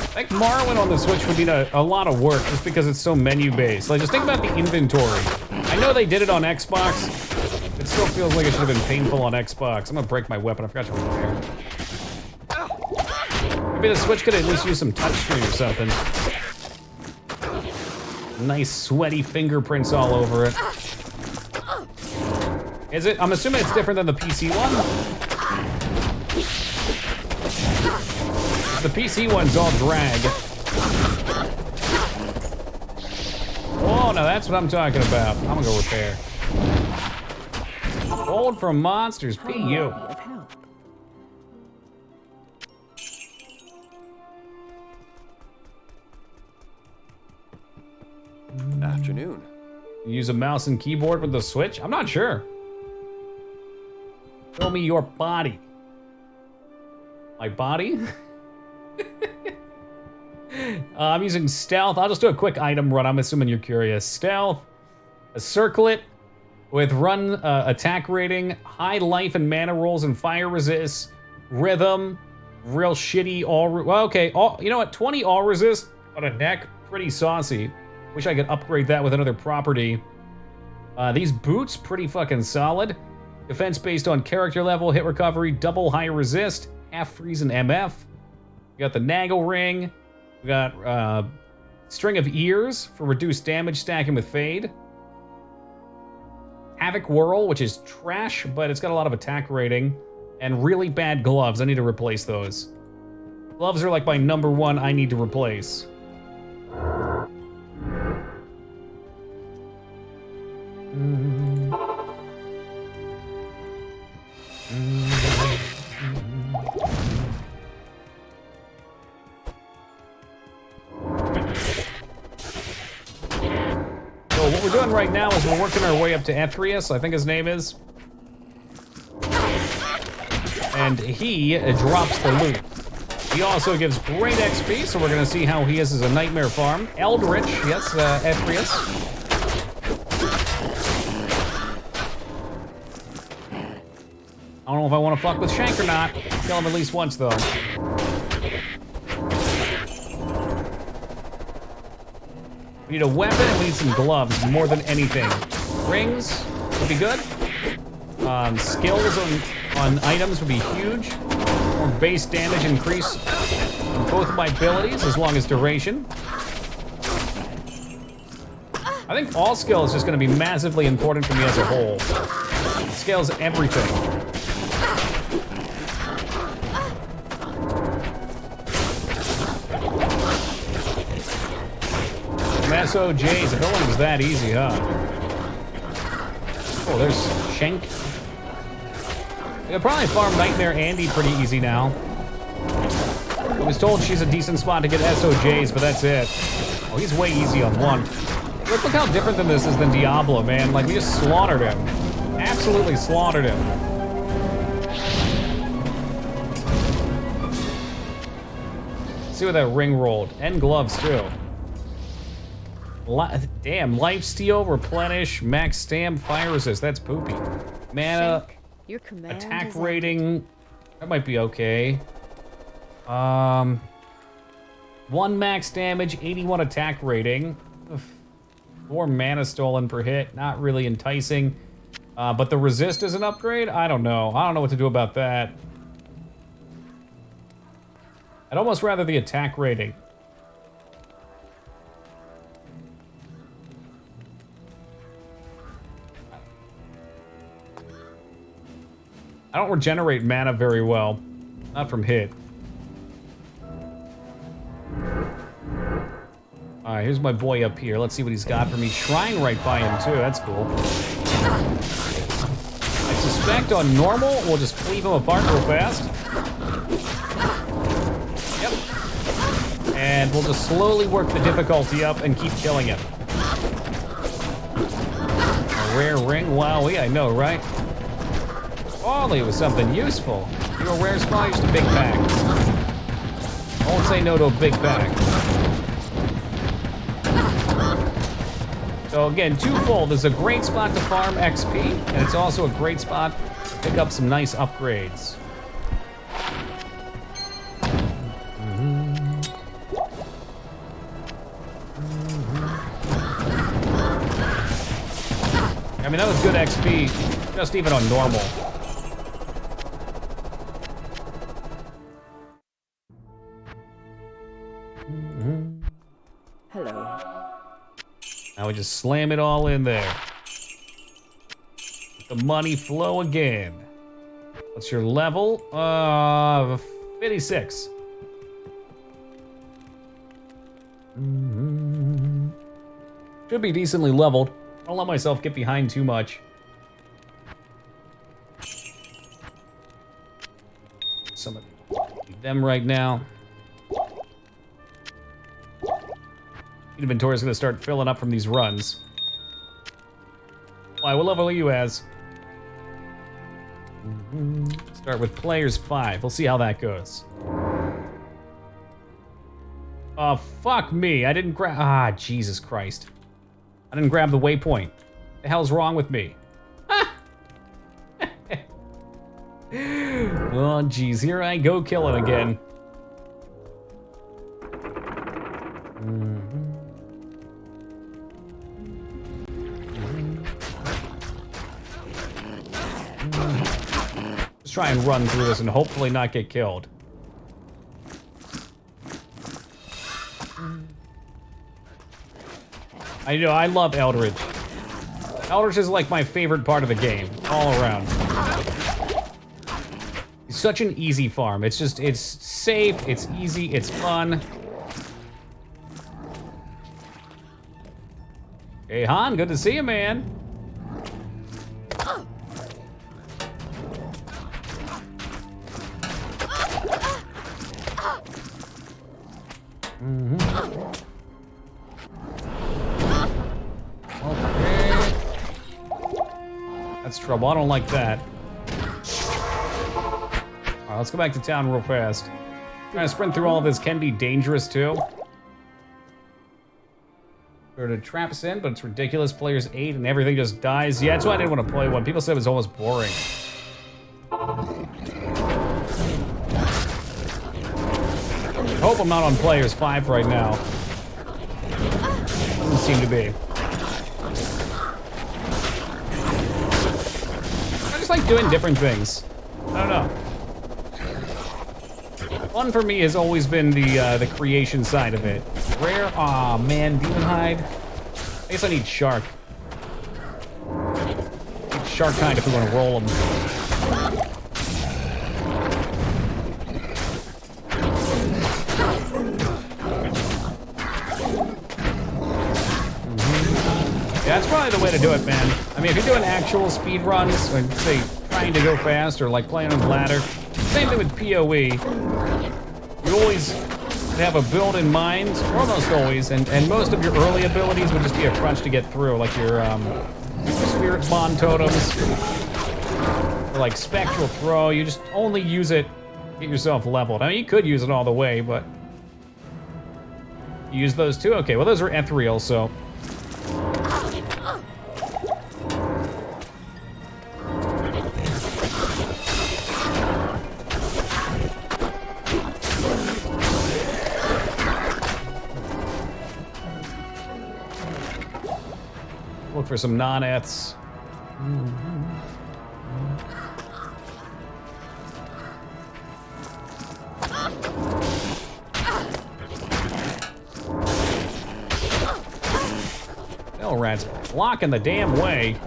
I think Morrowind on the Switch would need a lot of work just because it's so menu-based. Like, just think about the inventory. I know they did it on Xbox. It still feels like it should have been painful on Xbox. I'm gonna break my weapon. I forgot to repair. Maybe the Switch could at least use some touchscreen or something. Nice sweaty fingerprints all over it. Is it? I'm assuming it's different than the PC one. The PC one's all drag. Oh, no, that's what I'm talking about. I'm gonna go repair. Gold from monsters, PU. Of help. Afternoon. Use a mouse and keyboard with the Switch? I'm not sure. Show me your body. My body? I'm using stealth. I'll just do a quick item run. I'm assuming you're curious. Stealth, a circlet with run attack rating, high life and mana rolls and fire resist, rhythm, real shitty all. Well, okay, you know what? 20 all resist on a neck, pretty saucy. Wish I could upgrade that with another property. These boots, pretty fucking solid. Defense based on character level, hit recovery, double high resist, half freeze and MF. We got the Nagel ring. We got string of ears for reduced damage stacking with fade. Havoc Whirl, which is trash, but it's got a lot of attack rating. And really bad gloves. I need to replace those. Gloves are like my #1 I need to replace. So what we're doing right now is we're working our way up to Ephrius, I think his name is. And he drops the loot. He also gives great XP, so we're gonna see how he is as a nightmare farm. Eldritch, yes, Ephrius. I don't know if I want to fuck with Shank or not. Kill him at least once, though. We need a weapon and we need some gloves more than anything. Rings would be good. Skills on items would be huge. More base damage increase on both my abilities as long as duration. I think all skill is just going to be massively important for me as a whole. It scales everything. SOJs, if it was that easy, huh? Oh, there's Shank. I could probably farm Nightmare Andy pretty easy now. I was told she's a decent spot to get SOJs, but that's it. Oh, he's way easy on one. Look how different this is than Diablo, man. Like, we just slaughtered him. Absolutely slaughtered him. Let's see what that ring rolled. And gloves, too. Damn, lifesteal, replenish, max stam, fire resist. That's poopy. Mana, Your command attack is rating. That might be okay. 1 max damage, 81 attack rating. 4 mana stolen per hit. Not really enticing. But the resist is an upgrade? I don't know. I don't know what to do about that. I'd almost rather the attack rating. I don't regenerate mana very well. Not from hit. Alright, here's my boy up here. Let's see what he's got for me. Shrine right by him, too. That's cool. I suspect on normal, we'll just cleave him apart real fast. Yep. And we'll just slowly work the difficulty up and keep killing him. A rare ring? Wowee, I know, right? Only it was something useful. You're a rare spot, just a big pack. I won't say no to a big pack. So again, twofold. This is a great spot to farm XP, and it's also a great spot to pick up some nice upgrades. I mean, that was good XP, just even on normal. Hello. Now we just slam it all in there. Let the money flow again. What's your level? 56. Should be decently leveled. Don't let myself get behind too much. Some of them right now. Inventory is going to start filling up from these runs. Why? What level are you as? Start with players 5. We'll see how that goes. Oh, fuck me. I didn't grab... Ah, Jesus Christ. I didn't grab the waypoint. What the hell's wrong with me? Oh, geez. Here I go killing again. Let's try and run through this and hopefully not get killed. I love Eldritch. Eldritch is like my favorite part of the game, all around. It's such an easy farm. It's just, it's safe, it's easy, it's fun. Hey, Han, good to see you, man. Okay. That's trouble. I don't like that. All right, let's go back to town real fast. Trying to sprint through all of this can be dangerous too. Sort of traps in, but it's ridiculous. Players 8 and everything just dies. Yeah, that's why I didn't want to play one. People said it was almost boring. I hope I'm not on players 5 right now. Doesn't seem to be. I just like doing different things. I don't know. Fun for me has always been the creation side of it. Rare, aw man, demon hide. I guess I need shark. Need shark hide if we want to roll them. Yeah, that's probably the way to do it, man. I mean, if you're doing actual speed runs, or say trying to go fast, or like playing on ladder, same thing with PoE. You always have a build in mind, or almost always, and most of your early abilities would just be a crunch to get through, like your spirit bond totems, or like spectral throw. You just only use it, get yourself leveled. I mean, you could use it all the way, but you use those too. Okay, well those are ethereal, so. Look for some non-eths. Hell, rats blocking the damn way.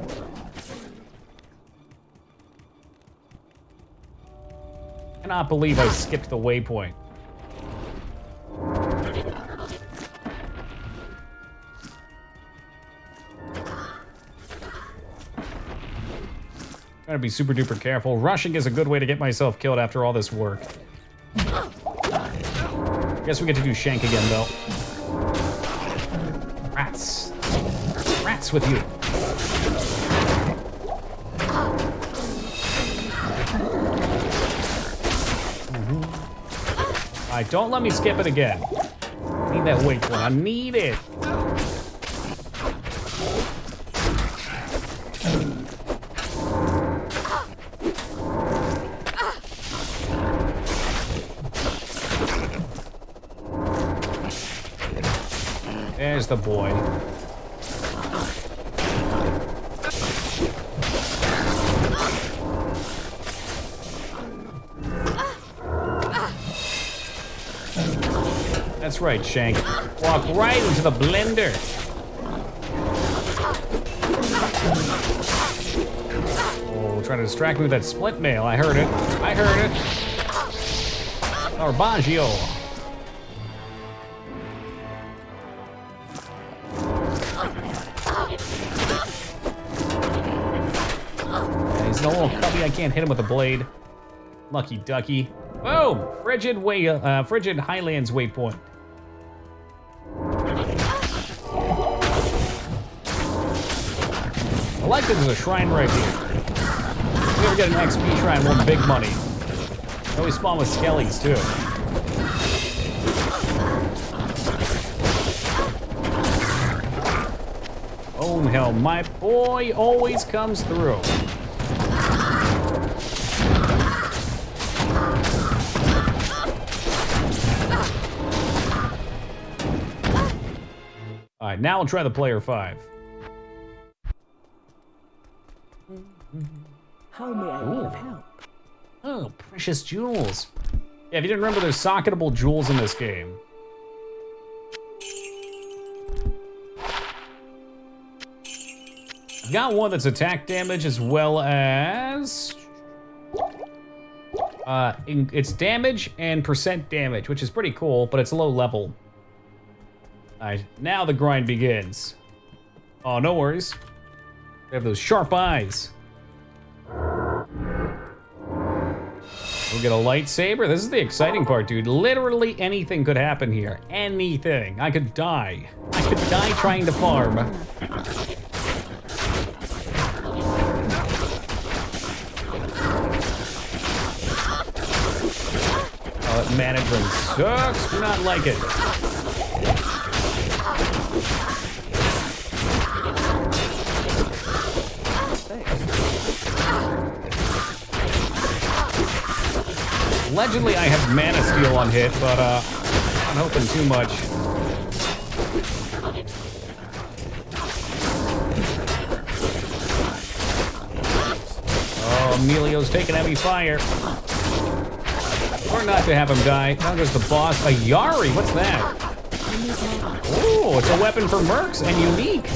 Cannot believe I skipped the waypoint. Gotta be super duper careful. Rushing is a good way to get myself killed after all this work. Guess we get to do Shank again, though. Rats. Rats with you. Alright, don't let me skip it again. I need that waypoint. I need it. There's the boy. That's right, Shank. Walk right into the blender. Oh, trying to distract me with that split mail. I heard it. I heard it. Arbaggio. Yeah, he's in a little cubby. I can't hit him with a blade. Lucky ducky. Boom! Frigid Highlands waypoint. I like that there's a shrine right here. If you ever get an XP shrine, one big money. They always spawn with skellies, too. Oh, hell, my boy always comes through. All right, now we'll try the player 5. How may I be of help? Oh, precious jewels. Yeah, if you didn't remember, there's socketable jewels in this game. I've got one that's attack damage as well as... it's damage and percent damage, which is pretty cool, but it's low level. Alright, now the grind begins. Oh, no worries. They have those sharp eyes. We'll get a lightsaber. This is the exciting part, dude. Literally anything could happen here. Anything. I could die. I could die trying to farm. Oh, that mana drain sucks. Do not like it. Allegedly, I have mana steal on hit, but I'm not hoping too much. Oh, Emilio's taking heavy fire. Or not to have him die. Now goes the boss. A Yari, what's that? Oh, it's a weapon for mercs and unique.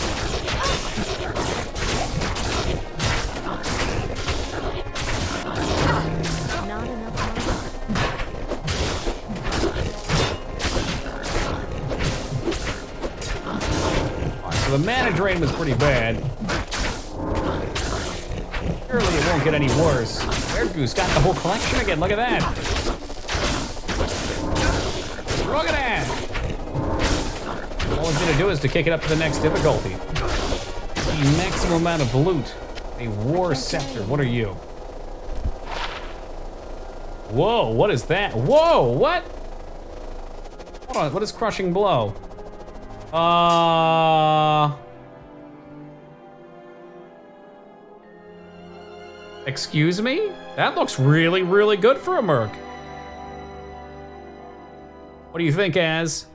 So the mana drain was pretty bad. Surely it won't get any worse. Bear Goose got the whole collection again. Look at that. Look at that. All it's gonna do is to kick it up to the next difficulty. The maximum amount of loot. A war scepter. What are you? Whoa, what is that? Whoa, what? Hold on, what is crushing blow? Excuse me? That looks really, really good for a merc. What do you think, Az?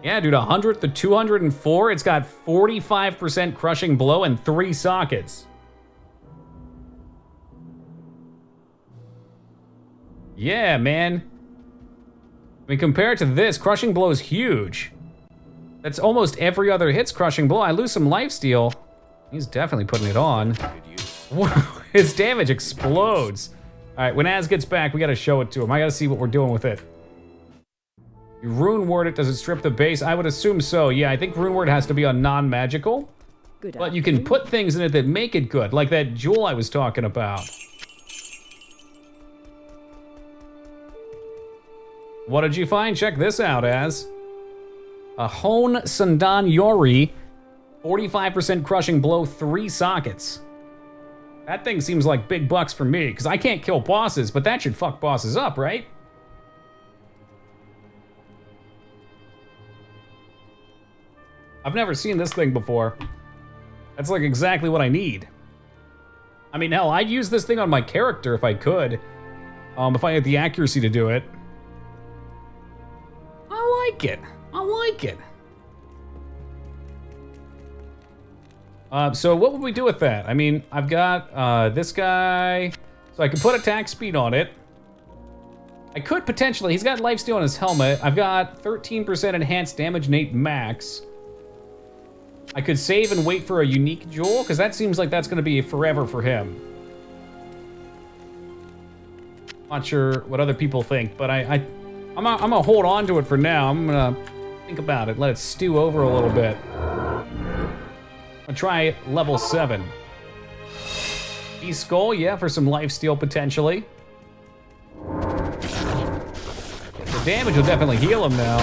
Yeah, dude, 100 to 204. It's got 45% crushing blow and 3 sockets. Yeah, man. I mean, compared to this, crushing blow is huge. That's almost every other hit's crushing blow. I lose some lifesteal. He's definitely putting it on. His damage explodes. All right, when Az gets back, we gotta show it to him. I gotta see what we're doing with it. You rune word it, does it strip the base? I would assume so. Yeah, I think rune word has to be on non-magical. But you can put things in it that make it good, like that jewel I was talking about. What did you find? Check this out, Az. A Hone Sandan Yori, 45% crushing blow, 3 sockets. That thing seems like big bucks for me, because I can't kill bosses, but that should fuck bosses up, right? I've never seen this thing before. That's like exactly what I need. I mean, hell, I'd use this thing on my character if I could. If I had the accuracy to do it. I like it. I like it. So what would we do with that? I mean, I've got this guy. So I can put attack speed on it. I could potentially, he's got lifesteal on his helmet. I've got 13% enhanced damage and 8 max. I could save and wait for a unique jewel, because that seems like that's gonna be forever for him. Not sure what other people think, but I'm gonna hold on to it for now. I'm gonna think about it, let it stew over a little bit. I'm gonna try level 7. Beast Skull, yeah, for some lifesteal potentially. The damage will definitely heal him now.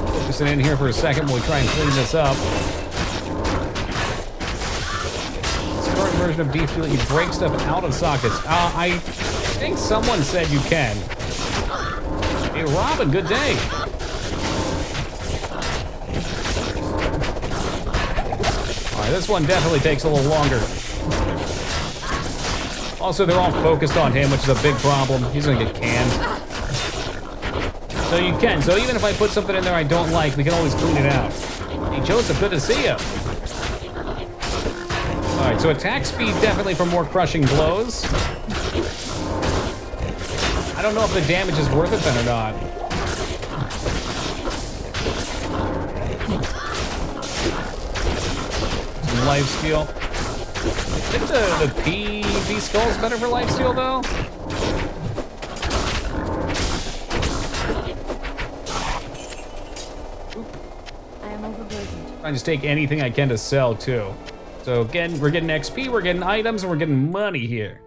Focusing in here for a second while we try and clean this up. Version of Deathless, you break stuff out of sockets. I think someone said you can. Hey, Robin, good day. All right, this one definitely takes a little longer. Also, they're all focused on him, which is a big problem. He's gonna get canned. So you can. So even if I put something in there I don't like, we can always clean it out. Hey, Joseph, good to see you. All right, so attack speed definitely for more crushing blows. I don't know if the damage is worth it then or not. Some lifesteal. I think the P skull's better for lifesteal though. I am overburdened. I just take anything I can to sell too. So again, we're getting XP, we're getting items, and we're getting money here.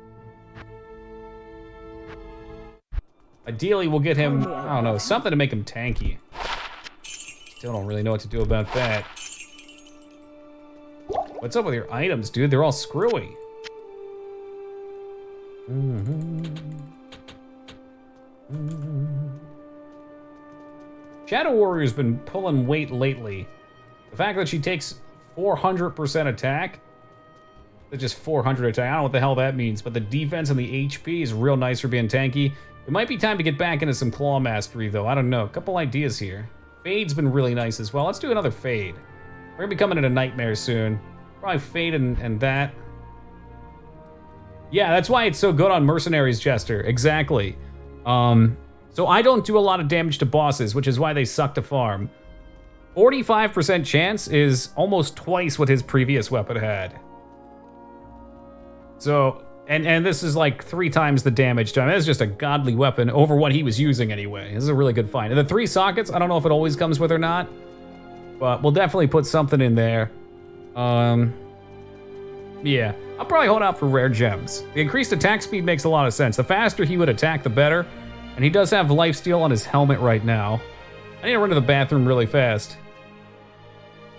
Ideally, we'll get him, I don't know, something to make him tanky. Still don't really know what to do about that. What's up with your items, dude? They're all screwy. Shadow Warrior's been pulling weight lately. The fact that she takes 400% attack. That's just 400 attack. I don't know what the hell that means, but the defense and the HP is real nice for being tanky. It might be time to get back into some claw mastery, though. I don't know. A couple ideas here. Fade's been really nice as well. Let's do another Fade. We're gonna be coming into Nightmare soon. Probably Fade and that. Yeah, that's why it's so good on Mercenaries, Jester. Exactly. So I don't do a lot of damage to bosses, which is why they suck to farm. 45% chance is almost twice what his previous weapon had. So, and this is like 3 times the damage to him. That's just a godly weapon over what he was using anyway. This is a really good find. And the 3 sockets, I don't know if it always comes with or not, but we'll definitely put something in there. Yeah, I'll probably hold out for rare gems. The increased attack speed makes a lot of sense. The faster he would attack, the better. And he does have lifesteal on his helmet right now. I need to run to the bathroom really fast.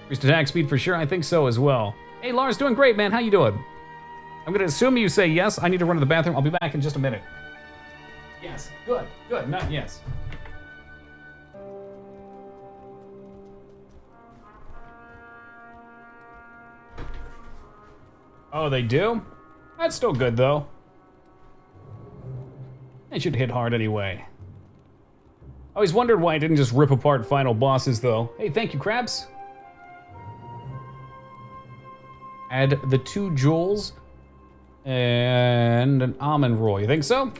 Increased attack speed for sure, I think so as well. Hey, Lars, doing great, man. How you doing? I'm gonna assume you say yes. I need to run to the bathroom. I'll be back in just a minute. Yes, good, not yes. Oh, they do? That's still good, though. They should hit hard anyway. I always wondered why I didn't just rip apart final bosses, though. Hey, thank you, Krabs. Add the 2 jewels and an almond roll. You think so?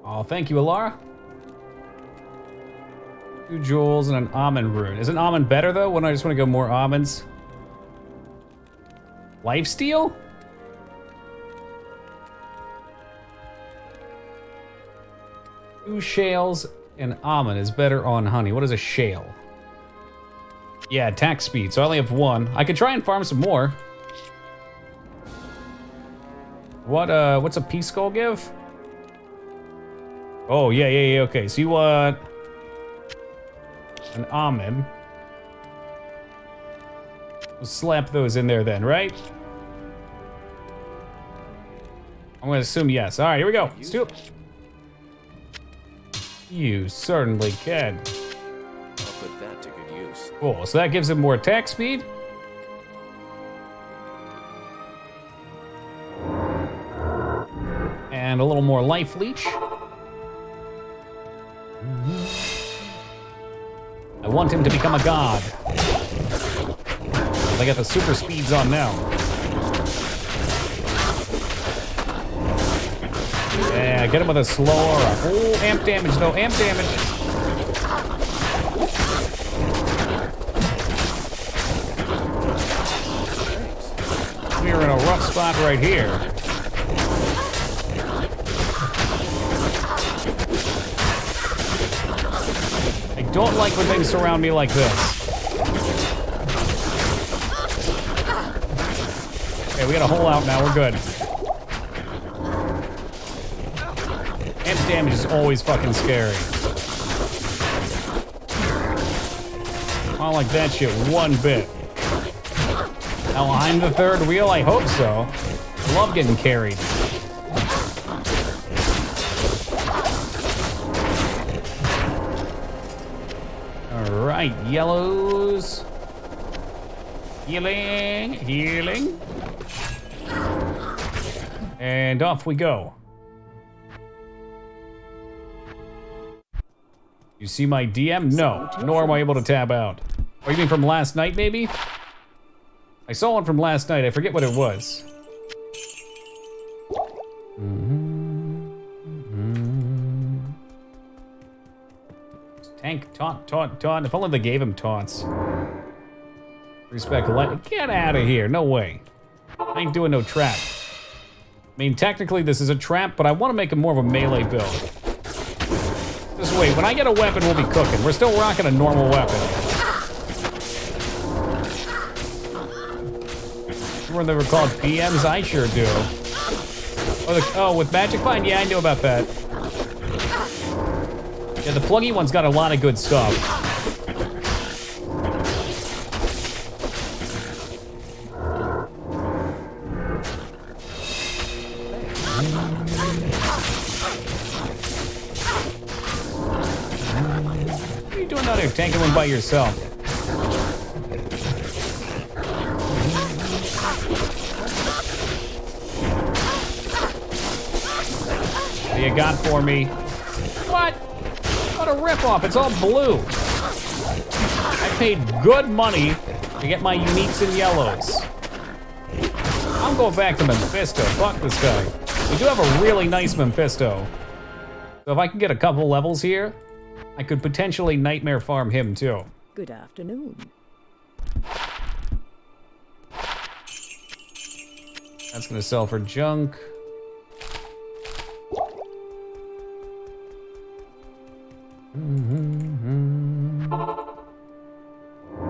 Oh, thank you, Alara. 2 jewels and an almond rune. Is an almond better, though? Wouldn't I just want to go more almonds? Lifesteal? Two shales and almond is better on honey. What is a shale? Yeah, attack speed, so I only have 1. I could try and farm some more. What's a Peace Skull give? Oh, yeah, okay. So you want an almond. We'll slap those in there then, right? I'm gonna assume yes. All right, here we go. Let's do it. You certainly can. I'll put that to good use. Cool, so that gives him more attack speed. And a little more life leech. I want him to become a god. I got the super speeds on now. hit him with a slow aura. Oh, amp damage though, amp damage. We're in a rough spot right here. I don't like when things surround me like this. Okay, we got a hole out now, we're good. Amp damage is always fucking scary. I don't like that shit one bit. Now I'm the third wheel? I hope so. I love getting carried. Alright, yellows. Healing, healing. And off we go. You see my DM? No, nor am I able to tab out. Oh, you mean from last night, maybe? I saw one from last night. I forget what it was. Tank, taunt, taunt, taunt. If only they gave him taunts. Respect, get out of here. No way. I ain't doing no trap. I mean, technically this is a trap, but I want to make it more of a melee build. Just wait, when I get a weapon, we'll be cooking. We're still rocking a normal weapon. Remember they were called PMs? I sure do. Oh, with Magic Vine? Yeah, I knew about that. Yeah, the pluggy one's got a lot of good stuff. What are you doing out here, tanking one by yourself? What do you got for me? What? What a ripoff, it's all blue. I paid good money to get my uniques and yellows. I'm going back to Mephisto, fuck this guy. We do have a really nice Mephisto. So if I can get a couple levels here, I could potentially nightmare farm him too. Good afternoon. That's gonna sell for junk. I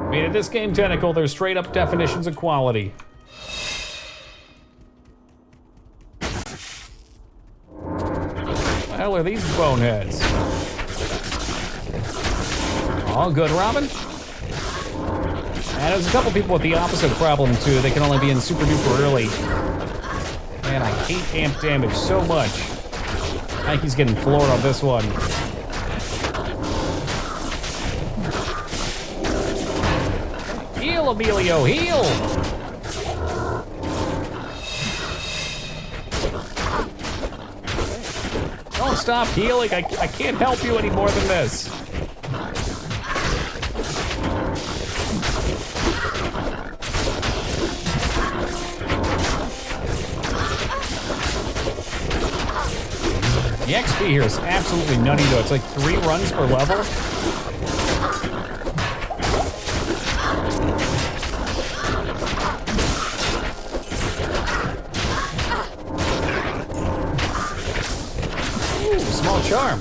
mean, in this game, Tentacle, there's straight up definitions of quality. What the hell are these boneheads? Oh, good, Robin. And there's a couple people with the opposite problem, too. They can only be in super duper early. Man, I hate amp damage so much. I think he's getting floored on this one. Heal, Emilio, heal! Don't stop healing. I can't help you any more than this. The XP here is absolutely nutty, though. It's like 3 runs per level. Small charm.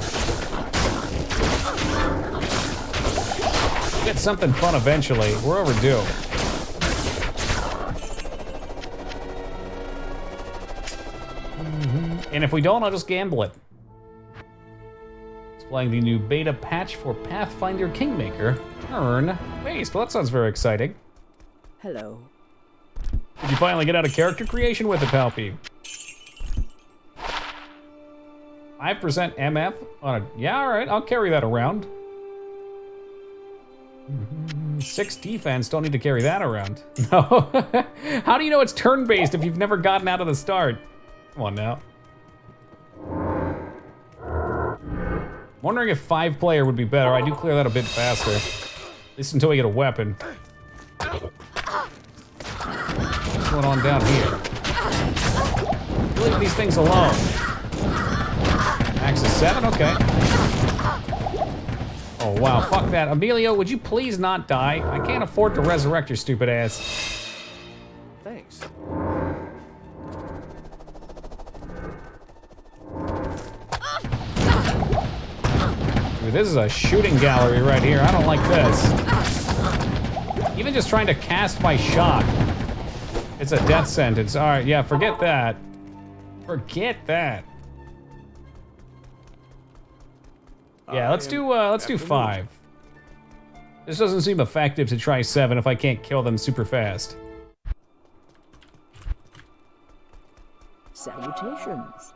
We'll get something fun eventually. We're overdue. And if we don't, I'll just gamble it. It's playing the new beta patch for Pathfinder Kingmaker. Turn-based. Well, that sounds very exciting. Hello. Did you finally get out of character creation with it, Palpy? 5% MF on a... Yeah, alright, I'll carry that around. 6 defense, don't need to carry that around. No. How do you know it's turn-based if you've never gotten out of the start? Come on now. Wondering if 5-player would be better. I do clear that a bit faster. At least until we get a weapon. What's going on down here? Leave these things alone. Max is 7, okay. Oh, wow, fuck that. Emilio, would you please not die? I can't afford to resurrect your stupid ass. Thanks. Dude, this is a shooting gallery right here. I don't like this. Even just trying to cast my shot. It's a death sentence. All right, yeah, forget that. Forget that. Yeah, let's do 5. This doesn't seem effective to try 7 if I can't kill them super fast. Salutations.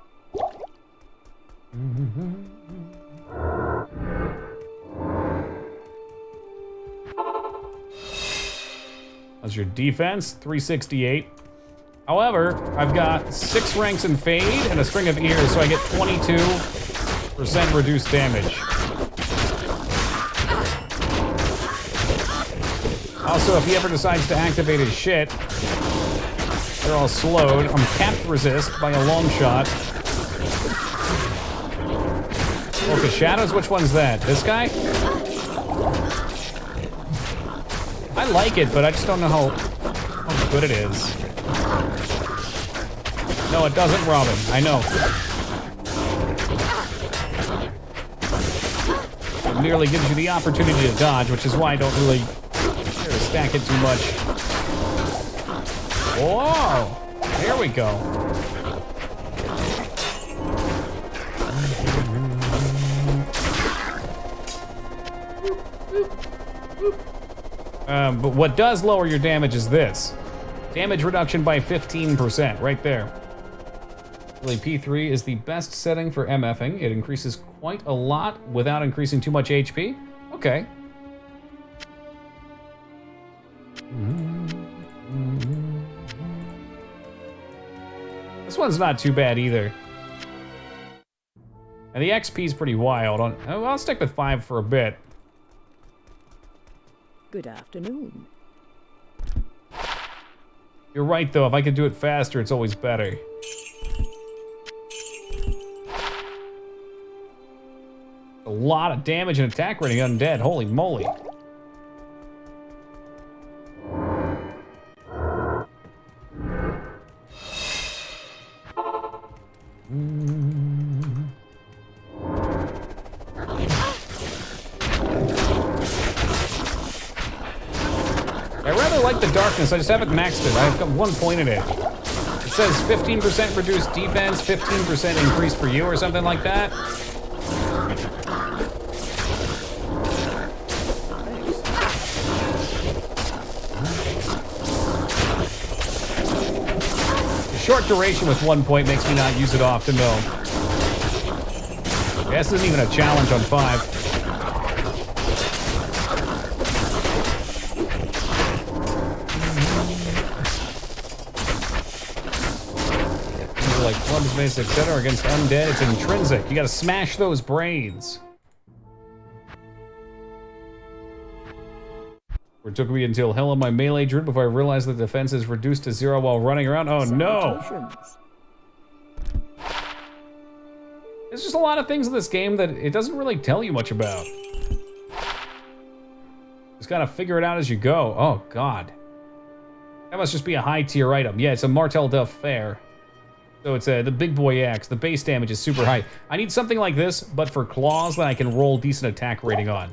That's your defense, 368. However, I've got 6 ranks in Fade and a string of ears, so I get 22% reduced damage. Also, if he ever decides to activate his shit, they're all slowed. I'm capped resist by a long shot. Okay, shadows, which one's that? This guy? I like it, but I just don't know how good it is. No, it doesn't, Robin. I know. It merely gives you the opportunity to dodge, which is why I don't really care to stack it too much. Whoa! There we go. But what does lower your damage is this. Damage reduction by 15%, right there. Really, P3 is the best setting for MFing. It increases quite a lot without increasing too much HP. Okay. This one's not too bad either. And the XP is pretty wild. I'll stick with 5 for a bit. Good afternoon. You're right, though. If I could do it faster, it's always better. A lot of damage and attack rating undead. Holy moly. I rather like the darkness, I just haven't maxed it. I've got 1 point in it. It says 15% reduced defense, 15% increase for you or something like that. The short duration with 1 point makes me not use it often though. This isn't even a challenge on 5. Like clubs, base, etc. against undead, it's intrinsic. You gotta smash those brains. It took me until hell on my melee druid before I realized the defense is reduced to 0 while running around. Oh no! There's just a lot of things in this game that it doesn't really tell you much about. Just gotta figure it out as you go. Oh god. That must just be a high tier item. Yeah, it's a Martel de Fer. So it's the big boy axe. The base damage is super high. I need something like this, but for claws that I can roll decent attack rating on.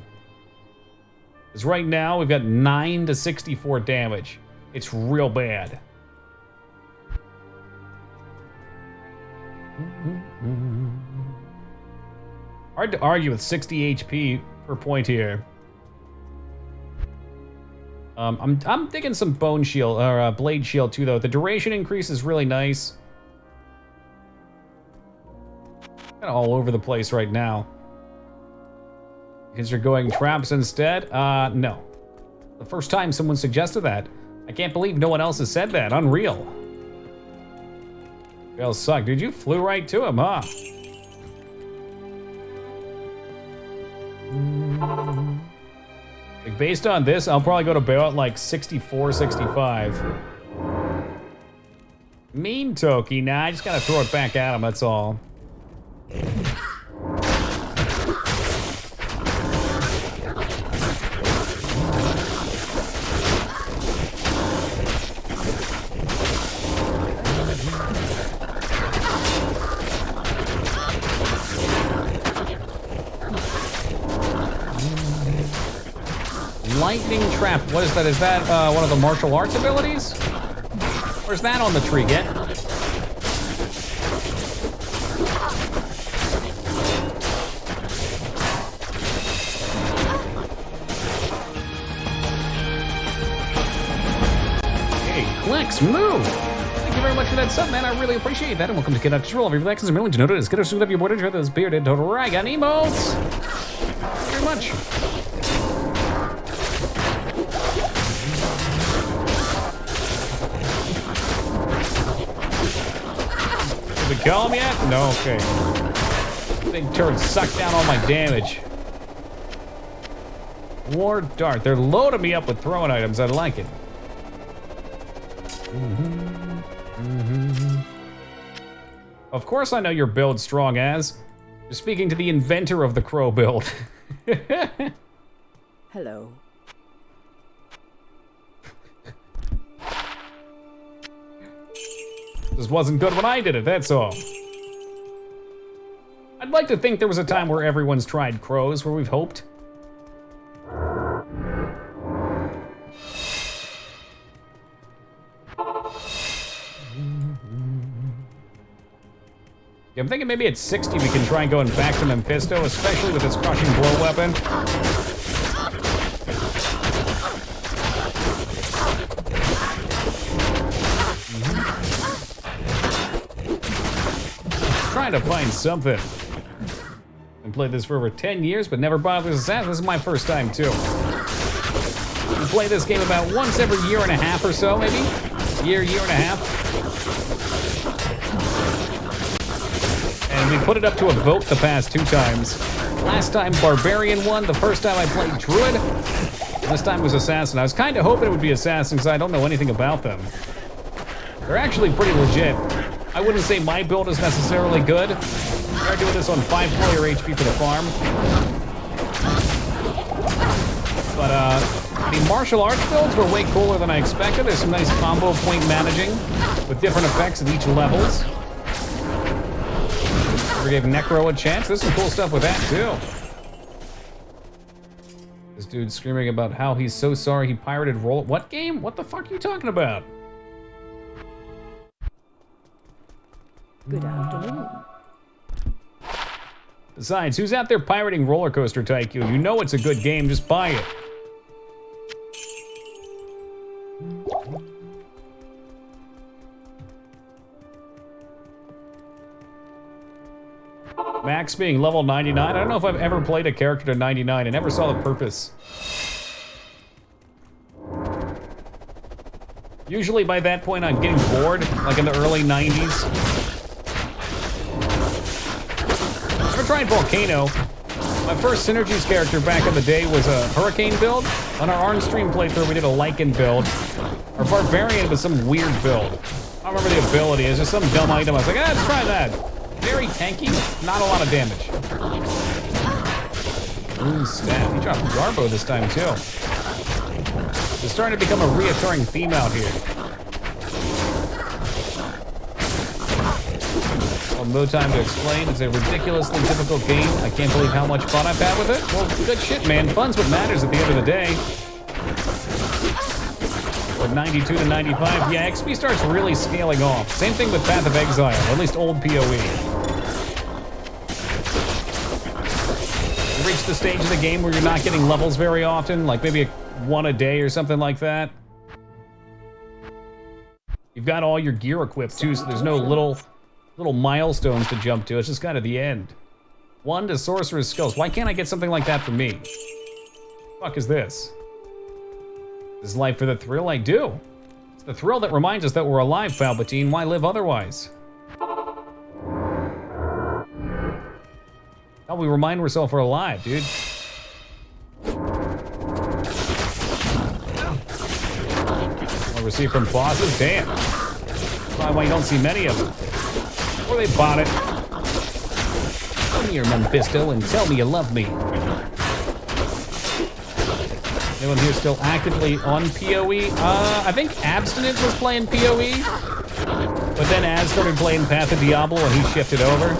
Because right now, we've got 9 to 64 damage. It's real bad. Hard to argue with 60 HP per point here. I'm thinking some bone shield, or blade shield too, though. The duration increase is really nice. Kind of all over the place right now. Because you're going traps instead? No. The first time someone suggested that. I can't believe no one else has said that. Unreal. Y'all suck. Dude, you flew right to him, huh? Like, based on this, I'll probably go to about like 64, 65. Mean Toki. Nah, I just gotta throw it back at him, that's all. lightning trap. What is that? Is that one of the martial arts abilities? Where's that on the tree, Get? Hey, Clicks, move! Thank you very much for that sub, man. I really appreciate that. And welcome to Get Out of Control. Every relaxes a million to note it is get us up your board and those bearded dragon emotes. Thank you very much. Did it kill him yet? No, okay. Big turd sucked down all my damage. War Dart. They're loading me up with throwing items. I like it. Of course I know your build strong as. You're speaking to the inventor of the crow build. Hello. This wasn't good when I did it, that's all. I'd like to think there was a time where everyone's tried crows, where we've hoped. Yeah, I'm thinking maybe at 60 we can try going back to Mephisto, especially with his crushing blow weapon. Trying to find something. I've played this for over 10 years, but never bothered Assassin. This is my first time, too. We play this game about once every year and a half or so, maybe? Year and a half. And we put it up to a vote the past 2 times. Last time, Barbarian won. The first time I played Druid. This time was Assassin. I was kind of hoping it would be Assassin because I don't know anything about them. They're actually pretty legit. I wouldn't say my build is necessarily good. We're doing this on 5-player HP for the farm. But the martial arts builds were way cooler than I expected. There's some nice combo point managing with different effects at each levels. We gave Necro a chance. There's some cool stuff with that too. This dude's screaming about how he's so sorry he pirated roll. What game? What the fuck are you talking about? Good afternoon. Besides, who's out there pirating Roller Coaster Tycoon? You know it's a good game, just buy it. Max being level 99. I don't know if I've ever played a character to 99. I never saw the purpose. Usually by that point I'm getting bored, like in the early 90s. Never tried Volcano. My first Synergies character back in the day was a Hurricane build. On our Orange Stream playthrough we did a Lycan build. Our Barbarian was some weird build. I don't remember the ability, it's just some dumb item. I was like, let's try that. Very tanky, not a lot of damage. Ooh, staff. He dropped Garbo this time, too. It's starting to become a reoccurring theme out here. Well, no time to explain. It's a ridiculously difficult game. I can't believe how much fun I've had with it. Well, good shit, man. Fun's what matters at the end of the day. From 92 to 95, yeah, XP starts really scaling off. Same thing with Path of Exile, or at least old PoE. You reach the stage of the game where you're not getting levels very often, like maybe one a day or something like that. You've got all your gear equipped too, so there's no little milestones to jump to. It's just kind of the end. 1 to Sorcerer's Skills. Why can't I get something like that for me? What the fuck is this? Is life for the thrill? I do. It's the thrill that reminds us that we're alive, Palpatine. Why live otherwise? How we remind ourselves we're alive, dude. What we receive from bosses? Damn. That's probably why you don't see many of them. Or they bought it. Come here, Mephisto, and tell me you love me. Anyone here still actively on PoE? I think Abstinence was playing PoE, but then Az started playing Path of Diablo and he shifted over.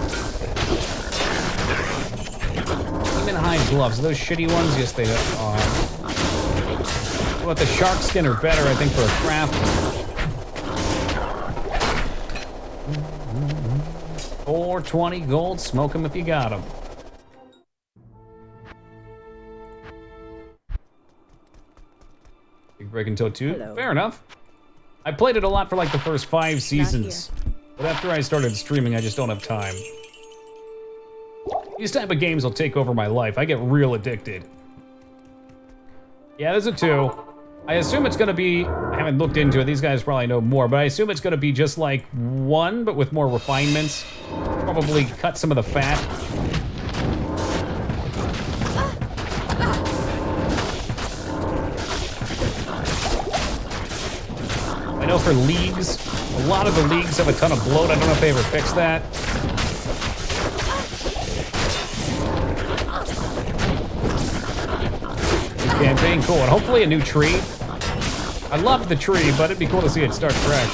Demon Hide gloves, are those shitty ones? Yes, they are. But the shark skin are better, I think, for a craft. 420 gold, smoke them if you got them. Big Break until 2. Hello. Fair enough. I played it a lot for like the first 5 seasons. But after I started streaming, I just don't have time. These type of games will take over my life. I get real addicted. Yeah, there's a 2. I assume it's gonna be, I haven't looked into it, these guys probably know more, but I assume it's gonna be just like 1, but with more refinements. Probably cut some of the fat. I know for leagues, a lot of the leagues have a ton of bloat. I don't know if they ever fixed that. Campaign, cool, and hopefully a new tree. I love the tree, but it'd be cool to see it start fresh.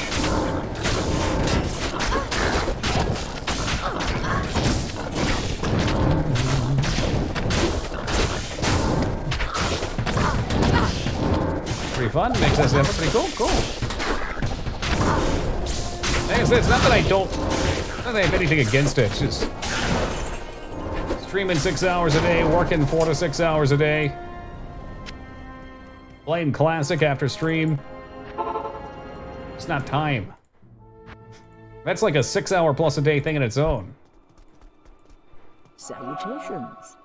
Pretty fun, makes us pretty cool, cool. Like I said, it's not that I don't, not that I have anything against it, it's just streaming 6 hours a day, working 4 to 6 hours a day. Playing classic after stream. It's not time. That's like a 6 hour plus a day thing in its own. Salutations.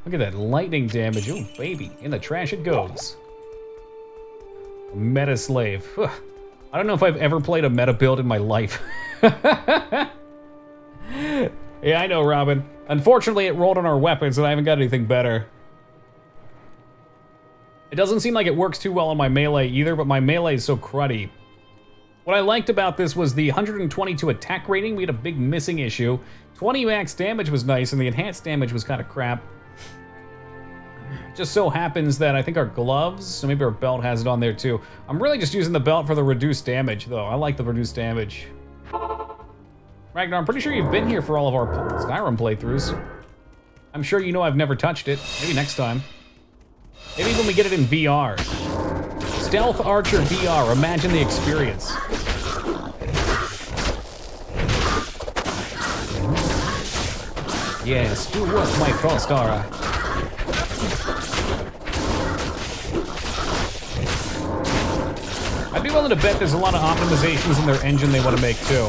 Look at that lightning damage. Oh, baby. In the trash it goes. A meta slave. Ugh. I don't know if I've ever played a meta build in my life. Yeah, I know, Robin. Unfortunately, it rolled on our weapons and I haven't got anything better. It doesn't seem like it works too well on my melee either, but my melee is so cruddy. What I liked about this was the 122 attack rating. We had a big missing issue. 20 max damage was nice, and the enhanced damage was kind of crap. Just so happens that I think our gloves, so maybe our belt has it on there too. I'm really just using the belt for the reduced damage, though. I like the reduced damage. Ragnar, I'm pretty sure you've been here for all of our Skyrim playthroughs. I'm sure you know I've never touched it. Maybe next time. Maybe when we get it in VR. Stealth Archer VR, imagine the experience. Yes, do work, my Frostara. I'd be willing to bet there's a lot of optimizations in their engine they want to make too.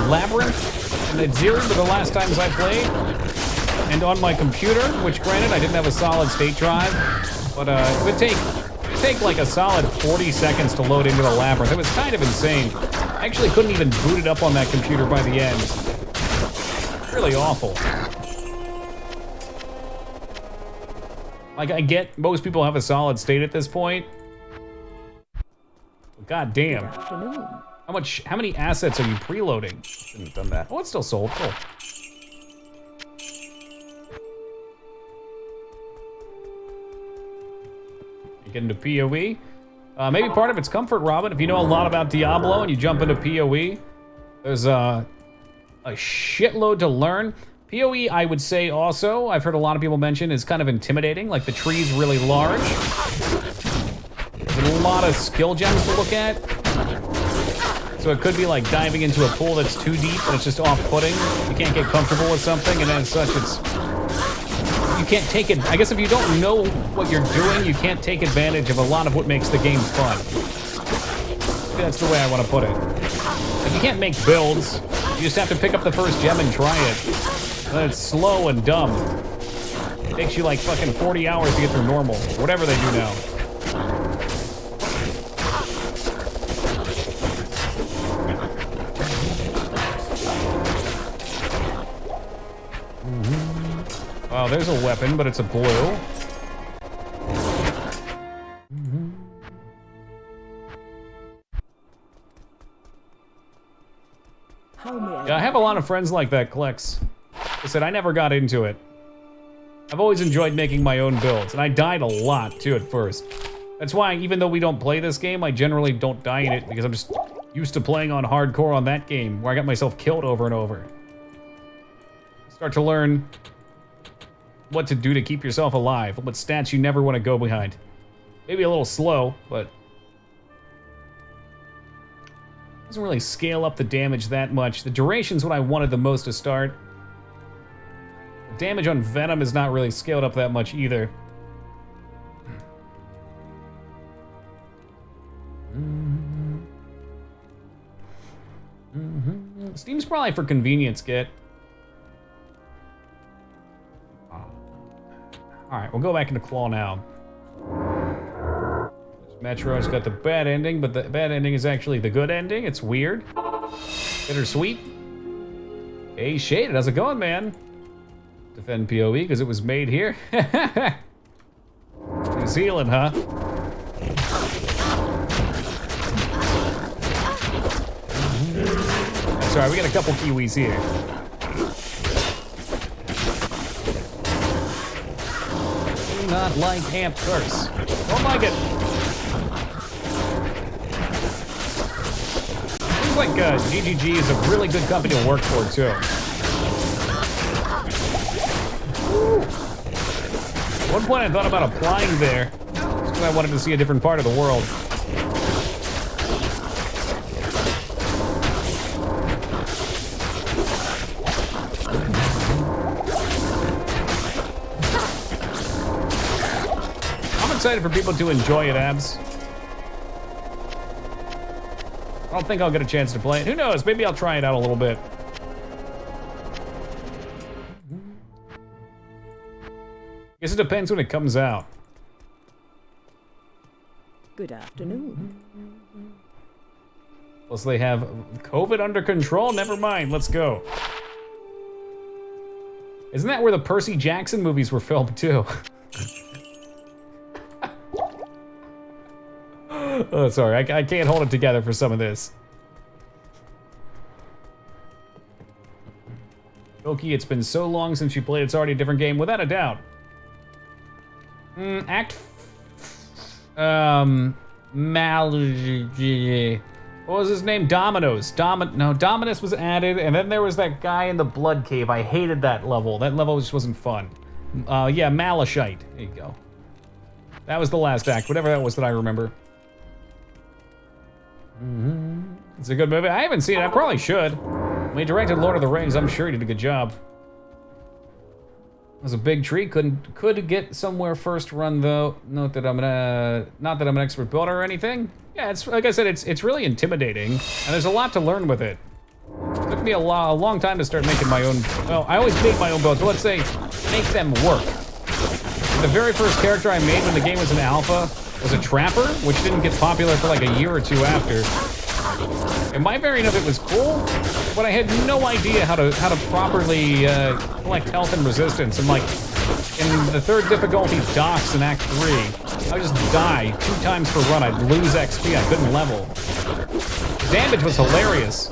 Labyrinth and Xerin were the last times I played. And on my computer, which granted I didn't have a solid state drive, but it would take like a solid 40 seconds to load into the Labyrinth. It was kind of insane. I actually couldn't even boot it up on that computer by the end. Really awful. Like, I get most people have a solid state at this point. But god damn. Good afternoon. How many assets are you preloading? Shouldn't have done that. Oh, it's still sold, cool. Get into PoE. Maybe part of it's comfort, Robin. If you know a lot about Diablo and you jump into PoE, there's a shitload to learn. PoE, I would say also, I've heard a lot of people mention, is kind of intimidating. Like, the tree's really large. There's a lot of skill gems to look at. So it could be like diving into a pool that's too deep and it's just off-putting. You can't get comfortable with something, and as such, you can't take it. I guess if you don't know what you're doing, you can't take advantage of a lot of what makes the game fun. That's the way I want to put it. Like, you can't make builds. You just have to pick up the first gem and try it. And then it's slow and dumb. It takes you like fucking 40 hours to get through normal. Whatever they do now. Wow, there's a weapon, but it's a blue. Yeah, I have a lot of friends like that, Klex. I said I never got into it. I've always enjoyed making my own builds, and I died a lot, too, at first. That's why, even though we don't play this game, I generally don't die in it, because I'm just used to playing on hardcore on that game, where I got myself killed over and over. Start to learn what to do to keep yourself alive. What stats you never want to go behind. Maybe a little slow, but doesn't really scale up the damage that much. The duration's what I wanted the most to start. The damage on Venom is not really scaled up that much either. Steam's probably for convenience, Git. Alright, we'll go back into Claw now. Metro's got the bad ending, but the bad ending is actually the good ending. It's weird. Bittersweet. Hey, Shade, how's it going, man? Defend PoE because it was made here. New Zealand, huh? Sorry, we got a couple Kiwis here. Do not like Amp Curse. Don't like it. Seems like GGG is a really good company to work for, too. Woo. At one point I thought about applying there, just because I wanted to see a different part of the world. I'm excited for people to enjoy it, Abs. I don't think I'll get a chance to play it. Who knows? Maybe I'll try it out a little bit. Guess it depends when it comes out. Good afternoon. Plus they have COVID under control? Never mind, let's go. Isn't that where the Percy Jackson movies were filmed too? Oh, sorry, I can't hold it together for some of this. Oki, it's been so long since you played, it's already a different game, without a doubt. What was his name? Domino's. Dominus was added, and then there was that guy in the blood cave. I hated that level. That level just wasn't fun. Yeah, Malachite. There you go. That was the last act, whatever that was that I remember. It's a good movie. I haven't seen it. I probably should. When he directed Lord of the Rings, I'm sure he did a good job. It was a big tree. Could get somewhere first run though. Not that I'm an expert builder or anything. Yeah, it's like I said, it's really intimidating, and there's a lot to learn with it. It took me a long time to start making my own. Well, I always make my own builds, but let's say make them work. The very first character I made when the game was in alpha was a trapper, which didn't get popular for like a year or two after. And my variant of it was cool, but I had no idea how to properly collect health and resistance. And like in the third difficulty docks in Act 3, I would just die 2 times per run. I'd lose XP. I couldn't level. The damage was hilarious.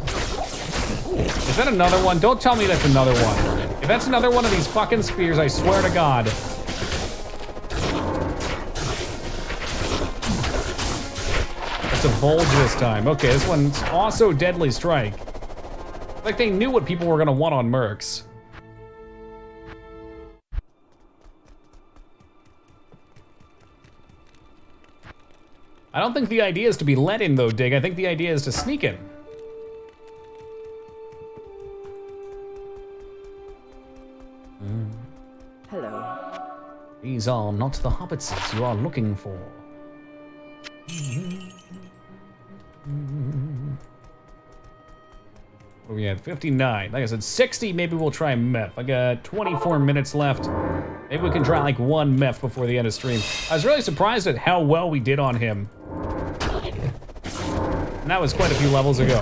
Is that another one? Don't tell me that's another one. If that's another one of these fucking spears, I swear to God. It's a Volge this time. Okay, this one's also Deadly Strike. Like they knew what people were gonna want on Mercs. I don't think the idea is to be let in though, Dig. I think the idea is to sneak in. Hello. These are not the hobbitses you are looking for. What are we at? 59. Like I said, 60, maybe we'll try meth. I got 24 minutes left. Maybe we can try like 1 meth before the end of stream. I was really surprised at how well we did on him. And that was quite a few levels ago.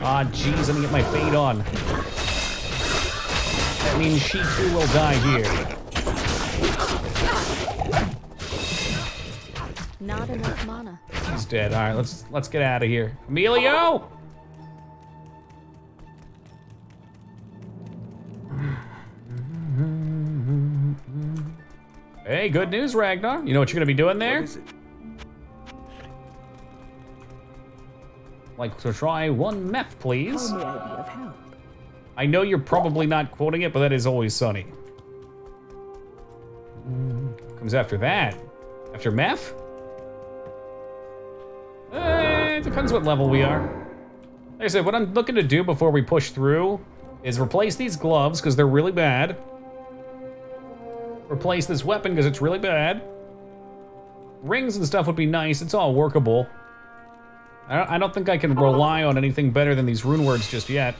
Ah, jeez, let me get my fade on. That means she too will die here. Not enough mana. He's dead. All right, let's get out of here. Emilio! Hey, good news, Ragnar. You know what you're gonna be doing there? What is it? Like to try 1 meth, please. How may I be of help? I know you're probably not quoting it, but that is always sunny. Comes after that? After meth? It depends what level we are. Like I said, what I'm looking to do before we push through is replace these gloves, because they're really bad. Replace this weapon, because it's really bad. Rings and stuff would be nice. It's all workable. I don't think I can rely on anything better than these rune words just yet.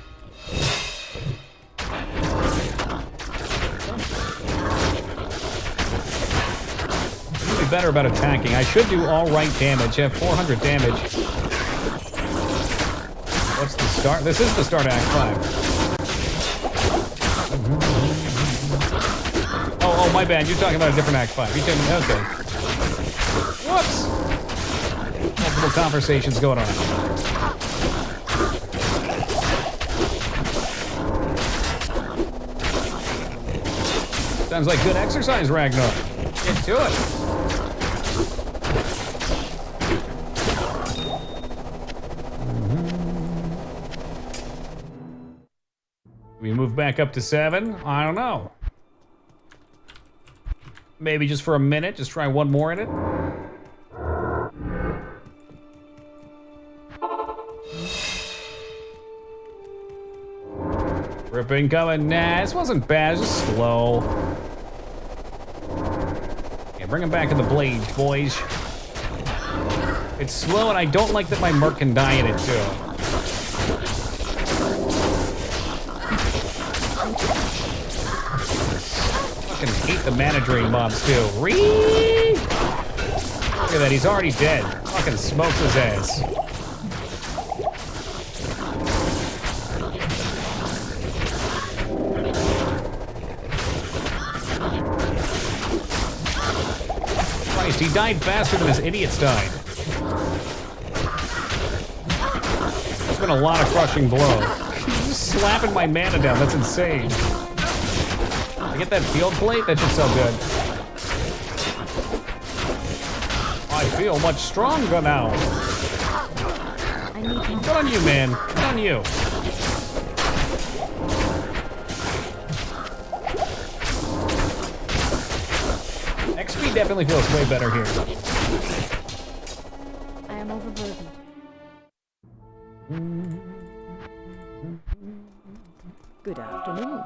Be better about attacking. I should do all right damage. I have 400 damage. What's the start? This is the start of Act 5. Oh, my bad. You're talking about a different Act 5. You're talking, okay. Whoops! Multiple conversations going on. Sounds like good exercise, Ragnar. Get to it. We move back up to 7? I don't know. Maybe just for a minute, just try one more in it. Ripping coming. Nah, this wasn't bad, it's just slow. Yeah, bring him back in the blades, boys. It's slow, and I don't like that my merc can die in it, too. Fucking hate the mana drain mobs, too. Look at that, he's already dead. Fucking smoked his ass. Christ, he died faster than his idiots died. There's been a lot of crushing blows. He's just slapping my mana down, that's insane. I get that field plate? That should so good. I feel much stronger now. Good on you, man. Good on you. XP definitely feels way better here. I am overburdened. Good afternoon.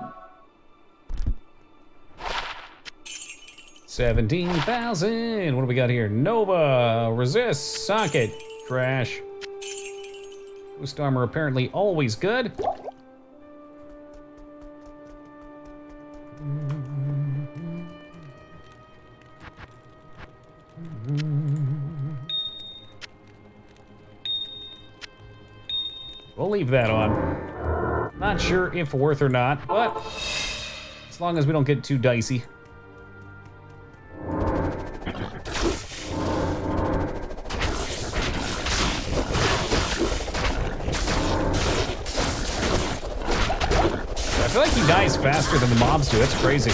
17,000. What do we got here? Nova, resist, socket, trash. Boost armor apparently always good. We'll leave that on. Not sure if worth or not, but as long as we don't get too dicey. I feel like he dies faster than the mobs do. That's crazy.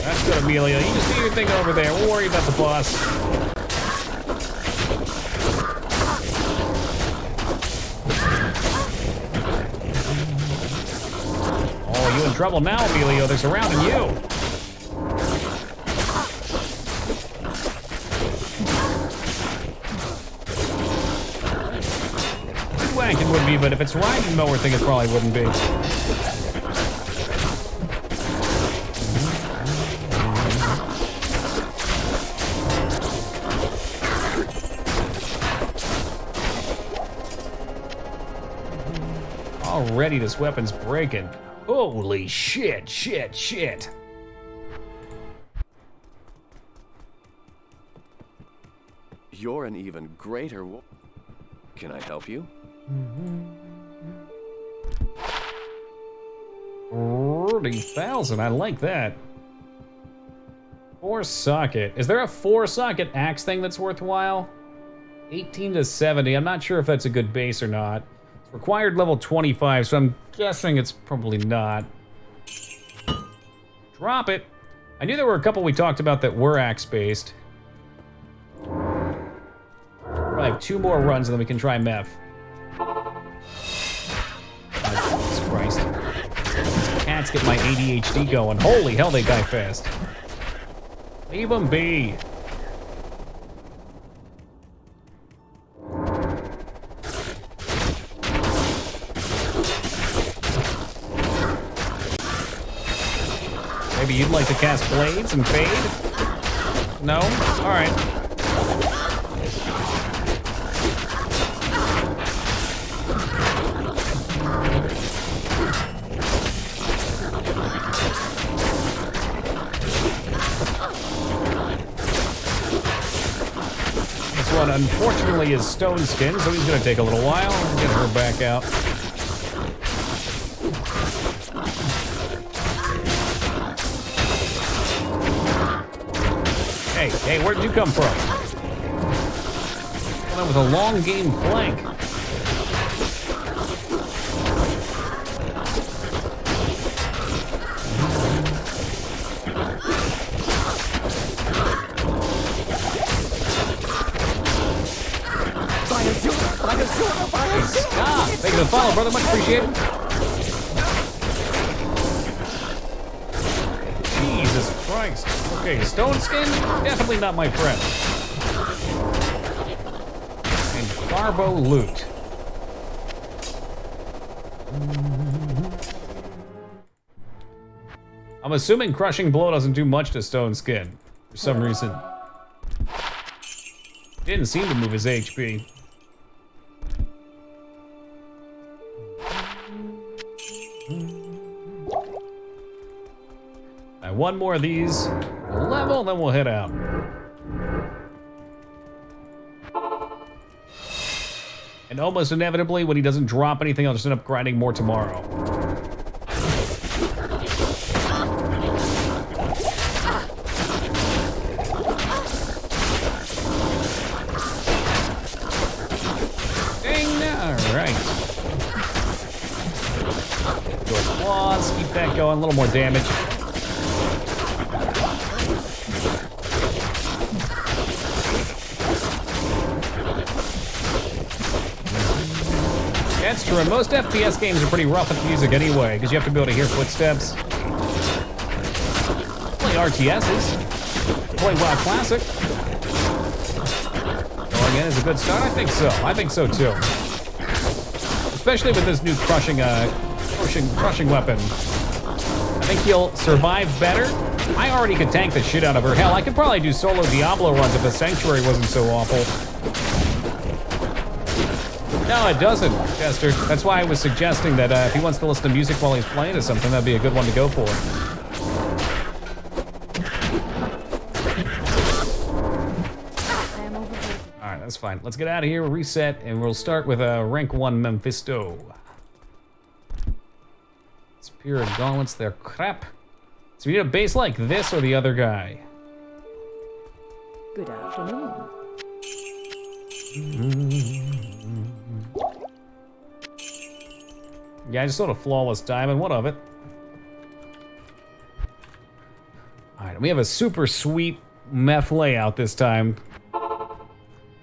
That's good, Amelia. You just do your thing over there. We'll worry about the boss. Oh, you in trouble now, Emilio. They're surrounding you. It would be, but if it's riding mower thing, it probably wouldn't be. Already, this weapon's breaking. Holy shit, shit, shit. You're an even greater Can I help you? 40,000, I like that. 4-socket. Is there a 4-socket axe thing that's worthwhile? 18 to 70, I'm not sure if that's a good base or not. It's required level 25, so I'm guessing it's probably not. Drop it. I knew there were a couple we talked about that were axe-based. I have 2 more runs and then we can try meth. Jesus Christ. These cats get my ADHD going. Holy hell, they die fast. Leave them be. Maybe you'd like to cast blades and fade? No? Alright. This one, unfortunately, is stone skin, so he's gonna take a little while. Get her back out. Hey, where did you come from? Well, that was a long game flank. Stop! Thank you for the follow, brother. Much appreciated. Jesus Christ. Okay, stone skin, definitely not my friend. And Garbo loot. I'm assuming crushing blow doesn't do much to stone skin for some reason. Didn't seem to move his HP. One more of these, we'll level, then we'll head out. And almost inevitably, when he doesn't drop anything, I'll just end up grinding more tomorrow. Ding! Alright. Go claws, keep that going, a little more damage. That's true, and most FPS games are pretty rough with music anyway, because you have to be able to hear footsteps. Play RTSs. Play WoW Classic. Going in is a good start? I think so. I think so too. Especially with this new crushing weapon. I think he'll survive better. I already could tank the shit out of her. Hell, I could probably do solo Diablo runs if the Sanctuary wasn't so awful. No, it doesn't, Chester. That's why I was suggesting that if he wants to listen to music while he's playing or something, that'd be a good one to go for. Alright, that's fine. Let's get out of here, reset, and we'll start with a rank 1 Mephisto. Superior gauntlets, they're crap. So we need a base like this or the other guy. Good afternoon. Yeah, I just sort of flawless diamond. What of it? All right, we have a super sweet meth layout this time.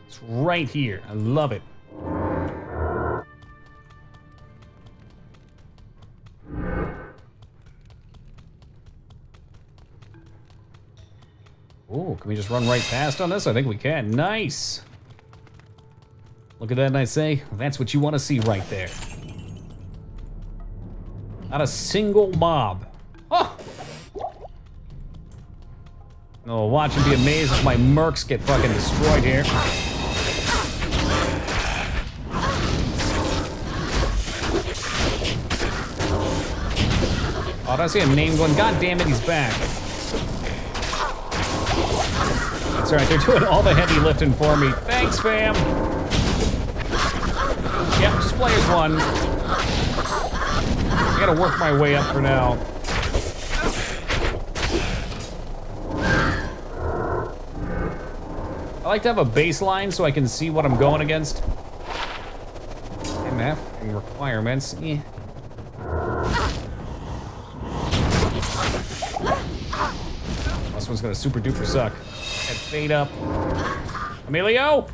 It's right here. I love it. Oh, can we just run right past on this? I think we can. Nice. Look at that, and I say, that's what you want to see right there. Not a single mob. Oh! Oh, watch and be amazed if my mercs get fucking destroyed here. Oh, did I see a named one? God damn it, he's back. That's alright, they're doing all the heavy lifting for me. Thanks, fam. Yep, just play as one. I gotta work my way up for now. I like to have a baseline so I can see what I'm going against. MF and requirements. Eh. This one's gonna super duper suck. Head fade up. Emilio!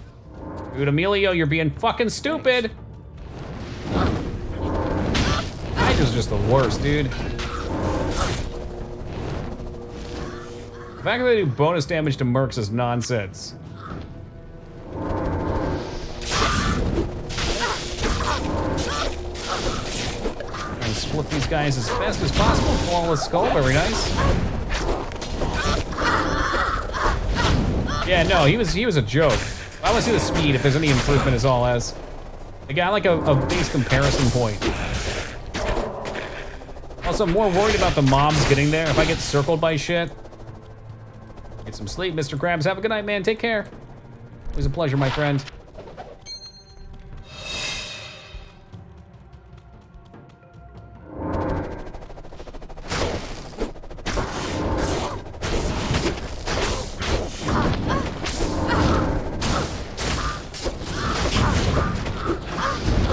Dude, Emilio, you're being fucking stupid. Hydra's just the worst, dude. The fact that they do bonus damage to mercs is nonsense. Trying to split these guys as fast as possible. Flawless skull, very nice. Yeah, no, he was a joke. I want to see the speed, if there's any improvement, is all as. I got like a base comparison point. Also, I'm more worried about the mobs getting there. If I get circled by shit. Get some sleep, Mr. Krabs. Have a good night, man. Take care. Always a pleasure, my friend.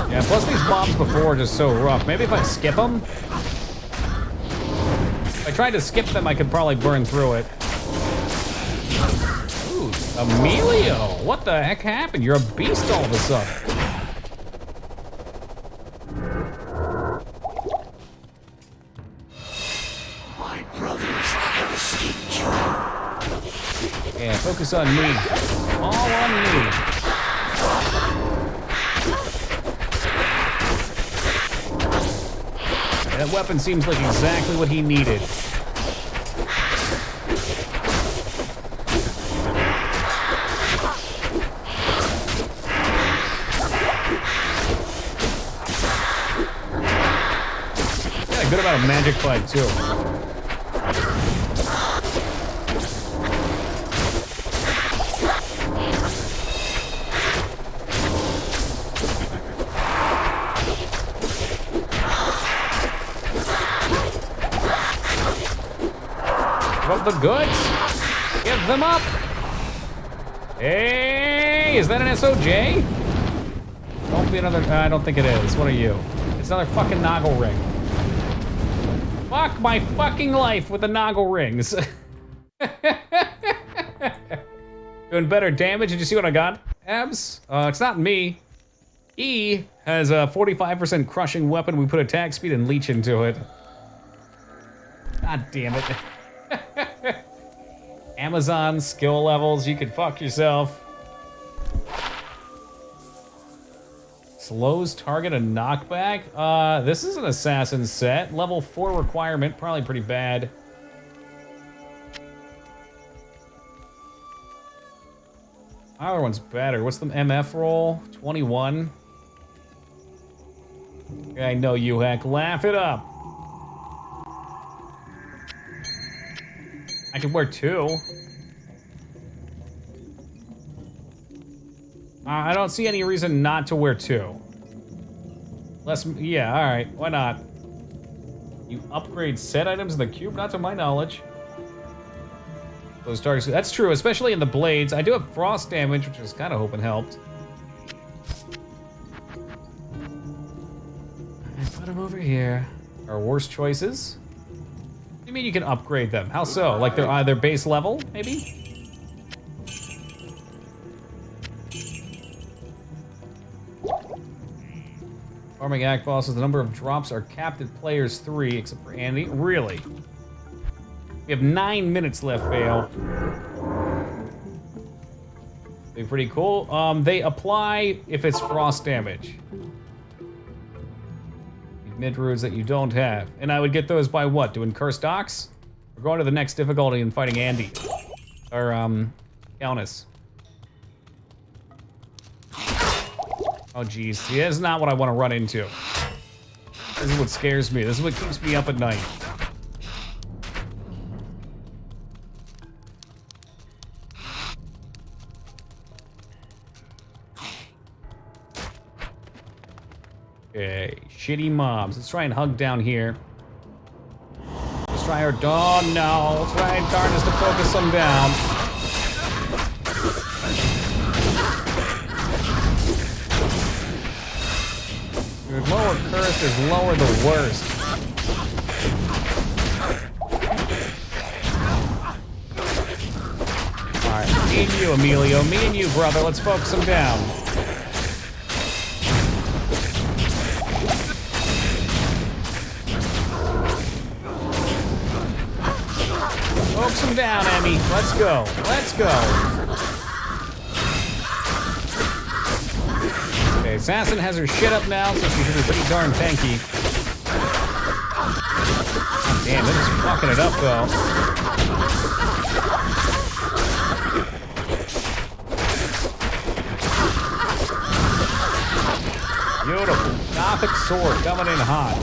Yeah, plus these mobs before are just so rough. Maybe if I skip them? If I tried to skip them, I could probably burn through it. Ooh, Emilio! What the heck happened? You're a beast all of a sudden. My brothers have escaped you. Yeah, focus on me. All on me. That weapon seems like exactly what he needed. Yeah, good amount of magic fight too. The goods. Give them up. Hey, is that an SOJ? Don't be another. I don't think it is. What are you? It's another fucking Noggle ring. Fuck my fucking life with the Noggle rings. Doing better damage. Did you see what I got? Abs? It's not me. E has a 45% crushing weapon. We put attack speed and leech into it. God damn it. Amazon skill levels, you could fuck yourself. Slows target a knockback. This is an assassin set. Level 4 requirement, probably pretty bad. Other one's better. What's the MF roll? 21. I know you, Heck. Laugh it up. I could wear 2. I don't see any reason not to wear 2. Yeah, all right, why not? You upgrade set items in the cube? Not to my knowledge. Those targets, that's true, especially in the blades. I do have frost damage, which I was kind of hoping helped. I put them over here. Our worst choices. What do you mean you can upgrade them? How so? Like they're either base level, maybe? Farming act bosses, the number of drops are capped at players 3, except for Andy. Really? We have 9 minutes left, Vale. Be pretty cool. They apply if it's frost damage. Mid roots that you don't have. And I would get those by what? Doing Curse Docs? We're going to the next difficulty and fighting Andy. Or, Countess. Oh, geez. See, that's not what I want to run into. This is what scares me. This is what keeps me up at night. Okay, shitty mobs. Let's try and hug down here. Let's try our dog. Oh, no. Let's try and darkness to focus them down. Dude, lower cursed is lower the worst. Alright, me and you, Emilio. Me and you, brother. Let's focus them down. Mark some down, Emmy. Let's go. Let's go. Okay, Assassin has her shit up now, so she's pretty darn tanky. Damn, they're just fucking it up, though. Beautiful. Gothic sword coming in hot.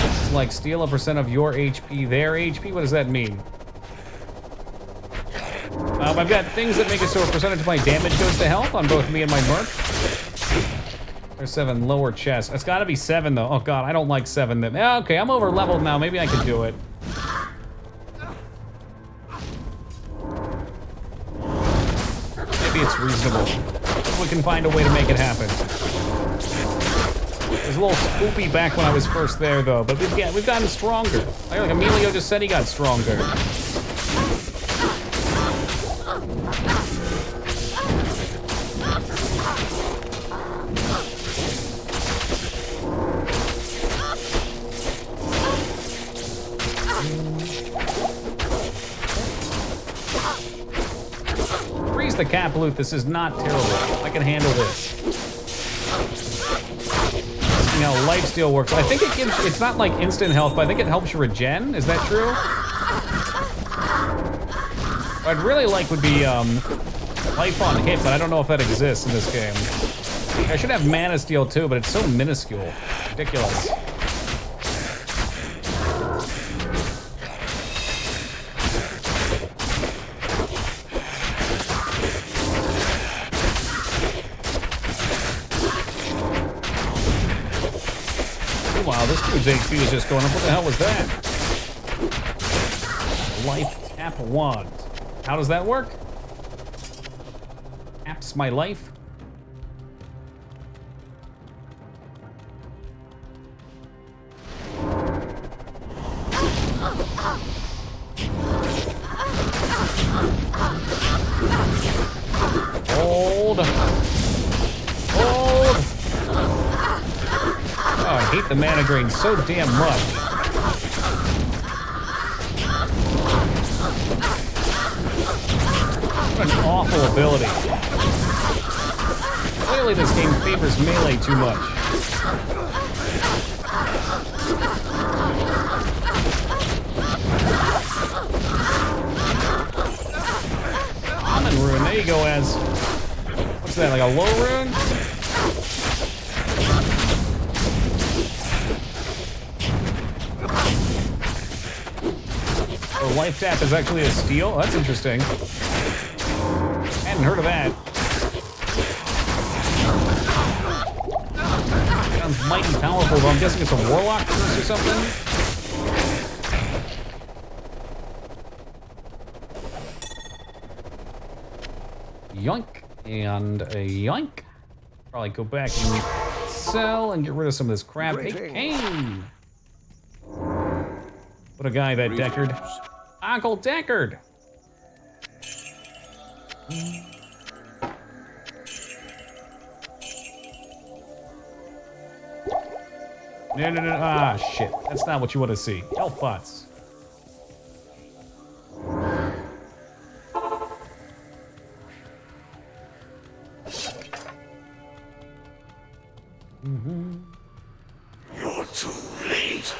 It's like steal a percent of your HP, their HP? What does that mean? I've got things that make it so a percentage of my damage goes to health on both me and my merc. There's 7 lower chest. It's gotta be 7 though. Oh god, I don't like 7 then. Okay, I'm over leveled now. Maybe I can do it. Maybe it's reasonable. We can find a way to make it happen. It was a little spoopy back when I was first there though, but we've gotten stronger. Like Emilio just said he got stronger. The cap loot, this is not terrible. I can handle this. You know, lifesteal works. I think it gives, it's not like instant health, but I think it helps you regen. Is that true? What I'd really like would be life on hit, but I don't know if that exists in this game. I should have mana steal too, but it's so minuscule. Ridiculous. Wow, this dude's HP is just going up. What the hell was that? Life tap wand. How does that work? Taps my life? Hold. Hold. Oh, I hate the mana drain so damn much. What an awful ability. Clearly this game favors melee too much. Common rune, there you go, Az. What's that, like a low rune? Life tap is actually a steal? Oh, that's interesting. Hadn't heard of that. Sounds mighty powerful, though. I'm guessing it's a warlock curse or something. Yoink. And a yoink. Probably go back and sell and get rid of some of this crap. Hey, Kane! What a guy, that Deckard. Uncle Deckard! No. Ah, shit. That's not what you want to see. Health pots. You're too late.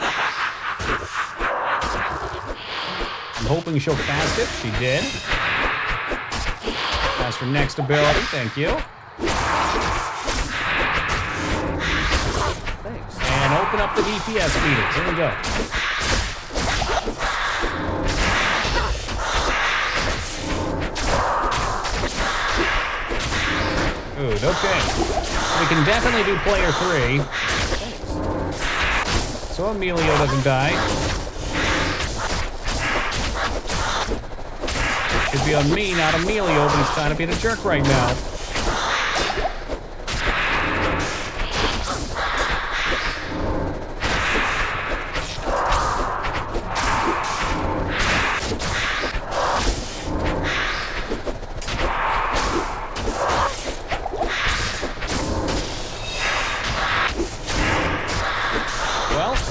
I'm hoping she'll cast it. She did. Cast her next ability. Thank you. Thanks. And open up the DPS meters. Here we go. Good, okay. We can definitely do player 3. So Emilio doesn't die. Should be on me, not Emilio, but he's kind of being a jerk right now.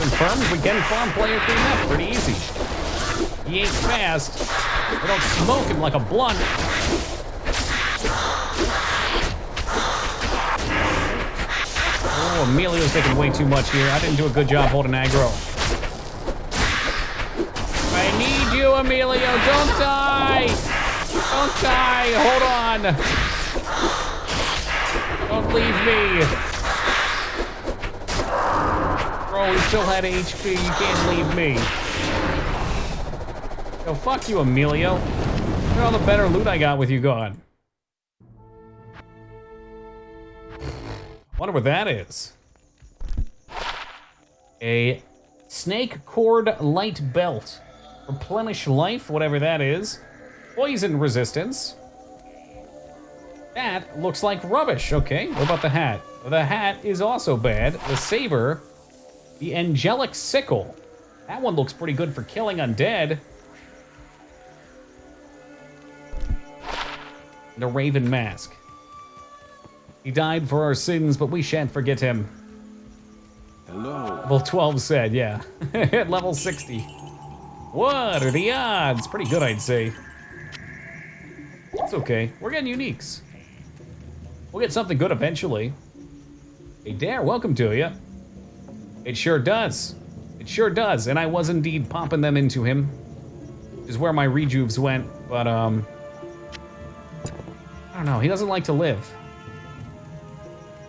confirmed we can farm player 3F pretty easy. He ain't fast. We don't smoke him like a blunt. Oh, Emilio's taking way too much here. I didn't do a good job holding aggro. I need you, Emilio. Don't die. Don't die. Hold on. Don't leave me. Bro, we still had HP. You can't leave me. Yo, fuck you, Emilio. Look at all the better loot I got with you gone. Wonder what that is. A snake cord light belt. Replenish life, whatever that is. Poison resistance. That looks like rubbish. Okay, what about the hat? The hat is also bad. The saber. The angelic sickle. That one looks pretty good for killing undead. The raven mask. He died for our sins, but we shan't forget him. Hello. Level 12 said, yeah. At level 60. What are the odds? Pretty good, I'd say. It's okay. We're getting uniques. We'll get something good eventually. Hey, Dare, welcome to you. It sure does. It sure does. And I was indeed popping them into him. Which is where my rejuves went. But, I don't know. He doesn't like to live.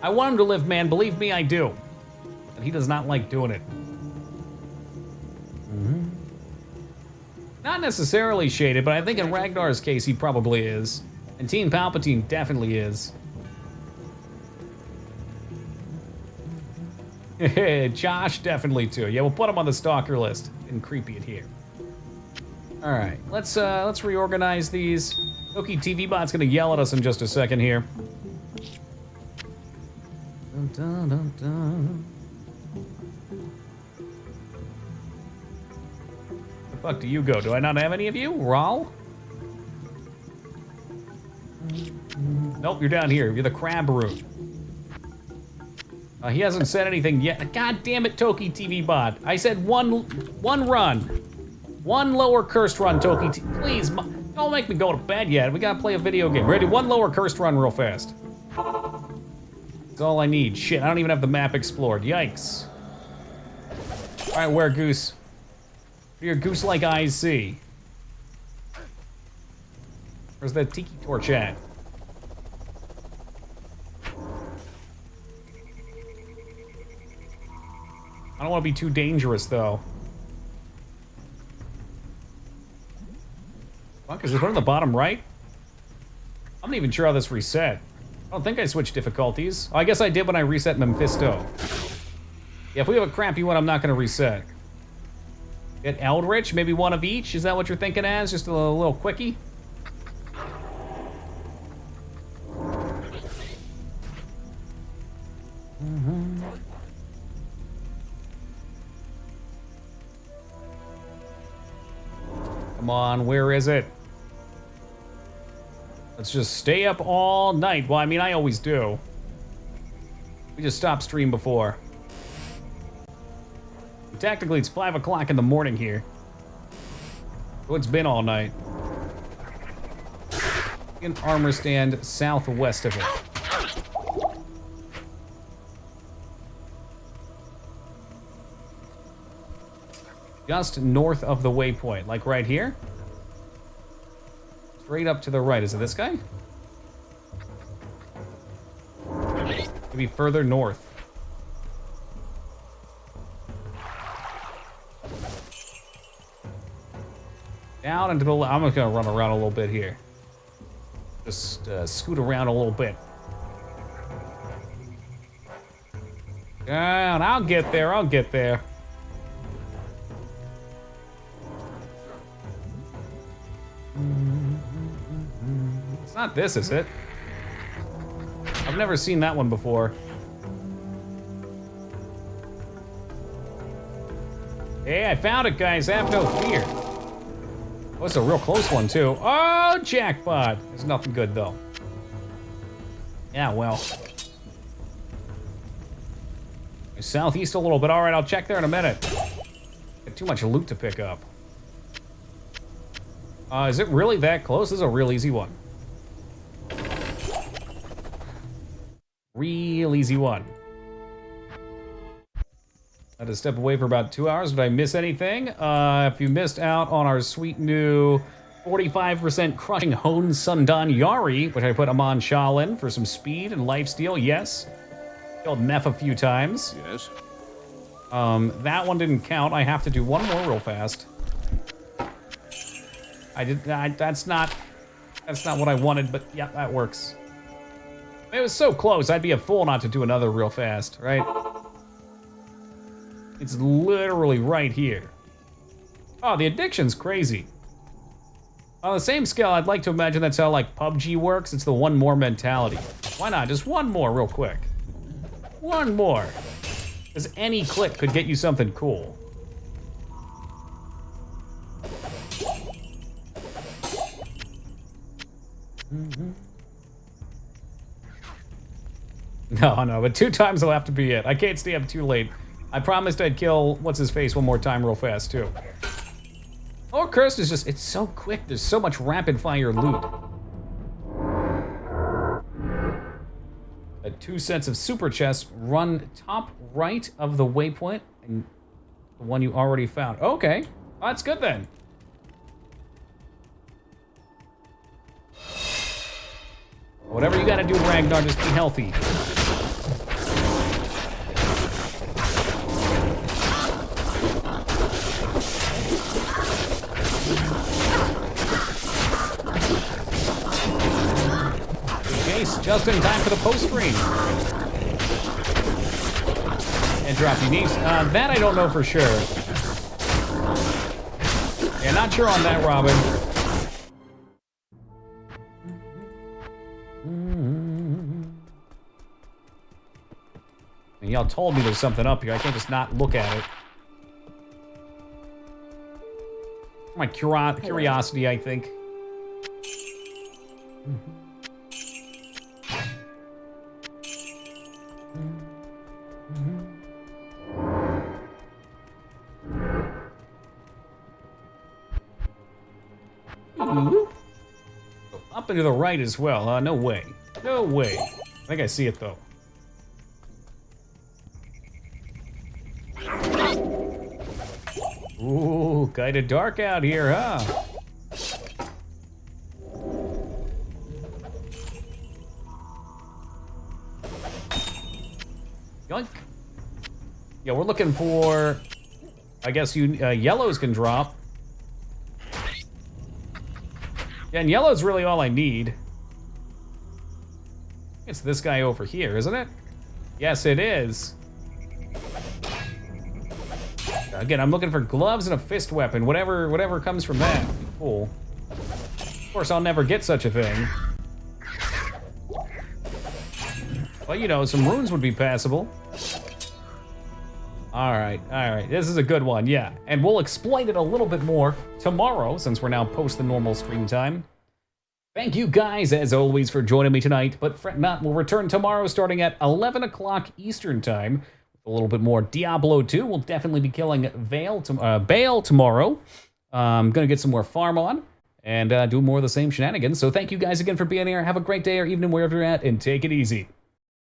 I want him to live, man. Believe me, I do. But he does not like doing it. Not necessarily shaded, but I think in Ragnar's case, he probably is. And Team Palpatine definitely is. Josh definitely too. Yeah, we'll put him on the stalker list. And creepy it here. All right, let's reorganize these. Toki TV Bot's gonna yell at us in just a second here. Dun, dun, dun, dun. Where the fuck do you go? Do I not have any of you? Raul? Nope, you're down here. You're the crab root. He hasn't said anything yet. God damn it, Toki TV Bot. I said one run. One lower cursed run, Toki. Please, don't make me go to bed yet. We gotta play a video game. Ready? One lower cursed run real fast. That's all I need. Shit, I don't even have the map explored. Yikes. All right, where goose? What do your goose-like eyes see? Where's that tiki torch at? I don't want to be too dangerous, though. Fuck, is this one on the bottom right? I'm not even sure how this reset. I don't think I switched difficulties. Oh, I guess I did when I reset Mephisto. Yeah, if we have a crappy one, I'm not going to reset. Get Eldritch, maybe one of each? Is that what you're thinking as? Just a little quickie? Come on, where is it? Let's just stay up all night. Well, I mean, I always do. We just stopped stream before. Technically, it's 5 o'clock in the morning here. So it's been all night. An armor stand southwest of it. Just north of the waypoint, like right here. Straight up to the right. Is it this guy? Maybe further north. Down into the left. I'm just gonna run around a little bit here. Just scoot around a little bit. Down. I'll get there. I'll get there. It's not this, is it? I've never seen that one before. Hey, I found it, guys. Have no fear. Oh, it's a real close one, too. Oh, jackpot. There's nothing good, though. Yeah, well. Southeast a little bit. All right, I'll check there in a minute. Got too much loot to pick up. Is it really that close? This is a real easy one. Real easy one. I had to step away for about 2 hours. Did I miss anything? If you missed out on our sweet new 45% crushing Hone Sundan Yari, which I put Amon Shal in for some speed and lifesteal, yes. Killed Meph a few times. Yes. That one didn't count. I have to do one more real fast. That's not what I wanted, but yeah, that works. It was so close, I'd be a fool not to do another real fast, right? It's literally right here. Oh, the addiction's crazy. On the same scale, I'd like to imagine that's how like PUBG works. It's the one more mentality. Why not? Just one more real quick. One more. Because any click could get you something cool. No, but 2 times will have to be it. I can't stay up too late. I promised I'd kill what's-his-face one more time real fast, too. Oh, Cursed is just, it's so quick. There's so much rapid-fire loot. 2 sets of super chests run top right of the waypoint, and the one you already found. Okay, well, that's good then. Whatever you gotta do, Ragnar, just be healthy. Jace, just in time for the post screen. And drop your knees. That I don't know for sure. Yeah, not sure on that, Robin. And y'all told me there's something up here. I can't just not look at it. My curiosity, I think. Ooh. Up and to the right as well. No way. No way. I think I see it though. Ooh, kinda dark out here, huh? Yoink. Yeah, we're looking for, I guess yellows can drop. Yeah, and yellow's really all I need. It's this guy over here, isn't it? Yes, it is. Again, I'm looking for gloves and a fist weapon. Whatever comes from that. Cool. Of course, I'll never get such a thing. Well, you know, some runes would be passable. All right. This is a good one, yeah. And we'll exploit it a little bit more tomorrow, since we're now post the normal stream time. Thank you guys, as always, for joining me tonight. But fret not, we'll return tomorrow starting at 11 o'clock Eastern time. A little bit more Diablo 2. We'll definitely be killing Baal tomorrow. I'm going to get some more farm on and do more of the same shenanigans. So thank you guys again for being here. Have a great day or evening wherever you're at, and take it easy.